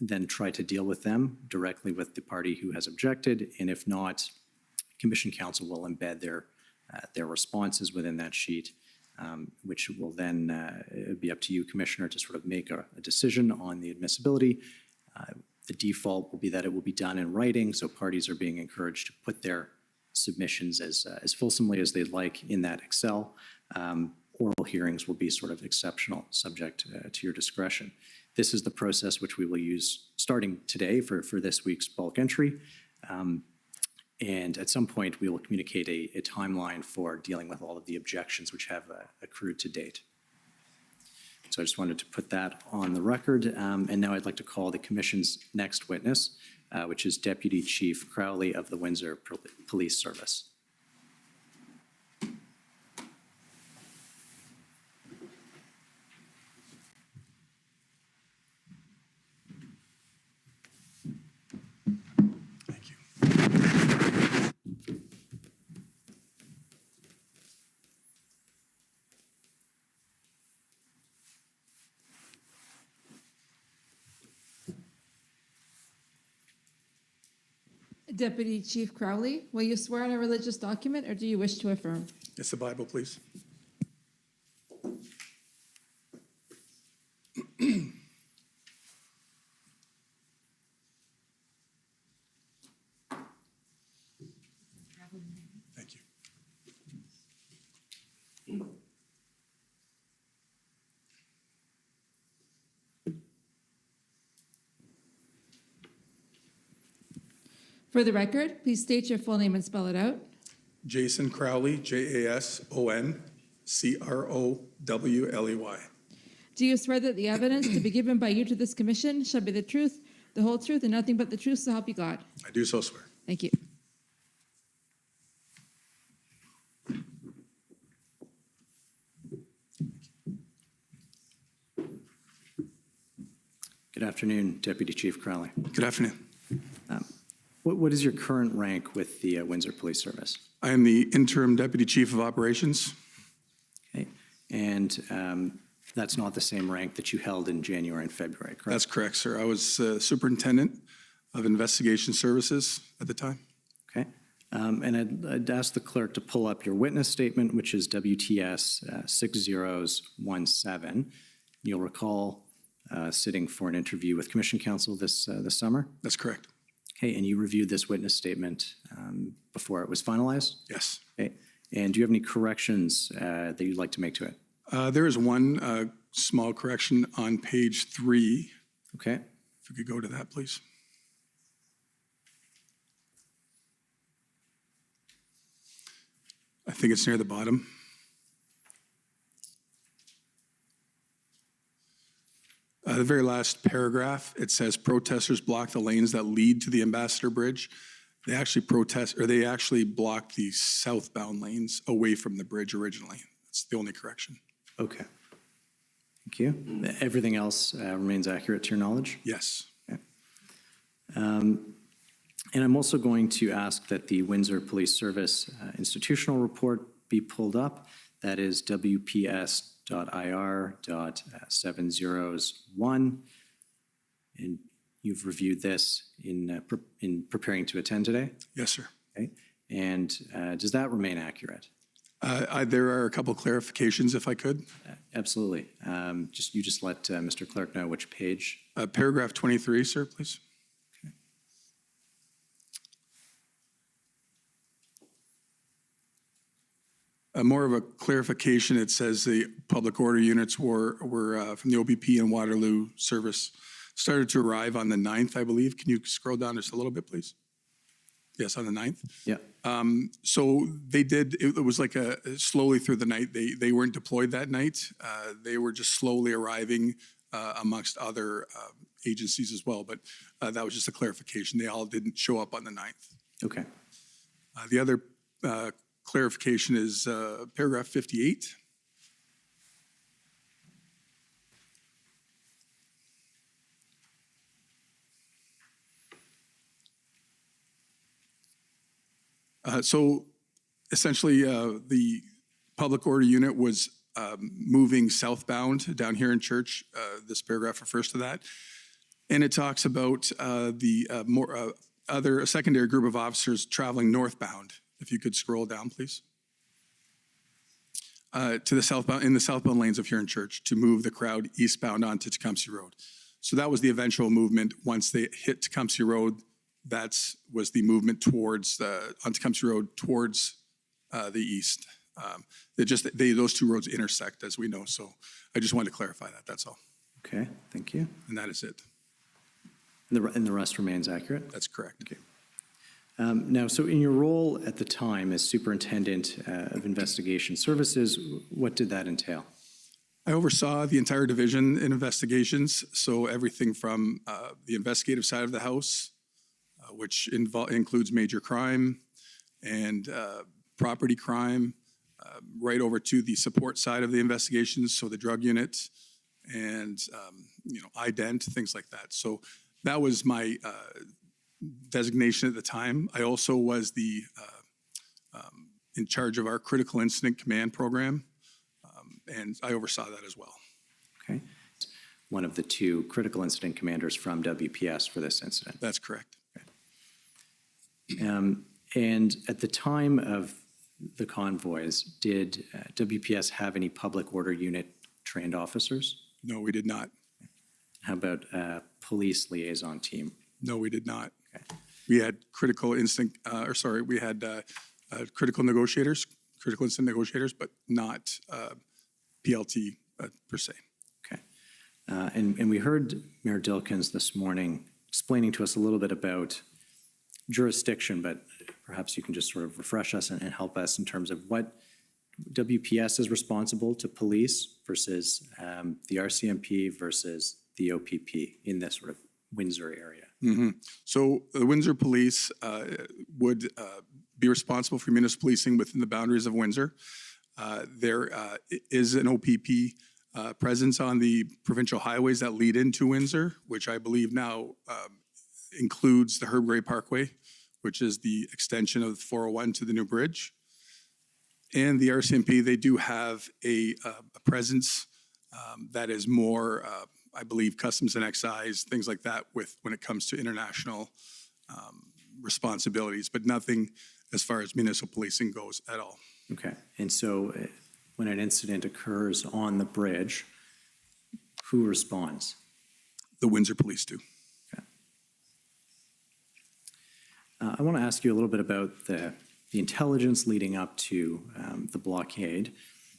L: then try to deal with them directly with the party who has objected. And if not, Commission Council will embed their responses within that sheet, which will then be up to you, Commissioner, to sort of make a decision on the admissibility. The default will be that it will be done in writing, so parties are being encouraged to put their submissions as fulsomely as they'd like in that Excel. Oral hearings will be sort of exceptional, subject to your discretion. This is the process which we will use starting today for this week's bulk entry. And at some point, we will communicate a timeline for dealing with all of the objections which have accrued to date. So I just wanted to put that on the record. And now I'd like to call the Commission's next witness, which is Deputy Chief Crowley of the Windsor Police Service.
D: Deputy Chief Crowley, will you swear on a religious document or do you wish to affirm?
F: It's the Bible, please. Thank you.
D: For the record, please state your full name and spell it out.
F: Jason Crowley, JasonCrowley.
D: Do you swear that the evidence to be given by you to this commission shall be the truth, the whole truth, and nothing but the truth, so help you God?
F: I do so swear.
D: Thank you.
L: Good afternoon, Deputy Chief Crowley.
F: Good afternoon.
L: What is your current rank with the Windsor Police Service?
F: I am the Interim Deputy Chief of Operations.
L: Okay. And that's not the same rank that you held in January and February, correct?
F: That's correct, sir. I was Superintendent of Investigation Services at the time.
L: Okay. And I'd ask the clerk to pull up your witness statement, which is WTS 6017. You'll recall sitting for an interview with Commission Council this summer.
F: That's correct.
L: Okay, and you reviewed this witness statement before it was finalized?
F: Yes.
L: Okay, and do you have any corrections that you'd like to make to it?
F: There is one small correction on page 3.
L: Okay.
F: If we could go to that, please. I think it's near the bottom. The very last paragraph, it says protesters blocked the lanes that lead to the Ambassador Bridge. They actually blocked the southbound lanes away from the bridge originally. That's the only correction.
L: Okay. Thank you. Everything else remains accurate to your knowledge?
F: Yes.
L: Okay. And I'm also going to ask that the Windsor Police Service institutional report be pulled up. That is WPS.IR.701. And you've reviewed this in preparing to attend today?
F: Yes, sir.
L: Okay. And does that remain accurate?
F: There are a couple clarifications, if I could.
L: Absolutely. You just let Mr. Clerk know which page.
F: Paragraph 23, sir, please. More of a clarification, it says the public order units were from the OPP and Waterloo service started to arrive on the 9th, I believe. Can you scroll down just a little bit, please? Yes, on the 9th.
L: Yeah.
F: So they did, it was like slowly through the night. They weren't deployed that night. They were just slowly arriving amongst other agencies as well. But that was just a clarification. They all didn't show up on the 9th.
L: Okay.
F: The other clarification is paragraph 58. So essentially, the public order unit was moving southbound down here in Church. This paragraph refers to that. And it talks about a secondary group of officers traveling northbound. If you could scroll down, please. To the southbound, in the southbound lanes of Huron Church to move the crowd eastbound onto Tecumseh Road. So that was the eventual movement. Once they hit Tecumseh Road, that was the movement towards on Tecumseh Road towards the east. Those two roads intersect, as we know. So I just wanted to clarify that. That's all.
L: Okay, thank you.
F: And that is it.
L: And the rest remains accurate?
F: That's correct.
L: Okay. Now, so in your role at the time as Superintendent of Investigation Services, what did that entail?
F: I oversaw the entire division in investigations, so everything from the investigative side of the house, which includes major crime and property crime, right over to the support side of the investigations, so the drug unit and ident, things like that. So that was my designation at the time. I also was in charge of our critical incident command program, and I oversaw that as well.
L: Okay. One of the two critical incident commanders from WPS for this incident.
F: That's correct.
L: Okay. And at the time of the convoys, did WPS have any public order unit trained officers?
F: No, we did not.
L: How about a police liaison team?
F: No, we did not.
L: Okay.
F: We had critical incident negotiators, critical incident negotiators, but not PLT per se.
L: Okay. And we heard Mayor Dilkens this morning explaining to us a little bit about jurisdiction, but perhaps you can just sort of refresh us and help us in terms of what WPS is responsible to police versus the RCMP versus the OPP in this sort of Windsor area.
F: Mm-hmm. So the Windsor Police would be responsible for municipal policing within the boundaries of Windsor. There is an OPP presence on the provincial highways that lead into Windsor, which I believe now includes the Herb Gray Parkway, which is the extension of 401 to the new bridge. And the RCMP, they do have a presence that is more, I believe, customs and excise, things like that when it comes to international responsibilities, but nothing as far as municipal policing goes at all.
L: Okay. And so when an incident occurs on the bridge, who responds?
F: The Windsor Police do.
L: Okay. I want to ask you a little bit about the intelligence leading up to the blockade.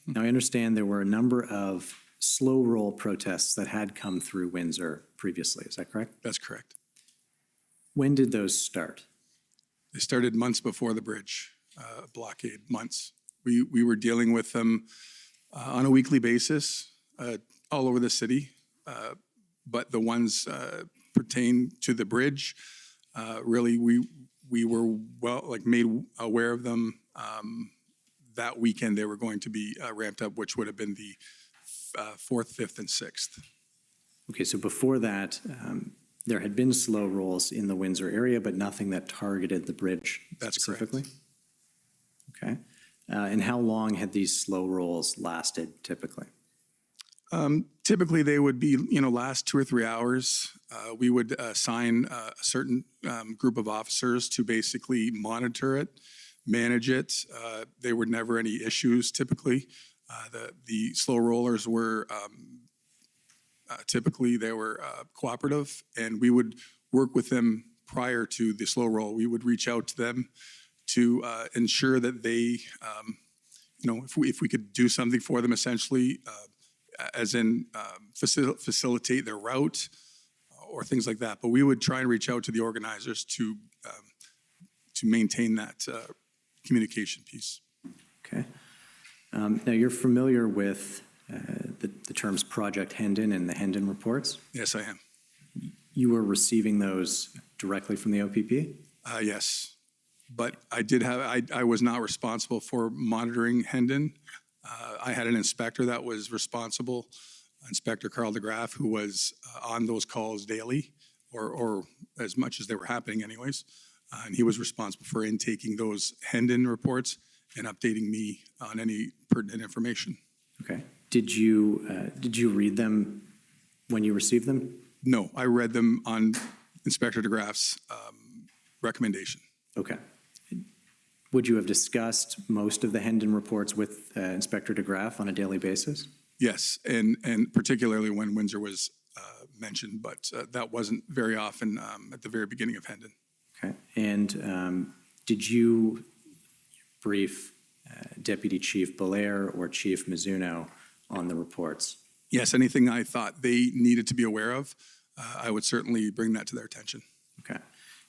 L: Now, I understand there were a number of slow roll protests that had come through Windsor previously. Is that correct?
F: That's correct.
L: When did those start?
F: They started months before the bridge blockade, months. We were dealing with them on a weekly basis all over the city, but the ones pertain to the bridge, really we were made aware of them that weekend. They were going to be ramped up, which would have been the 4th, 5th, and 6th.
L: Okay, so before that, there had been slow rolls in the Windsor area, but nothing that targeted the bridge specifically?
F: Correct.
L: Okay. And how long had these slow rolls lasted typically?
F: Typically, they would be, last 2 or 3 hours. We would assign a certain group of officers to basically monitor it. manage it. There were never any issues typically. The slow rollers were typically they were cooperative, and we would work with them prior to the slow roll. We would reach out to them to ensure that they, if we could do something for them, essentially, as in facilitate their route or things like that. But we would try and reach out to the organizers to maintain that communication piece.
L: Okay. Now, you're familiar with the terms Project Hendon and the Hendon reports?
F: Yes, I am.
L: You were receiving those directly from the OPP?
F: Yes, but I was not responsible for monitoring Hendon. I had an inspector that was responsible, Inspector Carl DeGraff, who was on those calls daily, or as much as they were happening anyways. And he was responsible for intaking those Hendon reports and updating me on any pertinent information.
L: Okay. Did you read them when you received them?
F: No, I read them on Inspector DeGraff's recommendation.
L: Okay. Would you have discussed most of the Hendon reports with Inspector DeGraff on a daily basis?
F: Yes, and particularly when Windsor was mentioned, but that wasn't very often at the very beginning of Hendon.
L: Okay. And did you brief Deputy Chief Belair or Chief Mizuno on the reports?
F: Yes, anything I thought they needed to be aware of, I would certainly bring that to their attention.
L: Okay.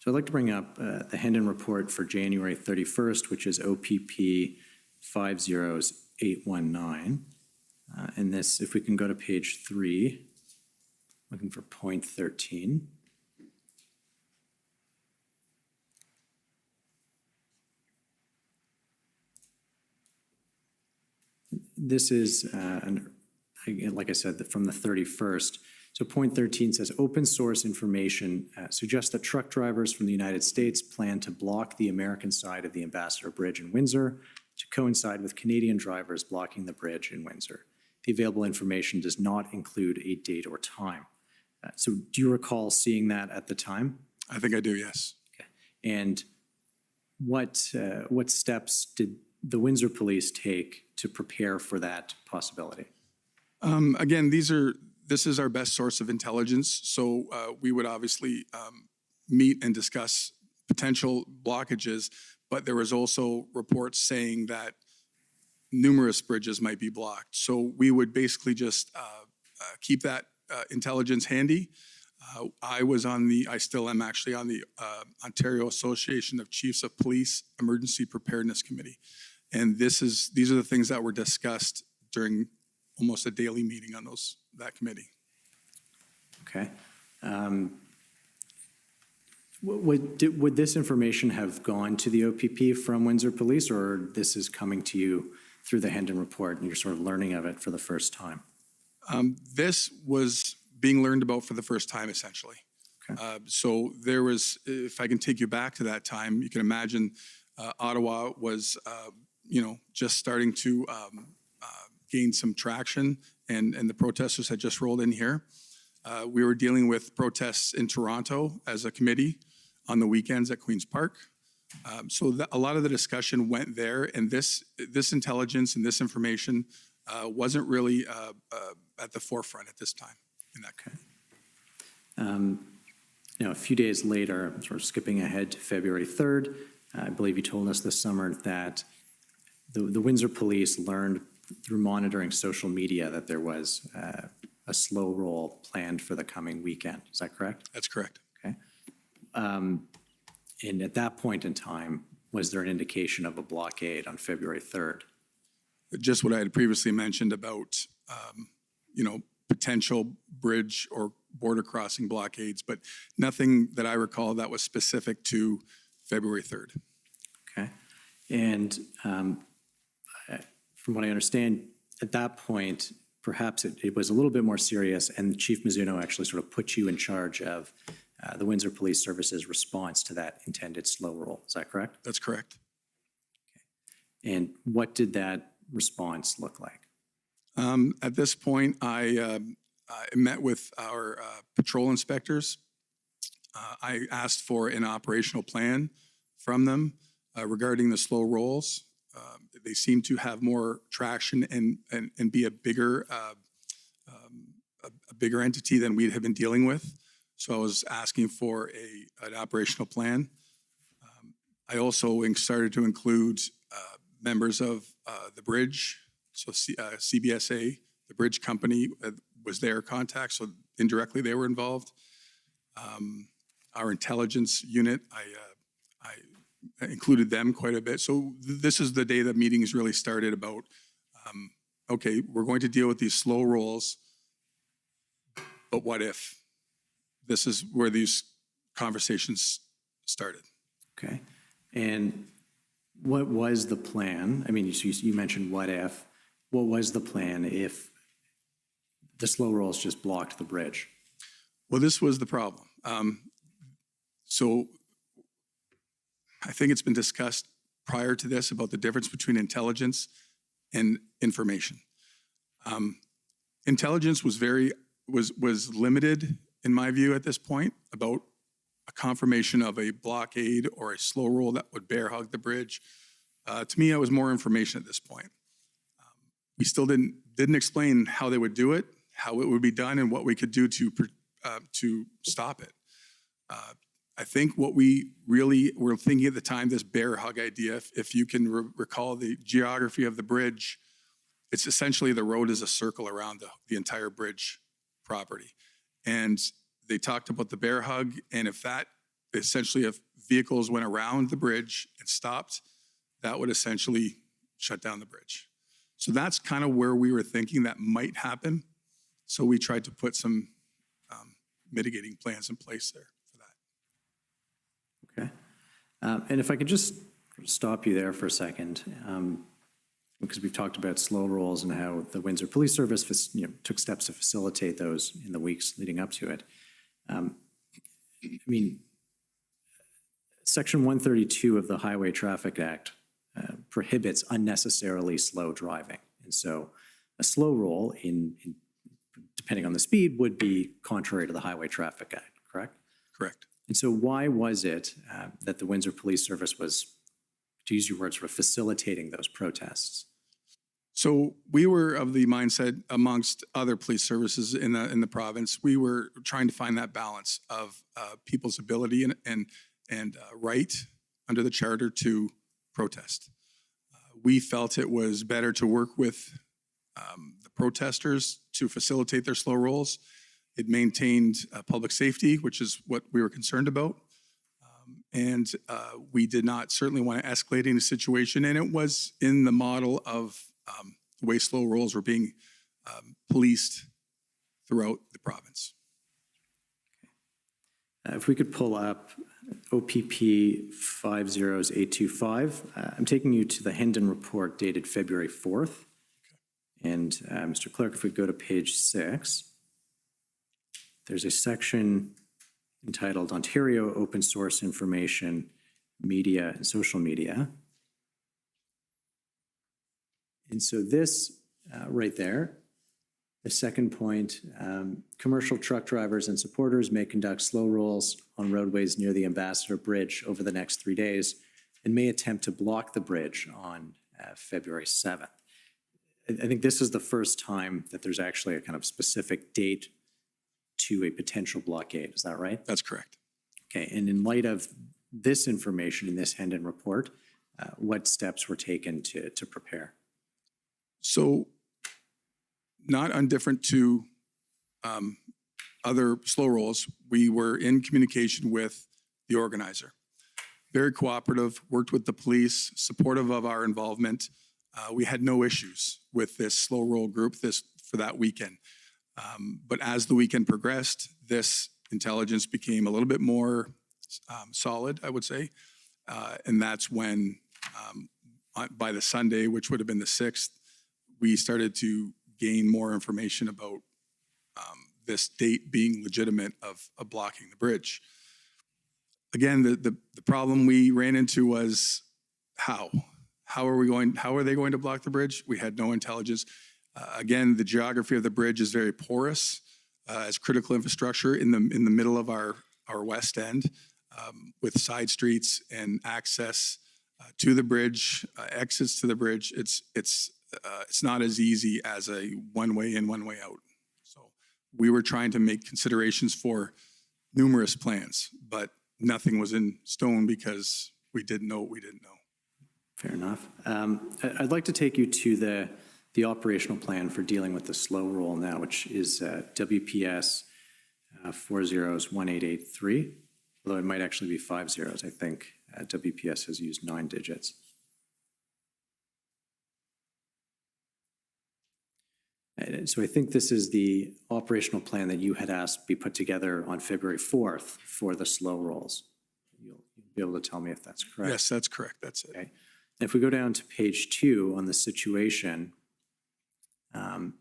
L: So I'd like to bring up the Hendon report for January 31st, which is OPP 50819. And this, if we can go to page 3, looking for point 13. This is, like I said, from the 31st. So point 13 says, open source information suggests that truck drivers from the United States plan to block the American side of the Ambassador Bridge in Windsor to coincide with Canadian drivers blocking the bridge in Windsor. The available information does not include a date or time. So do you recall seeing that at the time?
F: I think I do, yes.
L: Okay. And what steps did the Windsor Police take to prepare for that possibility?
F: Again, this is our best source of intelligence, so we would obviously meet and discuss potential blockages, but there was also reports saying that numerous bridges might be blocked. So we would basically just keep that intelligence handy. I still am actually on the Ontario Association of Chiefs of Police Emergency Preparedness Committee. And these are the things that were discussed during almost a daily meeting on that committee.
L: Okay. Would this information have gone to the OPP from Windsor Police, or this is coming to you through the Hendon report and you're sort of learning of it for the first time?
F: This was being learned about for the first time, essentially.
L: Okay.
F: So there was, if I can take you back to that time, you can imagine Ottawa was, just starting to gain some traction, and the protesters had just rolled in here. We were dealing with protests in Toronto as a committee on the weekends at Queen's Park. So a lot of the discussion went there, and this intelligence and this information wasn't really at the forefront at this time. In that
L: case. A few days later, sort of skipping ahead to February 3rd, I believe you told us this summer that the Windsor Police learned through monitoring social media that there was a slow roll planned for the coming weekend. Is that correct?
F: That's correct.
L: Okay. And at that point in time, was there an indication of a blockade on February 3rd?
F: Just what I had previously mentioned about, potential bridge or border crossing blockades, but nothing that I recall that was specific to February 3rd.
L: Okay. And from what I understand, at that point, perhaps it was a little bit more serious, and Chief Mizuno actually sort of put you in charge of the Windsor Police Service's response to that intended slow roll. Is that correct?
F: That's correct.
L: Okay. And what did that response look like?
F: At this point, I met with our patrol inspectors. I asked for an operational plan from them. regarding the slow rolls. They seem to have more traction and be a bigger entity than we have been dealing with. So I was asking for an operational plan. I also started to include members of the bridge, so CBSA, the bridge company was their contact, so indirectly they were involved. Our intelligence unit, I included them quite a bit. So this is the day that meetings really started about, okay, we're going to deal with these slow rolls, but what if? This is where these conversations started.
L: Okay. And what was the plan? I mean, you mentioned what if. What was the plan if the slow rolls just blocked the bridge?
F: Well, this was the problem. So I think it's been discussed prior to this about the difference between intelligence and information. Intelligence was limited, in my view, at this point, about a confirmation of a blockade or a slow roll that would bear hug the bridge. To me, it was more information at this point. We still didn't explain how they would do it, how it would be done, and what we could do to stop it. I think what we really were thinking at the time, this bear hug idea, if you can recall the geography of the bridge, it's essentially the road is a circle around the entire bridge property. And they talked about the bear hug, and if vehicles went around the bridge and stopped, that would essentially shut down the bridge. So that's kind of where we were thinking that might happen. So we tried to put some mitigating plans in place there for that.
L: Okay. And if I could just stop you there for a second, because we've talked about slow rolls and how the Windsor Police Service took steps to facilitate those in the weeks leading up to it. I mean, Section 132 of the Highway Traffic Act prohibits unnecessarily slow driving. And so a slow roll, depending on the speed, would be contrary to the Highway Traffic Act, correct?
F: Correct.
L: And so why was it that the Windsor Police Service was, to use your words, sort of facilitating those protests?
F: So we were of the mindset, amongst other police services in the province, we were trying to find that balance of people's ability and right under the charter to protest. We felt it was better to work with the protesters to facilitate their slow rolls. It maintained public safety, which is what we were concerned about. And we did not certainly want to escalate the situation. And it was in the model of the way slow rolls were being policed throughout the province.
L: If we could pull up OPP 50825. I'm taking you to the Hendon report dated February 4th. Okay. And Mr. Clerk, if we go to page 6, there's a section entitled Ontario Open Source Information, Media and Social Media. And so this right there, the second point, commercial truck drivers and supporters may conduct slow rolls on roadways near the Ambassador Bridge over the next 3 days and may attempt to block the bridge on February 7th. I think this is the first time that there's actually a kind of specific date to a potential blockade. Is that right?
F: That's correct.
L: Okay. And in light of this information in this Hendon report, what steps were taken to prepare?
F: So not undifferent to other slow rolls, we were in communication with the organizer. Very cooperative, worked with the police, supportive of our involvement. We had no issues with this slow roll group for that weekend. But as the weekend progressed, this intelligence became a little bit more solid, I would say. And that's when, by the Sunday, which would have been the 6th, we started to gain more information about this date being legitimate of blocking the bridge. Again, the problem we ran into was how are they going to block the bridge? We had no intelligence. Again, the geography of the bridge is very porous as critical infrastructure in the middle of our west end with side streets and access to the bridge, exits to the bridge. It's not as easy as a one way in, one way out. So we were trying to make considerations for numerous plans, but nothing was in stone because we didn't know what we didn't know.
L: Fair enough. I'd like to take you to the operational plan for dealing with the slow roll now, which is WPS 401883, although it might actually be 5 zeros. I think WPS has used 9 digits. So I think this is the operational plan that you had asked be put together on February 4th for the slow rolls. You'll be able to tell me if that's correct.
F: Yes, that's correct. That's it.
L: Okay. If we go down to page 2 on the situation, in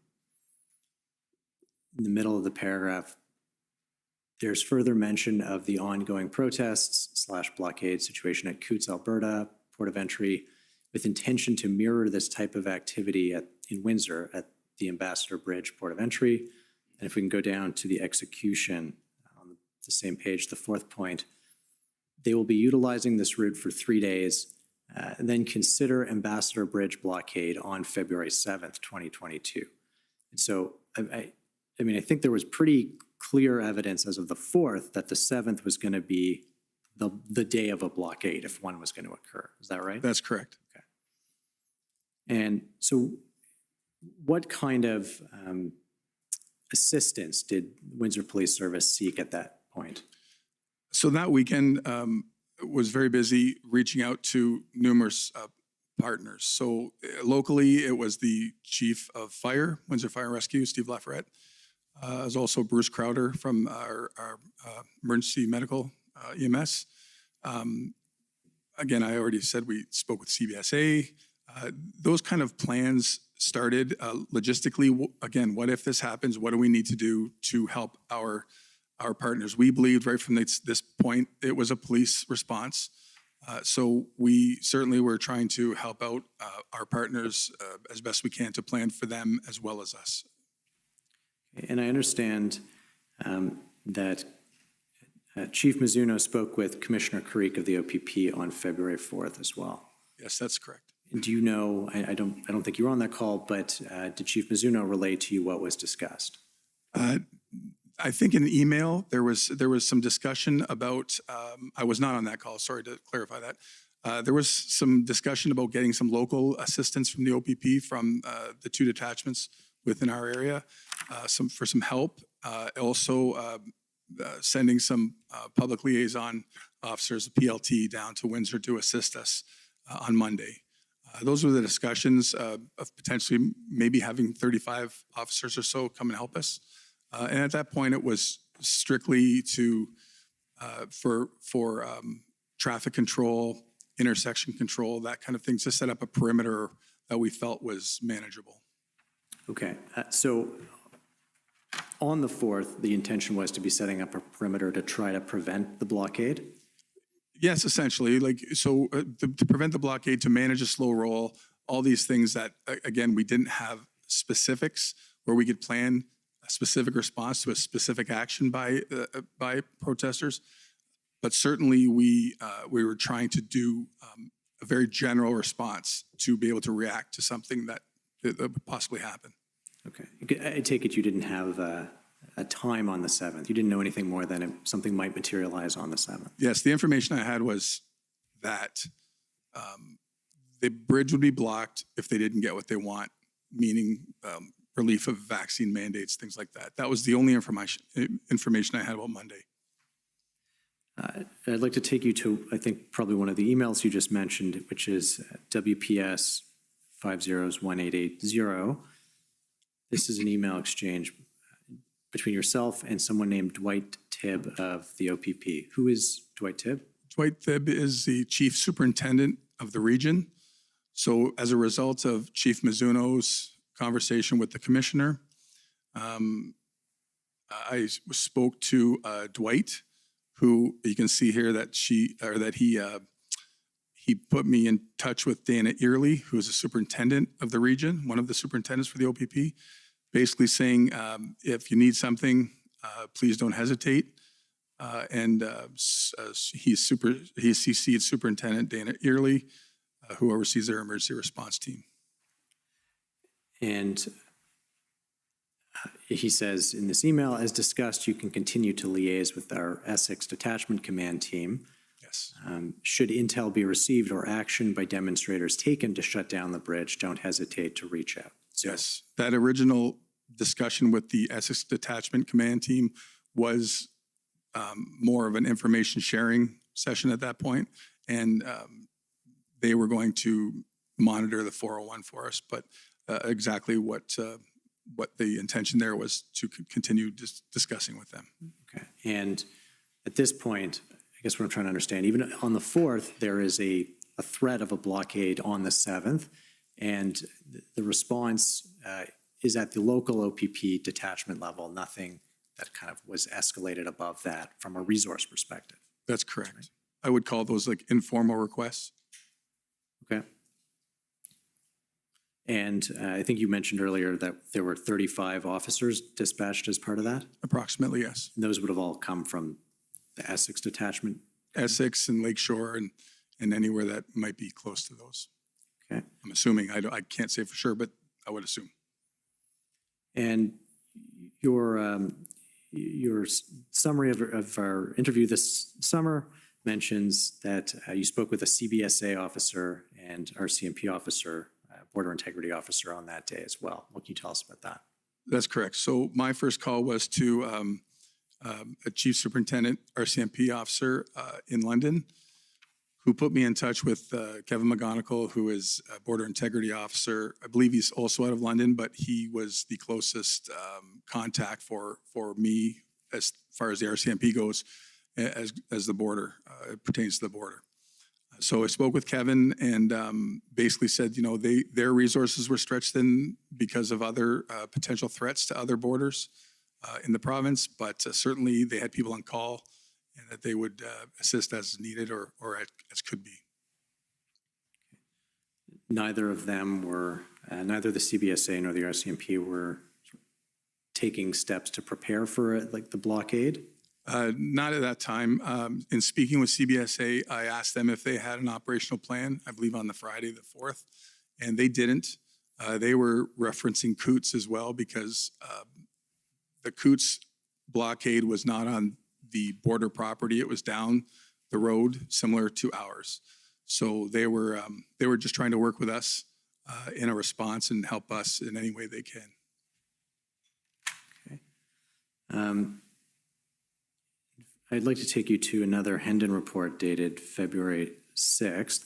L: the middle of the paragraph, there's further mention of the ongoing protests / blockade situation at Coutts, Alberta, port of entry, with intention to mirror this type of activity in Windsor at the Ambassador Bridge, port of entry. And if we can go down to the execution on the same page, the 4th point, they will be utilizing this route for 3 days, and then consider Ambassador Bridge blockade on February 7th, 2022. And so, I mean, I think there was pretty clear evidence as of the 4th that the 7th was going to be the day of a blockade if one was going to occur. Is that right?
F: That's correct.
L: Okay. And so what kind of assistance did Windsor Police Service seek at that point?
F: So that weekend was very busy reaching out to numerous partners. So locally, it was the Chief of Fire, Windsor Fire and Rescue, Steve Lafayette. There's also Bruce Crowder from our emergency medical EMS. Again, I already said we spoke with CBSA. Those kind of plans started logistically. Again, what if this happens? What do we need to do to help our partners? We believed right from this point it was a police response. So we certainly were trying to help out our partners as best we can to plan for them as well as us.
L: And I understand that Chief Mizuno spoke with Commissioner Carrique of the OPP on February 4th as well.
F: Yes, that's correct.
L: Do you know, I don't think you were on that call, but did Chief Mizuno relay to you what was discussed?
F: I think in the email, there was some discussion about, I was not on that call, sorry to clarify that. There was some discussion about getting some local assistance from the OPP from the 2 detachments within our area, for some help. Also sending some public liaison officers, PLT, down to Windsor to assist us on Monday. Those were the discussions of potentially maybe having 35 officers or so come and help us. And at that point, it was strictly for traffic control, intersection control, that kind of thing, to set up a perimeter that we felt was manageable.
L: Okay, so on the 4th, the intention was to be setting up a perimeter to try to prevent the blockade?
F: Yes, essentially, to prevent the blockade, to manage a slow roll, all these things that, again, we didn't have specifics where we could plan a specific response to a specific action by protesters. But certainly we were trying to do a very general response to be able to react to something that would possibly happen.
L: Okay, I take it you didn't have a time on the 7th. You didn't know anything more than something might materialize on the 7th.
F: Yes, the information I had was that the bridge would be blocked if they didn't get what they want, meaning relief of vaccine mandates, things like that. That was the only information I had about Monday.
L: I'd like to take you to, I think, probably one of the emails you just mentioned, which is WPS 501880. This is an email exchange between yourself and someone named Dwight Tibb of the OPP. Who is Dwight Tibb?
F: Dwight Tibb is the chief superintendent of the region. So as a result of Chief Mizuno's conversation with the commissioner, I spoke to Dwight, who you can see here that he put me in touch with Dana Early, who is a superintendent of the region, one of the superintendents for the OPP, basically saying, if you need something, please don't hesitate. He CC'd Superintendent Dana Early who oversees their emergency response team.
L: And he says in this email, as discussed, you can continue to liaise with our Essex Detachment Command team.
F: Yes.
L: Should intel be received or action by demonstrators taken to shut down the bridge, don't hesitate to reach out. So,
F: yes. That original discussion with the Essex Detachment Command team was more of an information sharing session at that point, and they were going to monitor the 401 for us, but exactly what the intention there was to continue discussing with them.
L: Okay. And at this point, I guess what I'm trying to understand, even on the 4th, there is a threat of a blockade on the 7th, and the response is at the local OPP detachment level, nothing that kind of was escalated above that from a resource perspective.
F: That's correct. Right. I would call those like informal requests.
L: Okay. And I think you mentioned earlier that there were 35 officers dispatched as part of that?
F: Approximately, yes.
L: And those would have all come from the Essex detachment?
F: Essex and Lakeshore and anywhere that might be close to those.
L: Okay.
F: I'm assuming. I can't say for sure, but I would assume.
L: And your summary of our interview this summer mentions that you spoke with a CBSA officer and RCMP officer, border integrity officer on that day as well. What can you tell us about that?
F: That's correct. So my first call was to a chief superintendent RCMP officer in London, who put me in touch with Kevin McGonigal, who is a border integrity officer. I believe he's also out of London, but he was the closest contact for me as far as the RCMP goes, as the border, it pertains to the border. So I spoke with Kevin and basically said, their resources were stretched thin because of other potential threats to other borders in the province, but certainly they had people on call and that they would assist as needed or as could be.
L: Neither of them were, neither the CBSA nor the RCMP were taking steps to prepare for the blockade?
F: Not at that time. In speaking with CBSA, I asked them if they had an operational plan, I believe on the Friday, the 4th, and they didn't. They were referencing Coots as well because the Coots blockade was not on the border property. It was down the road, similar to ours. So they were just trying to work with us in a response and help us in any way they can.
L: Okay. I'd like to take you to another Hendon report dated February 6th.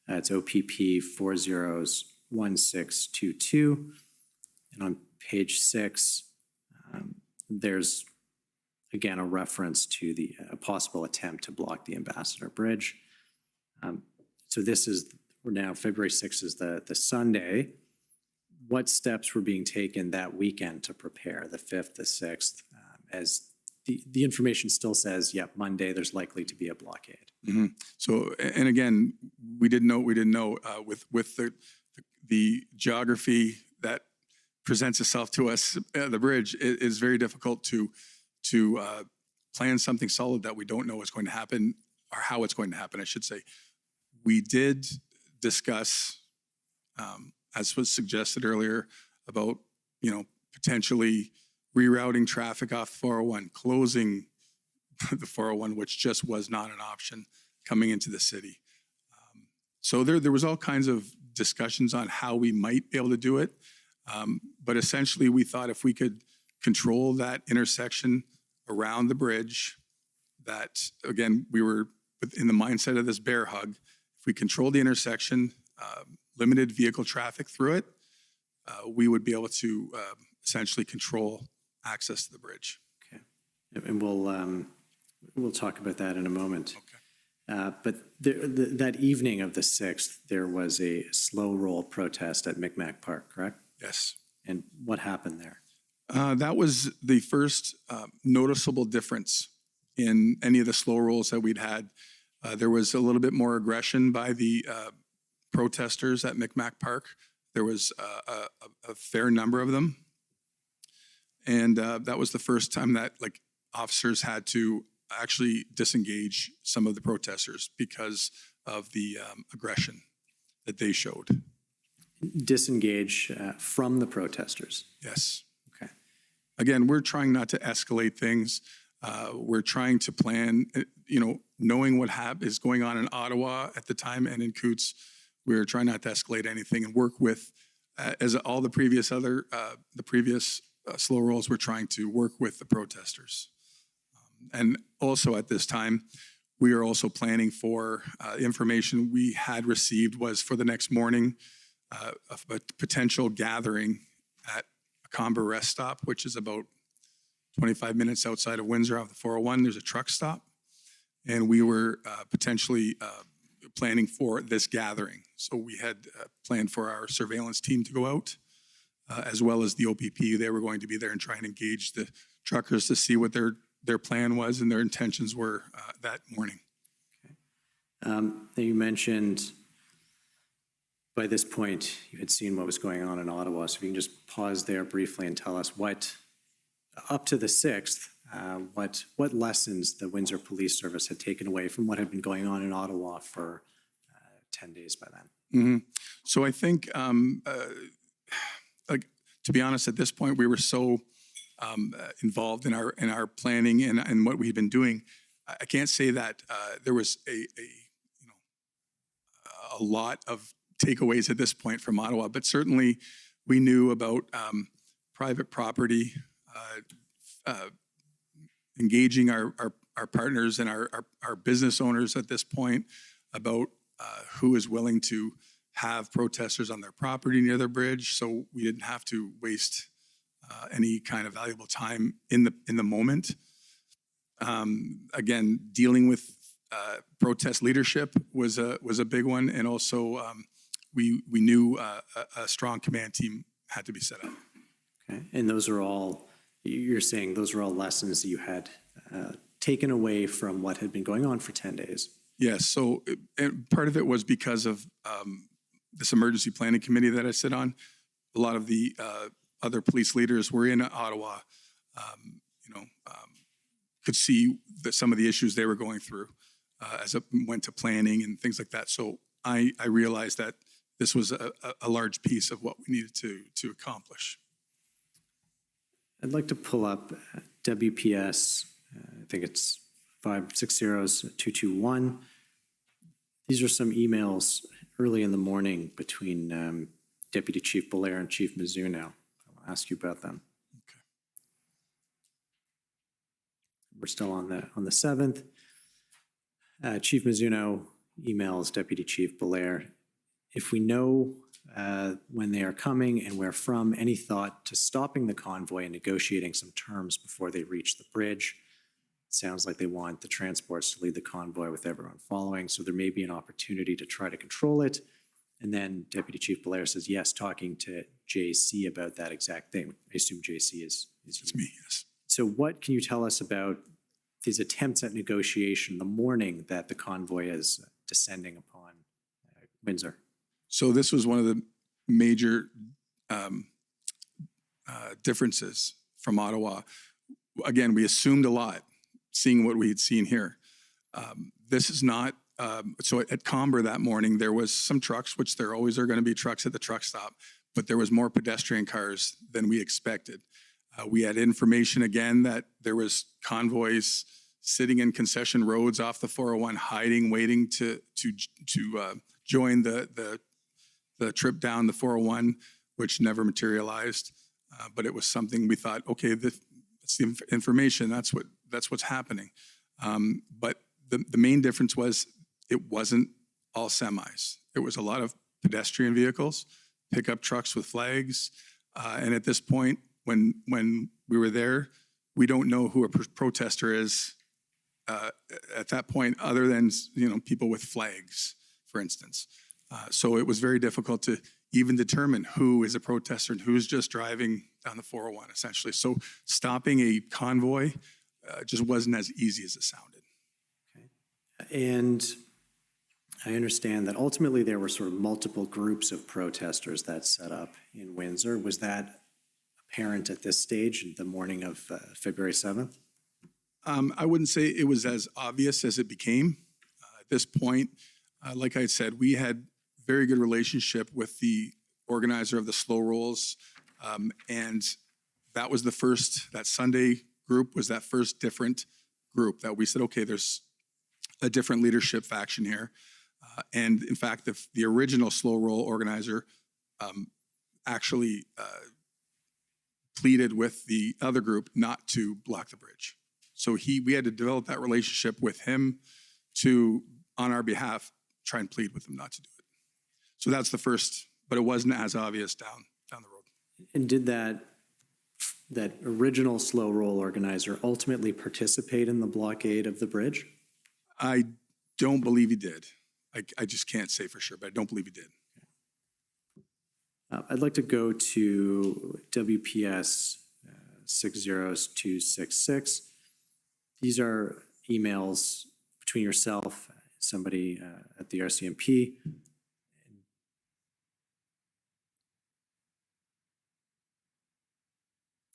L: It's OPP 401622. And on page 6, there's, again, a reference to a possible attempt to block the Ambassador Bridge. So this is, we're now, February 6th is the Sunday. What steps were being taken that weekend to prepare, the 5th, the 6th, as the information still says, yep, Monday there's likely to be a blockade.
F: Mm-hmm. So, and again, we didn't know with the geography that presents itself to us, the bridge, it is very difficult to plan something solid that we don't know what's going to happen or how it's going to happen, I should say. We did discuss, as was suggested earlier, about, potentially rerouting traffic off 401, closing the 401, which just was not an option coming into the city. So there was all kinds of discussions on how we might be able to do it. But essentially we thought if we could control that intersection around the bridge, that again, we were in the mindset of this bear hug. If we control the intersection, limited vehicle traffic through it, we would be able to essentially control access to the bridge.
L: Okay, and we'll talk about that in a moment. Okay. But that evening of the 6th, there was a slow roll protest at Micmac Park, correct?
F: Yes.
L: And what happened there?
F: That was the first noticeable difference in any of the slow rolls that we'd had. There was a little bit more aggression by the protesters at Micmac Park. There was a fair number of them. And that was the first time that officers had to actually disengage some of the protesters because of the aggression. that they showed.
L: Disengage from the protesters.
F: Yes.
L: Okay.
F: Again, we're trying not to escalate things. We're trying to plan, knowing what is going on in Ottawa at the time and in Coots, we're trying not to escalate anything and work with, as all the previous slow rolls, we're trying to work with the protesters. And also at this time, we are also planning for information we had received was for the next morning, a potential gathering at a Comber rest stop, which is about 25 minutes outside of Windsor off the 401. There's a truck stop. And we were potentially planning for this gathering. So we had planned for our surveillance team to go out, as well as the OPP. They were going to be there and try and engage the truckers to see what their plan was and their intentions were that morning.
L: Now you mentioned by this point you had seen what was going on in Ottawa. So if you can just pause there briefly and tell us what, up to the 6th, what lessons the Windsor Police Service had taken away from what had been going on in Ottawa for 10 days by then.
F: Mm-hmm. So I think, to be honest, at this point, we were so involved in our planning and what we've been doing. I can't say that there was a lot of takeaways at this point from Ottawa, but certainly we knew about private property, engaging our partners and our business owners at this point about who is willing to have protesters on their property near their bridge, so we didn't have to waste any kind of valuable time in the moment. Again, dealing with protest leadership was a big one, and also we knew a strong command team had to be set up.
L: Okay, and those are all, you're saying those are all lessons that you had taken away from what had been going on for 10 days.
F: Yes, so part of it was because of this emergency planning committee that I sit on. A lot of the other police leaders were in Ottawa, could see some of the issues they were going through as it went to planning and things like that. So I realized that this was a large piece of what we needed to accomplish.
L: I'd like to pull up WPS, I think it's 560-221. These are some emails early in the morning between Deputy Chief Belair and Chief Mizuno. I'll ask you about them.
F: Okay.
L: We're still on the 7th. Chief Mizuno emails Deputy Chief Belair, if we know when they are coming and where from, any thought to stopping the convoy and negotiating some terms before they reach the bridge? It sounds like they want the transports to lead the convoy with everyone following, so there may be an opportunity to try to control it. And then Deputy Chief Belair says, yes, talking to JC about that exact thing. I assume JC is
F: It's me, yes.
L: So what can you tell us about these attempts at negotiation the morning that the convoy is descending upon Windsor?
F: So this was one of the major differences from Ottawa. Again, we assumed a lot, seeing what we had seen here. This is not, so at Comber that morning, there was some trucks, which there always are going to be trucks at the truck stop, but there was more pedestrian cars than we expected. We had information again that there was convoys sitting in concession roads off the 401, hiding, waiting to join the trip down the 401, which never materialized. But it was something we thought, okay, that's the information. That's what's happening. But the main difference was it wasn't all semis. It was a lot of pedestrian vehicles, pickup trucks with flags, and at this point, when we were there, we don't know who a protester is at that point, other than people with flags, for instance. So it was very difficult to even determine who is a protester and who's just driving down the 401, essentially. So stopping a convoy just wasn't as easy as it sounded.
L: Okay. And I understand that ultimately there were sort of multiple groups of protesters that set up in Windsor. Was that apparent at this stage, the morning of February 7th?
F: I wouldn't say it was as obvious as it became. At this point, like I said, we had very good relationship with the organizer of the slow rolls. And that was that Sunday group was that first different group that we said, okay, there's a different leadership faction here. And in fact, the original slow roll organizer actually pleaded with the other group not to block the bridge. So we had to develop that relationship with him to, on our behalf, try and plead with him not to do it. So that's the first, but it wasn't as obvious down the road.
L: And did that original slow roll organizer ultimately participate in the blockade of the bridge?
F: I don't believe he did. I just can't say for sure, but I don't believe he did.
L: I'd like to go to WPS 60266. These are emails between yourself, somebody at the RCMP. We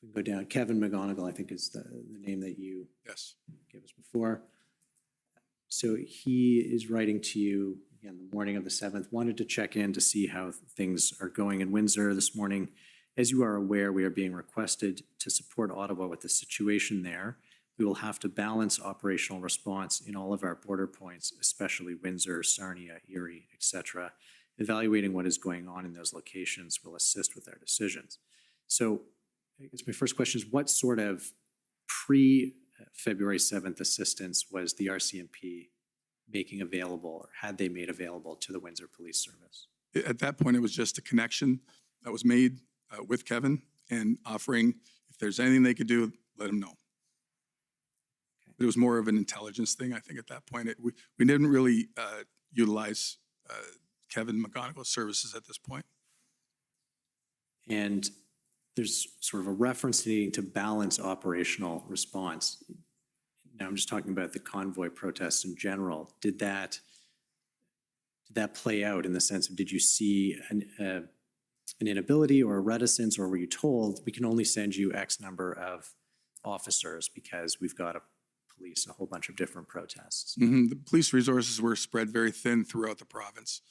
L: can go down. Kevin McGonigal, I think, is the name that you gave us before. So he is writing to you again the morning of the 7th, wanted to check in to see how things are going in Windsor this morning. As you are aware, we are being requested to support Ottawa with the situation there. We will have to balance operational response in all of our border points, especially Windsor, Sarnia, Erie, etc. Evaluating what is going on in those locations will assist with our decisions. So I guess my first question is, what sort of pre-February 7th assistance was the RCMP making available, or had they made available to the Windsor Police Service?
F: At that point, it was just a connection that was made with Kevin and offering, if there's anything they could do, let him know. It was more of an intelligence thing, I think, at that point. We didn't really utilize Kevin McGonigal's services at this point.
L: And there's sort of a reference to needing to balance operational response. Now I'm just talking about the convoy protests in general. Did that play out in the sense of, did you see an inability or a reticence, or were you told we can only send you X number of officers because we've got to police a whole bunch of different protests?
F: Mm-hmm. The police resources were spread very thin throughout the province.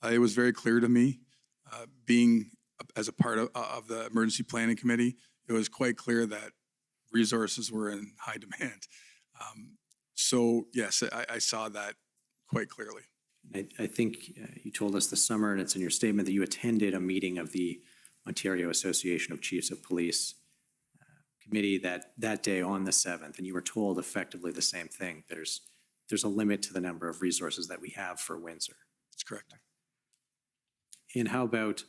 F: It was very clear to me, being as a part of the emergency planning committee, it was quite clear that resources were in high demand. So yes, I saw that quite clearly.
L: I think you told us this summer, and it's in your statement, that you attended a meeting of the Ontario Association of Chiefs of Police committee that day on the 7th, and you were told effectively the same thing. There's a limit to the number of resources that we have for Windsor.
F: That's correct.
L: And how about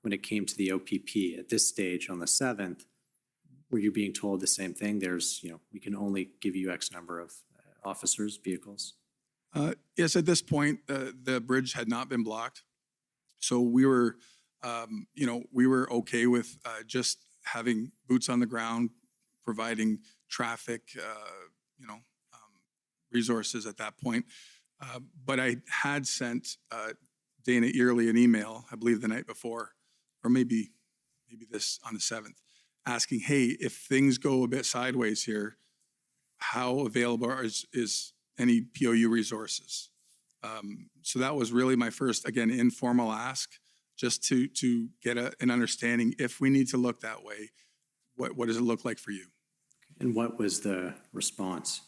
L: when it came to the OPP at this stage on the 7th? Were you being told the same thing? We can only give you X number of officers, vehicles?
F: Yes, at this point, the bridge had not been blocked. So we were, we were okay with just having boots on the ground, providing traffic, resources at that point. But I had sent Dana Early an email, I believe the night before, or maybe this on the 7th, asking, hey, if things go a bit sideways here, how available is any POU resources? So that was really my first, again, informal ask, just to get an understanding. If we need to look that way, what does it look like for you?
L: And what was the response?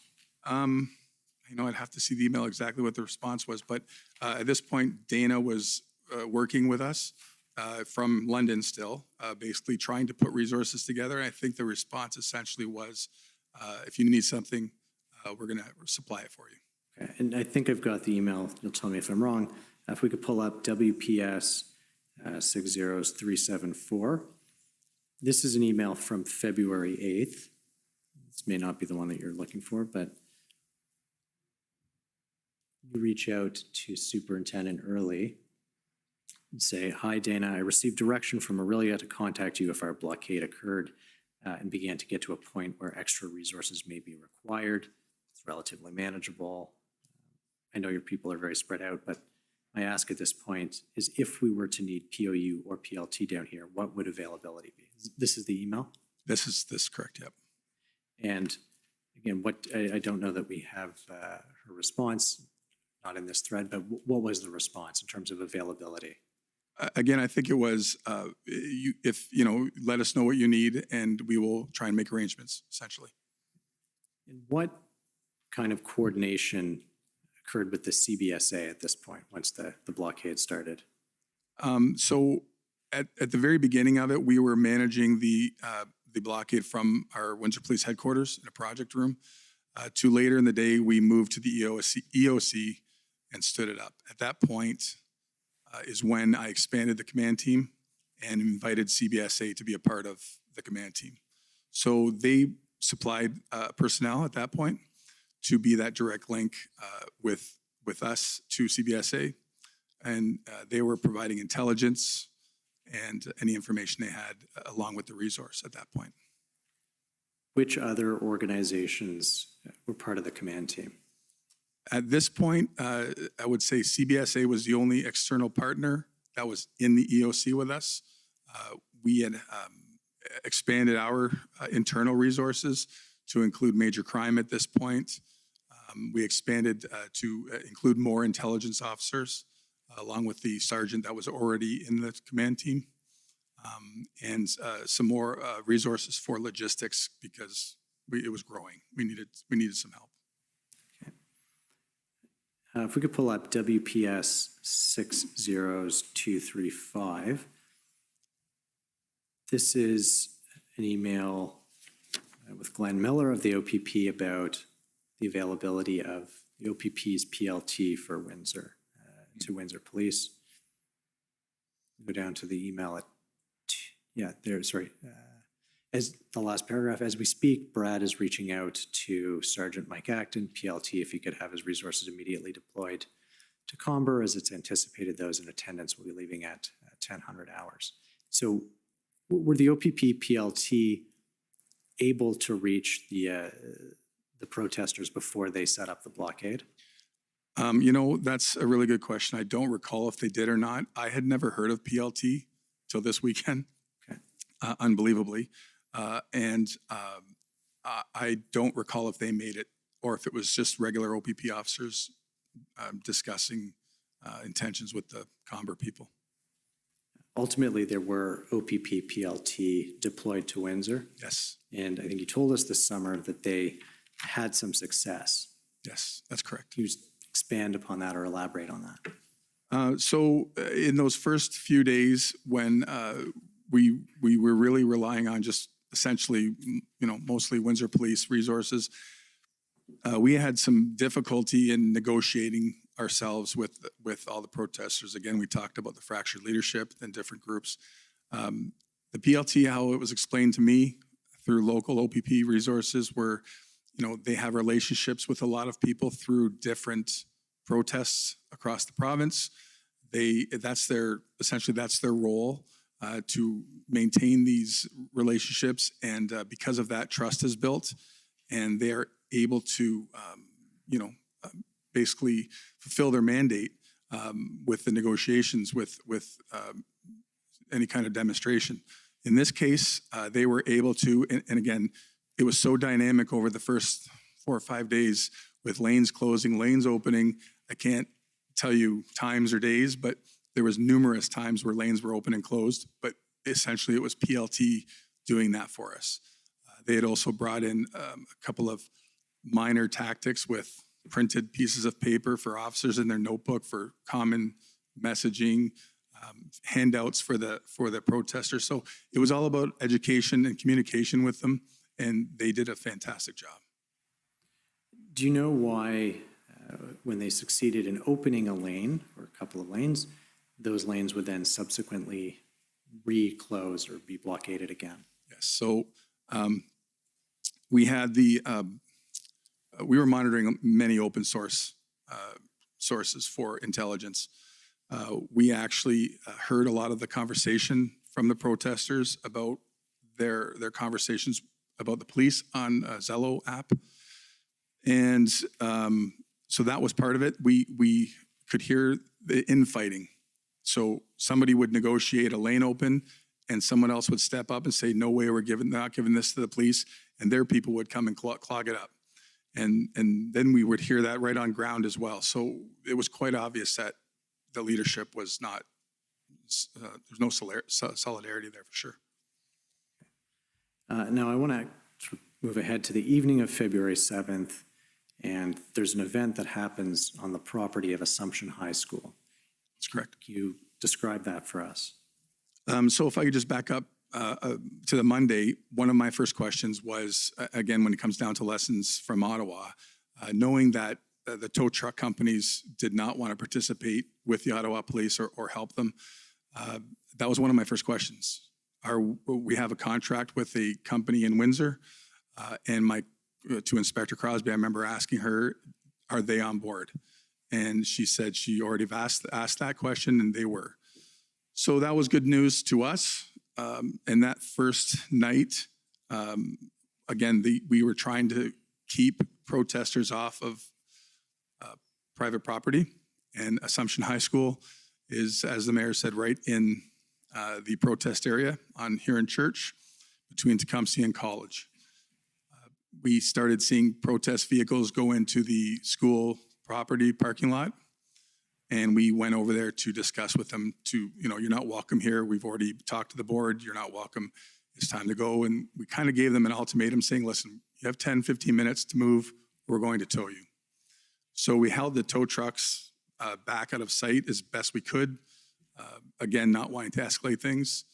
F: I'd have to see the email exactly what the response was, but at this point, Dana was working with us from London still, basically trying to put resources together. And I think the response essentially was, if you need something, we're going to supply it for you.
L: Okay. And I think I've got the email. You'll tell me if I'm wrong. If we could pull up WPS 60374. This is an email from February 8th. This may not be the one that you're looking for, but you reach out to Superintendent Early and say, hi, Dana, I received direction from Aurelia to contact you if our blockade occurred and began to get to a point where extra resources may be required. It's relatively manageable. I know your people are very spread out, but my ask at this point is, if we were to need POU or PLT down here, what would availability be? This is the email?
F: This is correct, yep.
L: And again, I don't know that we have her response. not in this thread, but what was the response in terms of availability?
F: Again, I think it was, let us know what you need and we will try and make arrangements, essentially.
L: And what kind of coordination occurred with the CBSA at this point, once the blockade started?
F: So at the very beginning of it, we were managing the blockade from our Windsor Police headquarters in a project room. To later in the day, we moved to the EOC and stood it up. At that point is when I expanded the command team and invited CBSA to be a part of the command team. So they supplied personnel at that point to be that direct link with us to CBSA. And they were providing intelligence and any information they had along with the resource at that point.
L: Which other organizations were part of the command team?
F: At this point, I would say CBSA was the only external partner that was in the EOC with us. We had expanded our internal resources to include major crime at this point. We expanded to include more intelligence officers, along with the sergeant that was already in the command team, and some more resources for logistics because it was growing. We needed some help.
L: If we could pull up WPS 60235. This is an email with Glenn Miller of the OPP about the availability of the OPP's PLT for Windsor, to Windsor Police. Go down to the email as the last paragraph, as we speak, Brad is reaching out to Sergeant Mike Acton, PLT, if he could have his resources immediately deployed to Comber, as it's anticipated those in attendance will be leaving at 1000 hours. So were the OPP PLT able to reach the protesters before they set up the blockade?
F: That's a really good question. I don't recall if they did or not. I had never heard of PLT till this weekend, unbelievably. I don't recall if they made it or if it was just regular OPP officers discussing intentions with the Comber people.
L: Ultimately, there were OPP PLT deployed to Windsor.
F: Yes.
L: And I think you told us this summer that they had some success.
F: Yes, that's correct.
L: Can you expand upon that or elaborate on that?
F: So in those first few days when we were really relying on just essentially, mostly Windsor Police resources, we had some difficulty in negotiating ourselves with all the protesters. Again, we talked about the fractured leadership and different groups. The PLT, how it was explained to me through local OPP resources were, they have relationships with a lot of people through different protests across the province. That's their role, to maintain these relationships. And because of that, trust is built and they're able to, basically fulfill their mandate with the negotiations with any kind of demonstration. In this case, they were able to, and again, it was so dynamic over the first 4 or 5 days with lanes closing, lanes opening. I can't tell you times or days, but there was numerous times where lanes were open and closed, but essentially it was PLT doing that for us. They had also brought in a couple of minor tactics with printed pieces of paper for officers in their notebook for common messaging, handouts for the protesters. So it was all about education and communication with them, and they did a fantastic job.
L: Do you know why, when they succeeded in opening a lane or a couple of lanes, those lanes would then subsequently re-close or be blockaded again?
F: Yes. So we had we were monitoring many open source sources for intelligence. We actually heard a lot of the conversation from the protesters about their conversations about the police on Zello app. And so that was part of it. We could hear the infighting. So somebody would negotiate a lane open and someone else would step up and say, no way, we're not giving this to the police. And their people would come and clog it up. And then we would hear that right on ground as well. So it was quite obvious that the leadership was not, there's no solidarity there for sure.
L: Now, I want to move ahead to the evening of February 7th, and there's an event that happens on the property of Assumption High School.
F: That's correct.
L: Can you describe that for us?
F: So if I could just back up to the Monday, one of my first questions was, again, when it comes down to lessons from Ottawa, knowing that the tow truck companies did not want to participate with the Ottawa police or help them, that was one of my first questions. We have a contract with a company in Windsor, and to Inspector Crosby, I remember asking her, are they on board? And she said she already asked that question, and they were. So that was good news to us. And that first night, again, we were trying to keep protesters off of private property, and Assumption High School is, as the mayor said, right in the protest area on Huron Church between Tecumseh and College. We started seeing protest vehicles go into the school property parking lot, and we went over there to discuss with them you're not welcome here. We've already talked to the board. You're not welcome. It's time to go. And we kind of gave them an ultimatum saying, listen, you have 10, 15 minutes to move. We're going to tow you. So we held the tow trucks back out of sight as best we could. Again, not wanting to escalate things,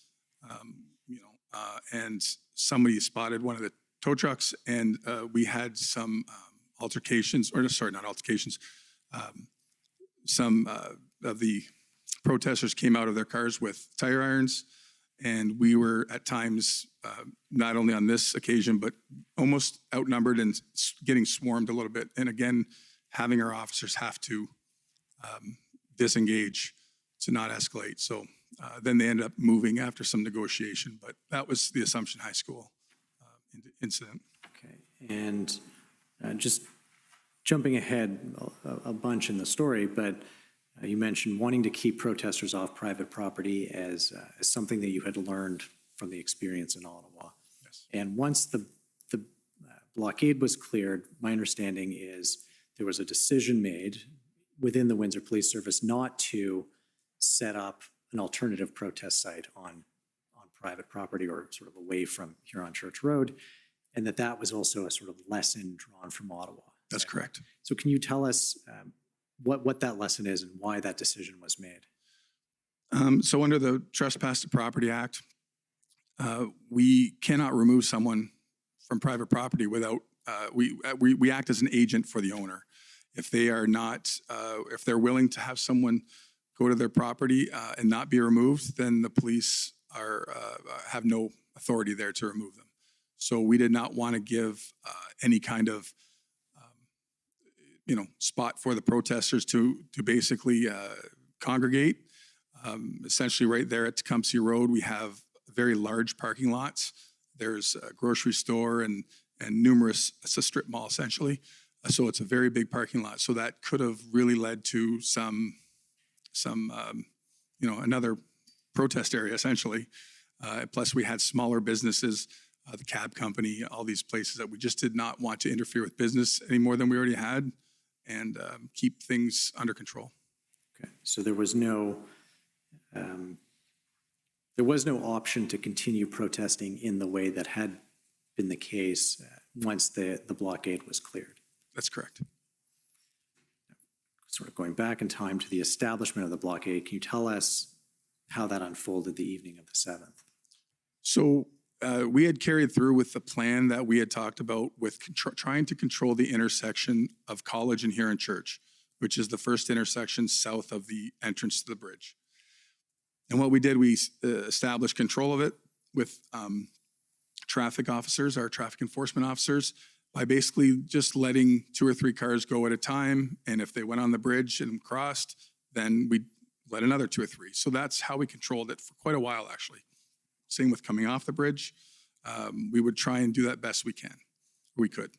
F: and somebody spotted one of the tow trucks, and we had some some of the protesters came out of their cars with tire irons, and we were at times, not only on this occasion, but almost outnumbered and getting swarmed a little bit. And again, having our officers have to disengage to not escalate. So then they ended up moving after some negotiation, but that was the Assumption High School incident.
L: Okay, and just jumping ahead a bunch in the story, but you mentioned wanting to keep protesters off private property as something that you had learned from the experience in Ottawa.
F: Yes.
L: And once the blockade was cleared, my understanding is there was a decision made within the Windsor Police Service not to set up an alternative protest site on private property or sort of away from Huron Church Road, and that was also a sort of lesson drawn from Ottawa.
F: That's correct.
L: So can you tell us what that lesson is and why that decision was made?
F: So under the Trespass to Property Act, we cannot remove someone from private property without, we act as an agent for the owner. If they are not, if they're willing to have someone go to their property and not be removed, then the police have no authority there to remove them. So we did not want to give any kind of spot for the protesters to basically congregate. Essentially right there at Tecumseh Road, we have very large parking lots. There's a grocery store and numerous, it's a strip mall essentially. So it's a very big parking lot. So that could have really led to some another protest area essentially. Plus we had smaller businesses, the cab company, all these places that we just did not want to interfere with business any more than we already had, and keep things under control.
L: Okay, so there was no option to continue protesting in the way that had been the case once the blockade was cleared.
F: That's correct.
L: Sort of going back in time to the establishment of the blockade, can you tell us how that unfolded the evening of the 7th?
F: So we had carried through with the plan that we had talked about with trying to control the intersection of College and Huron Church, which is the first intersection south of the entrance to the bridge. And what we did, we established control of it with traffic officers, our traffic enforcement officers, by basically just letting 2 or 3 cars go at a time. And if they went on the bridge and crossed, then we'd let another 2 or 3. So that's how we controlled it for quite a while, actually. Same with coming off the bridge. We would try and do that best we could.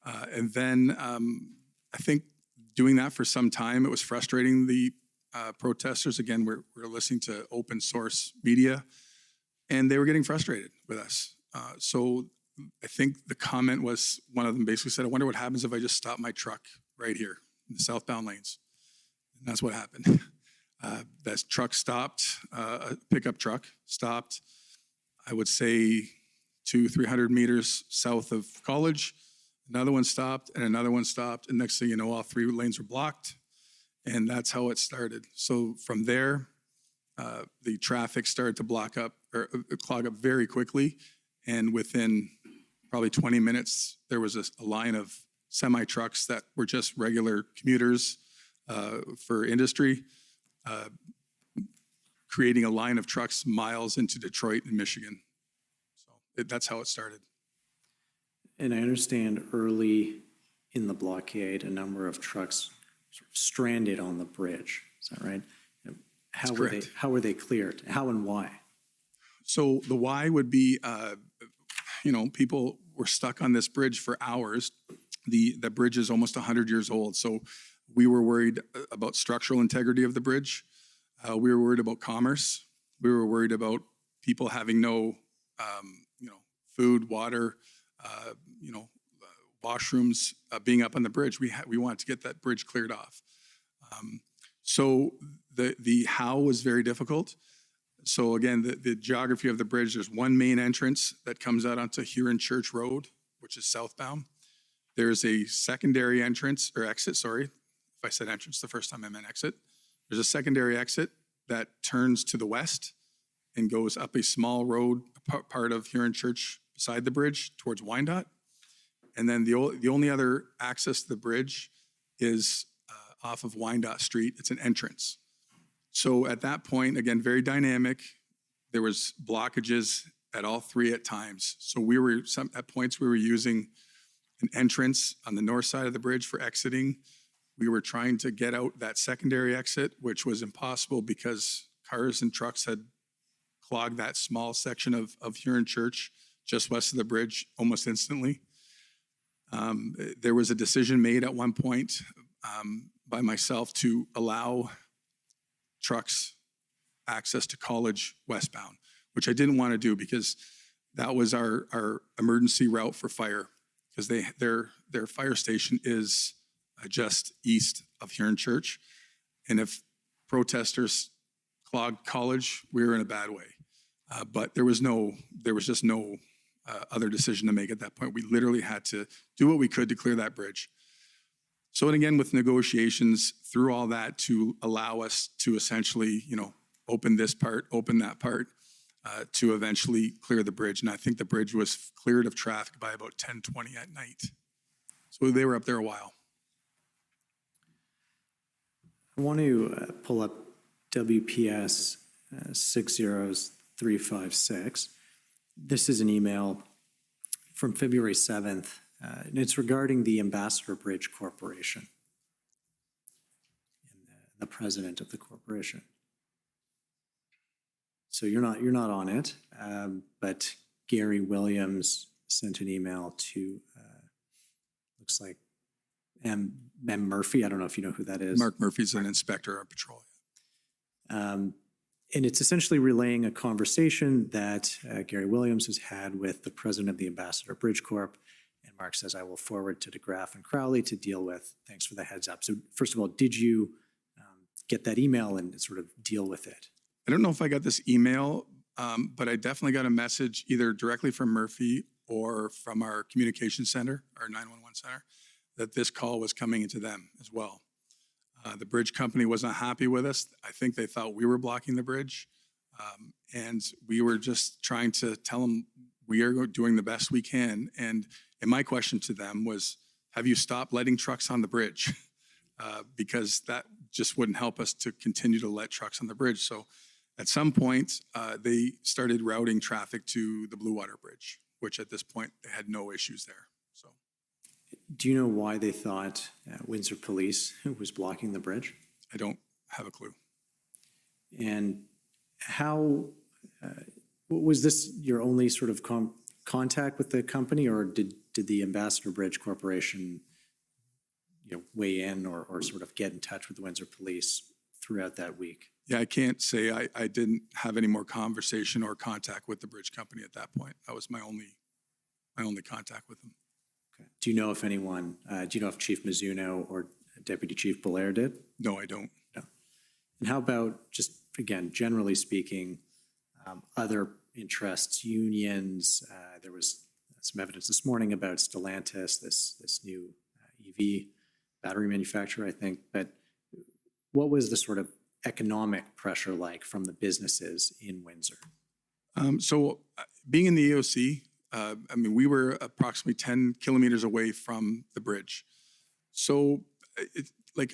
F: And then I think doing that for some time, it was frustrating the protesters. Again, we're listening to open source media, and they were getting frustrated with us. So I think the comment was, one of them basically said, I wonder what happens if I just stop my truck right here in the southbound lanes. And that's what happened. That truck stopped, a pickup truck stopped, I would say 200-300 meters south of College. Another one stopped and another one stopped. And next thing you know, all three lanes were blocked. And that's how it started. So from there, the traffic started to clog up very quickly. And within probably 20 minutes, there was a line of semi-trucks that were just regular commuters for industry, creating a line of trucks miles into Detroit and Michigan. So that's how it started.
L: And I understand early in the blockade, a number of trucks sort of stranded on the bridge. Is that right? How were they cleared? How and why?
F: So the why would be, people were stuck on this bridge for hours. The bridge is almost 100 years old. So we were worried about structural integrity of the bridge. We were worried about commerce. We were worried about people having no, food, water, washrooms being up on the bridge. We wanted to get that bridge cleared off. So the how was very difficult. So again, the geography of the bridge, there's one main entrance that comes out onto Huron Church Road, which is southbound. There's a secondary entrance, or exit, sorry. If I said entrance the first time, I meant exit. There's a secondary exit that turns to the west and goes up a small road, part of Huron Church beside the bridge towards Wyandotte. And then the only other access to the bridge is off of Wyandotte Street. It's an entrance. So at that point, again, very dynamic. There was blockages at all three at times. So at points we were using an entrance on the north side of the bridge for exiting. We were trying to get out that secondary exit, which was impossible because cars and trucks had clogged that small section of Huron Church just west of the bridge almost instantly. There was a decision made at one point by myself to allow trucks access to College westbound, which I didn't want to do because that was our emergency route for fire, because their fire station is just east of Huron Church. And if protesters clogged College, we were in a bad way. But there was just no other decision to make at that point. We literally had to do what we could to clear that bridge. So, and again, with negotiations through all that to allow us to essentially, open this part, open that part, to eventually clear the bridge. And I think the bridge was cleared of traffic by about 10:20 at night. So they were up there a while.
L: I want to pull up WPS 60356. This is an email from February 7th, and it's regarding the Ambassador Bridge Corporation and the president of the corporation. So you're not on it, but Gary Williams sent an email to, looks like M. Murphy. I don't know if you know who that is.
F: Mark Murphy's an inspector on patrol.
L: And it's essentially relaying a conversation that Gary Williams has had with the president of the Ambassador Bridge Corp. And Mark says, I will forward to DeGraff and Crowley to deal with. Thanks for the heads up. So first of all, did you get that email and sort of deal with it?
F: I don't know if I got this email, but I definitely got a message either directly from Murphy or from our communication center, our 911 center, that this call was coming into them as well. The bridge company was not happy with us. I think they thought we were blocking the bridge. And we were just trying to tell them we are doing the best we can. And my question to them was, have you stopped letting trucks on the bridge? Because that just wouldn't help us to continue to let trucks on the bridge. So at some point, they started routing traffic to the Blue Water Bridge, which at this point, they had no issues there. So,
L: do you know why they thought Windsor Police was blocking the bridge?
F: I don't have a clue.
L: And how, was this your only sort of contact with the company, or did the Ambassador Bridge Corporation weigh in or sort of get in touch with the Windsor Police throughout that week?
F: Yeah, I can't say I didn't have any more conversation or contact with the bridge company at that point. That was my only my only contact with them.
L: Do you know if anyone, do you know if Chief Mizuno or Deputy Chief Belair did?
F: No, I don't.
L: No. And how about just, again, generally speaking, other interests, unions? There was some evidence this morning about Stellantis, this new EV battery manufacturer, I think. But what was the sort of economic pressure like from the businesses in Windsor?
F: Being in the EOC, I mean, we were approximately 10 kilometers away from the bridge. So,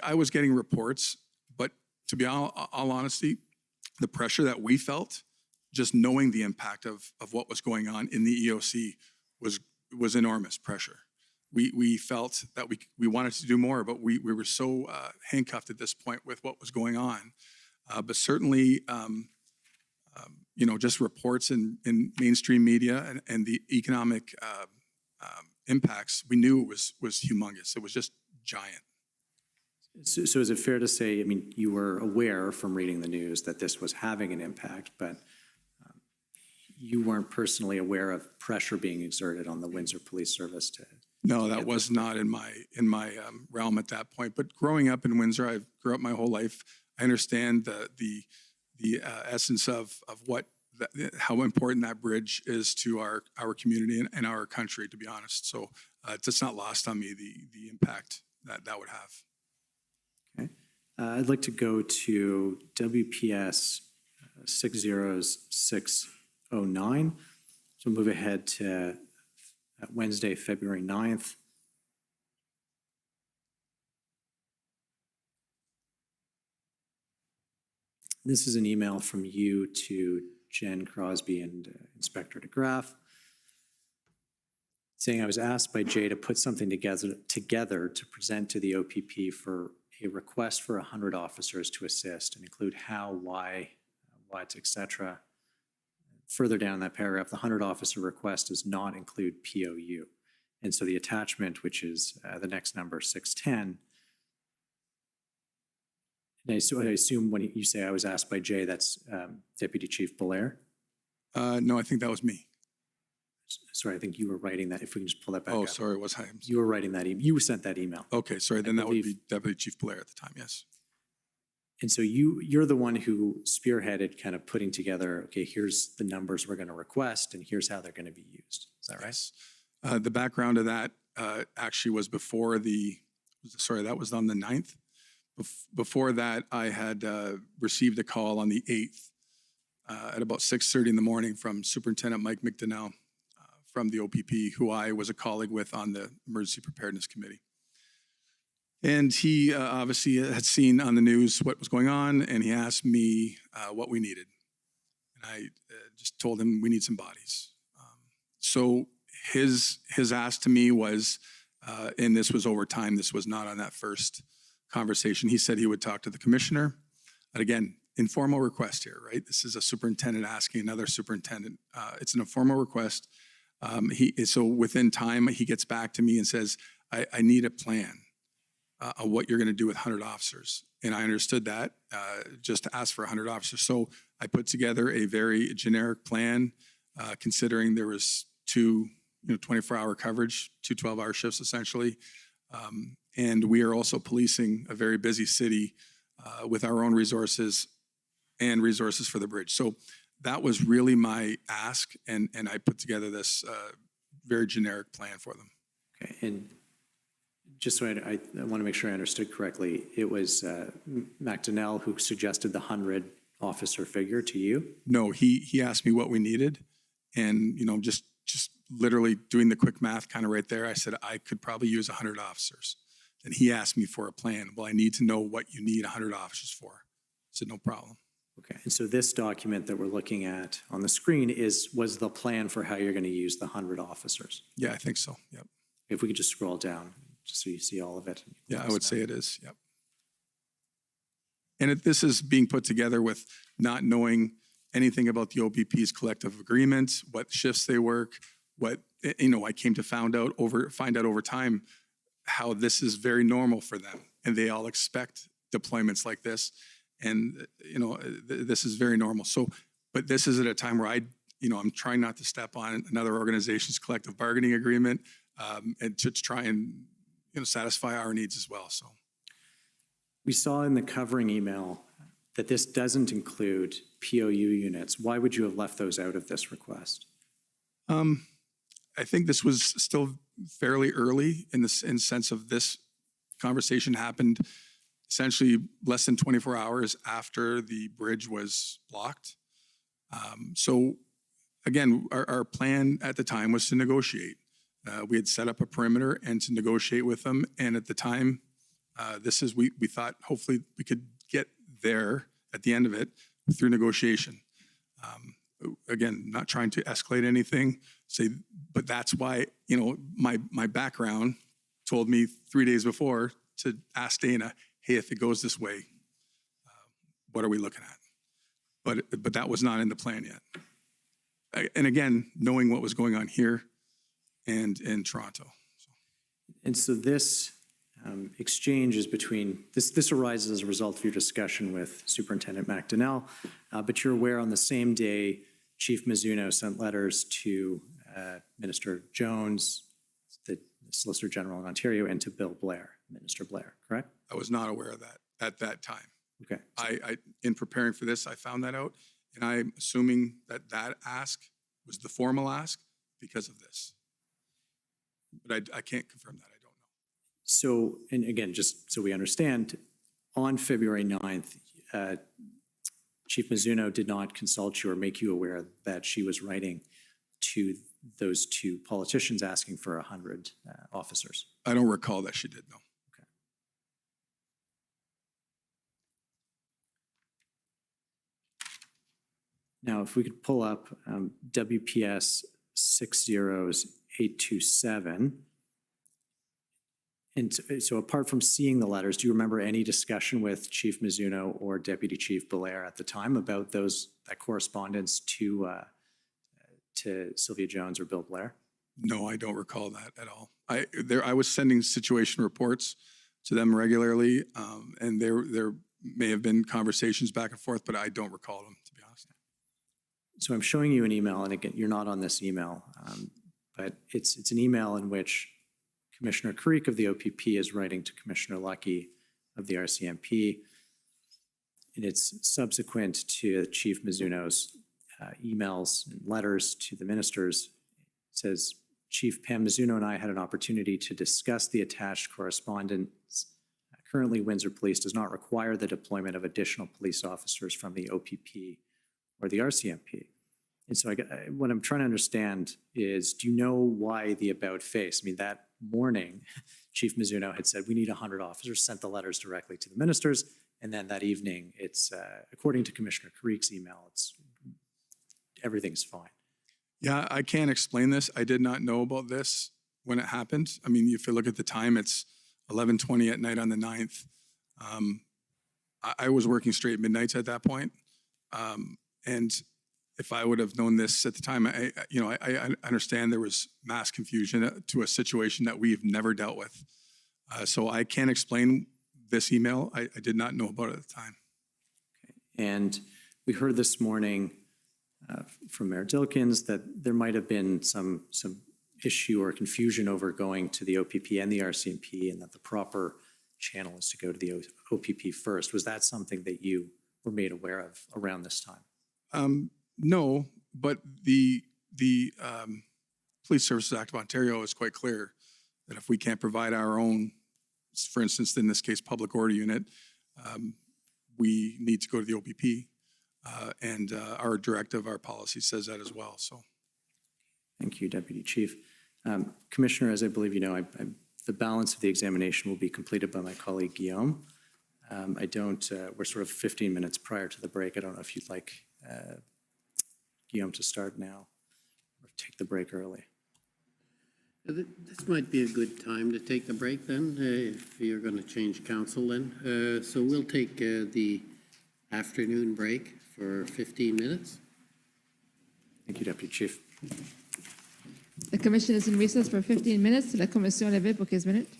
F: I was getting reports, but to be all honesty, the pressure that we felt, just knowing the impact of what was going on in the EOC was enormous pressure. We felt that we wanted to do more, but we were so handcuffed at this point with what was going on. But certainly, just reports in mainstream media and the economic impacts, we knew it was humongous. It was just giant.
L: So is it fair to say, I mean, you were aware from reading the news that this was having an impact, but you weren't personally aware of pressure being exerted on the Windsor Police Service to?
F: No, that was not in my realm at that point. But growing up in Windsor, I grew up my whole life. I understand the essence of how important that bridge is to our community and our country, to be honest. So it's just not lost on me the impact that would have.
L: Okay. I'd like to go to WPS 60609. So move ahead to Wednesday, February 9th. This is an email from you to Jen Crosby and Inspector DeGraff saying, I was asked by Jay to put something together to present to the OPP for a request for 100 officers to assist and include how, why, what, etc. Further down that paragraph, the 100 officer request does not include POU. And so the attachment, which is the next number, 610, and I assume when you say I was asked by Jay, that's Deputy Chief Belair?
F: No, I think that was me.
L: Sorry, I think you were writing that. If we can just pull that back up.
F: Oh, sorry, was I?
L: You were writing that email. You sent that email.
F: Okay, sorry, then that would be Deputy Chief Belair at the time, yes.
L: And so you're the one who spearheaded kind of putting together, okay, here's the numbers we're going to request and here's how they're going to be used. Is that right?
F: Yes. The background of that actually was before that was on the 9th. Before that, I had received a call on the 8th at about 6:30 in the morning from Superintendent Mike McDonnell from the OPP, who I was a colleague with on the Emergency Preparedness Committee. And he obviously had seen on the news what was going on, and he asked me what we needed. And I just told him we need some bodies. So his ask to me was, and this was over time, this was not on that first conversation. He said he would talk to the commissioner. And again, informal request here, right? This is a superintendent asking another superintendent. It's an informal request. So within time, he gets back to me and says, I need a plan of what you're going to do with 100 officers. And I understood that, just to ask for 100 officers. So I put together a very generic plan, considering there was two 24-hour coverage, two 12-hour shifts essentially. And we are also policing a very busy city with our own resources and resources for the bridge. So that was really my ask, and I put together this very generic plan for them.
L: Okay, and just so I want to make sure I understood correctly, it was McDonnell who suggested the 100 officer figure to you?
F: No, he asked me what we needed, and just literally doing the quick math kind of right there, I said I could probably use 100 officers. And he asked me for a plan. Well, I need to know what you need 100 officers for. I said, no problem.
L: Okay, and so this document that we're looking at on the screen was the plan for how you're going to use the 100 officers?
F: Yeah, I think so, yep.
L: If we could just scroll down, just so you see all of it.
F: Yeah, I would say it is, yep. And this is being put together with not knowing anything about the OPP's collective agreements, what shifts they work, what, I came to find out over time how this is very normal for them. And they all expect deployments like this. And, this is very normal. So, but this is at a time where I'm trying not to step on another organization's collective bargaining agreement, and to try and, satisfy our needs as well, so.
L: We saw in the covering email that this doesn't include POU units. Why would you have left those out of this request?
F: I think this was still fairly early in sense of this conversation happened essentially less than 24 hours after the bridge was blocked. So again, our plan at the time was to negotiate. We had set up a perimeter and to negotiate with them. And at the time, we thought hopefully we could get there at the end of it through negotiation. Again, not trying to escalate anything, but that's why, my background told me 3 days before to ask Dana, hey, if it goes this way, what are we looking at? But that was not in the plan yet. And again, knowing what was going on here and in Toronto.
L: And so this exchange is between, this arises as a result of your discussion with Superintendent McDonnell, but you're aware on the same day, Chief Mizuno sent letters to Minister Jones, the Solicitor General in Ontario, and to Minister Blair, correct?
F: I was not aware of that at that time.
L: Okay.
F: I in preparing for this, I found that out, and I'm assuming that ask was the formal ask because of this. But I can't confirm that. I don't know.
L: So, and again, just so we understand, on February 9th, Chief Mizuno did not consult you or make you aware that she was writing to those two politicians asking for 100 officers.
F: I don't recall that she did, no.
L: Okay. Now, if we could pull up WPS 60827. And so apart from seeing the letters, do you remember any discussion with Chief Mizuno or Deputy Chief Belair at the time about that correspondence to Sylvia Jones or Bill Blair?
F: No, I don't recall that at all. I was sending situation reports to them regularly, and there may have been conversations back and forth, but I don't recall them, to be honest.
L: So I'm showing you an email, and again, you're not on this email, but it's an email in which Commissioner Creek of the OPP is writing to Commissioner Lucky of the RCMP, and it's subsequent to Chief Mizuno's emails and letters to the ministers. It says, Chief Pam Mizuno and I had an opportunity to discuss the attached correspondence. Currently, Windsor Police does not require the deployment of additional police officers from the OPP or the RCMP. And so what I'm trying to understand is, do you know why the about face? I mean, that morning, Chief Mizuno had said, we need 100 officers, sent the letters directly to the ministers, and then that evening, it's, according to Commissioner Creek's email, everything's fine.
F: Yeah, I can't explain this. I did not know about this when it happened. I mean, if you look at the time, it's 11:20 at night on the 9th. I was working straight midnights at that point. And if I would have known this at the time, I understand there was mass confusion to a situation that we've never dealt with. So I can't explain this email. I did not know about it at the time.
L: Okay. And we heard this morning from Mayor Dilkins that there might have been some issue or confusion over going to the OPP and the RCMP, and that the proper channel is to go to the OPP first. Was that something that you were made aware of around this time?
F: No, but the Police Services Act of Ontario is quite clear that if we can't provide our own, for instance, in this case, public order unit, we need to go to the OPP. And our directive, our policy says that as well. So,
L: thank you, Deputy Chief. Commissioner, as I believe you know, the balance of the examination will be completed by my colleague Guillaume. We're sort of 15 minutes prior to the break. I don't know if you'd like Guillaume to start now or take the break early.
C: This might be a good time to take the break then, if you're going to change council then. So we'll take the afternoon break for 15 minutes.
L: Thank you, Deputy Chief.
D: The commission is in recess for 15 minutes. La commission levée pour 15 minutes.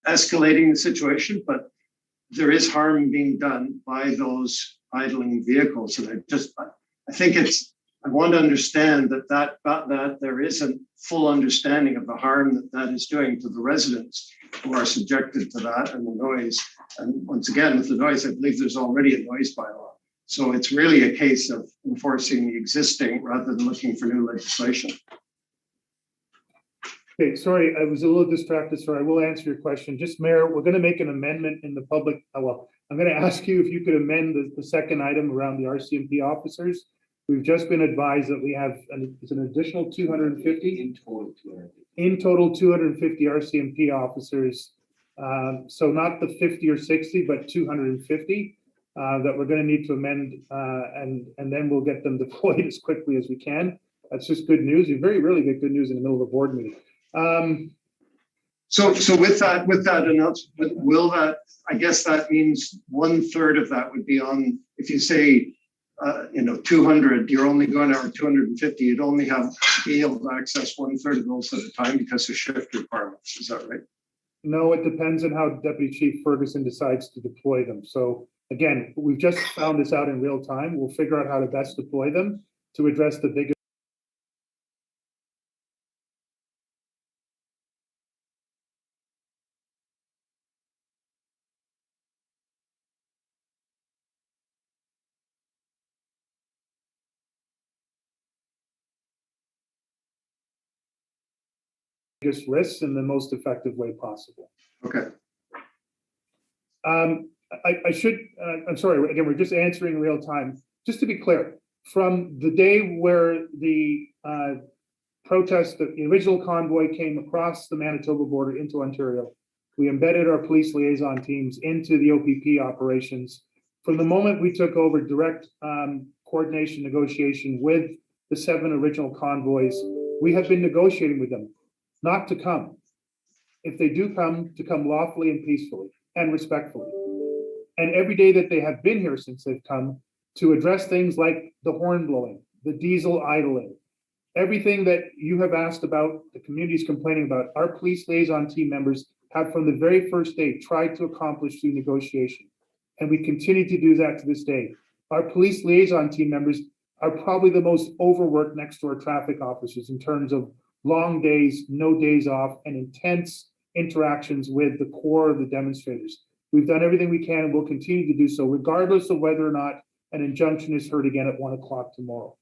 J: escalating the situation, but there is harm being done by those idling vehicles. And I think I want to understand that there isn't full understanding of the harm that is doing to the residents who are subjected to that and the noise. And once again, with the noise, I believe there's already a noise bylaw. So it's really a case of enforcing the existing rather than looking for new legislation.
G: Okay, sorry, I was a little distracted, so I will answer your question. Just Mayor, we're going to make an amendment in the public. Well, I'm going to ask you if you could amend the second item around the RCMP officers. We've just been advised that we have an additional 250? In total, 250 RCMP officers. So not the 50 or 60, but 250 that we're going to need to amend, and then we'll get them deployed as quickly as we can. That's just good news. You very rarely get good news in the middle of a board meeting.
J: So with that announcement, will that, I guess that means 1/3 of that would be on, if you say, 200, you're only going to, or 250, you'd only be able to access 1/3 of those at a time because of shift requirements. Is that right?
G: No, it depends on how Deputy Chief Ferguson decides to deploy them. So again, we've just found this out in real time. We'll figure out how to best deploy them to address the biggest risks in the most effective way possible.
J: Okay.
G: I'm sorry, again, we're just answering real time. Just to be clear, from the day where the protest, the original convoy came across the Manitoba border into Ontario, we embedded our police liaison teams into the OPP operations. From the moment we took over direct coordination negotiation with the 7 original convoys, we have been negotiating with them not to come. If they do come, to come lawfully and peacefully and respectfully. And every day that they have been here since they've come, to address things like the horn blowing, the diesel idling, everything that you have asked about, the community's complaining about, our police liaison team members have from the very first day tried to accomplish through negotiation. And we continue to do that to this day. Our police liaison team members are probably the most overworked next to our traffic officers in terms of long days, no days off, and intense interactions with the core of the demonstrators. We've done everything we can and will continue to do so, regardless of whether or not an injunction is heard again at 1 o'clock tomorrow.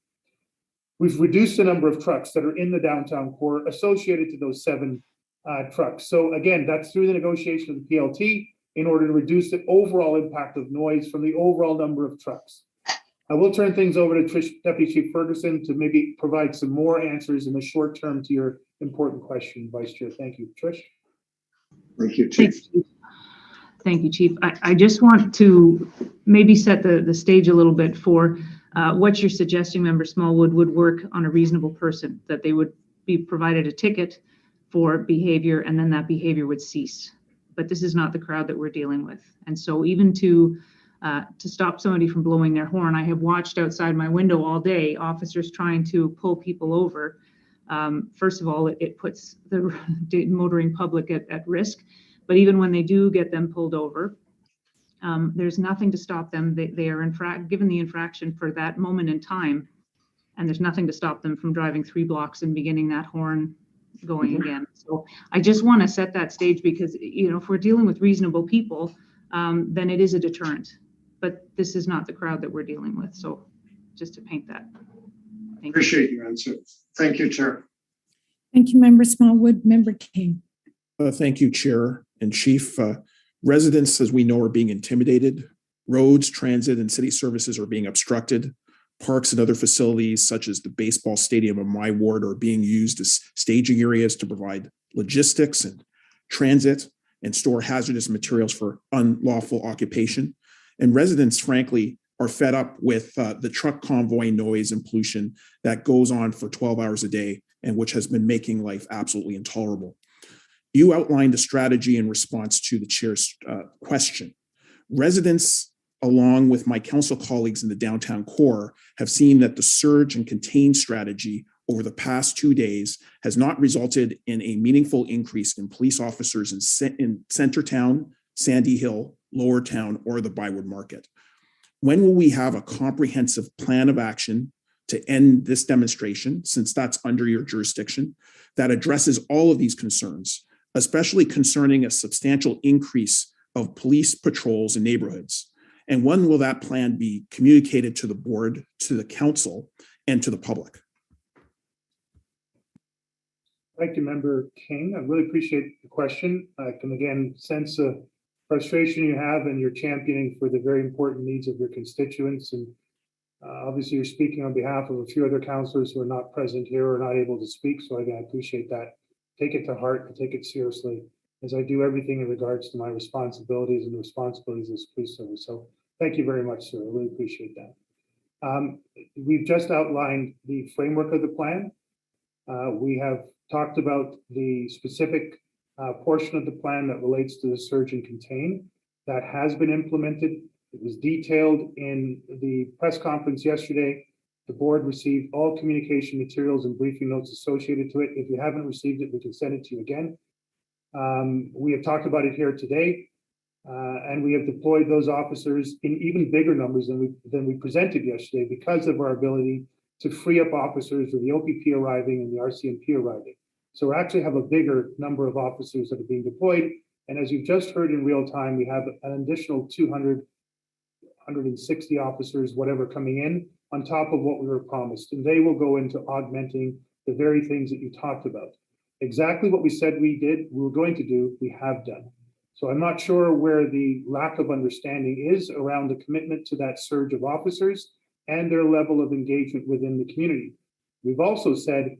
G: We've reduced the number of trucks that are in the downtown core associated to those 7 trucks. So again, that's through the negotiation of the PLT in order to reduce the overall impact of noise from the overall number of trucks. I will turn things over to Deputy Chief Ferguson to maybe provide some more answers in the short term to your important question, Vice Chair. Thank you. Trish?
J: Thank you, Chief.
H: Thank you, Chief. I just want to maybe set the stage a little bit for what you're suggesting, Member Smallwood, would work on a reasonable person, that they would be provided a ticket for behavior and then that behavior would cease. But this is not the crowd that we're dealing with. And so even to stop somebody from blowing their horn, I have watched outside my window all day, officers trying to pull people over. First of all, it puts the motoring public at risk. But even when they do get them pulled over, there's nothing to stop them. They are given the infraction for that moment in time, and there's nothing to stop them from driving 3 blocks and beginning that horn going again. So I just want to set that stage because, if we're dealing with reasonable people, then it is a deterrent. But this is not the crowd that we're dealing with. So just to paint that.
J: Appreciate your answer. Thank you, Chair.
I: Thank you, Member Smallwood. Member King.
W: Thank you, Chair and Chief. Residents, as we know, are being intimidated. Roads, transit, and city services are being obstructed. Parks and other facilities, such as the baseball stadium of my ward, are being used as staging areas to provide logistics and transit and store hazardous materials for unlawful occupation. And residents, frankly, are fed up with the truck convoy noise and pollution that goes on for 12 hours a day and which has been making life absolutely intolerable. You outlined a strategy in response to the chair's question. Residents, along with my council colleagues in the downtown core, have seen that the surge and contain strategy over the past 2 days has not resulted in a meaningful increase in police officers in Centertown, Sandy Hill, Lower Town, or the Byward Market. When will we have a comprehensive plan of action to end this demonstration, since that's under your jurisdiction, that addresses all of these concerns, especially concerning a substantial increase of police patrols in neighborhoods? And when will that plan be communicated to the board, to the council, and to the public?
G: Thank you, Member King. I really appreciate the question. I can again sense the frustration you have and your championing for the very important needs of your constituents. And obviously you're speaking on behalf of a few other councillors who are not present here or not able to speak. So again, I appreciate that. Take it to heart and take it seriously, as I do everything in regards to my responsibilities and the responsibilities of this police service. So thank you very much, sir. I really appreciate that. We've just outlined the framework of the plan. We have talked about the specific portion of the plan that relates to the surge and contain. That has been implemented. It was detailed in the press conference yesterday. The board received all communication materials and briefing notes associated to it. If you haven't received it, we can send it to you again. We have talked about it here today, and we have deployed those officers in even bigger numbers than we presented yesterday because of our ability to free up officers with the OPP arriving and the RCMP arriving. So we actually have a bigger number of officers that are being deployed. And as you've just heard in real time, we have an additional 200, 160 officers, whatever, coming in on top of what we were promised. And they will go into augmenting the very things that you talked about. Exactly what we said we were going to do, we have done. So I'm not sure where the lack of understanding is around the commitment to that surge of officers and their level of engagement within the community. We've also said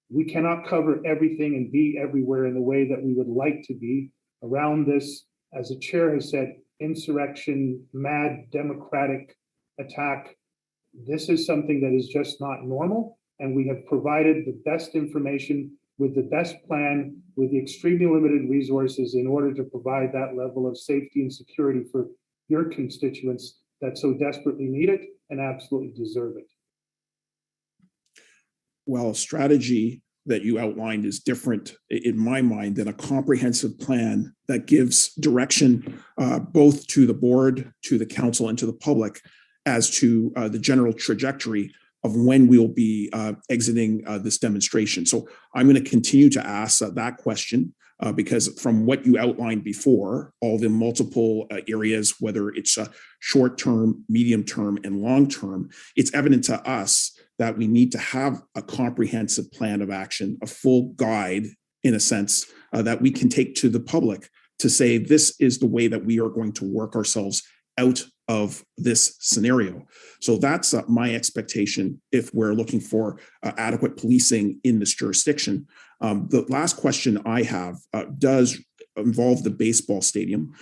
G: we cannot cover everything and be everywhere in the way that we would like to be around this, as the chair has said, insurrection, mad democratic attack. This is something that is just not normal, and we have provided the best information with the best plan, with the extremely limited resources in order to provide that level of safety and security for your constituents that so desperately need it and absolutely deserve it.
W: Well, strategy that you outlined is different in my mind than a comprehensive plan that gives direction both to the board, to the council, and to the public as to the general trajectory of when we'll be exiting this demonstration. So I'm going to continue to ask that question because from what you outlined before, all the multiple areas, whether it's short-term, medium-term, and long-term, it's evident to us that we need to have a comprehensive plan of action, a full guide, in a sense, that we can take to the public to say, this is the way that we are going to work ourselves out of this scenario. So that's my expectation if we're looking for adequate policing in this jurisdiction. The last question I have does involve the baseball stadium.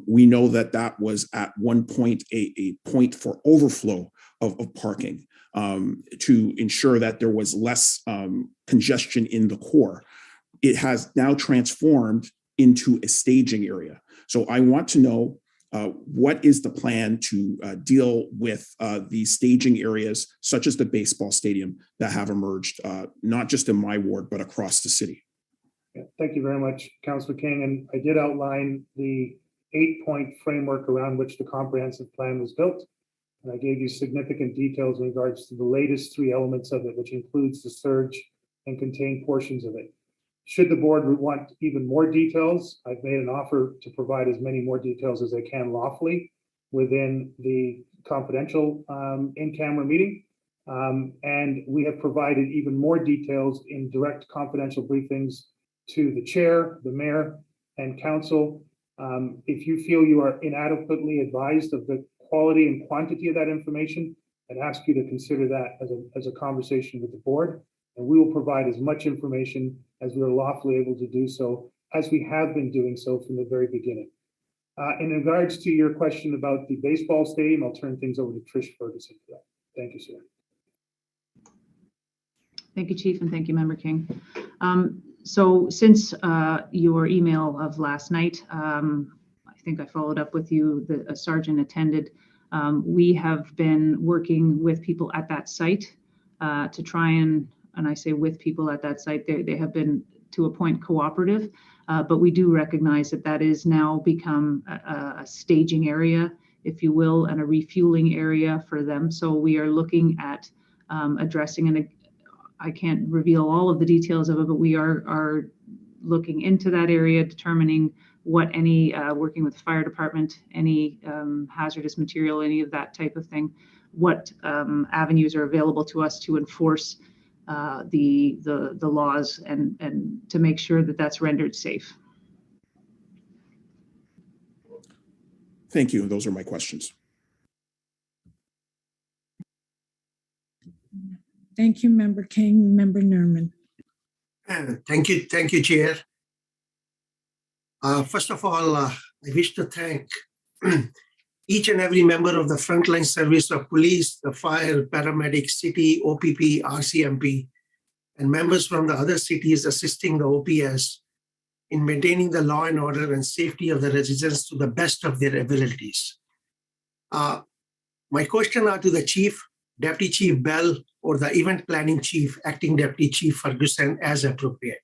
W: We know that that was at one point a point for overflow of parking to ensure that there was less congestion in the core. It has now transformed into a staging area. So I want to know what is the plan to deal with these staging areas, such as the baseball stadium, that have emerged, not just in my ward, but across the city?
G: Yeah, thank you very much, Councillor King. And I did outline the 8-point framework around which the comprehensive plan was built. And I gave you significant details in regards to the latest 3 elements of it, which includes the surge and contain portions of it. Should the board want even more details, I've made an offer to provide as many more details as I can lawfully within the confidential in-camera meeting. And we have provided even more details in direct confidential briefings to the chair, the mayor, and council. If you feel you are inadequately advised of the quality and quantity of that information, I'd ask you to consider that as a conversation with the board. And we will provide as much information as we are lawfully able to do so, as we have been doing so from the very beginning. In regards to your question about the baseball stadium, I'll turn things over to Trish Ferguson for that. Thank you, sir.
H: Thank you, Chief, and thank you, Member King. So since your email of last night, I think I followed up with you, a sergeant attended. We have been working with people at that site to try and and I say with people at that site, they have been to a point cooperative, but we do recognize that that is now become a staging area, if you will, and a refueling area for them. So we are looking at addressing, and I can't reveal all of the details of it, but we are looking into that area, determining what any, working with the fire department, any hazardous material, any of that type of thing, what avenues are available to us to enforce the laws and to make sure that that's rendered safe.
W: Thank you. Those are my questions.
I: Thank you, Member King. Member Nerman.
K: Thank you, Chair. First of all, I wish to thank each and every member of the frontline service of police, the fire, paramedics, city, OPP, RCMP, and members from the other cities assisting the OPS in maintaining the law and order and safety of the residents to the best of their abilities. My question are to the Chief, Deputy Chief Bell, or the Event Planning Chief, Acting Deputy Chief Ferguson, as appropriate.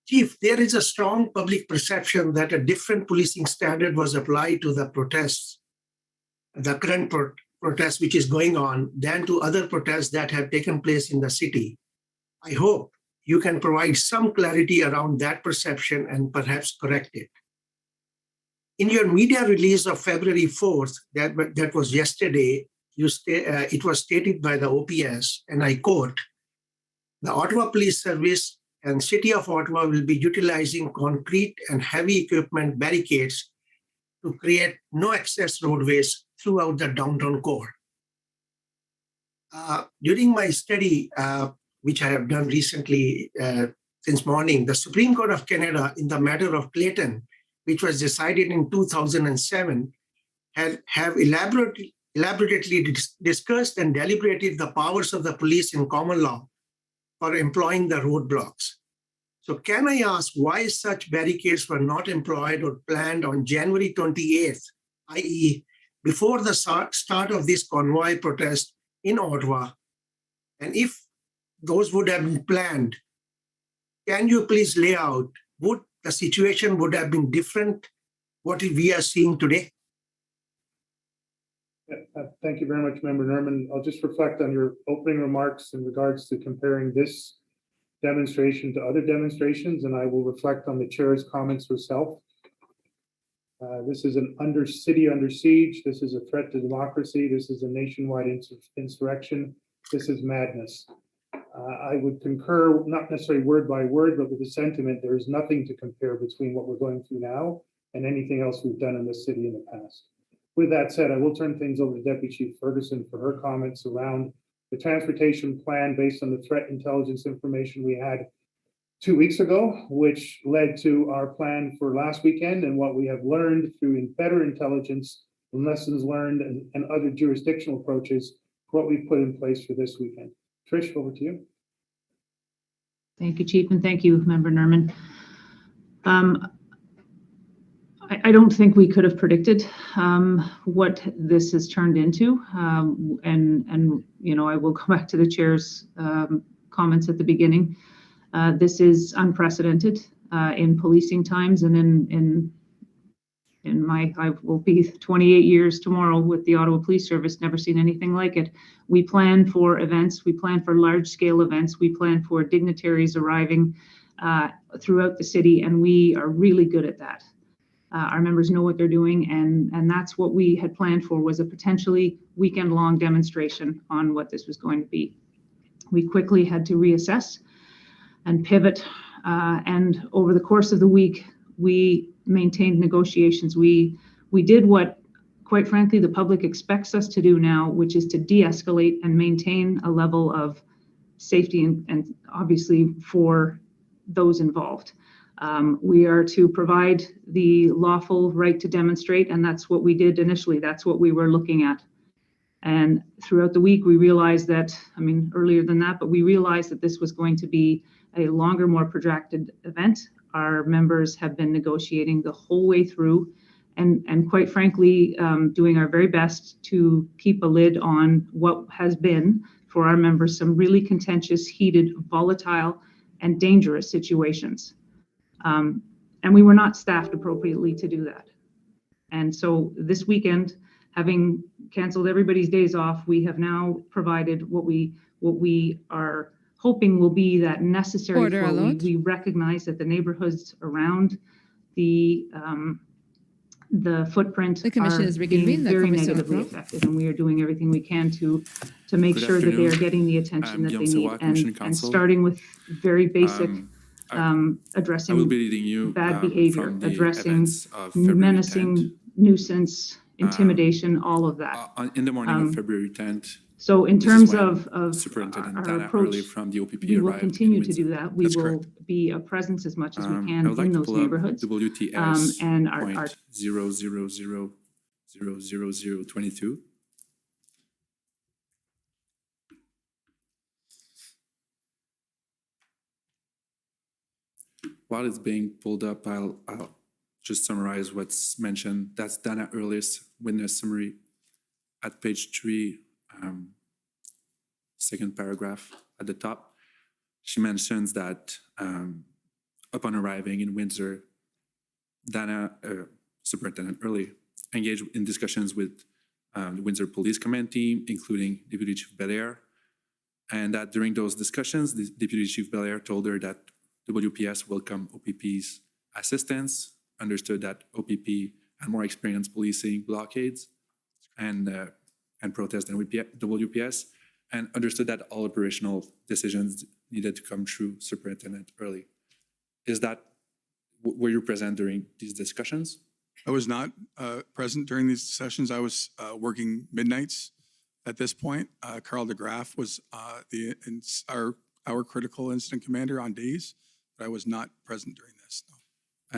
K: Chief, there is a strong public perception that a different policing standard was applied to the protests, the current protest which is going on, than to other protests that have taken place in the city. I hope you can provide some clarity around that perception and perhaps correct it. In your media release of February 4th, that was yesterday, it was stated by the OPS, and I quote, "The Ottawa Police Service and City of Ottawa will be utilizing concrete and heavy equipment barricades to create no access roadways throughout the downtown core." During my study, which I have done recently since morning, the Supreme Court of Canada in the matter of Clayton, which was decided in 2007, have elaborately discussed and deliberated the powers of the police in common law for employing the roadblocks. So can I ask why such barricades were not employed or planned on January 28th, i.e. before the start of this convoy protest in Ottawa? And if those would have been planned, can you please lay out, would the situation would have been different, what we are seeing today?
G: Thank you very much, Member Nerman. I'll just reflect on your opening remarks in regards to comparing this demonstration to other demonstrations, and I will reflect on the chair's comments herself. This is an city under siege. This is a threat to democracy. This is a nationwide insurrection. This is madness. I would concur, not necessarily word by word, but with the sentiment, there is nothing to compare between what we're going through now and anything else we've done in this city in the past. With that said, I will turn things over to Deputy Chief Ferguson for her comments around the transportation plan based on the threat intelligence information we had 2 weeks ago, which led to our plan for last weekend and what we have learned through better intelligence and lessons learned and other jurisdictional approaches, what we've put in place for this weekend. Trish, over to you.
H: Thank you, Chief, and thank you, Member Nerman. I don't think we could have predicted what this has turned into, and you know, I will go back to the chair's comments at the beginning. This is unprecedented in policing times, and I will be 28 years tomorrow with the Ottawa Police Service, never seen anything like it. We plan for events, we plan for large-scale events, we plan for dignitaries arriving throughout the city, and we are really good at that. Our members know what they're doing, and that's what we had planned for, was a potentially weekend-long demonstration on what this was going to be. We quickly had to reassess and pivot, and over the course of the week, we maintained negotiations. We did what, quite frankly, the public expects us to do now, which is to de-escalate and maintain a level of safety and obviously for those involved. We are to provide the lawful right to demonstrate, and that's what we did initially. That's what we were looking at. And throughout the week, we realized that, I mean, earlier than that, but we realized that this was going to be a longer, more protracted event. Our members have been negotiating the whole way through and quite frankly, doing our very best to keep a lid on what has been for our members some really contentious, heated, volatile, and dangerous situations. And we were not staffed appropriately to do that. And so this weekend, having canceled everybody's days off, we have now provided what we are hoping will be that necessary
D: Order
H: flow.
D: allowed.
H: We recognize that the neighborhoods around the footprint
D: The commission
H: are
D: is
H: being
D: reconvened. La
H: very
D: commission
H: negatively
D: reprend.
H: affected, and we are doing everything we can to make
N: Good
H: sure that they are
N: afternoon.
H: getting the attention that they
N: Guillaume
H: need,
N: Siwa, Commission
H: and
N: Counsel.
H: starting with very basic
N: I will
H: addressing
N: be leading you
H: bad behavior,
N: from the
H: addressing
N: events of February 10th.
H: menacing, nuisance, intimidation, all of that.
N: In the morning of February 10th.
H: So in
N: this is
H: terms
N: when
H: of
N: Superintendent
H: our
N: Dana
H: approach,
N: Early from the OPP
H: we will
N: arrived
H: continue
N: in
H: to
N: Windsor.
H: do that. We
N: That's
H: will
N: correct.
H: be a presence as much as we
N: I
H: can
N: would like
H: in
N: to
H: those
N: pull up
H: neighborhoods.
N: WTS
H: And our
N: point 0000022. While it's being pulled up, I'll just summarize what's mentioned. That's Dana Early's witness summary at page 3, second paragraph at the top. She mentions that upon arriving in Windsor, Dana, Superintendent Early, engaged in discussions with the Windsor Police Command team, including Deputy Chief Belair, and that during those discussions, the Deputy Chief Belair told her that WPS welcomed OPP's assistance, understood that OPP had more experience policing blockades and protests than WPS, and understood that all operational decisions needed to come through Superintendent Early. Were you present during these discussions?
F: I was not present during these sessions. I was working midnights at this point. Carl DeGraff was our critical incident commander on days, but I was not present during this. No.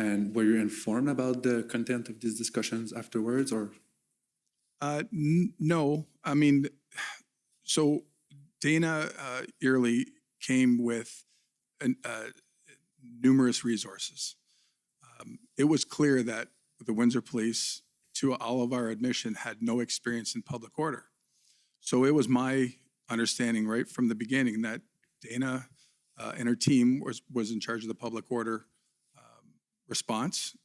N: And were you informed about the content of these discussions afterwards, or?
F: No. I mean, so Dana Early came with numerous resources. It was clear that the Windsor Police, to all of our admission, had no experience in public order. So it was my understanding right from the beginning that Dana and her team was in charge of the public order response,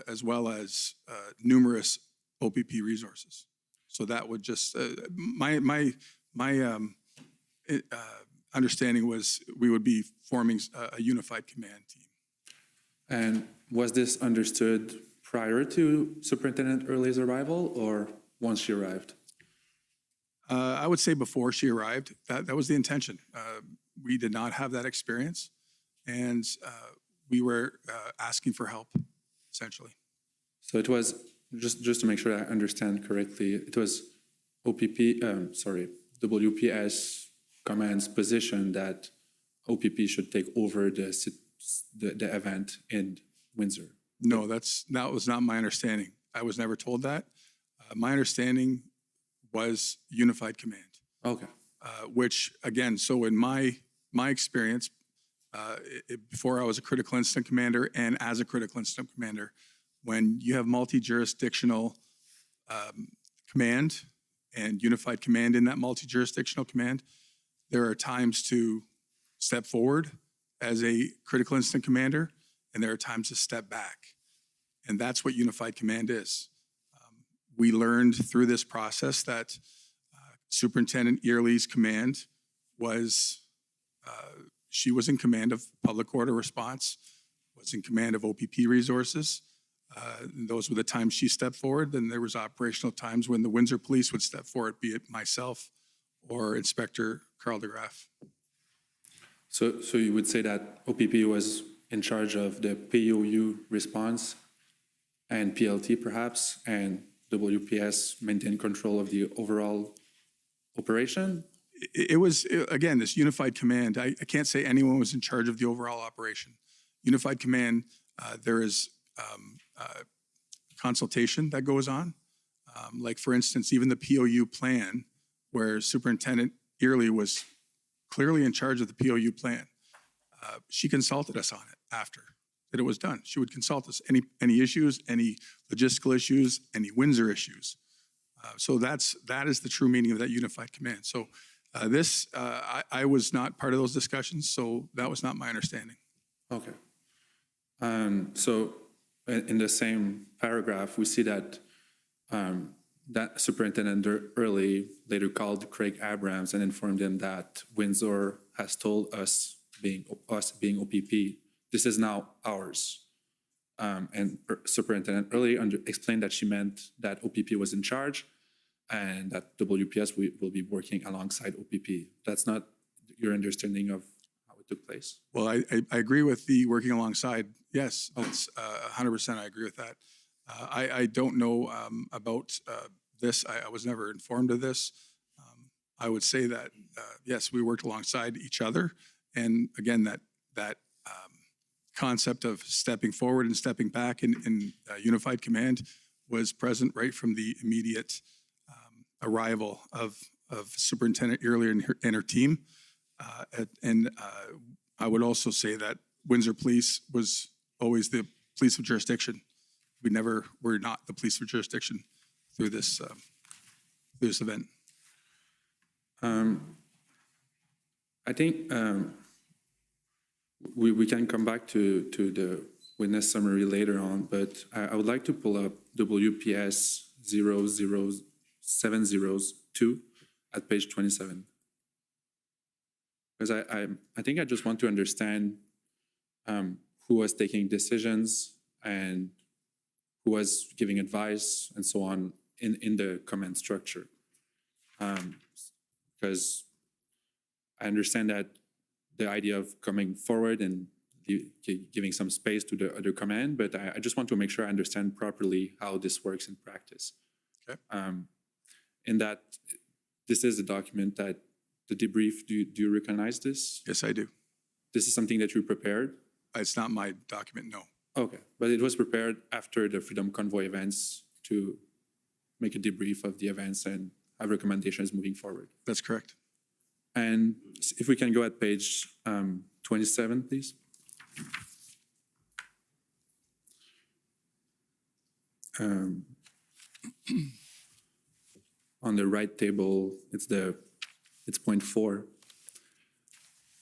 F: as well as numerous OPP resources. So that would just my understanding was we would be forming a unified command team.
N: And was this understood prior to Superintendent Early's arrival or once she arrived?
F: I would say before she arrived. That was the intention. We did not have that experience, and we were asking for help, essentially.
N: So it was, just to make sure I understand correctly, it was WPS Command's position that OPP should take over the event in Windsor.
F: No, that was not my understanding. I was never told that. My understanding was unified command.
N: Okay.
F: Which again, so in my experience, before I was a critical incident commander and as a critical incident commander, when you have multi-jurisdictional command and unified command in that multi-jurisdictional command, there are times to step forward as a critical incident commander, and there are times to step back. And that's what unified command is. We learned through this process that Superintendent Early's command was, she was in command of public order response, was in command of OPP resources. Those were the times she stepped forward. Then there was operational times when the Windsor Police would step forward, be it myself or Inspector Carl DeGraff.
N: So you would say that OPP was in charge of the POU response and PLT perhaps, and WPS maintained control of the overall operation?
F: It was, again, this unified command. I can't say anyone was in charge of the overall operation. Unified command, there is consultation that goes on. Like for instance, even the POU plan, where Superintendent Early was clearly in charge of the POU plan. She consulted us on it after that it was done. She would consult us, any issues, any logistical issues, any Windsor issues. So that is the true meaning of that unified command. So I was not part of those discussions, so that was not my understanding.
N: Okay. So in the same paragraph, we see that that Superintendent Early later called Craig Abrams and informed him that Windsor has told us being OPP, this is now ours. And Superintendent Early explained that she meant that OPP was in charge and that WPS will be working alongside OPP. That's not your understanding of how it took place?
F: Well, I agree with the working alongside. Yes, that's 100%. I agree with that. I don't know about this. I was never informed of this. I would say that, yes, we worked alongside each other. And again, that concept of stepping forward and stepping back in unified command was present right from the immediate arrival of Superintendent Early and her team. I would also say that Windsor Police was always the police of jurisdiction. We never were not the police of jurisdiction through this event.
N: I think we can come back to the witness summary later on, but I would like to pull up WPS 00702 at page 27. Because I think I just want to understand who was taking decisions and who was giving advice and so on in the comment structure. Because I understand that the idea of coming forward and giving some space to the other command, but I just want to make sure I understand properly how this works in practice.
F: Okay.
N: In that, this is a document that the debrief, do you recognize this?
F: Yes, I do.
N: This is something that you prepared?
F: It's not my document, no.
N: Okay, but it was prepared after the Freedom Convoy events to make a debrief of the events and have recommendations moving forward.
F: That's correct.
N: And if we can go at page 27, please. On the right table, it's point 4.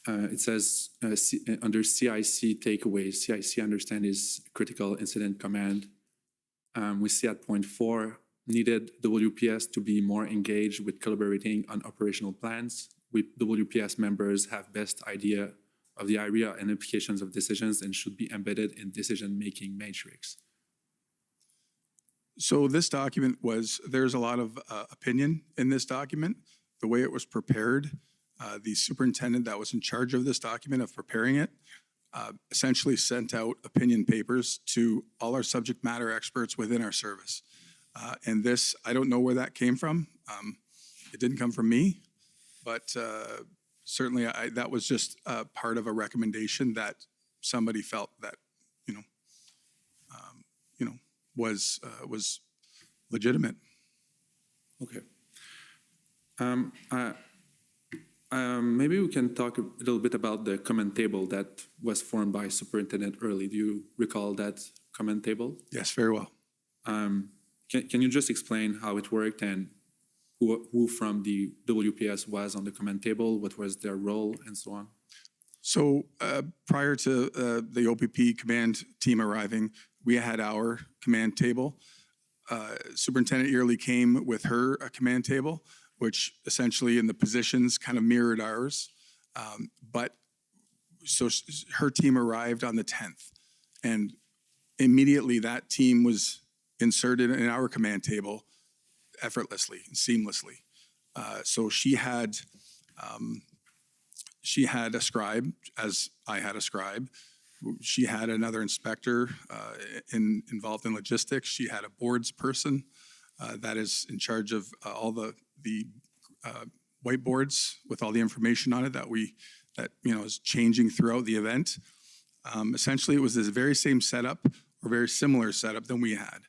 N: It says under CIC takeaways, CIC understand is critical incident command. We see at point 4, needed WPS to be more engaged with collaborating on operational plans. WPS members have best idea of the area and implications of decisions and should be embedded in decision-making matrix.
F: So this document there's a lot of opinion in this document. The way it was prepared, the superintendent that was in charge of this document, of preparing it, essentially sent out opinion papers to all our subject matter experts within our service. And this, I don't know where that came from. It didn't come from me, but certainly that was just part of a recommendation that somebody felt that, was legitimate.
N: Okay. Maybe we can talk a little bit about the comment table that was formed by Superintendent Early. Do you recall that comment table?
F: Yes, very well.
N: Can you just explain how it worked and who from the WPS was on the comment table, what was their role, and so on?
F: So prior to the OPP command team arriving, we had our command table. Superintendent Early came with her command table, which essentially in the positions kind of mirrored ours. So her team arrived on the 10th, and immediately that team was inserted in our command table effortlessly and seamlessly. So she had a scribe, as I had a scribe. She had another inspector involved in logistics. She had a boards person that is in charge of all the whiteboards with all the information on it that is changing throughout the event. Essentially, it was this very same setup or very similar setup than we had.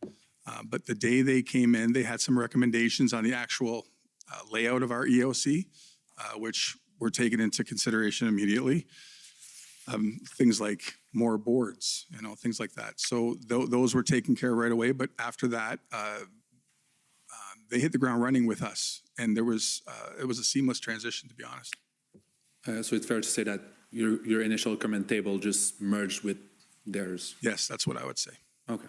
F: But the day they came in, they had some recommendations on the actual layout of our EOC, which were taken into consideration immediately. Things like more boards, things like that. So those were taken care of right away. But after that, they hit the ground running with us, and it was a seamless transition, to be honest.
N: So it's fair to say that your initial comment table just merged with theirs?
F: Yes, that's what I would say.
N: Okay.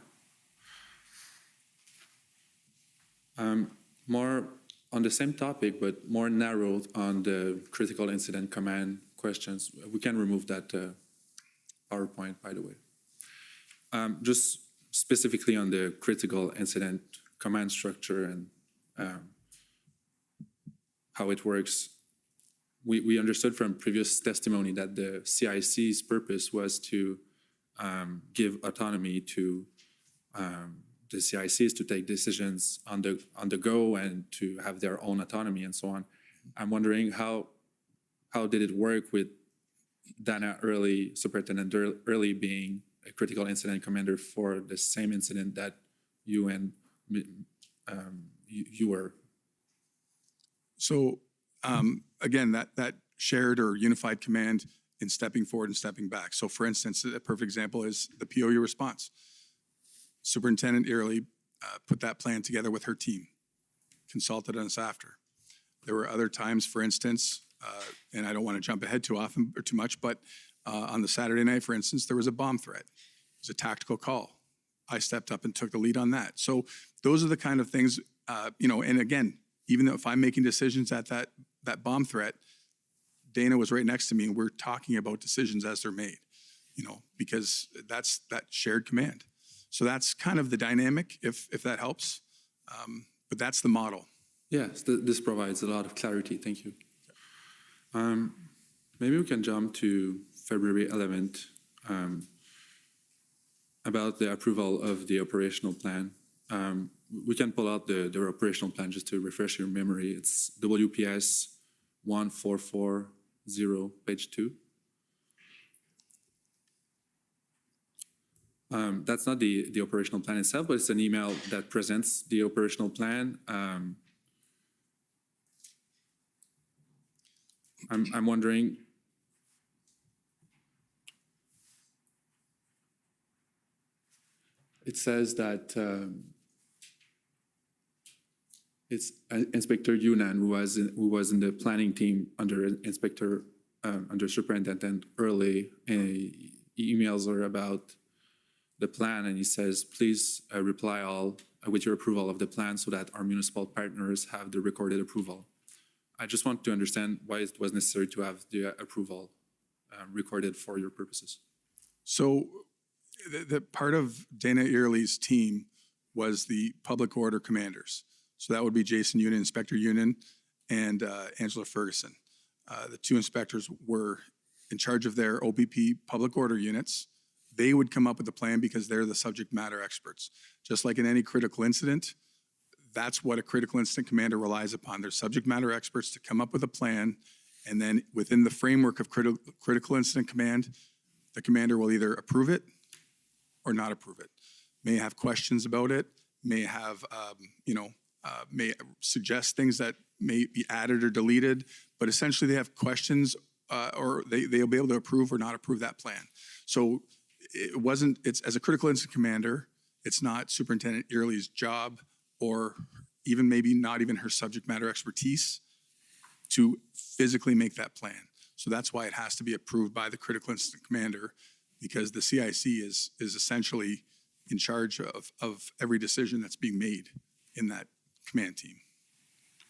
N: More on the same topic, but more narrowed on the critical incident command questions. We can remove that PowerPoint, by the way. Just specifically on the critical incident command structure and how it works. We understood from previous testimony that the CIC's purpose was to give autonomy to the CICs to take decisions on the go and to have their own autonomy and so on. I'm wondering how did it work with Dana Early, Superintendent Early being a critical incident commander for the same incident that you and you were?
F: So again, that shared or unified command in stepping forward and stepping back. So for instance, a perfect example is the POU response. Superintendent Early put that plan together with her team, consulted us after. There were other times, for instance, and I don't want to jump ahead too often or too much, but on the Saturday night, for instance, there was a bomb threat. It was a tactical call. I stepped up and took the lead on that. So those are the kind of things, and again, even though if I'm making decisions at that bomb threat, Dana was right next to me and we're talking about decisions as they're made, because that's that shared command. So that's kind of the dynamic, if that helps. But that's the model.
N: Yes, this provides a lot of clarity. Thank you. Maybe we can jump to February 11th about the approval of the operational plan. We can pull out the operational plan just to refresh your memory. It's WPS 1440, page 2. That's not the operational plan itself, but it's an email that presents the operational plan. I'm wondering, it says that it's Inspector Yunan who was in the planning team under under Superintendent Early, and emails are about the plan, and he says, please reply all with your approval of the plan so that our municipal partners have the recorded approval. I just want to understand why it was necessary to have the approval recorded for your purposes.
F: So the part of Dana Early's team was the public order commanders. So that would be Jason Yunan, Inspector Yunan, and Angela Ferguson. The two inspectors were in charge of their OPP public order units. They would come up with a plan because they're the subject matter experts. Just like in any critical incident, that's what a critical incident commander relies upon. They're subject matter experts to come up with a plan, and then within the framework of critical incident command, the commander will either approve it or not approve it. May have questions about it, may have, may suggest things that may be added or deleted, but essentially they have questions or they'll be able to approve or not approve that plan. So it's as a critical incident commander, it's not Superintendent Early's job or even maybe not even her subject matter expertise to physically make that plan. So that's why it has to be approved by the critical incident commander, because the CIC is essentially in charge of every decision that's being made in that command team.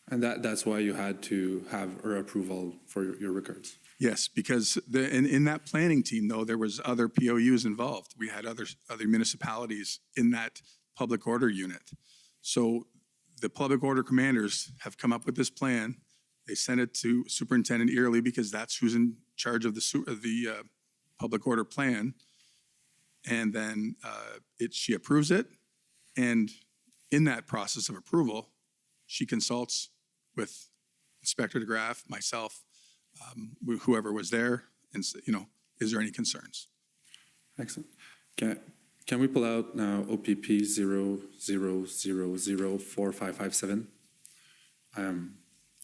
N: And that's why you had to have her approval for your records?
F: Yes, because in that planning team, though, there was other POUs involved. We had other municipalities in that public order unit. So the public order commanders have come up with this plan. They sent it to Superintendent Early because that's who's in charge of the public order plan. And then she approves it. And in that process of approval, she consults with Inspector DeGraff, myself, whoever was there, and is there any concerns?
N: Excellent. Can we pull out now OPP 00004557?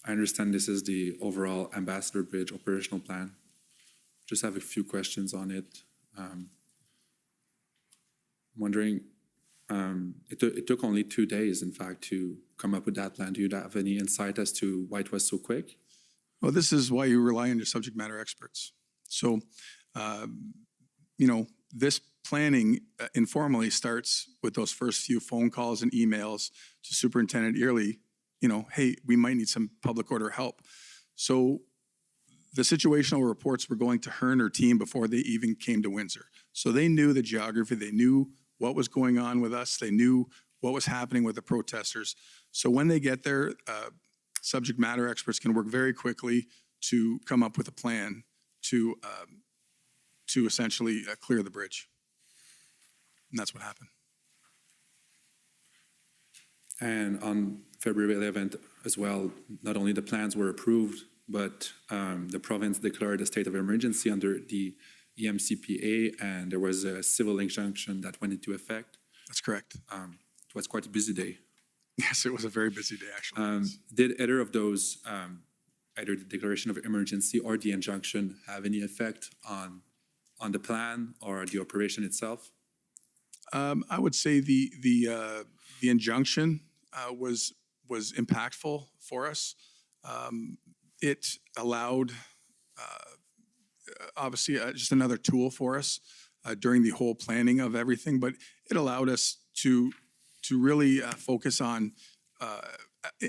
N: I understand this is the overall Ambassador Bridge operational plan. Just have a few questions on it. I'm wondering, it took only 2 days, in fact, to come up with that plan? Do you have any insight as to why it was so quick?
F: Well, this is why you rely on your subject matter experts. So, you know, this planning informally starts with those first few phone calls and emails to Superintendent Early, you know, hey, we might need some public order help. So the situational reports were going to her and her team before they even came to Windsor. So they knew the geography, they knew what was going on with us, they knew what was happening with the protesters. So when they get there, subject matter experts can work very quickly to come up with a plan to essentially clear the bridge. And that's what happened.
N: And on February 11th as well, not only the plans were approved, but the province declared a state of emergency under the EMCPA, and there was a civil injunction that went into effect.
F: That's correct.
N: It was quite a busy day.
F: Yes, it was a very busy day, actually.
N: Did either of those, either the declaration of emergency or the injunction, have any effect on the plan or the operation itself?
F: I would say the injunction was impactful for us. It allowed, obviously, just another tool for us during the whole planning of everything, but it allowed us to really focus on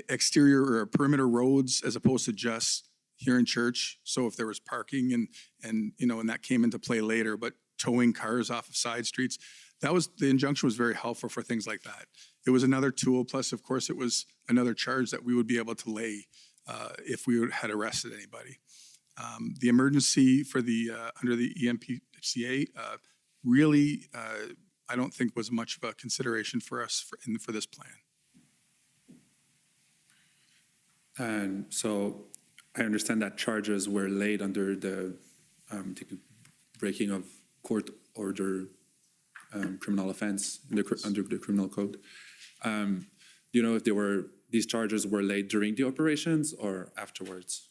F: exterior or perimeter roads as opposed to just here in church. So if there was parking and you know, and that came into play later, but towing cars off of side streets, the injunction was very helpful for things like that. It was another tool, plus of course it was another charge that we would be able to lay if we had arrested anybody. The emergency for the under the EMPCA really, I don't think was much of a consideration for us for this plan.
N: And so I understand that charges were laid under the breaking of court order criminal offense under the criminal code. Do you know if these charges were laid during the operations or afterwards?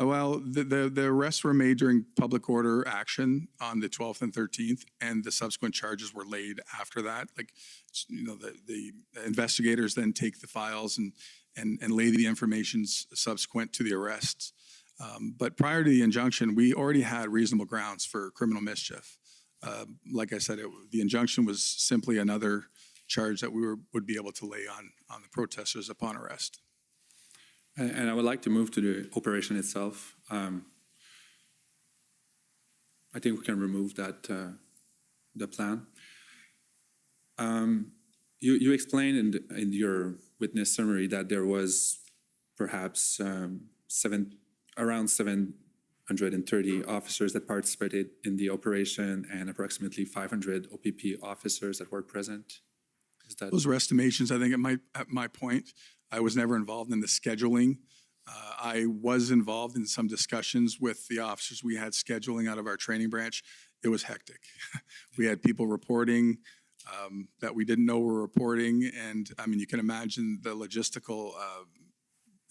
F: Well, the arrests were made during public order action on the 12th and 13th, and the subsequent charges were laid after that. Like, you know, the investigators then take the files and lay the information subsequent to the arrests. But prior to the injunction, we already had reasonable grounds for criminal mischief. Like I said, the injunction was simply another charge that we would be able to lay on the protesters upon arrest.
N: And I would like to move to the operation itself. I think we can remove that, the plan. You explained in your witness summary that there was perhaps around 730 officers that participated in the operation and approximately 500 OPP officers that were present. Is that
F: those were estimations? I think at my point, I was never involved in the scheduling. I was involved in some discussions with the officers we had scheduling out of our training branch. It was hectic. We had people reporting that we didn't know were reporting, and I mean, you can imagine the logistical.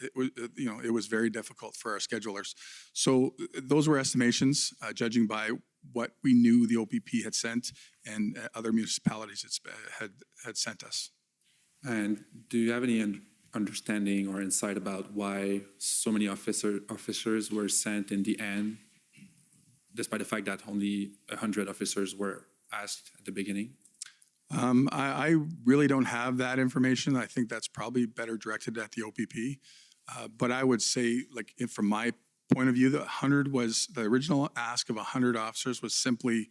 F: It was very difficult for our schedulers. So those were estimations, judging by what we knew the OPP had sent and other municipalities had sent us.
N: And do you have any understanding or insight about why so many officers were sent in the end, despite the fact that only 100 officers were asked at the beginning?
F: I really don't have that information. I think that's probably better directed at the OPP. But I would say, like, from my point of view, the original ask of 100 officers was simply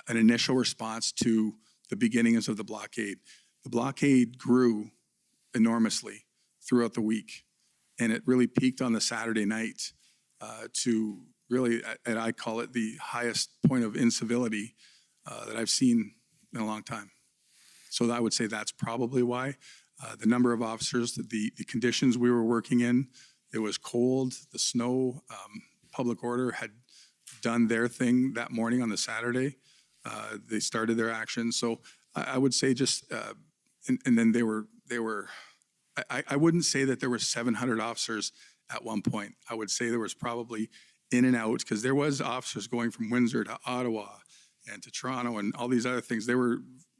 F: an initial response to the beginnings of the blockade. The blockade grew enormously throughout the week, and it really peaked on the Saturday night to really, and I call it the highest point of incivility that I've seen in a long time. So I would say that's probably why. The number of officers, the conditions we were working in, it was cold, the snow, public order had done their thing that morning on the Saturday. They started their action. So I would say just, and then they were, I wouldn't say that there were 700 officers at one point. I would say there was probably in and out, because there was officers going from Windsor to Ottawa and to Toronto and all these other things. They were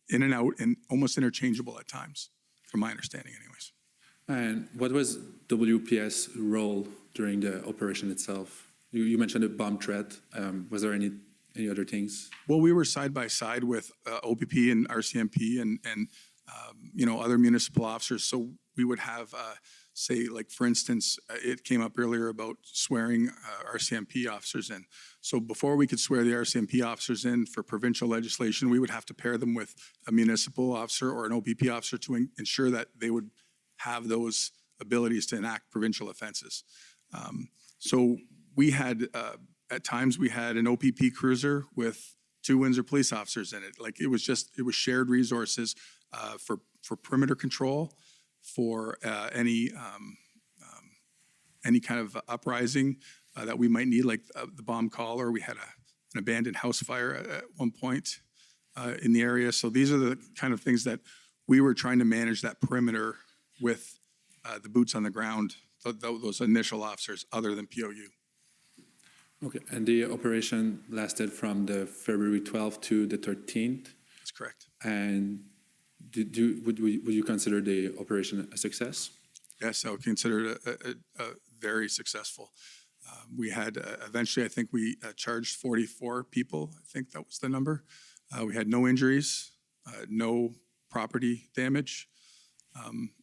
F: in and out and almost interchangeable at times. from my understanding anyways.
N: And what was WPS' role during the operation itself? You mentioned a bomb threat. Was there any other things?
F: Well, we were side by side with OPP and RCMP and other municipal officers. So we would have, say, like for instance, it came up earlier about swearing RCMP officers in. So before we could swear the RCMP officers in for provincial legislation, we would have to pair them with a municipal officer or an OPP officer to ensure that they would have those abilities to enact provincial offenses. So we had, at times we had an OPP cruiser with 2 Windsor police officers in it. Like it was shared resources for perimeter control, for any kind of uprising that we might need, like the bomb call, or we had an abandoned house fire at one point in the area. So these are the kind of things that we were trying to manage that perimeter with the boots on the ground, those initial officers other than POU.
N: Okay, and the operation lasted from the February 12th to the 13th?
F: That's correct.
N: And would you consider the operation a success?
F: Yes, I would consider it a very successful. We had, eventually, I think we charged 44 people. I think that was the number. We had no injuries, no property damage,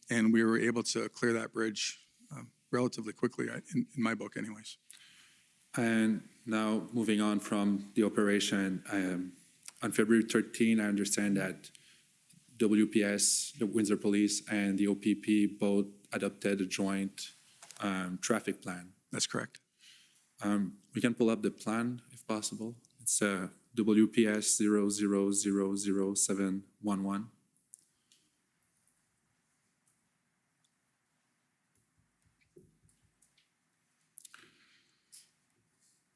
F: and we were able to clear that bridge relatively quickly, in my book anyways.
N: And now moving on from the operation, on February 13, I understand that WPS, the Windsor Police, and the OPP both adopted a joint traffic plan.
F: That's correct.
N: We can pull up the plan if possible. It's WPS 00000711.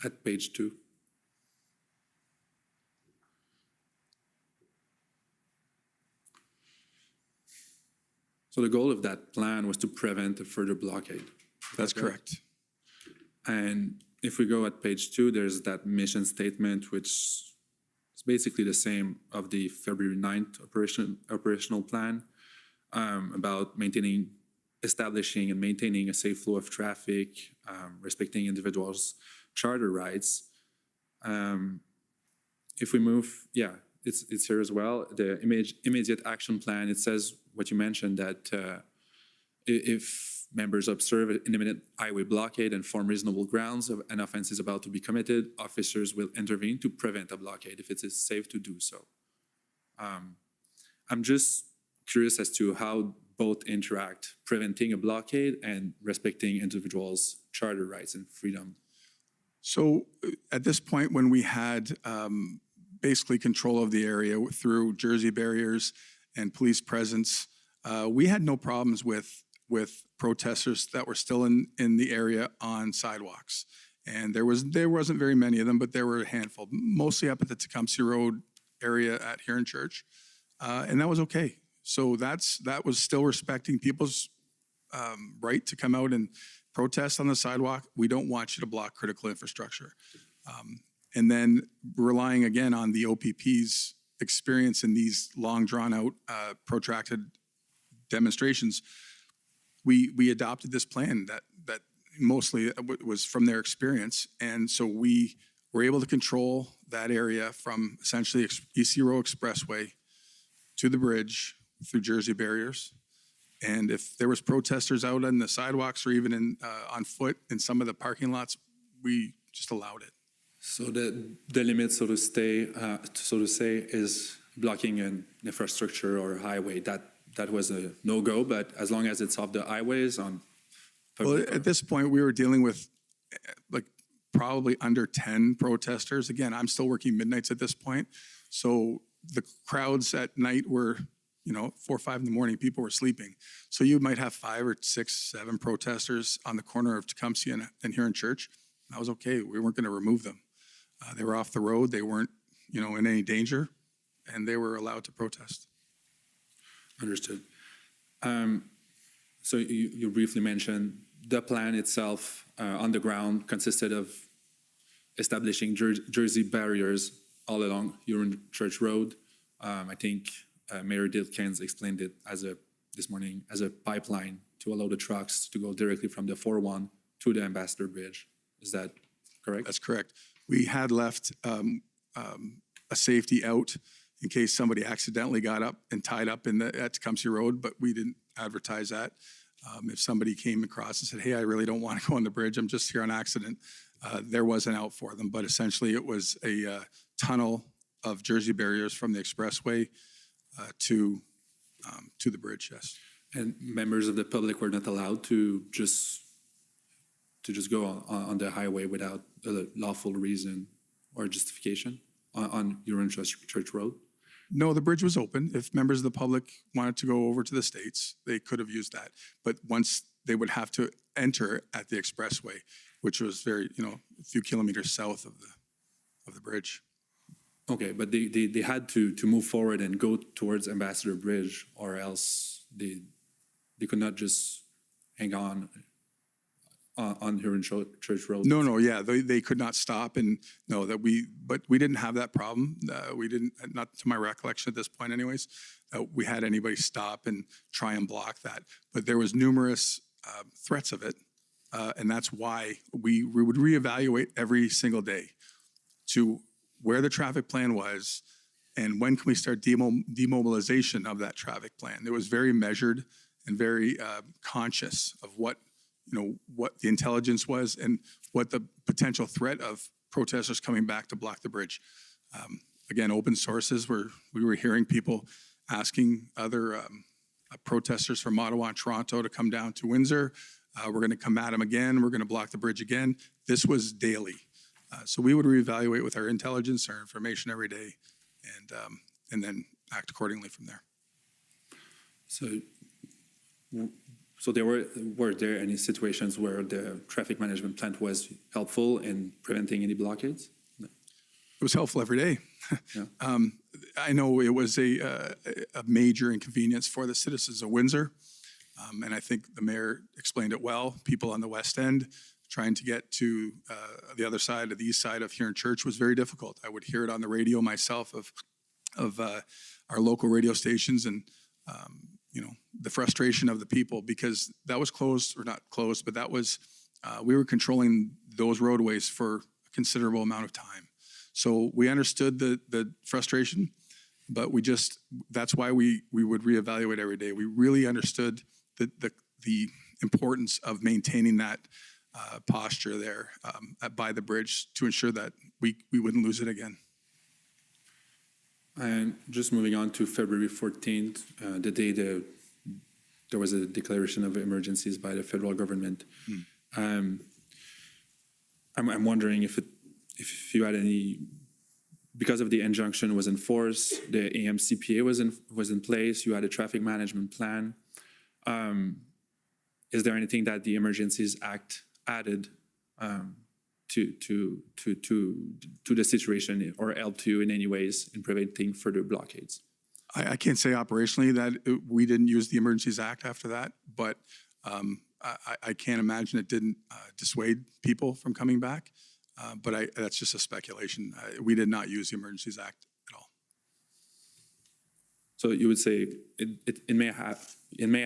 N: At page 2. So the goal of that plan was to prevent a further blockade.
F: That's correct.
N: And if we go at page 2, there's that mission statement, which is basically the same of the February 9th operational plan, about establishing and maintaining a safe flow of traffic, respecting individuals' charter rights. If we move, it's here as well. The immediate action plan, it says what you mentioned, that if members observe an imminent highway blockade and form reasonable grounds of an offense is about to be committed, officers will intervene to prevent a blockade if it is safe to do so. I'm just curious as to how both interact, preventing a blockade and respecting individuals' charter rights and freedom.
F: So at this point, when we had basically control of the area through Jersey barriers and police presence, we had no problems with protesters that were still in the area on sidewalks. And there wasn't very many of them, but there were a handful, mostly up at the Tecumseh Road area at Huron Church. And that was okay. So that was still respecting people's right to come out and protest on the sidewalk. We don't want you to block critical infrastructure. And then relying again on the OPP's experience in these long drawn out, protracted demonstrations, we adopted this plan that mostly was from their experience. And so we were able to control that area from essentially EC Row Expressway to the bridge through Jersey barriers. And if there was protesters out on the sidewalks or even on foot in some of the parking lots, we just allowed it.
N: So the limit, so to say, is blocking an infrastructure or a highway. That was a no-go, but as long as it's off the highways on.
F: Well, at this point, we were dealing with like probably under 10 protesters. Again, I'm still working midnights at this point. So the crowds at night were, 4 or 5 in the morning, people were sleeping. So you might have 5 or 6, 7 protesters on the corner of Tecumseh and Huron Church. That was okay. We weren't going to remove them. They were off the road. They weren't, in any danger, and they were allowed to protest.
N: Understood. So you briefly mentioned the plan itself on the ground consisted of establishing Jersey barriers all along Huron Church Road. I think Mayor Dilkens explained it as a this morning as a pipeline to allow the trucks to go directly from the 401 to the Ambassador Bridge. Is that correct?
F: That's correct. We had left a safety out in case somebody accidentally got up and tied up at Tecumseh Road, but we didn't advertise that. If somebody came across and said, hey, I really don't want to go on the bridge, I'm just here on accident, there was an out for them. But essentially it was a tunnel of Jersey barriers from the expressway to the bridge, yes.
N: And members of the public were not allowed to just go on the highway without a lawful reason or justification on Huron Church Road?
F: No, the bridge was open. If members of the public wanted to go over to the States, they could have used that. But once they would have to enter at the expressway, which was very, a few kilometers south of the bridge.
N: Okay, but they had to move forward and go towards Ambassador Bridge, or else they could not just hang on Huron Church Road.
F: No, yeah, they could not stop, and no, but we didn't have that problem. We didn't, not to my recollection at this point, anyways. We had anybody stop and try and block that, but there was numerous threats of it, and that's why we would reevaluate every single day to where the traffic plan was and when can we start demobilization of that traffic plan. It was very measured and very conscious of what the intelligence was and what the potential threat of protesters coming back to block the bridge. Again, open sources we were hearing people asking other protesters from Ottawa and Toronto to come down to Windsor. We're going to come at them again. We're going to block the bridge again. This was daily. So we would reevaluate with our intelligence, our information every day, and then act accordingly from there.
N: So were there any situations where the traffic management plan was helpful in preventing any blockades? No.
F: It was helpful every day.
N: Yeah.
F: I know it was a major inconvenience for the citizens of Windsor, and I think the mayor explained it well. People on the West End trying to get to the other side, the east side of Huron Church was very difficult. I would hear it on the radio myself of our local radio stations and the frustration of the people, because that was closed, or not closed, but that was, we were controlling those roadways for a considerable amount of time. So we understood the frustration, but that's why we would reevaluate every day. We really understood the importance of maintaining that posture there by the bridge to ensure that we wouldn't lose it again.
N: And just moving on to February 14th, the day there was a declaration of emergencies by the federal government. I'm wondering if you had any, because of the injunction was enforced, the AMCPA was in place, you had a traffic management plan. Is there anything that the Emergencies Act added to the situation or helped you in any ways in preventing further blockades?
F: I can't say operationally that we didn't use the Emergencies Act after that, but I can't imagine it didn't dissuade people from coming back. But that's just a speculation. We did not use the Emergencies Act at all.
N: So you would say it may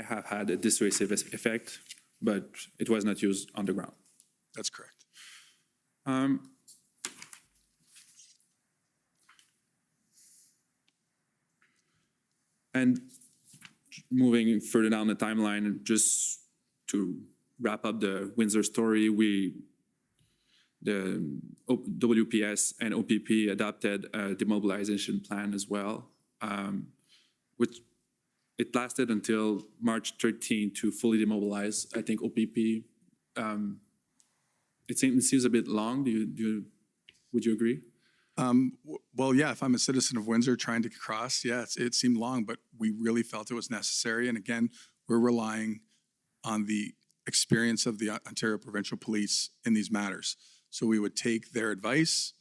N: have had a dissuasive effect, but it was not used on the ground.
F: That's correct.
N: And moving further down the timeline, just to wrap up the Windsor story, the WPS and OPP adopted a demobilization plan as well, which it lasted until March 13 to fully demobilize. I think OPP, it seems a bit long. Would you agree?
F: Well, yeah, if I'm a citizen of Windsor trying to cross, yeah, it seemed long, but we really felt it was necessary. And again, we're relying on the experience of the Ontario Provincial Police in these matters. So we would take their advice.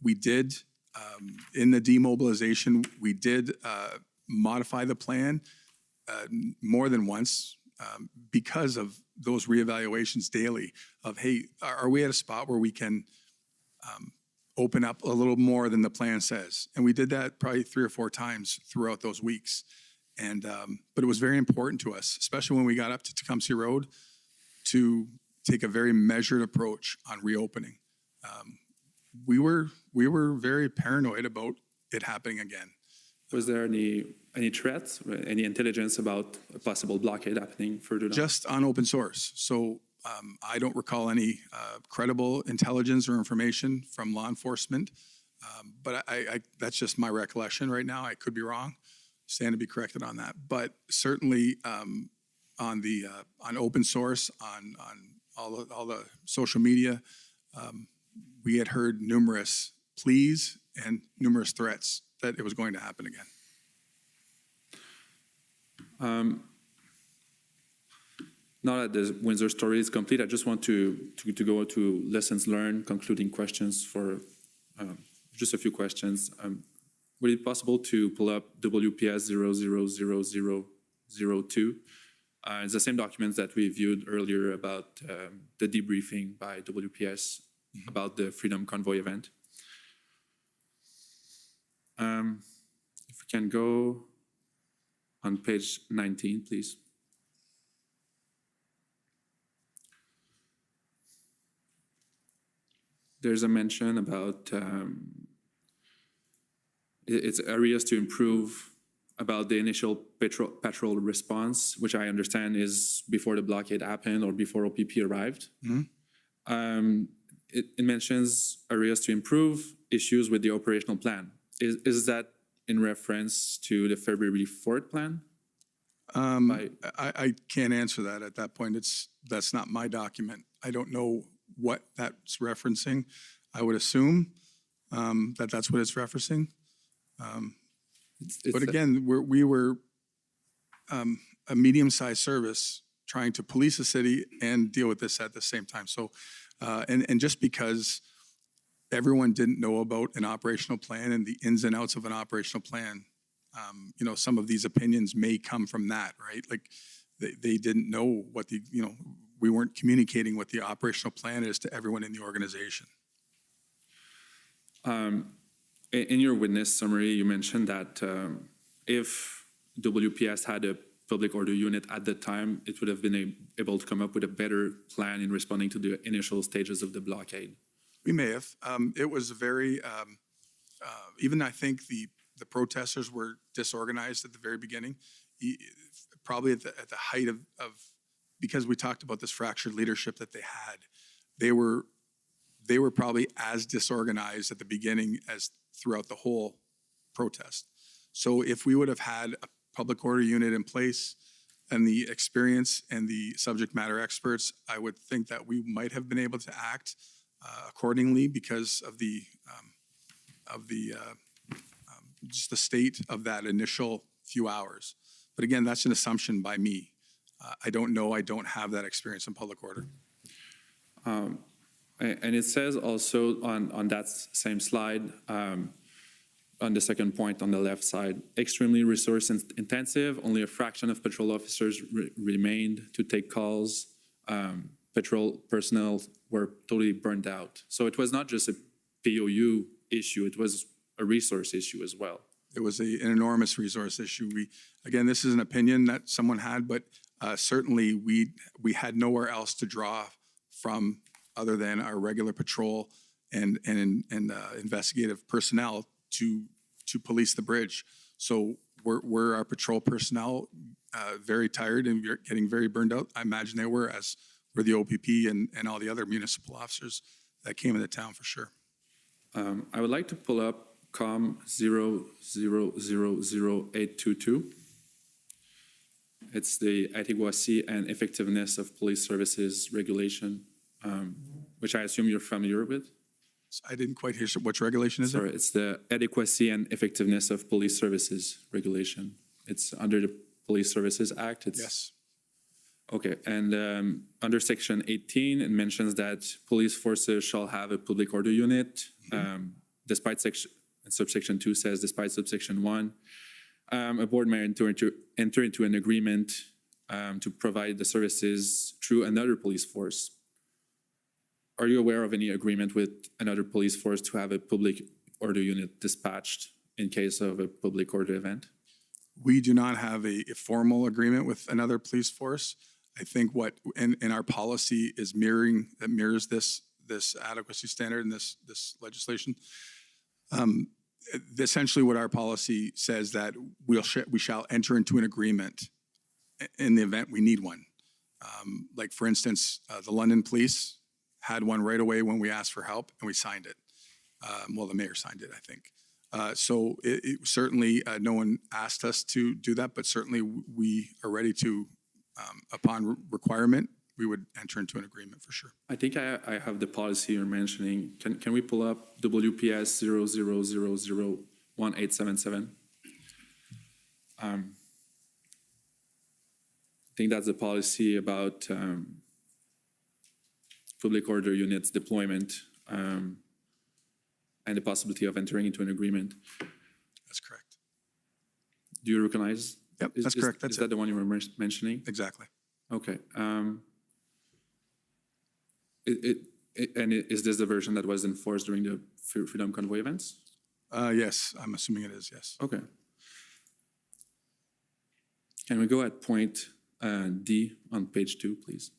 F: We did, in the demobilization, we did modify the plan more than once because of those reevaluations daily of, hey, are we at a spot where we can open up a little more than the plan says? And we did that probably 3 or 4 times throughout those weeks. And, but it was very important to us, especially when we got up to Tecumseh Road, to take a very measured approach on reopening. We were very paranoid about it happening again.
N: Was there any threats, any intelligence about a possible blockade happening further down?
F: Just on open source. So I don't recall any credible intelligence or information from law enforcement, but that's just my recollection right now. I could be wrong. Stand to be corrected on that. But certainly on open source, on all the social media, we had heard numerous pleas and numerous threats that it was going to happen again.
N: Now that the Windsor story is complete, I just want to go to lessons learned, concluding questions for just a few questions. Would it be possible to pull up WPS 000002? It's the same documents that we viewed earlier about the debriefing by WPS about the Freedom Convoy event. If we can go on page 19, please. There's a mention about it's areas to improve about the initial patrol response, which I understand is before the blockade happened or before OPP arrived. It mentions areas to improve, issues with the operational plan. Is that in reference to the February 4th plan?
F: I can't answer that at that point. That's not my document. I don't know what that's referencing. I would assume that that's what it's referencing. But again, we were a medium-sized service trying to police the city and deal with this at the same time. So, and just because everyone didn't know about an operational plan and the ins and outs of an operational plan, you know, some of these opinions may come from that, right? Like they didn't know what we weren't communicating what the operational plan is to everyone in the organization.
N: In your witness summary, you mentioned that if WPS had a public order unit at the time, it would have been able to come up with a better plan in responding to the initial stages of the blockade.
F: We may have. It was very, even I think the protesters were disorganized at the very beginning, probably at the height of, because we talked about this fractured leadership that they had, they were probably as disorganized at the beginning as throughout the whole protest. So if we would have had a public order unit in place and the experience and the subject matter experts, I would think that we might have been able to act accordingly because of just the state of that initial few hours. But again, that's an assumption by me. I don't know. I don't have that experience in public order.
N: And it says also on that same slide, on the second point on the left side, extremely resource intensive, only a fraction of patrol officers remained to take calls. Patrol personnel were totally burned out. So it was not just a POU issue, it was a resource issue as well.
F: It was an enormous resource issue. Again, this is an opinion that someone had, but certainly we had nowhere else to draw from other than our regular patrol and investigative personnel to police the bridge. So were our patrol personnel very tired and getting very burned out? I imagine they were, as were the OPP and all the other municipal officers that came into town for sure.
N: I would like to pull up COM 0000822. It's the adequacy and effectiveness of police services regulation, which I assume you're familiar with.
F: I didn't quite hear which regulation is it?
N: Sorry, it's the adequacy and effectiveness of police services regulation. It's under the Police Services Act.
F: Yes.
N: Okay, and under Section 18, it mentions that police forces shall have a public order unit. Despite subsection 2 says, despite subsection 1, a board may enter into an agreement to provide the services through another police force. Are you aware of any agreement with another police force to have a public order unit dispatched in case of a public order event?
F: We do not have a formal agreement with another police force. I think what in our policy is mirrors this adequacy standard and this legislation. Essentially, what our policy says that we shall enter into an agreement in the event we need one. Like for instance, the London Police had one right away when we asked for help, and we signed it. Well, the mayor signed it, I think. So it certainly, no one asked us to do that, but certainly we are ready to, upon requirement, we would enter into an agreement for sure.
N: I think I have the policy you're mentioning. Can we pull up WPS 00001877? I think that's the policy about public order units deployment and the possibility of entering into an agreement.
F: That's correct.
N: Do you recognize?
F: Yep, that's correct.
N: Is that the one you were mentioning?
F: Exactly.
N: Okay. Is this the version that was enforced during the Freedom Convoy events?
F: Yes, I'm assuming it is, yes.
N: Okay. Can we go at point D on page 2, please?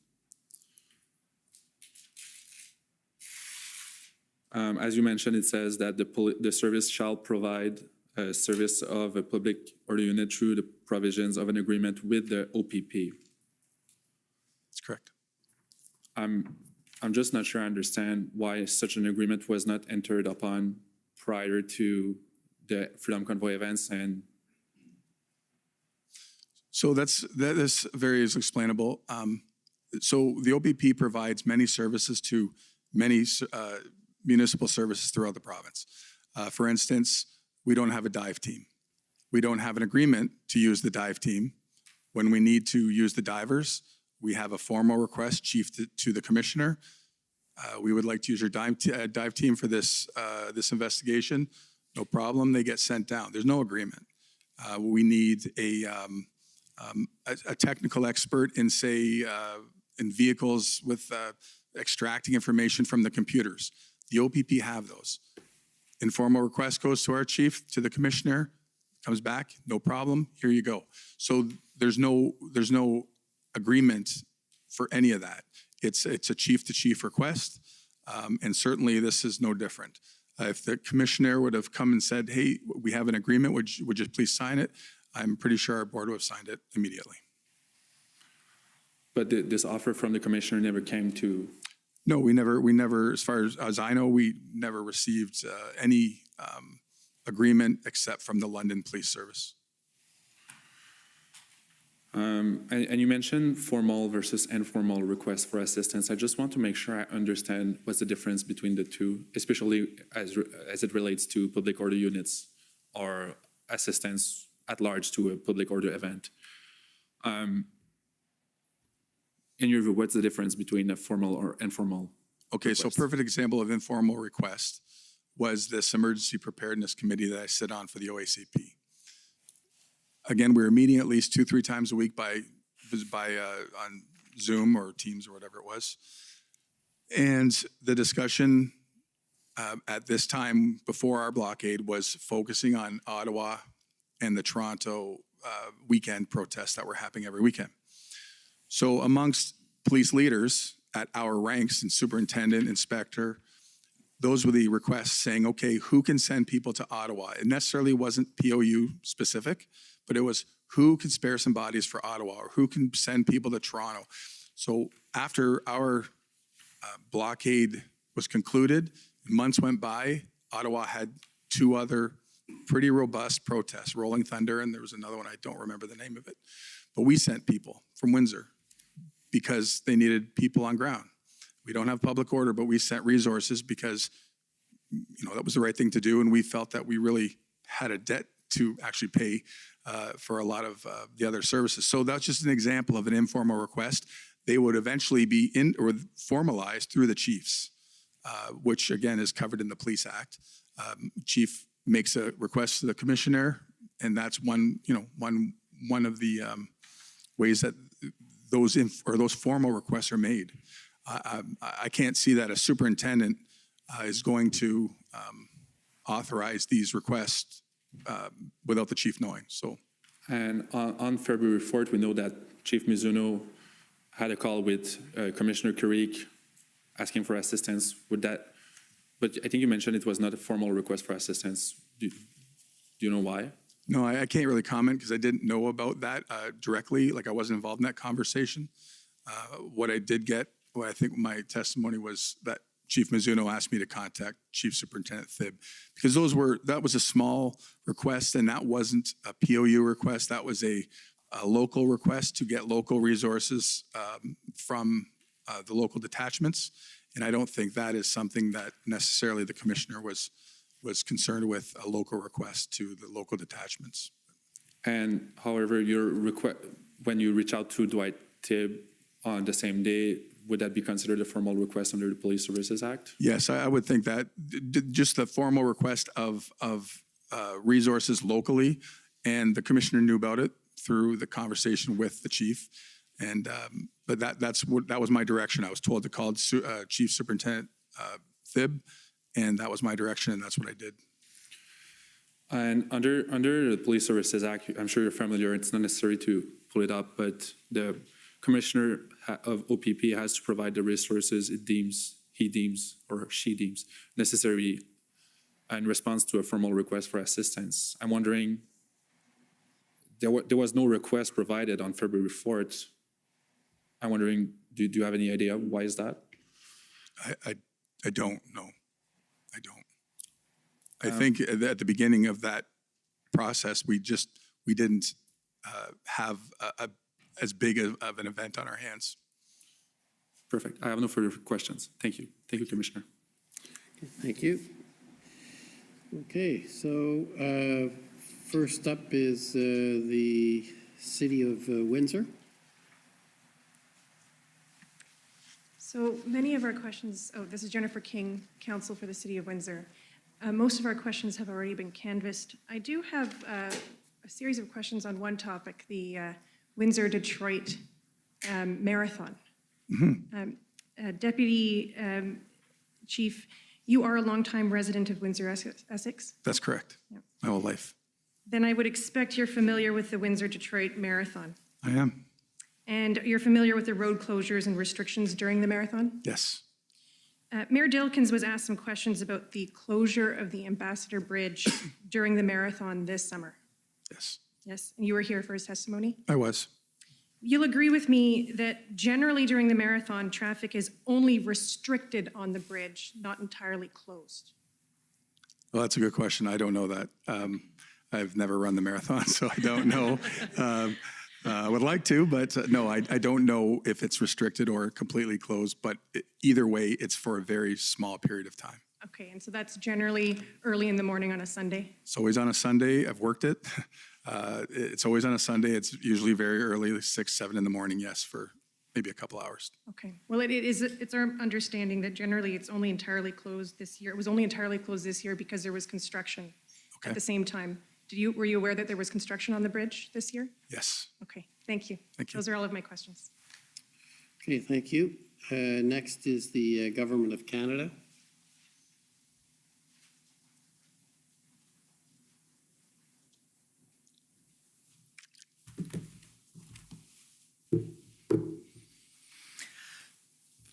N: As you mentioned, it says that the service shall provide a service of a public order unit through the provisions of an agreement with the OPP.
F: That's correct.
N: I'm just not sure I understand why such an agreement was not entered upon prior to the Freedom Convoy events. And
F: so that is very explainable. So the OPP provides many services to many municipal services throughout the province. For instance, we don't have a dive team. We don't have an agreement to use the dive team. When we need to use the divers, we have a formal request, chief, to the commissioner. We would like to use your dive team for this investigation. No problem. They get sent down. There's no agreement. We need a technical expert in, say, in vehicles with extracting information from the computers. The OPP have those. Informal request goes to our chief, to the commissioner, comes back, no problem. Here you go. So there's no agreement for any of that. It's a chief-to-chief request, and certainly this is no different. If the commissioner would have come and said, hey, we have an agreement, would you please sign it? I'm pretty sure our board would have signed it immediately.
N: But this offer from the commissioner never came to?
F: No, we never, as far as I know, we never received any agreement except from the London Police Service.
N: And you mentioned formal versus informal requests for assistance. I just want to make sure I understand what's the difference between the two, especially as it relates to public order units or assistance at large to a public order event. In your view, what's the difference between a formal or informal?
F: Okay,
N: request?
F: so perfect example of informal request was this emergency preparedness committee that I sit on for the OACP. Again, we're meeting at least 2-3 times a week on Zoom or Teams or whatever it was. And the discussion at this time before our blockade was focusing on Ottawa and the Toronto weekend protests that were happening every weekend. So amongst police leaders at our ranks and superintendent, inspector, those were the requests saying, okay, who can send people to Ottawa? It necessarily wasn't POU specific, but it was who can spare some bodies for Ottawa or who can send people to Toronto. So after our blockade was concluded, months went by, Ottawa had 2 other pretty robust protests, Rolling Thunder, and there was another one, I don't remember the name of it. But we sent people from Windsor because they needed people on ground. We don't have public order, but we sent resources because, that was the right thing to do, and we felt that we really had a debt to actually pay for a lot of the other services. So that's just an example of an informal request. They would eventually be formalized through the chiefs, which again is covered in the Police Act. Chief makes a request to the commissioner, and that's one of the ways that those formal requests are made. I can't see that a superintendent is going to authorize these requests without the chief knowing. So
N: And on February 4th, we know that Chief Mizuno had a call with Commissioner Carrick asking for assistance with that. But I think you mentioned it was not a formal request for assistance. Do you know why?
F: No, I can't really comment because I didn't know about that directly. Like I wasn't involved in that conversation. What I did get, what I think my testimony was that Chief Mizuno asked me to contact Chief Superintendent Thib because that was a small request and that wasn't a POU request. That was a local request to get local resources from the local detachments. And I don't think that is something that necessarily the commissioner was concerned with, a local request to the local detachments.
N: And however, when you reach out to Dwight Tibb on the same day, would that be considered a formal request under the Police Services Act?
F: Yes, I would think that just the formal request of resources locally, and the commissioner knew about it through the conversation with the chief. And but that was my direction. I was told to call Chief Superintendent Thib, and that was my direction, and that's what I did.
N: And under the Police Services Act, I'm sure you're familiar, it's not necessary to pull it up, but the commissioner of OPP has to provide the resources he deems or she deems necessary in response to a formal request for assistance. I'm wondering, there was no request provided on February 4th. I'm wondering, do you have any idea why is that?
F: I don't know. I don't. I think at the beginning of that process, we didn't have as big of an event on our hands.
N: Perfect. I have no further questions. Thank you. Thank you, Commissioner.
C: Thank you. Okay, so first up is the City of Windsor.
M: So many of our questions, this is Jennifer King, Counsel for the City of Windsor. Most of our questions have already been canvassed. I do have a series of questions on one topic, the Windsor-Detroit Marathon. Deputy Chief, you are a longtime resident of Windsor, Essex?
F: That's correct.
M: Yep.
F: My whole life.
M: Then I would expect you're familiar with the Windsor-Detroit Marathon.
F: I am.
M: And you're familiar with the road closures and restrictions during the marathon?
F: Yes.
M: Mayor Dilkins was asked some questions about the closure of the Ambassador Bridge during the marathon this summer.
F: Yes.
M: Yes, and you were here for his testimony?
F: I was.
M: You'll agree with me that generally during the marathon, traffic is only restricted on the bridge, not entirely closed.
F: Well, that's a good question. I don't know that. I've never run the marathon, so I don't know. I would like to, but no, I don't know if it's restricted or completely closed, but either way, it's for a very small period of time.
M: Okay, and so that's generally early in the morning on a Sunday?
F: It's always on a Sunday. I've worked it. It's always on a Sunday. It's usually very early, 6, 7 in the morning, yes, for maybe a couple hours.
M: Okay, well, it's our understanding that generally it's only entirely closed this year. It was only entirely closed this year because there was construction at the same time. Were you aware that there was construction on the bridge this year?
F: Yes.
M: Okay, thank you.
F: Thank you.
M: Those are all of my questions.
C: Okay, thank you. Next is the Government of Canada.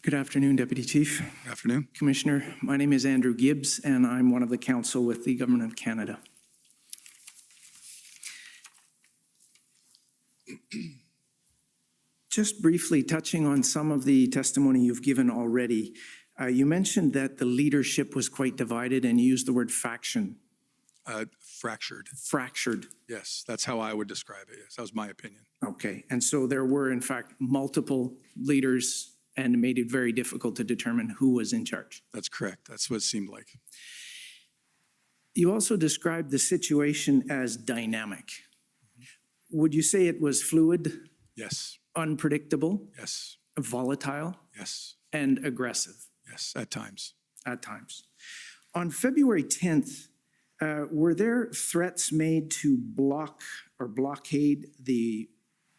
P: Good afternoon, Deputy Chief.
F: Good afternoon.
P: Commissioner, my name is Andrew Gibbs, and I'm one of the counsel with the Government of Canada. Just briefly touching on some of the testimony you've given already, you mentioned that the leadership was quite divided and you used the word faction.
F: Fractured.
P: Fractured.
F: Yes, that's how I would describe it. Yes, that was my opinion.
P: Okay, and so there were in fact multiple leaders and it made it very difficult to determine who was in charge.
F: That's correct. That's what it seemed like.
P: You also described the situation as dynamic. Would you say it was fluid?
F: Yes.
P: Unpredictable?
F: Yes.
P: Volatile?
F: Yes.
P: And aggressive?
F: Yes, at times.
P: At times. On February 10th, were there threats made to block or blockade the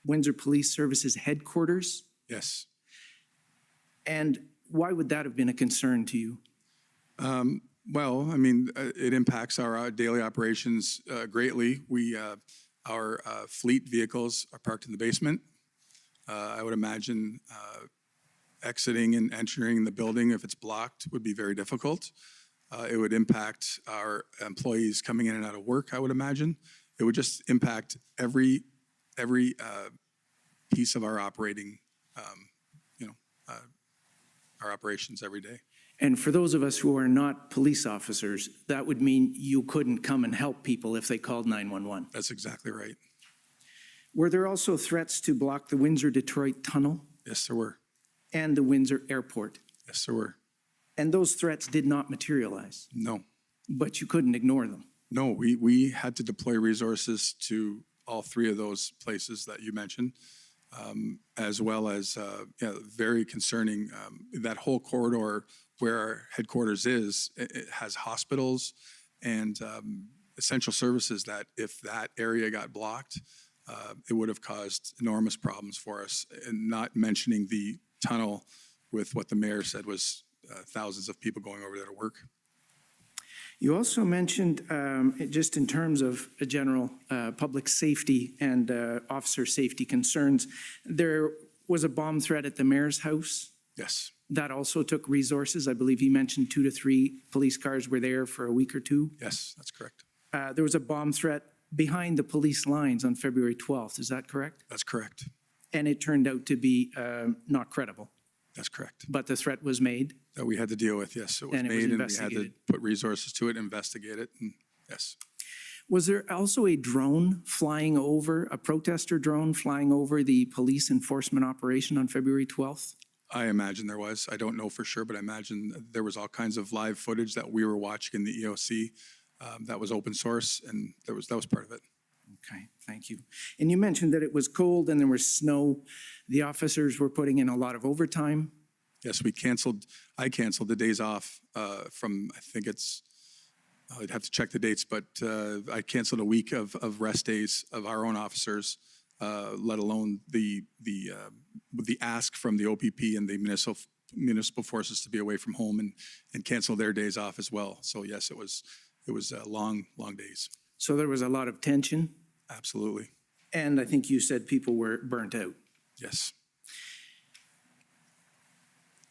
P: Windsor Police Services headquarters?
F: Yes.
P: And why would that have been a concern to you?
F: Well, I mean, it impacts our daily operations greatly. We Our fleet vehicles are parked in the basement. I would imagine exiting and entering the building, if it's blocked, would be very difficult. It would impact our employees coming in and out of work, I would imagine. It would just impact every piece of our operating, our operations every day.
P: And for those of us who are not police officers, that would mean you couldn't come and help people if they called 911.
F: That's exactly right.
P: Were there also threats to block the Windsor-Detroit tunnel
F: Yes, there were.
P: and the Windsor airport?
F: Yes, there were.
P: And those threats did not materialize,
F: No.
P: but you couldn't ignore them.
F: No, we had to deploy resources to all three of those places that you mentioned, as well as very concerning, that whole corridor where our headquarters is, it has hospitals and essential services that if that area got blocked, it would have caused enormous problems for us, and not mentioning the tunnel with what the mayor said was thousands of people going over there to work.
P: You also mentioned, just in terms of a general public safety and officer safety concerns, there was a bomb threat at the mayor's house.
F: Yes.
P: That also took resources. I believe he mentioned 2 to 3 police cars were there for a week or two.
F: Yes, that's correct.
P: There was a bomb threat behind the police lines on February 12th. Is that correct?
F: That's correct.
P: And it turned out to be not credible.
F: That's correct.
P: But the threat was made.
F: That we had to deal with, yes. It was
P: And it was
F: made, and we had to
P: investigated.
F: put resources to it, investigate it, and yes.
P: Was there also a drone flying over, a protester drone flying over the police enforcement operation on February 12th?
F: I imagine there was. I don't know for sure, but I imagine there was all kinds of live footage that we were watching in the EOC that was open source, and that was part of it.
P: Okay, thank you. And you mentioned that it was cold and there was snow. The officers were putting in a lot of overtime.
F: Yes, I canceled the days off from, I think it's, I'd have to check the dates, but I canceled a week of rest days of our own officers, let alone the ask from the OPP and the municipal forces to be away from home and cancel their days off as well. So yes, it was long days.
P: So there was a lot of tension.
F: Absolutely.
P: And I think you said people were burnt out.
F: Yes.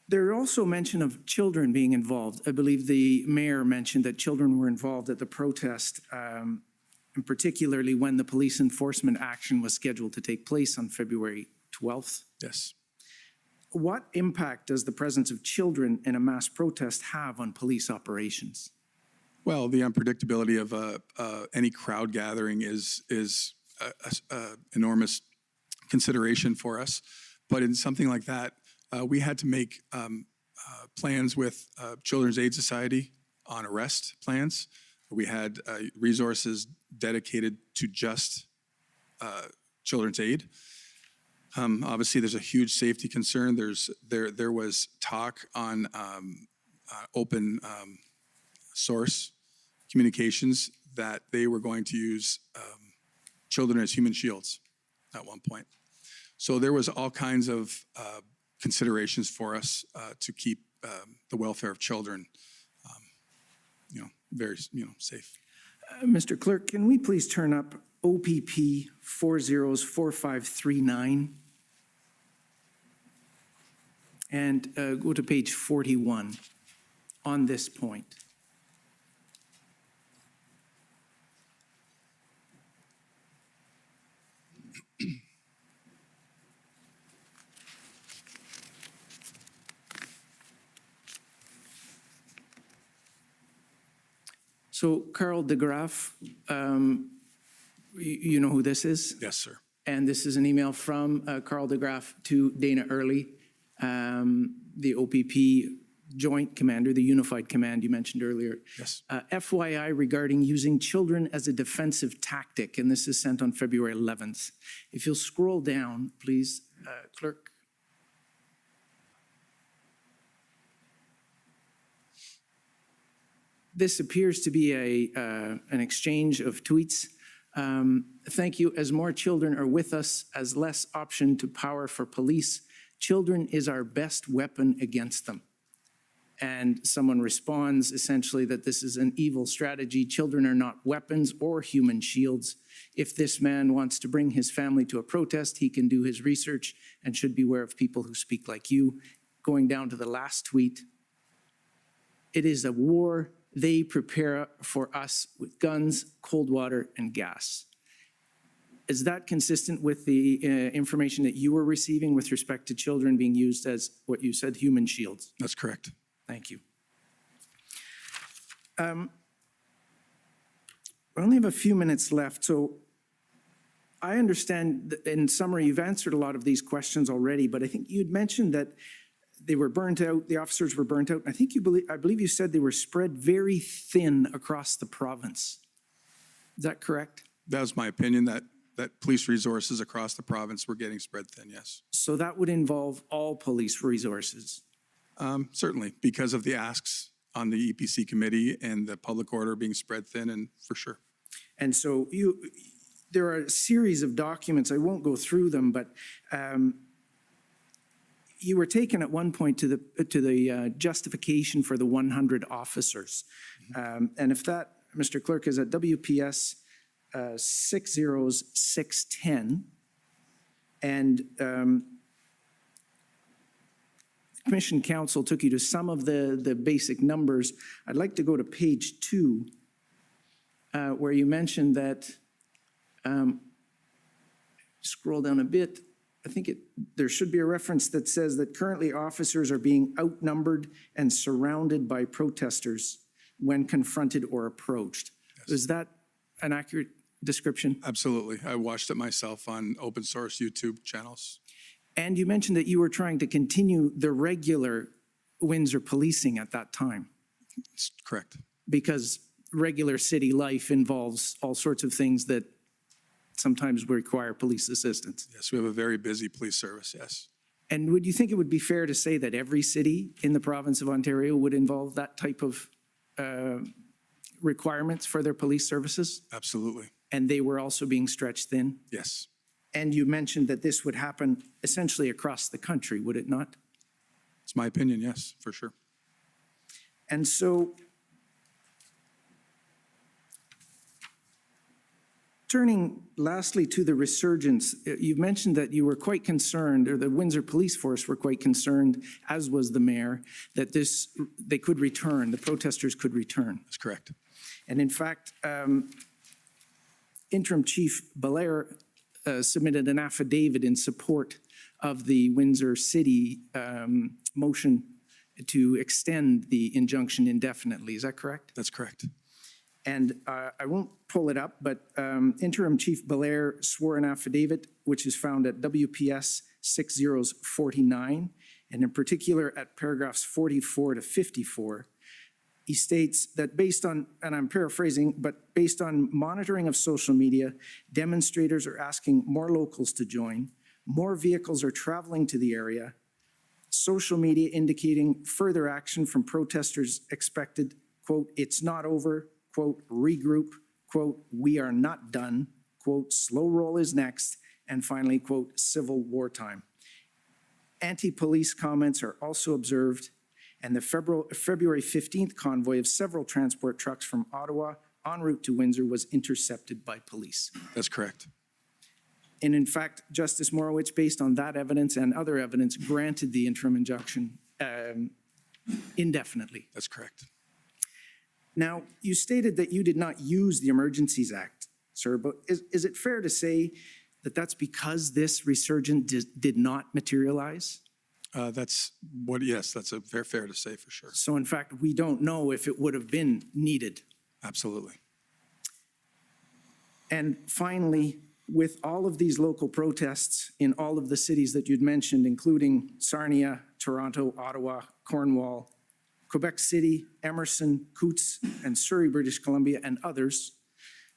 P: There are also mention of children being involved. I believe the mayor mentioned that children were involved at the protest, and particularly when the police enforcement action was scheduled to take place on February 12th.
F: Yes.
P: What impact does the presence of children in a mass protest have on police operations?
F: Well, the unpredictability of any crowd gathering is a enormous consideration for us. But in something like that, we had to make plans with Children's Aid Society on arrest plans. We had resources dedicated to just Children's Aid. Obviously, there's a huge safety concern. There was talk on open source communications that they were going to use children as human shields at one point. So there was all kinds of considerations for us to keep the welfare of children, very, safe.
P: Mr. Clerk, can we please turn up OPP 404539 and go to page 41 on this point? So Carl de Graaf, you know who this is?
F: Yes, sir.
P: And this is an email from Carl de Graaf to Dana Early, the OPP Joint Commander, the Unified Command you mentioned earlier.
F: Yes.
P: FYI regarding using children as a defensive tactic, and this is sent on February 11th. If you'll scroll down, please, Clerk. This appears to be an exchange of tweets. Thank you. As more children are with us, as less option to power for police, children is our best weapon against them. and someone responds essentially that this is an evil strategy, children are not weapons or human shields. If this man wants to bring his family to a protest, he can do his research and should beware of people who speak like you. Going down to the last tweet, it is a war they prepare for us with guns, cold water, and gas. Is that consistent with the information that you were receiving with respect to children being used as, what you said, human shields?
F: That's correct.
P: Thank you. I only have a few minutes left, so I understand that in summary, you've answered a lot of these questions already, but I think you'd mentioned that they were burnt out, the officers were burnt out. I believe you said they were spread very thin across the province. Is that correct?
F: That was my opinion, that police resources across the province were getting spread thin, yes.
P: So that would involve all police resources?
F: Certainly, because of the asks on the EPC committee and the public order being spread thin, and for sure.
P: And so there are a series of documents, I won't go through them, but you were taken at one point to the justification for the 100 officers. And if that, Mr. Clerk, is at WPS 60610, and Commission Council took you to some of the basic numbers. I'd like to go to page 2, where you mentioned that, scroll down a bit, I think there should be a reference that says that currently officers are being outnumbered and surrounded by protesters when confronted or approached. Yes. Is that an accurate description?
F: Absolutely. I watched it myself on open source YouTube channels.
P: And you mentioned that you were trying to continue the regular Windsor policing at that time.
F: That's correct.
P: Because regular city life involves all sorts of things that sometimes require police assistance.
F: Yes, we have a very busy police service, yes.
P: And would you think it would be fair to say that every city in the province of Ontario would involve that type of requirements for their police services?
F: Absolutely.
P: And they were also being stretched thin?
F: Yes.
P: And you mentioned that this would happen essentially across the country, would it not?
F: It's my opinion, yes, for sure.
P: And so, turning lastly to the resurgence, you mentioned that you were quite concerned, or the Windsor Police Force were quite concerned, as was the mayor, that they could return, the protesters could return.
F: That's correct.
P: And in fact, Interim Chief Belair submitted an affidavit in support of the Windsor City motion to extend the injunction indefinitely. Is that correct?
F: That's correct.
P: And I won't pull it up, but Interim Chief Belair swore an affidavit, which is found at WPS 6049, and in particular at paragraphs 44 to 54. He states that based on, and I'm paraphrasing, but based on monitoring of social media, demonstrators are asking more locals to join, more vehicles are traveling to the area, social media indicating further action from protesters expected, quote, it's not over, quote, regroup, quote, we are not done, quote, slow roll is next, and finally, quote, civil wartime. Anti-police comments are also observed, and the February 15th convoy of several transport trucks from Ottawa en route to Windsor was intercepted by police.
F: That's correct.
P: And in fact, Justice Morowitz, based on that evidence and other evidence, granted the interim injunction indefinitely.
F: That's correct.
P: Now, you stated that you did not use the Emergencies Act, sir, but is it fair to say that that's because this resurgence did not materialize?
F: Yes, that's a fair to say for sure.
P: So in fact, we don't know if it would have been needed.
F: Absolutely.
P: And finally, with all of these local protests in all of the cities that you'd mentioned, including Sarnia, Toronto, Ottawa, Cornwall, Quebec City, Emerson, Coutts, and Surrey, British Columbia, and others,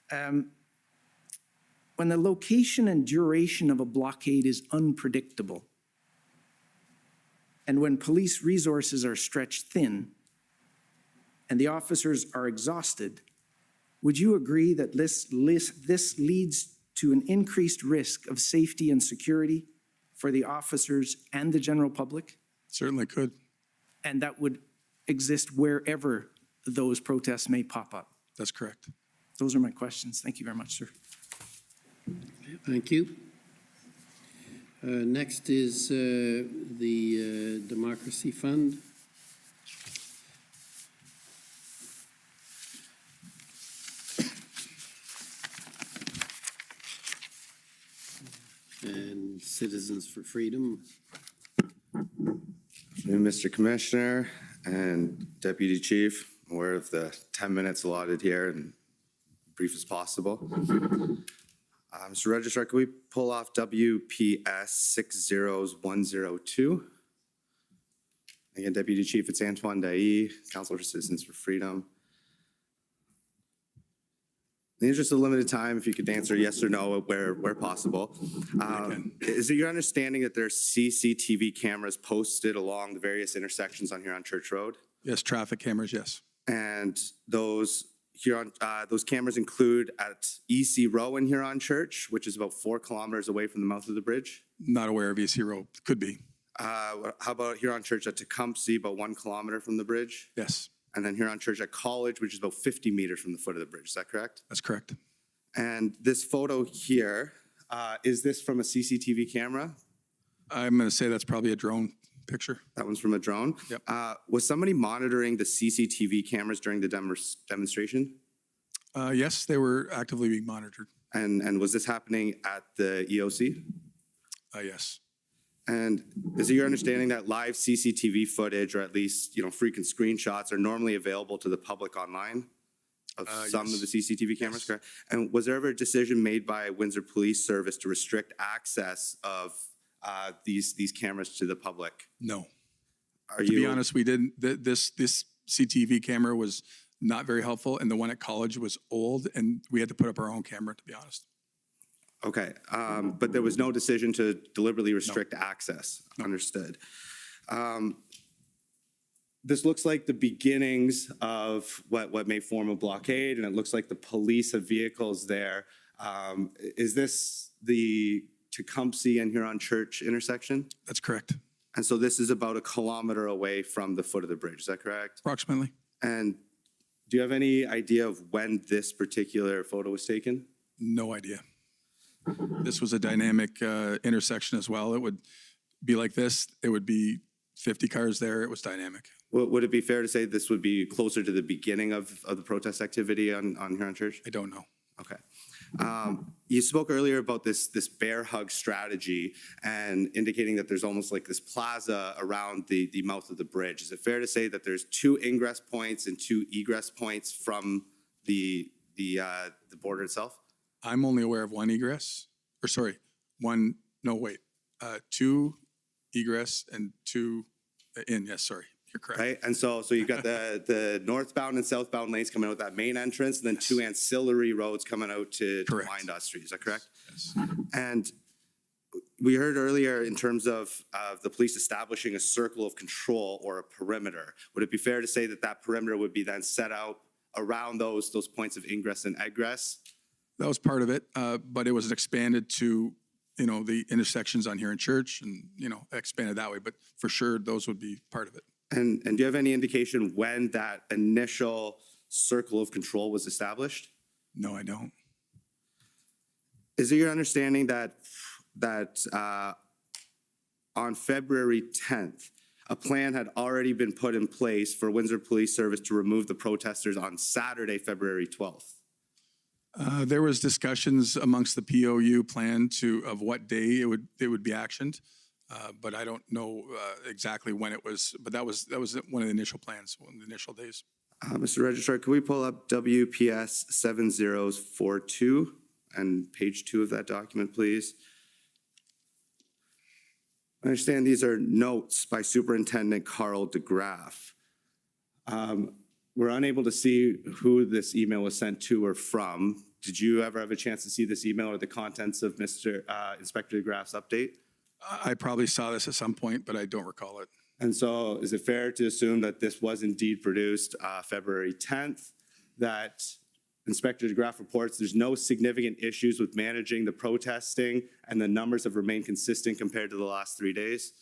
P: when the location and duration of a blockade is unpredictable, and when police resources are stretched thin, and the officers are exhausted, would you agree that this leads to an increased risk of safety and security for the officers and the general public?
F: Certainly could.
P: And that would exist wherever those protests may pop up.
F: That's correct.
P: Those are my questions. Thank you very much, sir.
C: Thank you. Next is the Democracy Fund. And Citizens for Freedom.
Q: Mr. Commissioner and Deputy Chief, I'm aware of the 10 minutes allotted here and brief as possible. Mr. Registrar, can we pull off WPS 60102? Again, Deputy Chief, it's Antoine Dailly, Councilor for Citizens for Freedom. In the interest of limited time, if you could answer yes or no where possible. Is it your understanding that there are CCTV cameras posted along the various intersections on Huron Church Road?
F: Yes, traffic cameras, yes.
Q: And those cameras include at EC Row in Huron Church, which is about 4 kilometers away from the mouth of the bridge.
F: Not aware of EC Row. Could be.
Q: How about Huron Church at Tecumseh, about 1 kilometer from the bridge?
F: Yes.
Q: And then Huron Church at College, which is about 50 meters from the foot of the bridge. Is that correct?
F: That's correct.
Q: And this photo here, is this from a CCTV camera?
F: I'm going to say that's probably a drone picture.
Q: That one's from a drone?
F: Yep.
Q: Was somebody monitoring the CCTV cameras during the demonstration?
F: Yes, they were actively being monitored.
Q: And was this happening at the EOC?
F: Yes.
Q: And is it your understanding that live CCTV footage, or at least frequent screenshots, are normally available to the public online of some
F: yes.
Q: of the CCTV cameras?
F: Yes.
Q: Correct? And was there ever a decision made by Windsor Police Service to restrict access of these cameras to the public?
F: No. To be honest, we didn't. This CCTV camera was not very helpful, and the one at College was old, and we had to put up our own camera, to be honest.
Q: Okay, but there was no decision to deliberately restrict access.
F: No.
Q: Understood. This looks like the beginnings of what may form a blockade, and it looks like the police have vehicles there. Is this the Tecumseh and Huron Church intersection?
F: That's correct.
Q: And so this is about 1 kilometer away from the foot of the bridge, is that correct?
F: Approximately.
Q: And do you have any idea of when this particular photo was taken?
F: No idea. This was a dynamic intersection as well. It would be like this. It would be 50 cars there. It was dynamic.
Q: Would it be fair to say this would be closer to the beginning of the protest activity on Huron Church?
F: I don't know.
Q: Okay. You spoke earlier about this bear hug strategy and indicating that there's almost like this plaza around the mouth of the bridge. Is it fair to say that there's 2 ingress points and 2 egress points from the border itself?
F: I'm only aware of 1 egress, or sorry, 2 egress and 2 in. Yes, sorry, you're correct.
Q: Right, and so you've got the northbound and southbound lanes coming out that main entrance, and then 2 ancillary roads coming out to Wyandotte Street. Is that correct?
F: Yes.
Q: And we heard earlier in terms of the police establishing a circle of control or a perimeter. Would it be fair to say that that perimeter would be then set out around those points of ingress and egress?
F: That was part of it, but it was expanded to, the intersections on Huron Church and, expanded that way. But for sure, those would be part of it.
Q: And do you have any indication when that initial circle of control was established?
F: No, I don't.
Q: Is it your understanding that on February 10th, a plan had already been put in place for Windsor Police Service to remove the protesters on Saturday, February 12th?
F: There was discussions amongst the POU plan of what day it would be actioned, but I don't know exactly when it was. But that was one of the initial plans, one of the initial days.
Q: Mr. Registrar, can we pull up WPS 7042 and page 2 of that document, please? I understand these are notes by Superintendent Carl DeGraff. We're unable to see who this email was sent to or from. Did you ever have a chance to see this email or the contents of Mr. Inspector DeGraff's update?
F: I probably saw this at some point, but I don't recall it.
Q: And so is it fair to assume that this was indeed produced February 10th, that Inspector DeGraff reports there's no significant issues with managing the protesting and the numbers have remained consistent compared to the last 3 days?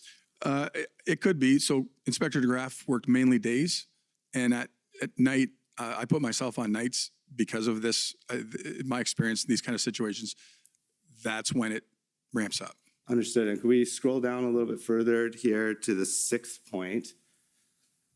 F: It could be. So Inspector DeGraff worked mainly days. And at night, I put myself on nights because of this, in my experience in these kind of situations, that's when it ramps up.
Q: Understood. And can we scroll down a little bit further here to the 6th point?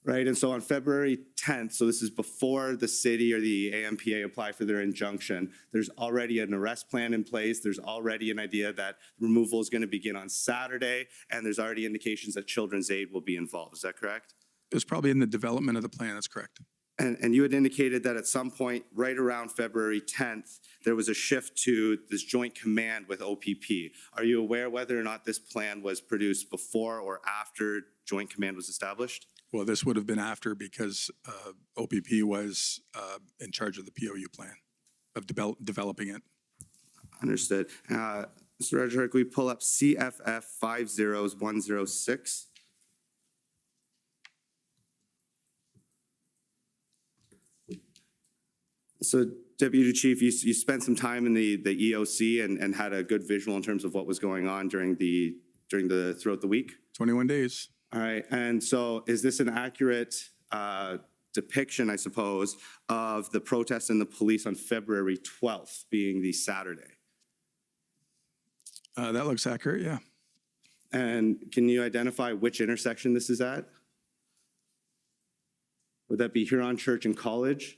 Q: Right, and so on February 10th, so this is before the city or the AMPA apply for their injunction, there's already an arrest plan in place. There's already an idea that removal is going to begin on Saturday, and there's already indications that Children's Aid will be involved. Is that correct?
F: It was probably in the development of the plan, that's correct.
Q: And you had indicated that at some point, right around February 10th, there was a shift to this joint command with OPP. Are you aware whether or not this plan was produced before or after joint command was established?
F: Well, this would have been after because OPP was in charge of the POU plan, of developing it.
Q: Understood. Mr. Registrar, can we pull up CFF 50106? So, Deputy Chief, you spent some time in the EOC and had a good visual in terms of what was going on throughout the week?
F: 21 days.
Q: All right, and so is this an accurate depiction, I suppose, of the protests and the police on February 12th being the Saturday?
F: That looks accurate, yeah.
Q: And can you identify which intersection this is at? Would that be Huron Church and College?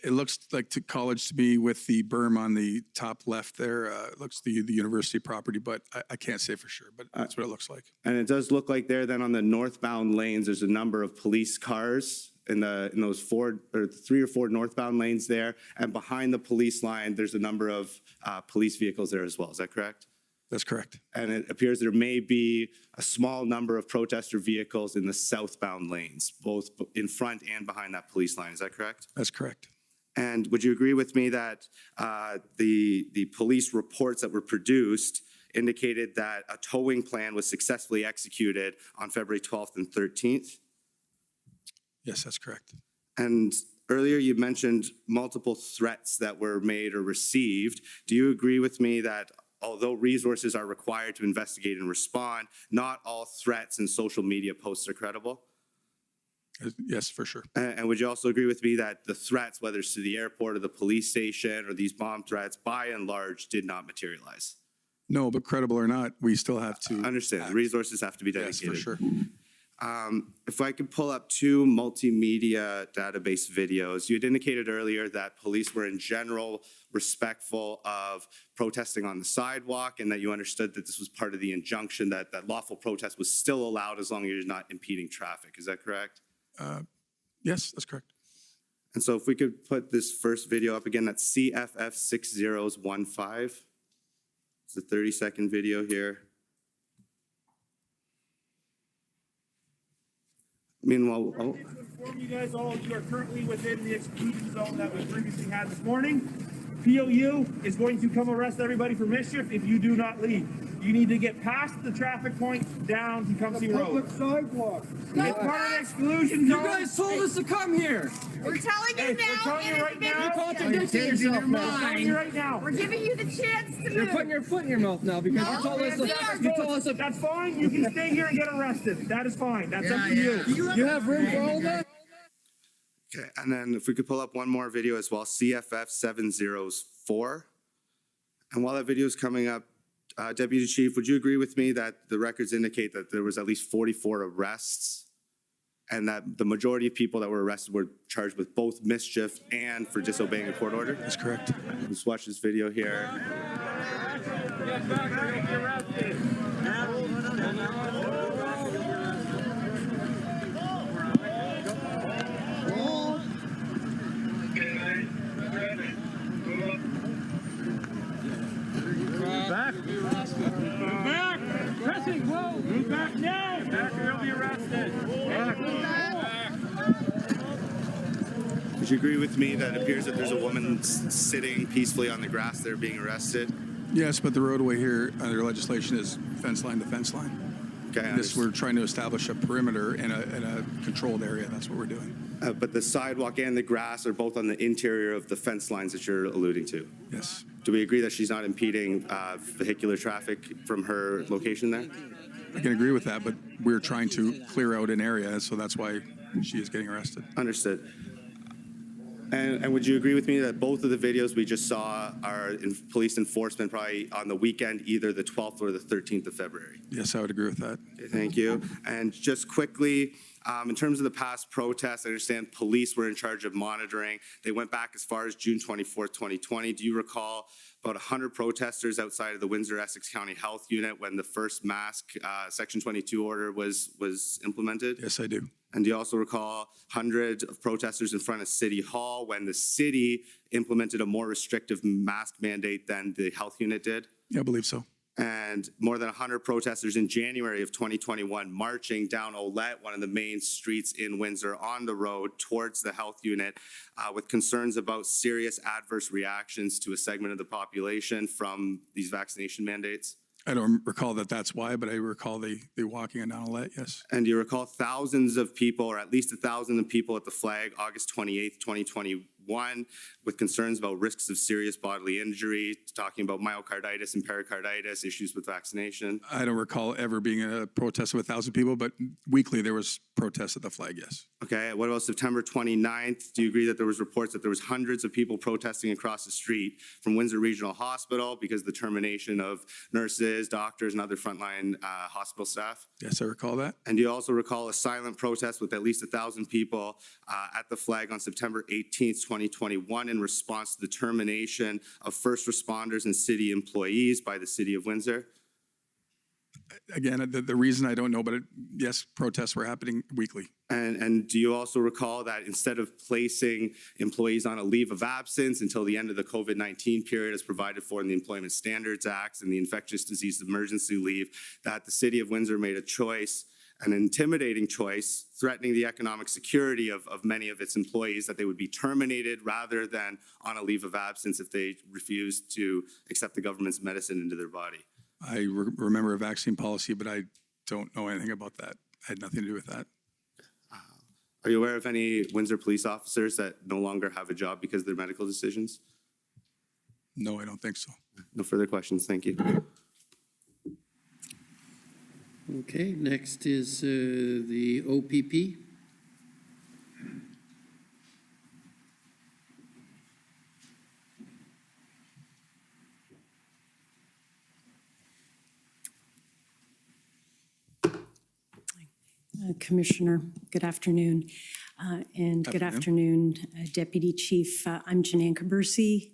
F: It looks like to College to me with the berm on the top left there. It looks the university property, but I can't say for sure, but that's what it looks like.
Q: And it does look like there then on the northbound lanes, there's a number of police cars in those 3 or 4 northbound lanes there. And behind the police line, there's a number of police vehicles there as well. Is that correct?
F: That's correct.
Q: And it appears there may be a small number of protester vehicles in the southbound lanes, both in front and behind that police line. Is that correct?
F: That's correct.
Q: And would you agree with me that the police reports that were produced indicated that a towing plan was successfully executed on February 12th and 13th?
F: Yes, that's correct.
Q: And earlier you mentioned multiple threats that were made or received. Do you agree with me that although resources are required to investigate and respond, not all threats and social media posts are credible?
F: Yes, for sure.
Q: And would you also agree with me that the threats, whether it's to the airport or the police station or these bomb threats, by and large, did not materialize?
F: No, but credible or not, we still have to
Q: understand. The resources have to be dedicated.
F: Yes, for sure.
Q: If I could pull up 2 multimedia database videos. You had indicated earlier that police were in general respectful of protesting on the sidewalk and that you understood that this was part of the injunction that lawful protest was still allowed as long as you're not impeding traffic. Is that correct?
F: Yes, that's correct.
Q: And so if we could put this first video up again, that's CFF 6015. It's a 30-second video here. Meanwhile,
R: To inform you guys all, you are currently within the exclusion zone that was previously had this morning. POU is going to come arrest everybody for mischief if you do not leave. You need to get past the traffic point down to Tecumseh Road.
S: Public sidewalk.
R: It's part of the exclusion zone.
S: You guys told us to come here. We're telling you now.
R: We're telling you right now.
S: You're contradicting yourself,
R: We're telling you right now.
S: We're giving you the chance to move.
R: You're putting your foot in your mouth now because
S: No,
R: you told us
S: we are.
R: that's fine. You can stay here and get arrested. That is fine. That's up to you.
S: You have room for all that?
Q: okay, and then if we could pull up one more video as well, CFF 704. And while that video is coming up, Deputy Chief, would you agree with me that the records indicate that there was at least 44 arrests and that the majority of people that were arrested were charged with both mischief and for disobeying a court order?
F: That's correct.
Q: Let's watch this video here.
R: Back. Back. Pressing. Whoa. Move back now. Back or you'll be arrested. Back.
Q: Would you agree with me that it appears that there's a woman sitting peacefully on the grass there being arrested?
F: Yes, but the roadway here under legislation is fence line to fence line.
Q: Okay,
F: We're trying to establish a perimeter in a controlled area. That's what we're doing.
Q: But the sidewalk and the grass are both on the interior of the fence lines that you're alluding to?
F: Yes.
Q: Do we agree that she's not impeding vehicular traffic from her location there?
F: I can agree with that, but we're trying to clear out an area, so that's why she is getting arrested.
Q: Understood. And would you agree with me that both of the videos we just saw are in police enforcement probably on the weekend, either the 12th or the 13th of February?
F: Yes, I would agree with that.
Q: Okay, thank you. And just quickly, in terms of the past protests, I understand police were in charge of monitoring. They went back as far as June 24th, 2020. Do you recall about 100 protesters outside of the Windsor-Essex County Health Unit when the first mask Section 22 order was implemented?
F: Yes, I do.
Q: And do you also recall hundreds of protesters in front of City Hall when the city implemented a more restrictive mask mandate than the health unit did?
F: Yeah, I believe so.
Q: And more than 100 protesters in January of 2021 marching down Olette, one of the main streets in Windsor, on the road towards the health unit with concerns about serious adverse reactions to a segment of the population from these vaccination mandates.
F: I don't recall that that's why, but I recall they walking on Olette, yes.
Q: And do you recall thousands of people, or at least 1,000 of people at the flag, August 28th, 2021, with concerns about risks of serious bodily injury, talking about myocarditis and pericarditis, issues with vaccination?
F: I don't recall ever being a protest of 1,000 people, but weekly there was protests at the flag, yes.
Q: Okay, what about September 29th? Do you agree that there was reports that there was hundreds of people protesting across the street from Windsor Regional Hospital because of the termination of nurses, doctors, and other frontline hospital staff?
F: Yes, I recall that.
Q: And do you also recall a silent protest with at least 1,000 people at the flag on September 18th, 2021 in response to the termination of first responders and city employees by the City of Windsor?
F: Again, the reason I don't know, but yes, protests were happening weekly.
Q: And do you also recall that instead of placing employees on a leave of absence until the end of the COVID-19 period as provided for in the Employment Standards Act and the Infectious Disease Emergency Leave, that the City of Windsor made a choice, an intimidating choice, threatening the economic security of many of its employees, that they would be terminated rather than on a leave of absence if they refused to accept the government's medicine into their body?
F: I remember a vaccine policy, but I don't know anything about that. I had nothing to do with that.
Q: Are you aware of any Windsor police officers that no longer have a job because of their medical decisions?
F: No, I don't think so.
Q: No further questions. Thank you.
C: Okay, next is the OPP.
T: Commissioner, good afternoon. And good afternoon, Deputy Chief. I'm Janine Cabersi,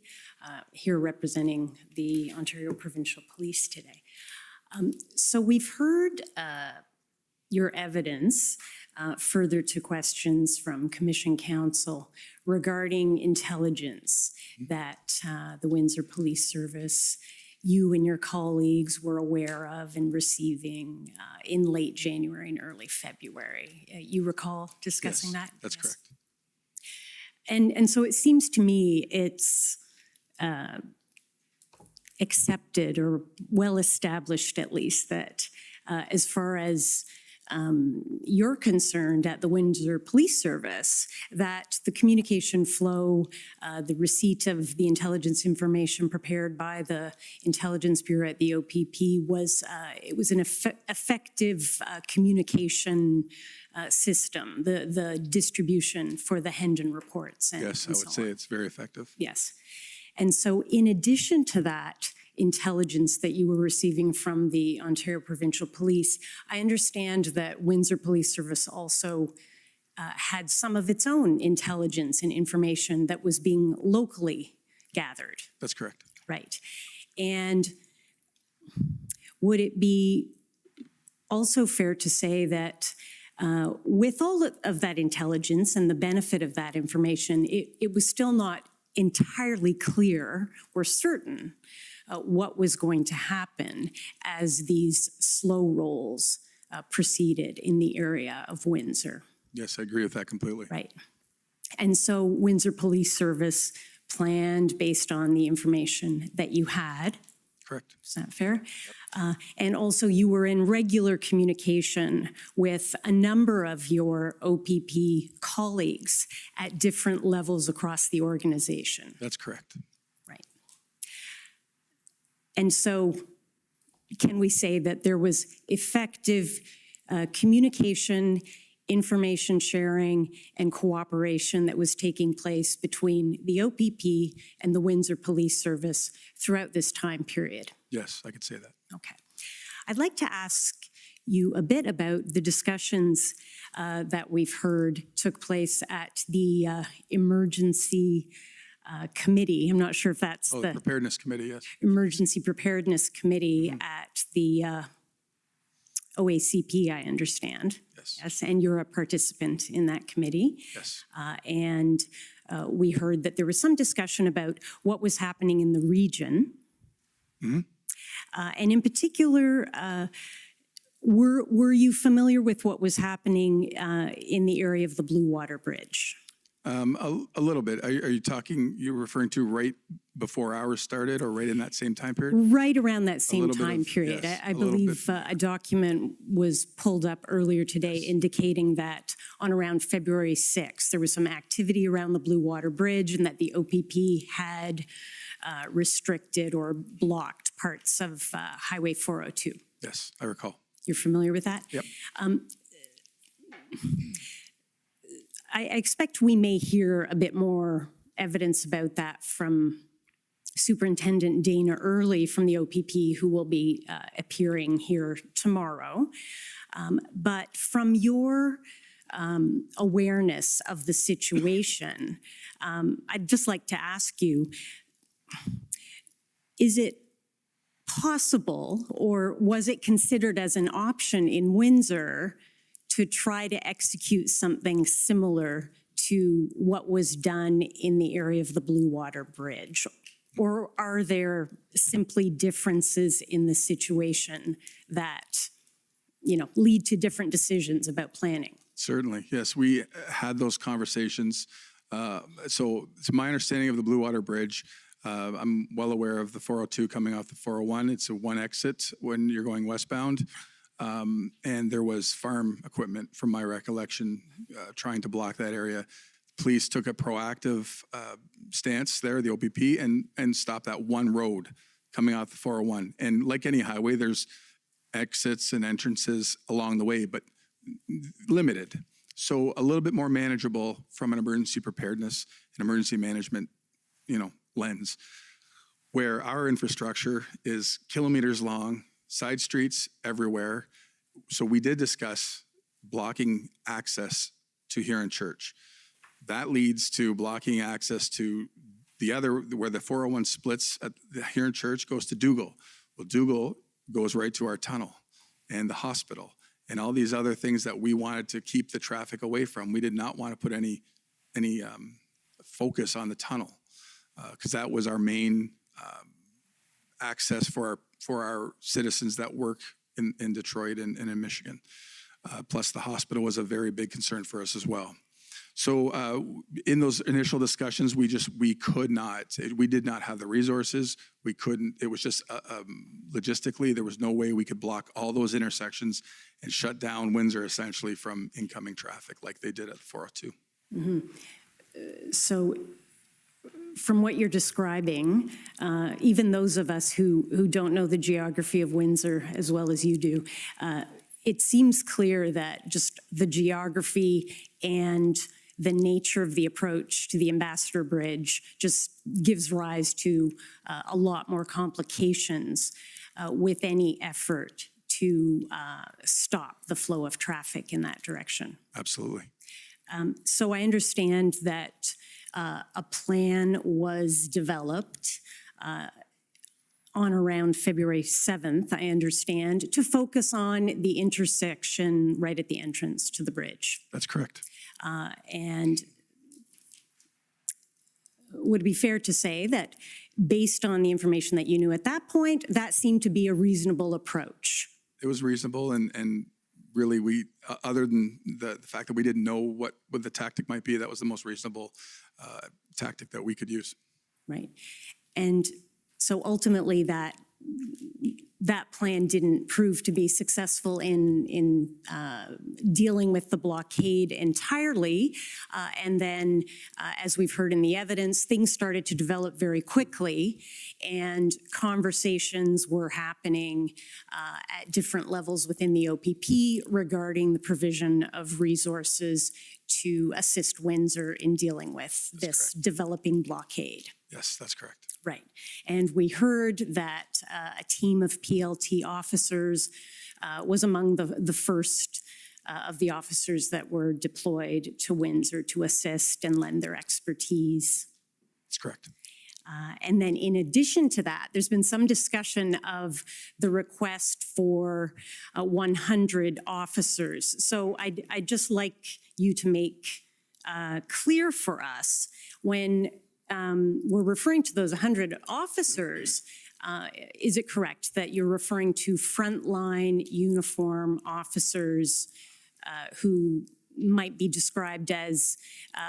T: here representing the Ontario Provincial Police today. So we've heard your evidence further to questions from Commission Counsel regarding intelligence that the Windsor Police Service, you and your colleagues were aware of and receiving in late January and early February. You recall discussing that?
F: That's correct.
T: And so it seems to me it's accepted or well established at least that as far as you're concerned at the Windsor Police Service, that the communication flow, the receipt of the intelligence information prepared by the Intelligence Bureau at the OPP was an effective communication system, the distribution for the Hendon reports.
F: Yes, I would say it's very effective.
T: Yes. And so in addition to that intelligence that you were receiving from the Ontario Provincial Police, I understand that Windsor Police Service also had some of its own intelligence and information that was being locally gathered.
F: That's correct.
T: Right. And would it be also fair to say that with all of that intelligence and the benefit of that information, it was still not entirely clear or certain what was going to happen as these slow rolls proceeded in the area of Windsor?
F: Yes, I agree with that completely.
T: Right. And so Windsor Police Service planned based on the information that you had.
F: Correct.
T: Is that fair? And also you were in regular communication with a number of your OPP colleagues at different levels across the organization.
F: That's correct.
T: Right. And so can we say that there was effective communication information sharing and cooperation that was taking place between the OPP and the Windsor Police Service throughout this time period?
F: Yes, I could say that.
T: Okay. I'd like to ask you a bit about the discussions that we've heard took place at the emergency committee. I'm not sure if that's
F: The
T: the
F: preparedness committee, yes.
T: emergency preparedness committee at the OACP, I understand. Yes. And you're a participant in that committee.
F: Yes.
T: And we heard that there was some discussion about what was happening in the region. And in particular, were you familiar with what was happening in the area of the Blue Water Bridge?
F: A little bit. Are you talking, you're referring to right before ours started or right in that same time period?
T: Right around that same
F: little bit
T: time
F: of-
T: period.
F: yes,
T: I
F: a little
T: believe a document was pulled up earlier today indicating that on around February 6th, there was some activity around the Blue Water Bridge and that the OPP had restricted or blocked parts of Highway 402.
F: Yes, I recall.
T: You're familiar with that?
F: Yep.
T: I expect we may hear a bit more evidence about that from Superintendent Dana Early from the OPP, who will be appearing here tomorrow. But from your awareness of the situation, I'd just like to ask you, is it possible or was it considered as an option in Windsor to try to execute something similar to what was done in the area of the Blue Water Bridge? Or are there simply differences in the situation that, lead to different decisions about planning?
F: Certainly, yes. We had those conversations. So it's my understanding of the Blue Water Bridge. I'm well aware of the 402 coming off the 401. It's a one exit when you're going westbound. And there was farm equipment, from my recollection, trying to block that area. Police took a proactive stance there, the OPP, and stopped that one road coming off the 401. And like any highway, there's exits and entrances along the way, but limited. So a little bit more manageable from an emergency preparedness and emergency management, lens, where our infrastructure is kilometers long, side streets everywhere. So we did discuss blocking access to Huron Church. That leads to blocking access to the other, where the 401 splits at the Huron Church goes to Dougal. Well, Dougal goes right to our tunnel and the hospital and all these other things that we wanted to keep the traffic away from. We did not want to put any focus on the tunnel because that was our main access for our citizens that work in Detroit and in Michigan. Plus the hospital was a very big concern for us as well. So in those initial discussions, we did not have the resources. We couldn't, it was just logistically, there was no way we could block all those intersections and shut down Windsor essentially from incoming traffic like they did at the 402.
T: Mm-hmm. So from what you're describing, even those of us who don't know the geography of Windsor as well as you do, it seems clear that just the geography and the nature of the approach to the Ambassador Bridge just gives rise to a lot more complications with any effort to stop the flow of traffic in that direction.
F: Absolutely.
T: So I understand that a plan was developed on around February 7th, I understand, to focus on the intersection right at the entrance to the bridge.
F: That's correct.
T: And would it be fair to say that based on the information that you knew at that point, that seemed to be a reasonable approach?
F: It was reasonable and really we, other than the fact that we didn't know what the tactic might be, that was the most reasonable tactic that we could use.
T: Right. And so ultimately that that plan didn't prove to be successful in dealing with the blockade entirely. And then, as we've heard in the evidence, things started to develop very quickly, and conversations were happening at different levels within the OPP regarding the provision of resources to assist Windsor in dealing with this developing blockade.
F: Yes, that's correct.
T: Right. And we heard that a team of PLT officers was among the first of the officers that were deployed to Windsor to assist and lend their expertise.
F: That's correct.
T: And then in addition to that, there's been some discussion of the request for 100 officers. So I'd just like you to make clear for us when we're referring to those 100 officers, is it correct that you're referring to frontline uniform officers who might be described as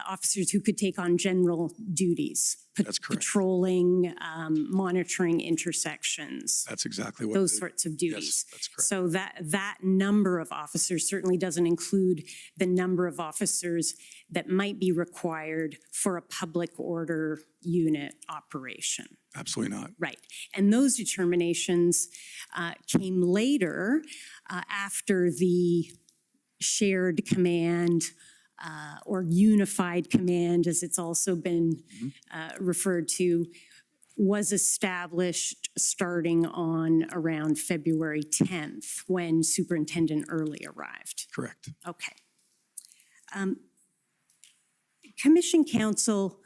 T: officers who could take on general duties?
F: That's correct.
T: Patrolling, monitoring intersections.
F: That's exactly what
T: those sorts of duties.
F: Yes, that's correct.
T: So that number of officers certainly doesn't include the number of officers that might be required for a public order unit operation.
F: Absolutely not.
T: Right. And those determinations came later after the shared command or unified command, as it's also been referred to, was established starting on around February 10th when Superintendent Early arrived.
F: Correct.
T: Okay. Commission Council,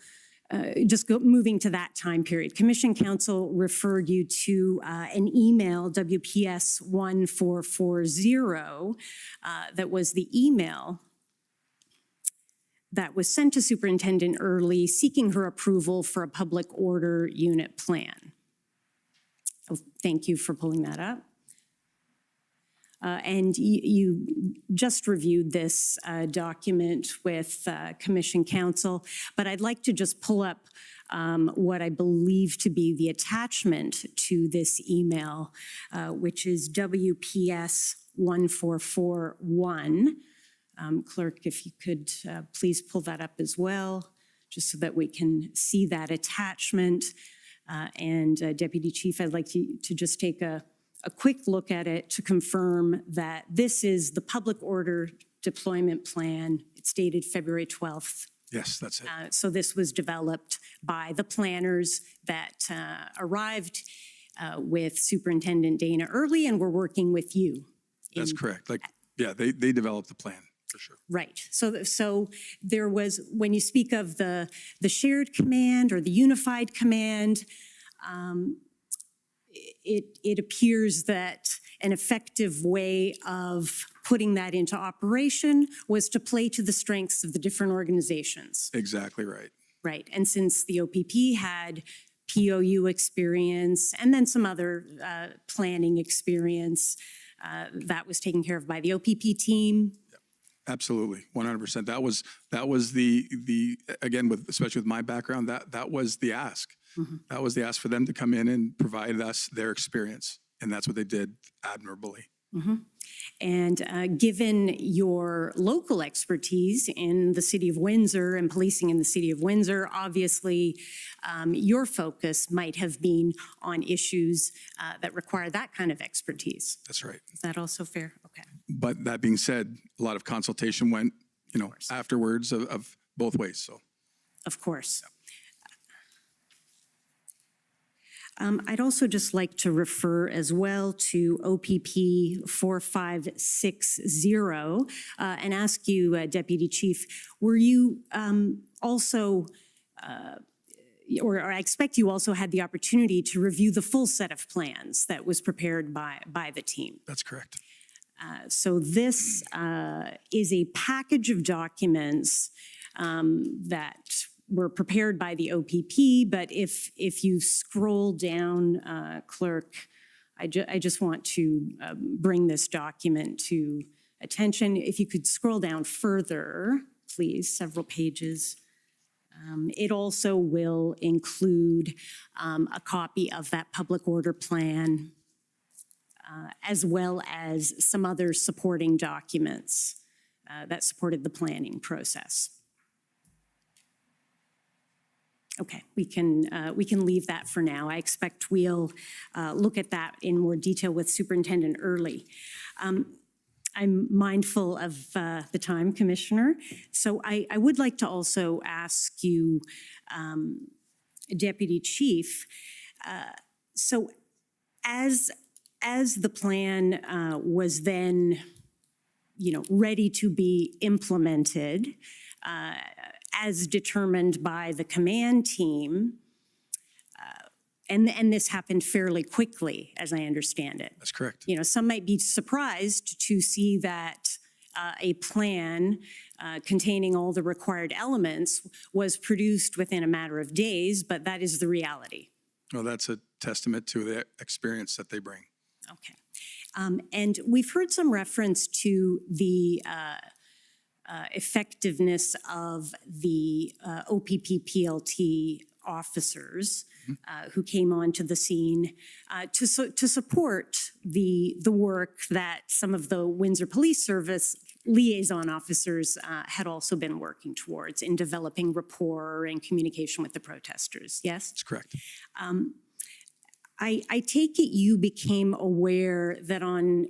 T: moving to that time period, Commission Council referred you to an email, WPS 1440, that was the email that was sent to Superintendent Early seeking her approval for a public order unit plan. Oh, thank you for pulling that up. And you just reviewed this document with Commission Council, but I'd like to just pull up what I believe to be the attachment to this email, which is WPS 1441. Clerk, if you could please pull that up as well, just so that we can see that attachment. And Deputy Chief, I'd like to just take a quick look at it to confirm that this is the public order deployment plan. It's dated February 12th.
F: Yes, that's it.
T: So this was developed by the planners that arrived with Superintendent Dana Early, and we're working with you.
F: That's correct. They developed the plan. For sure.
T: Right. So there was, when you speak of the shared command or the unified command, it appears that an effective way of putting that into operation was to play to the strengths of the different organizations.
F: Exactly right.
T: Right. And since the OPP had POU experience and then some other planning experience, that was taken care of by the OPP team.
F: Absolutely, 100%. That was the again, especially with my background, that was the ask.
T: Mm-hmm.
F: That was the ask for them to come in and provide us their experience, and that's what they did admirably.
T: Mm-hmm. And given your local expertise in the City of Windsor and policing in the City of Windsor, obviously your focus might have been on issues that require that kind of expertise.
F: That's right.
T: Is that also fair? Okay.
F: But that being said, a lot of consultation went, afterwards of both ways. So,
T: of course. Yeah. I'd also just like to refer as well to OPP 4560 and ask you, Deputy Chief, were you also, or I expect you also had the opportunity to review the full set of plans that was prepared by the team?
F: That's correct.
T: So this is a package of documents that were prepared by the OPP, but if you scroll down, Clerk, I just want to bring this document to attention. If you could scroll down further, please, several pages. It also will include a copy of that public order plan. as well as some other supporting documents that supported the planning process. Okay, we can leave that for now. I expect we'll look at that in more detail with Superintendent Early. I'm mindful of the time, Commissioner. So I would like to also ask you, Deputy Chief, so as the plan was then, ready to be implemented, as determined by the command team, and this happened fairly quickly, as I understand it.
F: That's correct.
T: Some might be surprised to see that a plan containing all the required elements was produced within a matter of days, but that is the reality.
F: Well, that's a testament to the experience that they bring.
T: Okay. And we've heard some reference to the effectiveness of the OPP PLT officers who came onto the scene to support the work that some of the Windsor Police Service liaison officers had also been working towards in developing rapport and communication with the protesters. Yes?
F: That's correct.
T: I take it you became aware that on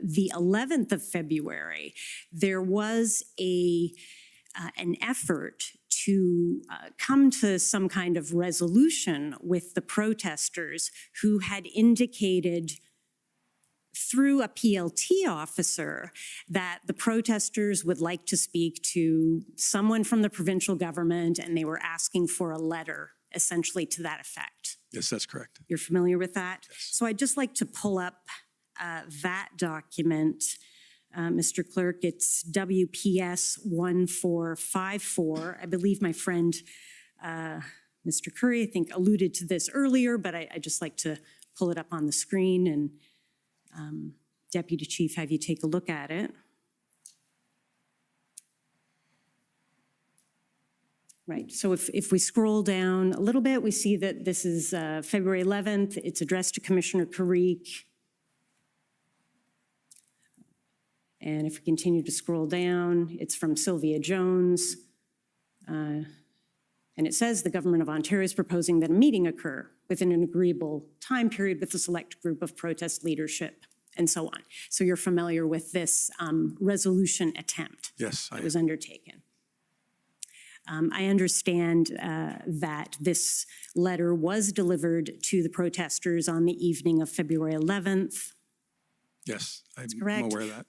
T: the 11th of February, there was an effort to come to some kind of resolution with the protesters who had indicated through a PLT officer that the protesters would like to speak to someone from the provincial government, and they were asking for a letter essentially to that effect.
F: Yes, that's correct.
T: You're familiar with that?
F: Yes.
T: So I'd just like to pull up that document. Mr. Clerk, it's WPS 1454. I believe my friend, Mr. Curry, I think alluded to this earlier, but I'd just like to pull it up on the screen and Deputy Chief, have you take a look at it. Right, so if we scroll down a little bit, we see that this is February 11th. It's addressed to Commissioner Karik. And if we continue to scroll down, it's from Sylvia Jones. And it says the Government of Ontario is proposing that a meeting occur within an agreeable time period with a select group of protest leadership and so on. So you're familiar with this resolution attempt
F: Yes,
T: that was undertaken. I understand that this letter was delivered to the protesters on the evening of February 11th.
F: Yes, I'm
T: correct.
F: aware of that.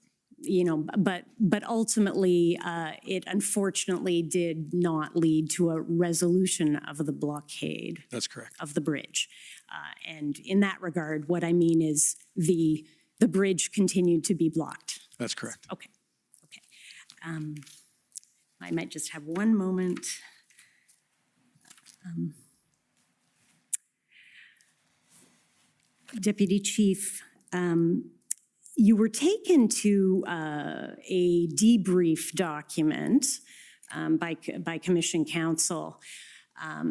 T: But ultimately, it unfortunately did not lead to a resolution of the blockade.
F: That's correct.
T: Of the bridge. And in that regard, what I mean is the bridge continued to be blocked.
F: That's correct.
T: Okay. I might just have one moment. Deputy Chief, you were taken to a debrief document by Commission Council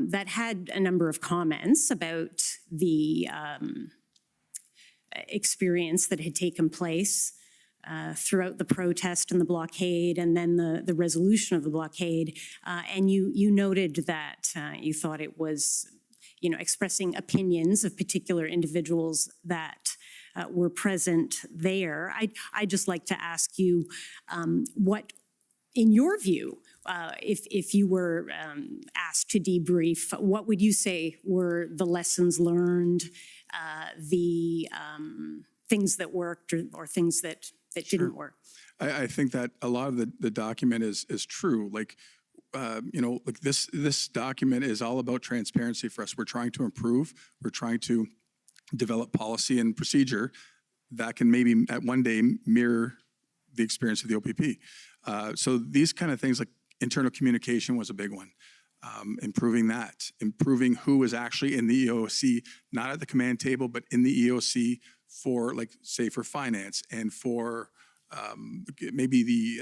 T: that had a number of comments about the experience that had taken place throughout the protest and the blockade, and then the resolution of the blockade. And you noted that you thought it was, expressing opinions of particular individuals that were present there. I'd just like to ask you what, in your view, if you were asked to debrief, what would you say were the lessons learned, the things that worked or things that didn't work?
F: I think that a lot of the document is true. Like, this document is all about transparency for us. We're trying to improve. We're trying to develop policy and procedure that can maybe at one day mirror the experience of the OPP. So these kind of things like internal communication was a big one. Improving that, improving who was actually in the EOC, not at the command table, but in the EOC for, like, say, for finance and for Maybe the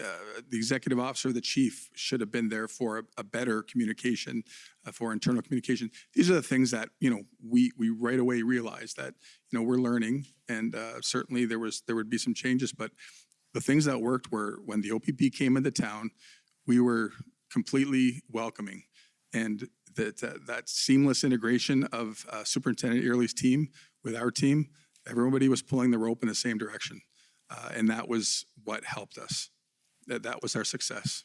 F: executive officer, the chief, should have been there for a better communication, for internal communication. These are the things that, we right away realized that, we're learning, and certainly there would be some changes, but the things that worked were when the OPP came into town, we were completely welcoming, and that seamless integration of Superintendent Early's team with our team, everybody was pulling the rope in the same direction. And that was what helped us. That was our success.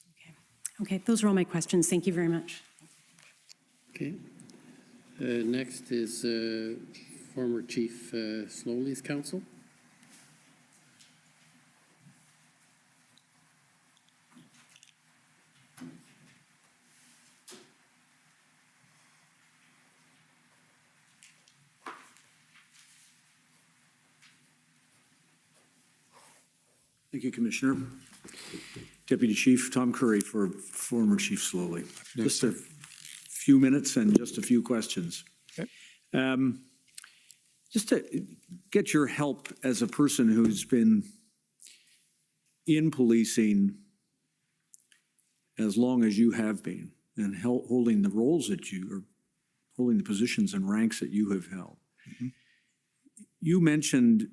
T: Okay, those are all my questions. Thank you very much.
C: Okay. Next is former Chief Slowly's counsel.
A: Thank you, Commissioner. Deputy Chief Tom Curry for former Chief Slowly. Just a few minutes and just a few questions.
F: Okay.
A: Just to get your help as a person who's been in policing as long as you have been and holding the roles that you, or holding the positions and ranks that you have held.
F: Mm-hmm.
A: You mentioned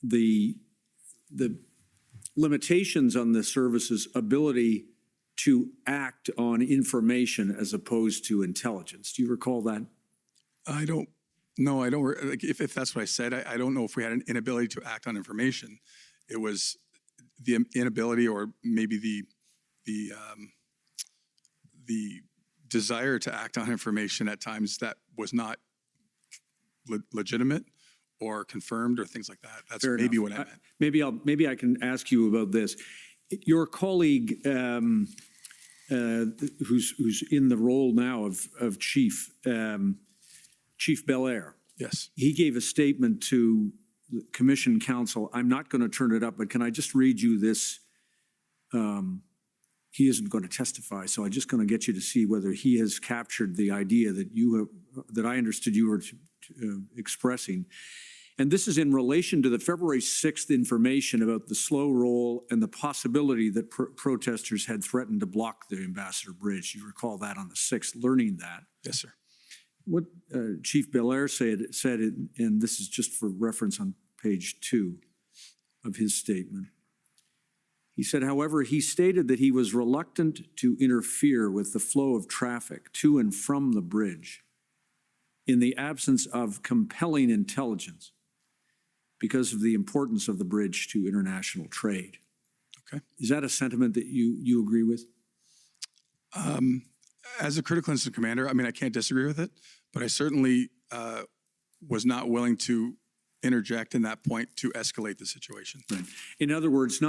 A: the limitations on the service's ability to act on information as opposed to intelligence. Do you recall that?
F: I don't know. Like, if that's what I said, I don't know if we had an inability to act on information. It was the inability, or maybe the desire to act on information at times that was not legitimate or confirmed, or things like that. That's
A: Fair
F: maybe
A: enough.
F: what I meant.
A: Maybe I can ask you about this. Your colleague, who's in the role now of chief, Chief Belair.
F: Yes.
A: He gave a statement to the Commission Council. I'm not going to turn it up, but can I just read you this? He isn't going to testify, so I'm just going to get you to see whether he has captured the idea that that I understood you were expressing. And this is in relation to the February 6th information about the slow roll and the possibility that protesters had threatened to block the Ambassador Bridge. You recall that on the 6th, learning that.
F: Yes, sir.
A: What Chief Belair said, and this is just for reference on page 2 of his statement. He said, however, he stated that he was reluctant to interfere with the flow of traffic to and from the bridge in the absence of compelling intelligence because of the importance of the bridge to international trade.
F: Okay.
A: Is that a sentiment that you agree with?
F: As a critical incident commander, I can't disagree with it, but I certainly was not willing to interject in that point to escalate the situation.
A: Right. In other words,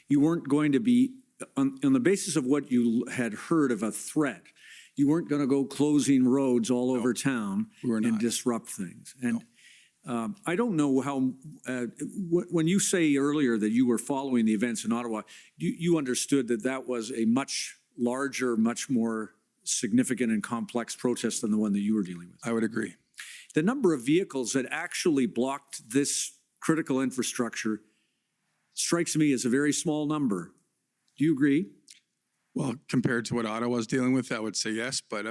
A: you weren't going to be, on the basis of what you had heard of a threat, you weren't going to go closing roads all over town and disrupt things. And I don't know how, when you say earlier that you were following the events in Ottawa, you understood that that was a much larger, much more significant and complex protest than the one that you were dealing with.
F: I would agree.
A: The number of vehicles that actually blocked this critical infrastructure strikes me as a very small number. Do you agree?
F: Well, compared to what Ottawa was dealing with, I would say yes. But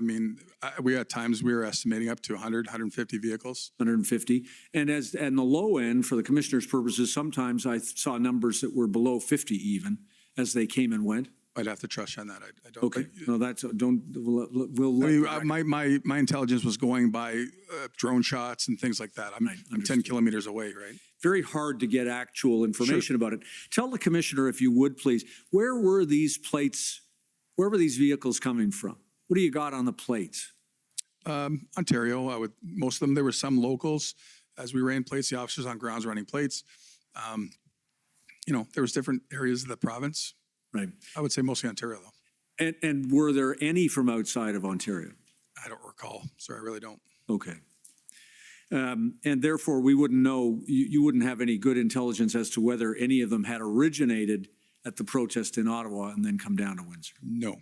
F: we at times we were estimating up to 100, 150 vehicles.
A: 150. And the low end, for the commissioner's purposes, sometimes I saw numbers that were below 50 even as they came and went.
F: I'd have to trust you on that. I don't.
A: Okay.
F: Think,
A: No, we'll
F: my intelligence was going by drone shots and things like that. I'm 10 kilometers away, right?
A: Very hard to get actual information about it. Tell the commissioner, if you would, please, where were these plates? Where were these vehicles coming from? What do you got on the plates?
F: Ontario. Most of them. There were some locals. As we ran plates, the officers on grounds running plates. There was different areas of the province.
A: Right.
F: I would say mostly Ontario, though.
A: And were there any from outside of Ontario?
F: I don't recall, sir. I really don't.
A: Okay. And therefore, we wouldn't know, you wouldn't have any good intelligence as to whether any of them had originated at the protest in Ottawa and then come down to Windsor?
F: No.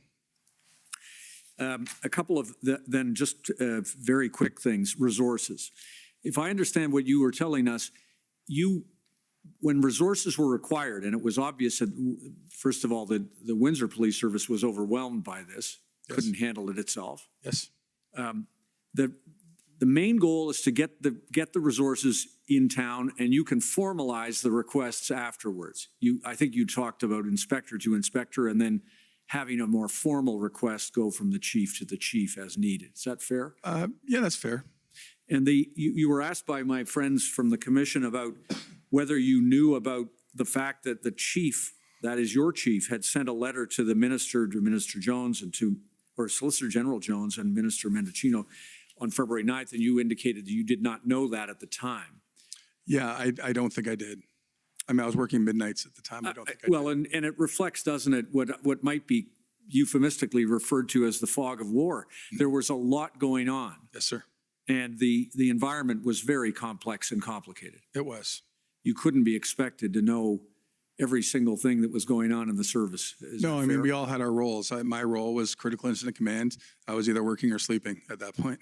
A: A couple of then just very quick things, resources. If I understand what you were telling us, you when resources were required, and it was obvious that, first of all, the Windsor Police Service was overwhelmed by this, couldn't handle it itself.
F: Yes.
A: The main goal is to get the resources in town, and you can formalize the requests afterwards. I think you talked about inspector to inspector, and then having a more formal request go from the chief to the chief as needed. Is that fair?
F: Yeah, that's fair.
A: And you were asked by my friends from the commission about whether you knew about the fact that the chief, that is your chief, had sent a letter to the minister, to Minister Jones or Solicitor General Jones and Minister Mendocino on February 9th, and you indicated that you did not know that at the time.
F: Yeah, I don't think I did. I mean, I was working midnights at the time. I don't think I did.
A: And it reflects, doesn't it, what might be euphemistically referred to as the fog of war. There was a lot going on.
F: Yes, sir.
A: And the environment was very complex and complicated.
F: It was.
A: You couldn't be expected to know every single thing that was going on in the service.
F: No, I mean, we all had our roles. My role was critical incident command. I was either working or sleeping at that point.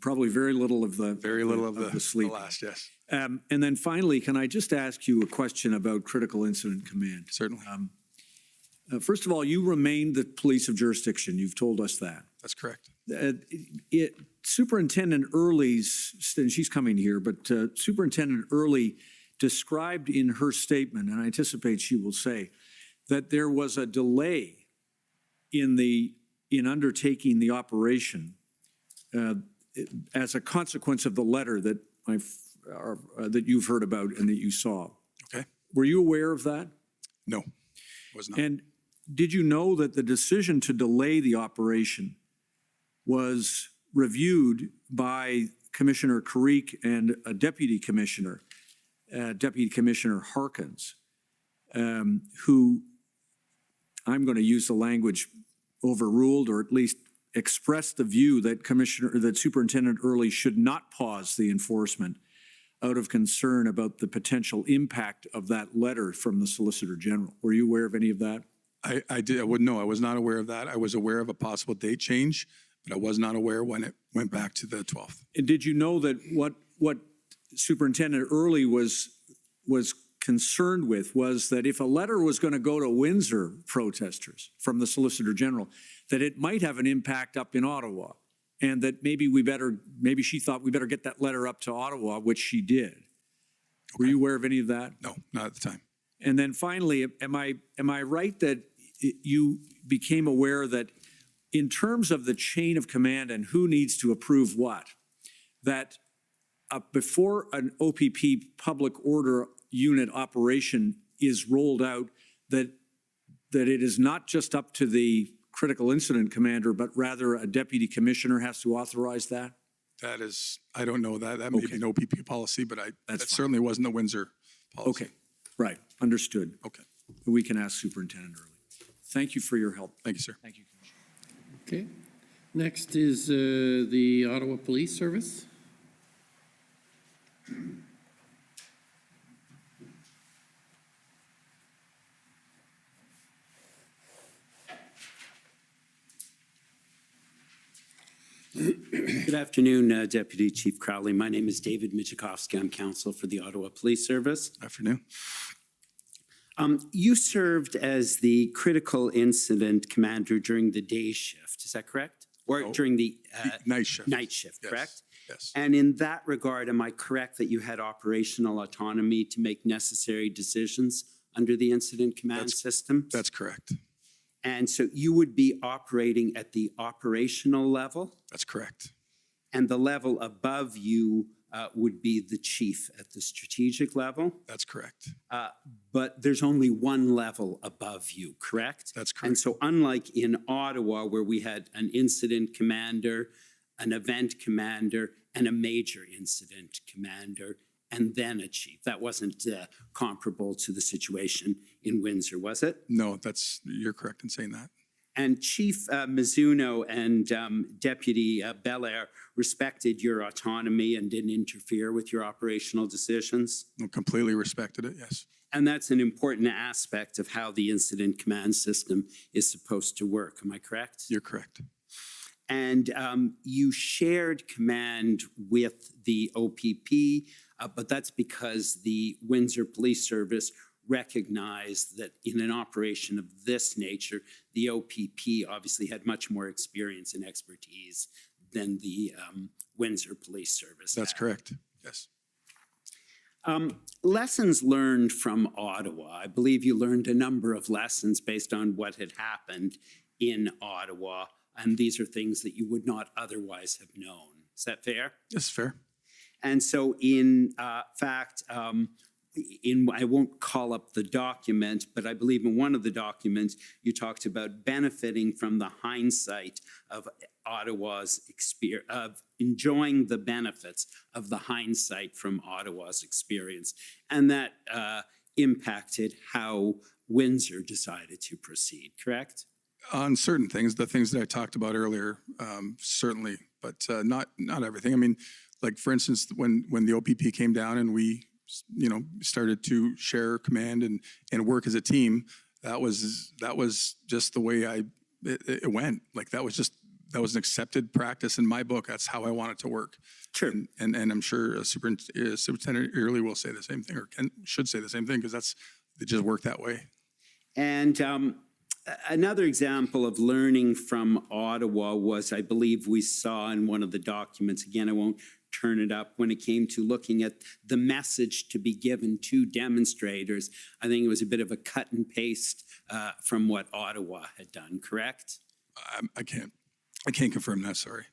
A: Probably very little of the sleep.
F: The last, yes.
A: And then finally, can I just ask you a question about critical incident command?
F: Certainly.
A: First of all, you remain the police of jurisdiction. You've told us that.
F: That's correct.
A: Superintendent Early's, and she's coming here, but Superintendent Early described in her statement, and I anticipate she will say, that there was a delay in undertaking the operation as a consequence of the letter that that you've heard about and that you saw.
F: Okay.
A: Were you aware of that?
F: No, was not.
A: And did you know that the decision to delay the operation was reviewed by Commissioner Carrique and a Deputy Commissioner Harkins, who, I'm going to use the language, overruled or at least expressed the view that Superintendent Early should not pause the enforcement out of concern about the potential impact of that letter from the Solicitor General. Were you aware of any of that?
F: I did. I wouldn't know. I was not aware of that. I was aware of a possible date change, but I was not aware when it went back to the 12th.
A: And did you know that what Superintendent Early was concerned with was that if a letter was going to go to Windsor protesters from the Solicitor General, that it might have an impact up in Ottawa, and that maybe she thought we better get that letter up to Ottawa, which she did. Okay. Were you aware of any of that?
F: No, not at the time.
A: And then finally, am I right that you became aware that in terms of the chain of command and who needs to approve what, that before an OPP public order unit operation is rolled out, that it is not just up to the critical incident commander, but rather a deputy commissioner has to authorize that?
F: That is, I don't know that. That may be an OPP policy, but that certainly wasn't the Windsor policy.
A: Okay, right, understood.
F: Okay.
A: We can ask Superintendent Early. Thank you for your help.
F: Thank you, sir.
A: Thank you, Commissioner.
C: Okay. Next is the Ottawa Police Service.
E: Good afternoon, Deputy Chief Crowley. My name is David Michikowski. I'm counsel for the Ottawa Police Service.
F: Afternoon.
E: You served as the critical incident commander during the day shift, is that correct? Or during the
F: night shift.
E: Night shift,
F: Yes.
E: correct?
F: Yes.
E: And in that regard, am I correct that you had operational autonomy to make necessary decisions under the incident command system?
F: That's correct.
E: And so you would be operating at the operational level?
F: That's correct.
E: And the level above you would be the chief at the strategic level?
F: That's correct.
E: But there's only one level above you, correct?
F: That's correct.
E: And so unlike in Ottawa, where we had an incident commander, an event commander, and a major incident commander, and then a chief, that wasn't comparable to the situation in Windsor, was it?
F: No, you're correct in saying that.
E: And Chief Mizuno and Deputy Belair respected your autonomy and didn't interfere with your operational decisions?
F: No, completely respected it, yes.
E: And that's an important aspect of how the incident command system is supposed to work, am I correct?
F: You're correct.
E: And you shared command with the OPP, but that's because the Windsor Police Service recognized that in an operation of this nature, the OPP obviously had much more experience and expertise than the Windsor Police Service.
F: That's correct, yes.
E: Lessons learned from Ottawa. I believe you learned a number of lessons based on what had happened in Ottawa, and these are things that you would not otherwise have known. Is that fair?
F: That's fair.
E: And so in fact, I won't call up the document, but I believe in one of the documents, you talked about benefiting from the hindsight of Ottawa's experience, of enjoying the benefits of the hindsight from Ottawa's experience. And that impacted how Windsor decided to proceed, correct?
F: On certain things, the things that I talked about earlier, certainly, but not everything. I mean, like for instance, when the OPP came down and we, started to share command and work as a team, that was just the way it went. Like that was an accepted practice in my book. That's how I want it to work.
E: Sure.
F: And I'm sure Superintendent Early will say the same thing, or should say the same thing, because it just worked that way.
E: And another example of learning from Ottawa was, I believe we saw in one of the documents, again, I won't turn it up, when it came to looking at the message to be given to demonstrators. I think it was a bit of a cut and paste from what Ottawa had done, correct?
F: I can't confirm that, sorry.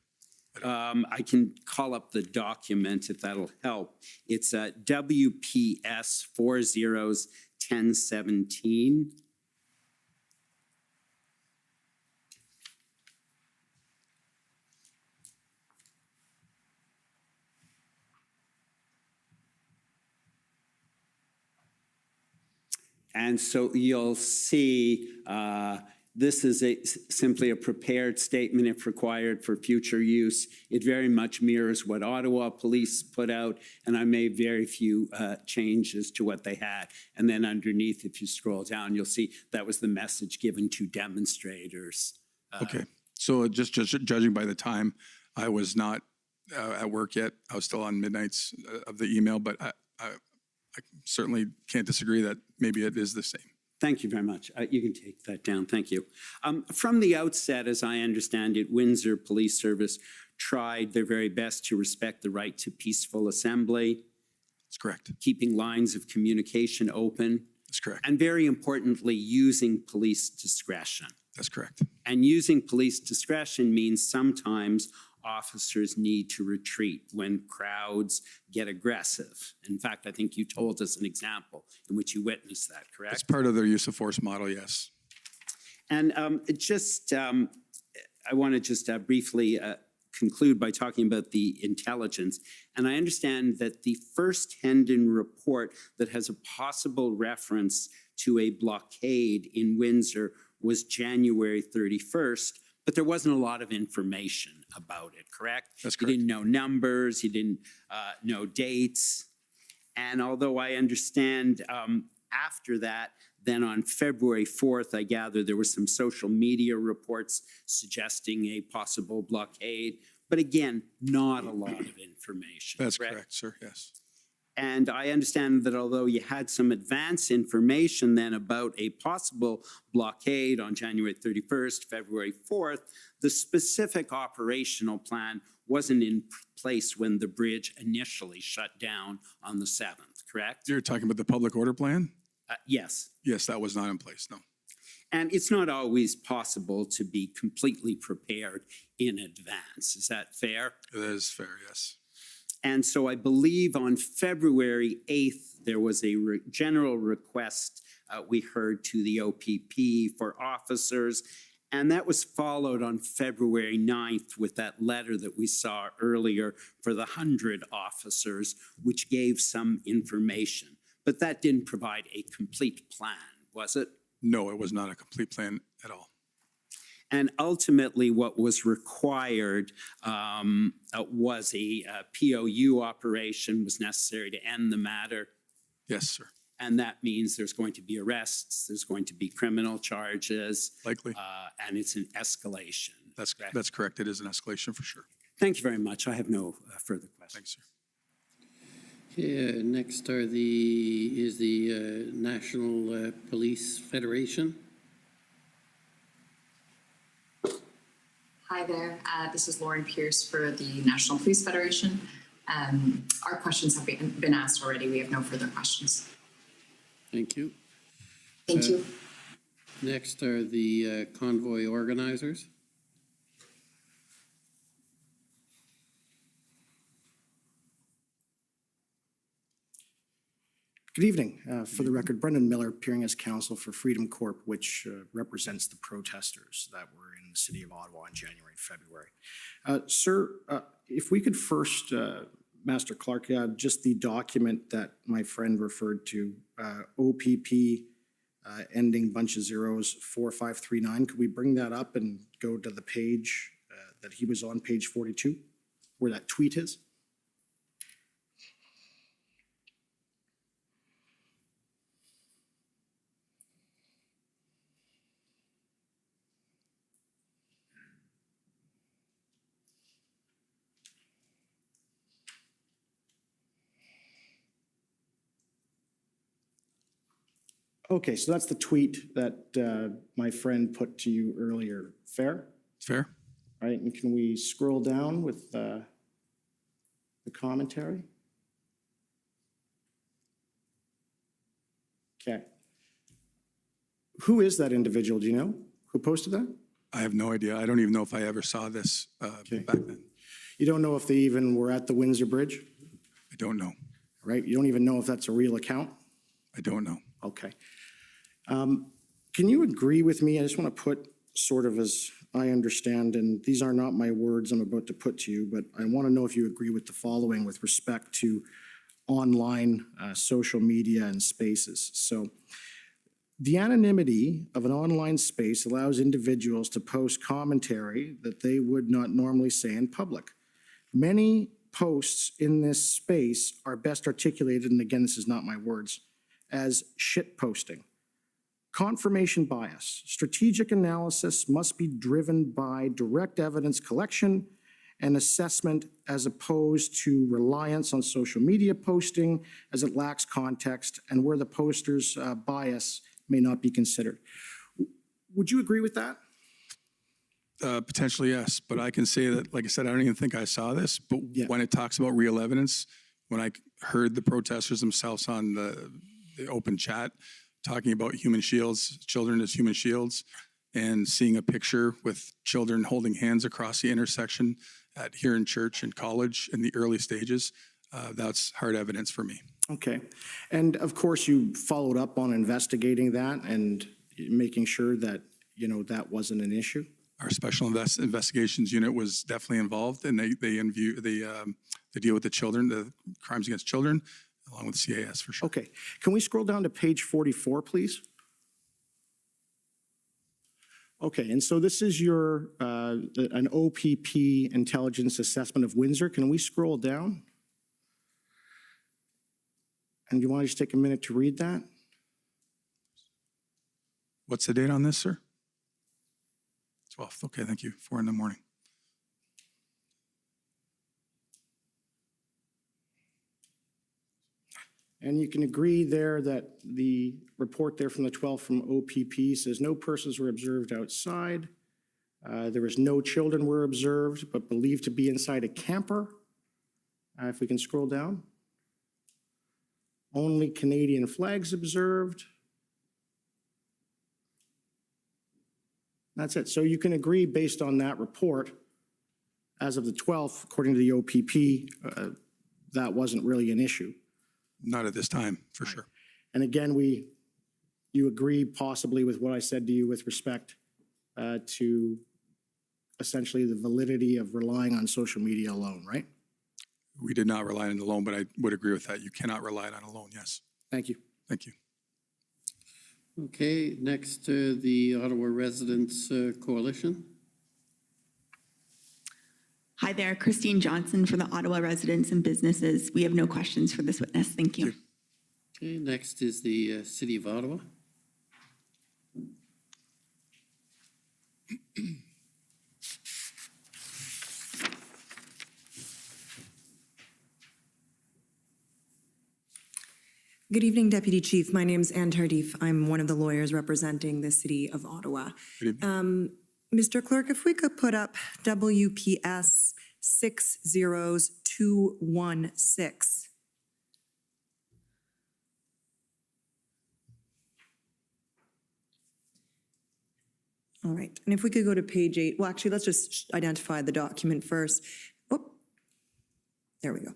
E: I can call up the document if that'll help. It's WPS 401017. And so you'll see this is simply a prepared statement if required for future use. It very much mirrors what Ottawa Police put out, and I made very few changes to what they had. And then underneath, if you scroll down, you'll see that was the message given to demonstrators.
F: Okay, so just judging by the time, I was not at work yet. I was still on midnights of the email, but I certainly can't disagree that maybe it is the same.
E: Thank you very much. You can take that down. Thank you. From the outset, as I understand it, Windsor Police Service tried their very best to respect the right to peaceful assembly.
F: That's correct.
E: Keeping lines of communication open.
F: That's correct.
E: And very importantly, using police discretion.
F: That's correct.
E: And using police discretion means sometimes officers need to retreat when crowds get aggressive. In fact, I think you told us an example in which you witnessed that, correct?
F: It's part of their use of force model, yes.
E: And I want to just briefly conclude by talking about the intelligence. And I understand that the first Hendon report that has a possible reference to a blockade in Windsor was January 31st, but there wasn't a lot of information about it, correct?
F: That's correct.
E: You didn't know numbers, you didn't know dates. And although I understand after that, then on February 4th, I gather there were some social media reports suggesting a possible blockade. But again, not a lot of information.
F: That's correct, sir, yes.
E: And I understand that although you had some advance information then about a possible blockade on January 31st, February 4th, the specific operational plan wasn't in place when the bridge initially shut down on the 7th, correct?
F: You're talking about the public order plan?
E: Yes.
F: Yes, that was not in place, no.
E: And it's not always possible to be completely prepared in advance. Is that fair?
F: It is fair, yes.
E: And so I believe on February 8th, there was a general request we heard to the OPP for officers. And that was followed on February 9th with that letter that we saw earlier for the 100 officers, which gave some information. But that didn't provide a complete plan, was it?
F: No, it was not a complete plan at all.
E: And ultimately, what was required was a POU operation was necessary to end the matter.
F: Yes, sir.
E: And that means there's going to be arrests, there's going to be criminal charges.
F: Likely.
E: And it's an escalation.
F: That's correct. It is an escalation for sure.
E: Thank you very much. I have no further questions.
F: Thanks, sir.
C: Yeah, next is the National Police Federation.
B: Hi there. This is Lauren Pierce for the National Police Federation. Our questions have been asked already. We have no further questions.
C: Thank you.
B: Thank you.
C: Next are the convoy organizers.
O: Good evening. For the record, Brendan Miller, appearing as counsel for Freedom Corp, which represents the protesters that were in the city of Ottawa in January and February. Sir, if we could first, Master Clark, just the document that my friend referred to, OPP ending bunch of zeros 4539, could we bring that up and go to the page that he was on, page 42, where that tweet is? Okay, so that's the tweet that my friend put to you earlier. Fair?
F: Fair.
O: All right, and can we scroll down with the commentary? Okay. Who is that individual? Do you know who posted that?
F: I have no idea. I don't even know if I ever saw this back then.
O: You don't know if they even were at the Windsor Bridge?
F: I don't know.
O: Right? You don't even know if that's a real account?
F: I don't know.
O: Okay. Can you agree with me? I just want to put sort of as I understand, and these are not my words I'm about to put to you, but I want to know if you agree with the following with respect to online social media and spaces. So the anonymity of an online space allows individuals to post commentary that they would not normally say in public. Many posts in this space are best articulated, and again, this is not my words, as shit posting. Confirmation bias. Strategic analysis must be driven by direct evidence collection and assessment as opposed to reliance on social media posting as it lacks context and where the poster's bias may not be considered. Would you agree with that?
F: Potentially, yes. But I can say that, like I said, I don't even think I saw this. But when it talks about real evidence, when I heard the protesters themselves on the open chat, talking about human shields, children as human shields, and seeing a picture with children holding hands across the intersection here in church and college in the early stages, that's hard evidence for me.
O: Okay. And of course, you followed up on investigating that and making sure that, you know, that wasn't an issue?
F: Our special investigations unit was definitely involved, and they deal with the children, the crimes against children, along with CAS for sure.
O: Okay. Can we scroll down to page 44, please? Okay, and so this is your, an OPP intelligence assessment of Windsor. Can we scroll down? And do you want to just take a minute to read that?
F: What's the date on this, sir? 12th. Okay, thank you. 4 a.m.
O: And you can agree there that the report there from the 12th from OPP says no persons were observed outside. There was no children were observed, but believed to be inside a camper. If we can scroll down. Only Canadian flags observed. That's it. So you can agree based on that report, as of the 12th, according to the OPP, that wasn't really an issue.
F: Not at this time, for sure.
O: And again, you agree possibly with what I said to you with respect to essentially the validity of relying on social media alone, right?
F: We did not rely on it alone, but I would agree with that. You cannot rely on it alone, yes.
O: Thank you.
F: Thank you.
C: Okay, next the Ottawa Residents Coalition.
U: Hi there, Christine Johnson for the Ottawa Residents and Businesses. We have no questions for this witness. Thank you.
C: Okay, next is the City of Ottawa.
J: Good evening, Deputy Chief. My name's Anne Tardif. I'm one of the lawyers representing the City of Ottawa. Mr. Clerk, if we could put up WPS 60216. All right, and if we could go to page 8, well, actually, let's just identify the document first. Oh, there we go.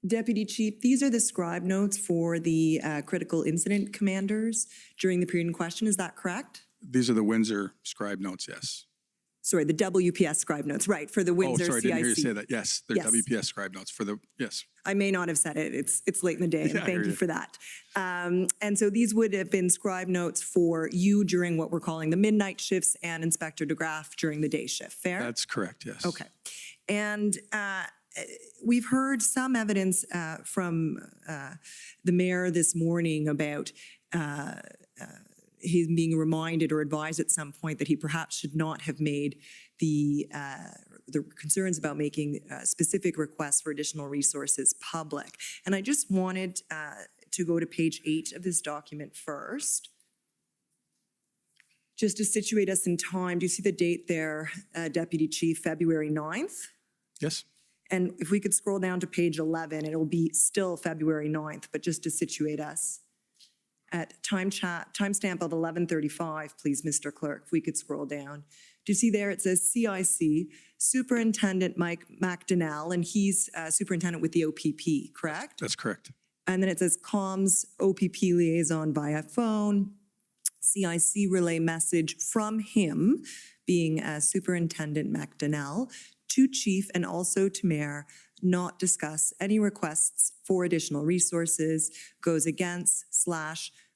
J: Deputy Chief, these are the scribe notes for the critical incident commanders during the period in question. Is that correct?
F: These are the Windsor scribe notes, yes.
J: Sorry, the WPS scribe notes, right, for the Windsor
F: Oh, sorry, I
J: CIC.
F: didn't hear you say that. Yes, they're
J: Yes.
F: WPS scribe notes for the, yes.
J: I may not have said it. It's late in the day, and
F: Yeah, I
J: thank
F: hear
J: you
F: you.
J: for that. And so these would have been scribe notes for you during what we're calling the midnight shifts and Inspector DeGraff during the day shift. Fair?
F: That's correct, yes.
J: Okay. And we've heard some evidence from the mayor this morning about him being reminded or advised at some point that he perhaps should not have made the concerns about making specific requests for additional resources public. And I just wanted to go to page 8 of this document first, just to situate us in time. Do you see the date there, Deputy Chief, February 9th?
F: Yes.
J: And if we could scroll down to page 11, it'll be still February 9th, but just to situate us. At timestamp of 11:35, please, Mr. Clerk, if we could scroll down. Do you see there, it says CIC, Superintendent Mike McDonnell, and he's superintendent with the OPP, correct?
F: That's correct.
J: And then it says comms, OPP liaison via phone, CIC relay message from him, being Superintendent McDonnell, to Chief and also to Mayor, not discuss any requests for additional resources, goes against /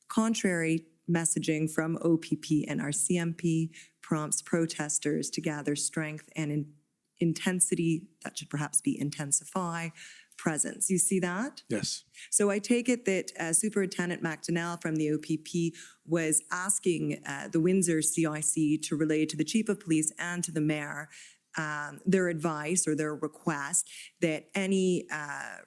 J: contrary messaging from OPP and our CMP, prompts protesters to gather strength and intensity, that should perhaps be intensify, presence. You see that?
F: Yes.
J: So I take it that Superintendent McDonnell from the OPP was asking the Windsor CIC to relay to the Chief of Police and to the Mayor their advice or their request that any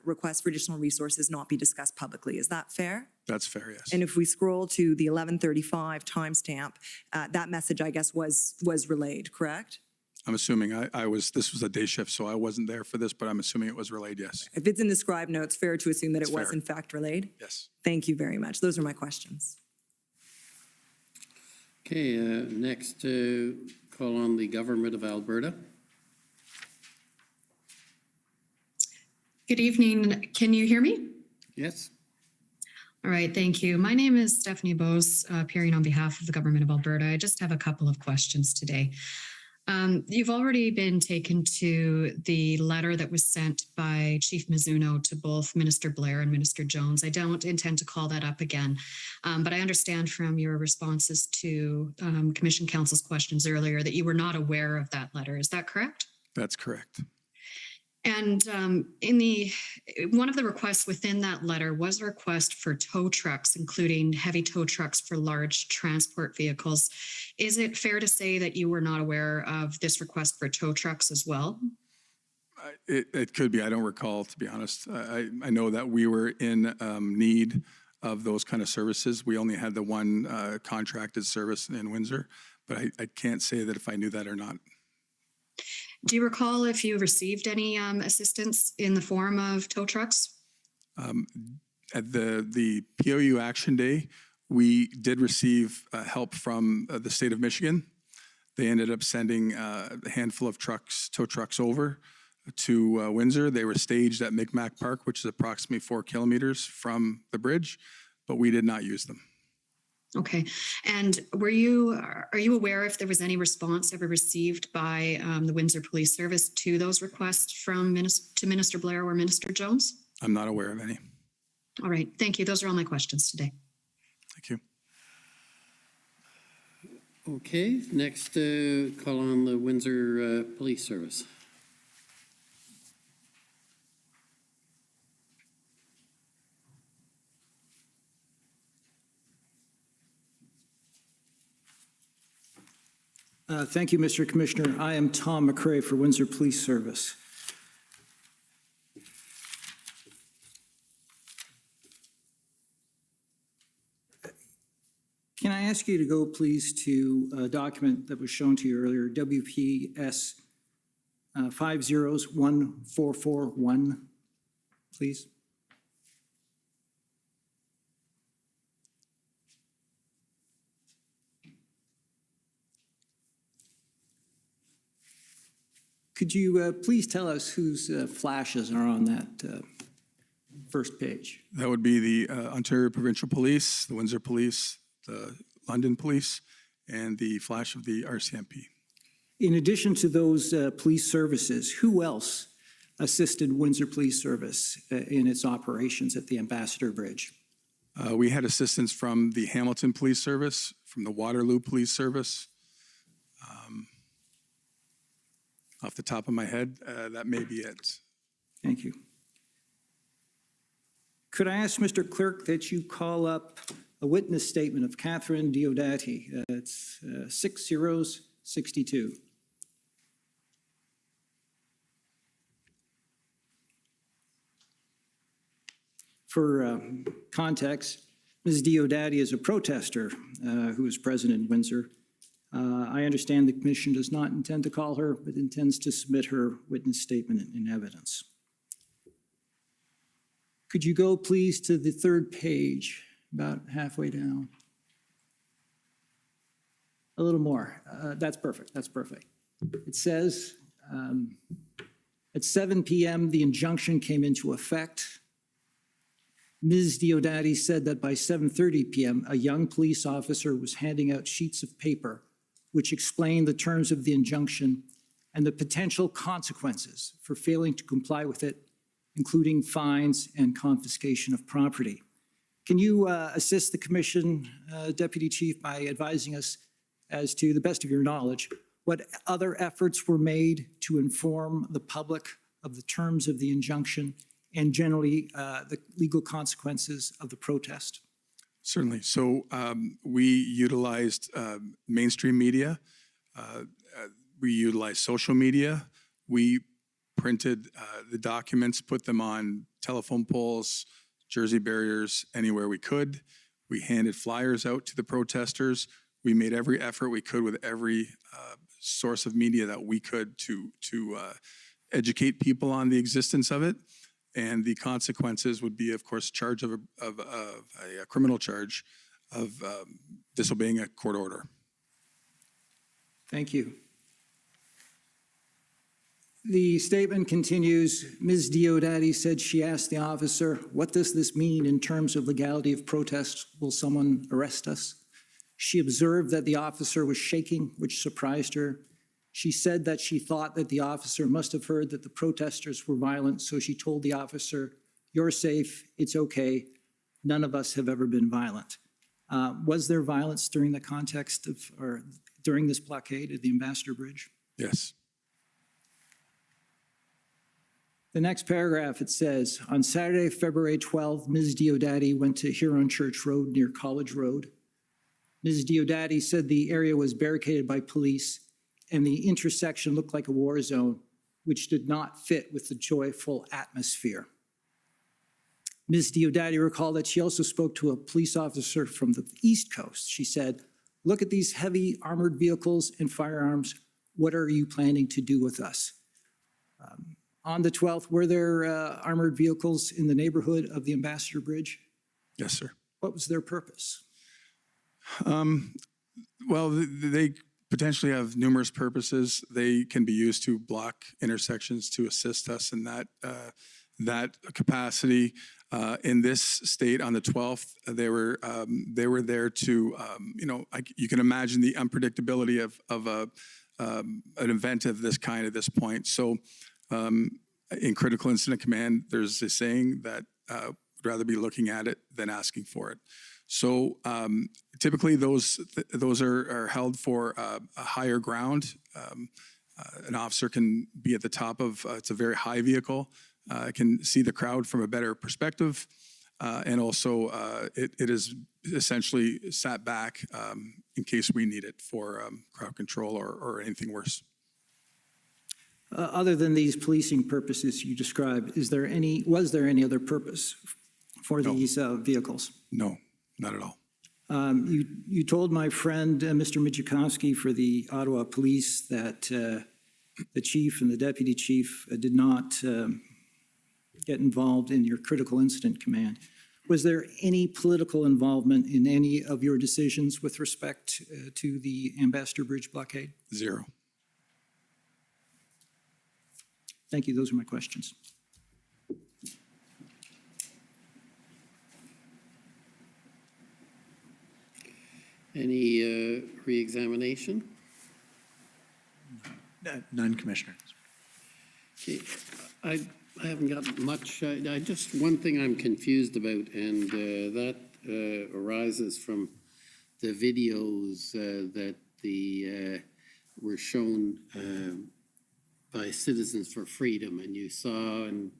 J: request for additional resources not be discussed publicly. Is that fair?
F: That's fair, yes.
J: And if we scroll to the 11:35 timestamp, that message, I guess, was relayed, correct?
F: I'm assuming this was a day shift, so I wasn't there for this, but I'm assuming it was relayed, yes.
J: If it's in the scribe notes, fair to assume that
F: It's
J: it was
F: fair.
J: in fact relayed?
F: Yes.
J: Thank you very much. Those are my questions.
C: Okay, next, call on the Government of Alberta.
L: Good evening. Can you hear me?
C: Yes.
L: All right, thank you. My name is Stephanie Bose, appearing on behalf of the Government of Alberta. I just have a couple of questions today. You've already been taken to the letter that was sent by Chief Mizuno to both Minister Blair and Minister Jones. I don't intend to call that up again, but I understand from your responses to Commission Council's questions earlier that you were not aware of that letter. Is that correct?
F: That's correct.
L: And one of the requests within that letter was a request for tow trucks, including heavy tow trucks for large transport vehicles. Is it fair to say that you were not aware of this request for tow trucks as well?
F: It could be. I don't recall, to be honest. I know that we were in need of those kind of services. We only had the one contracted service in Windsor, but I can't say that if I knew that or not.
L: Do you recall if you received any assistance in the form of tow trucks?
F: At the POU Action Day, we did receive help from the state of Michigan. They ended up sending a handful of tow trucks over to Windsor. They were staged at Micmac Park, which is approximately 4 kilometers from the bridge, but we did not use them.
L: Okay. And are you aware if there was any response ever received by the Windsor Police Service to those requests from Minister Blair or Minister Jones?
F: I'm not aware of any.
L: All right. Thank you. Those are all my questions today.
F: Thank you.
C: Okay, next, call on the Windsor Police Service.
V: Thank you, Mr. Commissioner. I am Tom McCrae for Windsor Police Service. Can I ask you to go, please, to a document that was shown to you earlier, WPS 501441, please? Could you please tell us whose flashes are on that first page?
F: That would be the Ontario Provincial Police, the Windsor Police, the London Police, and the flash of the RCMP.
V: In addition to those police services, who else assisted Windsor Police Service in its operations at the Ambassador Bridge?
F: We had assistance from the Hamilton Police Service, from the Waterloo Police Service. Off the top of my head, that may be it.
V: Thank you. Could I ask Mr. Clerk that you call up a witness statement of Catherine Diodati? It's 6062. For context, Ms. Diodati is a protester who is present in Windsor. I understand the Commission does not intend to call her, but intends to submit her witness statement in evidence. Could you go, please, to the third page, about halfway down? A little more. That's perfect. That's perfect. It says, at 7 p.m., the injunction came into effect. Ms. Diodati said that by 7:30 p.m., a young police officer was handing out sheets of paper which explained the terms of the injunction and the potential consequences for failing to comply with it, including fines and confiscation of property. Can you assist the Commission, Deputy Chief, by advising us as to the best of your knowledge, what other efforts were made to inform the public of the terms of the injunction and generally the legal consequences of the protest?
F: Certainly. So we utilized mainstream media. We utilized social media. We printed the documents, put them on telephone poles, jersey barriers, anywhere we could. We handed flyers out to the protesters. We made every effort we could with every source of media that we could to educate people on the existence of it. And the consequences would be, of course, charge of a criminal charge of disobeying a court order.
V: Thank you. The statement continues, Ms. Diodati said she asked the officer, what does this mean in terms of legality of protest? Will someone arrest us? She observed that the officer was shaking, which surprised her. She said that she thought that the officer must have heard that the protesters were violent, so she told the officer, you're safe, it's okay, none of us have ever been violent. Was there violence during the context of, or during this blockade at the Ambassador Bridge?
F: Yes.
V: The next paragraph, it says, on Saturday, February 12th, Ms. Diodati went to Huron Church Road near College Road. Ms. Diodati said the area was barricaded by police and the intersection looked like a war zone, which did not fit with the joyful atmosphere. Ms. Diodati recalled that she also spoke to a police officer from the East Coast. She said, look at these heavy armored vehicles and firearms. What are you planning to do with us? On the 12th, were there armored vehicles in the neighborhood of the Ambassador Bridge?
F: Yes, sir.
V: What was their purpose?
F: Well, they potentially have numerous purposes. They can be used to block intersections to assist us in that capacity. In this state, on the 12th, they were there to, you can imagine the unpredictability of an event of this kind at this point. So, in critical incident command, there's a saying that would rather be looking at it than asking for it. So typically those are held for a higher ground. An officer can be at the top of, it's a very high vehicle, can see the crowd from a better perspective. And also it is essentially sat back in case we need it for crowd control or anything worse.
V: Other than these policing purposes you described, was there any other purpose for these vehicles?
F: No, not at all.
V: You told my friend, Mr. Michikowski for the Ottawa Police, that the chief and the deputy chief did not get involved in your critical incident command. Was there any political involvement in any of your decisions with respect to the Ambassador Bridge blockade?
F: Zero.
V: Thank you. Those are my questions.
C: Any re-examination?
A: None, Commissioner.
C: Okay, I haven't got much. I just, one thing I'm confused about, and that arises from the videos that were shown by Citizens for Freedom, and you saw in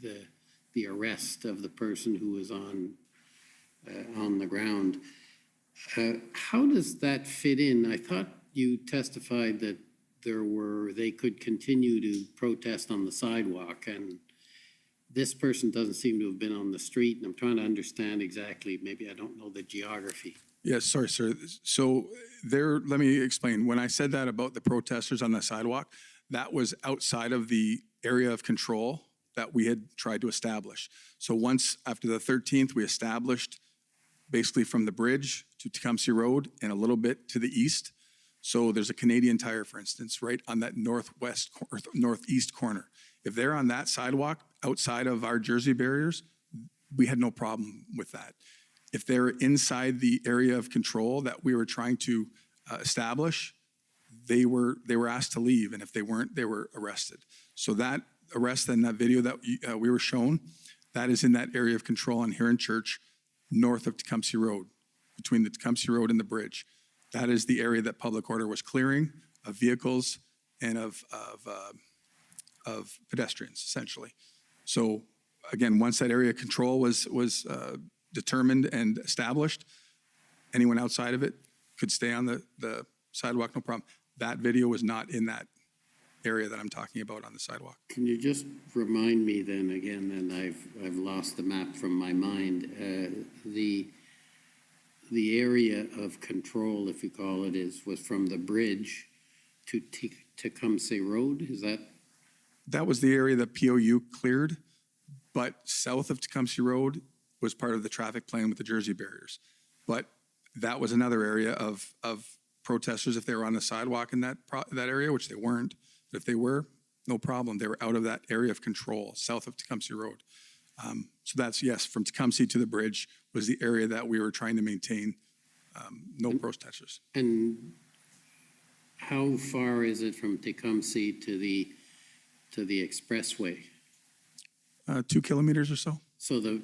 C: the arrest of the person who was on the ground. How does that fit in? I thought you testified that they could continue to protest on the sidewalk, and this person doesn't seem to have been on the street, and I'm trying to understand exactly, maybe I don't know the geography.
F: Yes, sorry, sir. So let me explain. When I said that about the protesters on the sidewalk, that was outside of the area of control that we had tried to establish. So once after the 13th, we established basically from the bridge to Tecumseh Road and a little bit to the east. So there's a Canadian Tire, for instance, right on that northeast corner. If they're on that sidewalk outside of our Jersey barriers, we had no problem with that. If they're inside the area of control that we were trying to establish, they were asked to leave, and if they weren't, they were arrested. So that arrest and that video that we were shown, that is in that area of control on Huron Church, north of Tecumseh Road, between the Tecumseh Road and the bridge. That is the area that public order was clearing of vehicles and of pedestrians, essentially. So again, once that area of control was determined and established, anyone outside of it could stay on the sidewalk, no problem. That video was not in that area that I'm talking about on the sidewalk.
C: Can you just remind me then again, and I've lost the map from my mind, the area of control, if you call it, was from the bridge to Tecumseh Road, is that?
F: That was the area that POU cleared, but south of Tecumseh Road was part of the traffic plan with the Jersey barriers. But that was another area of protesters if they were on the sidewalk in that area, which they weren't. But if they were, no problem. They were out of that area of control, south of Tecumseh Road. So that's, yes, from Tecumseh to the bridge was the area that we were trying to maintain no protesters.
C: And how far is it from Tecumseh to the expressway?
F: 2 kilometers or so.
C: So the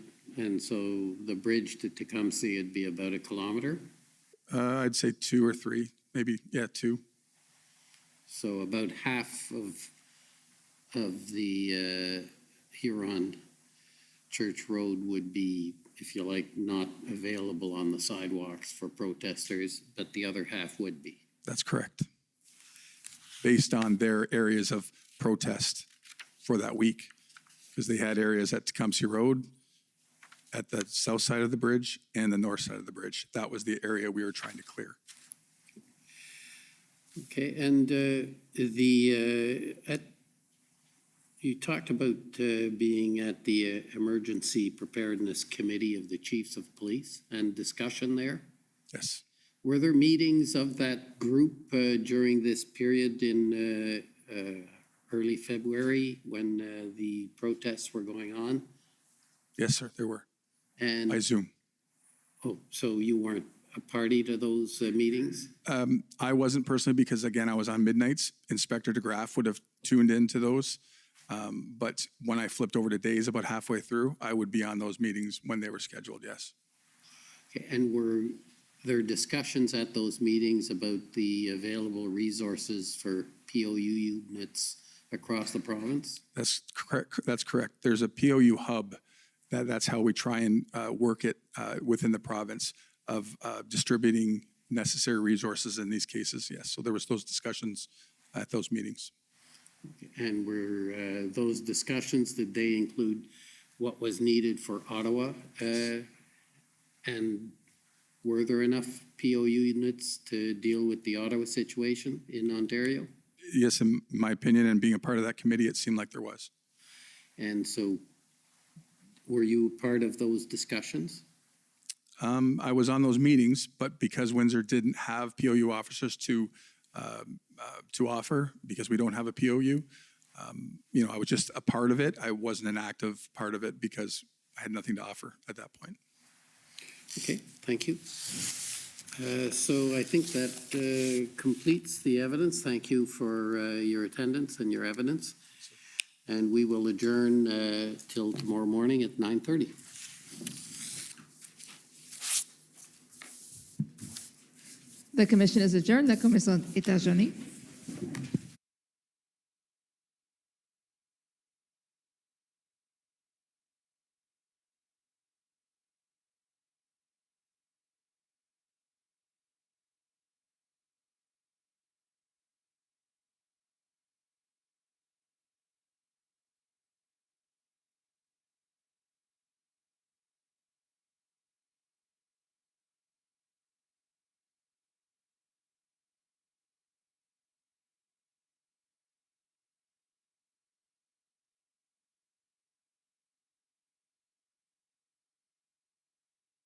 C: bridge to Tecumseh would be about 1 kilometer?
F: I'd say 2 or 3, maybe, 2.
C: So about half of the Huron Church Road would be, if you like, not available on the sidewalks for protesters, but the other half would be.
F: That's correct. Based on their areas of protest for that week, because they had areas at Tecumseh Road, at the south side of the bridge, and the north side of the bridge. That was the area we were trying to clear.
C: Okay, and you talked about being at the Emergency Preparedness Committee of the Chiefs of Police and discussion there?
F: Yes.
C: Were there meetings of that group during this period in early February when the protests were going on?
F: Yes, sir, there were.
C: And
F: by Zoom.
C: Oh, so you weren't a party to those meetings?
F: I wasn't personally because, again, I was on midnights. Inspector DeGraff would have tuned into those. But when I flipped over to days about halfway through, I would be on those meetings when they were scheduled, yes.
C: Okay, and were there discussions at those meetings about the available resources for POU units across the province?
F: That's correct. There's a POU hub. That's how we try and work it within the province of distributing necessary resources in these cases, yes. So there was those discussions at those meetings.
C: And were those discussions, did they include what was needed for Ottawa and Were there enough POU units to deal with the Ottawa situation in Ontario?
F: Yes, in my opinion, and being a part of that committee, it seemed like there was.
C: And so were you part of those discussions?
F: I was on those meetings, but because Windsor didn't have POU officers to offer, because we don't have a POU, I was just a part of it. I wasn't an active part of it because I had nothing to offer at that point.
C: Okay, thank you. So I think that completes the evidence. Thank you for your attendance and your evidence. And we will adjourn till tomorrow morning at 9:30.
D: The commission is adjourned. La commission est adjournée.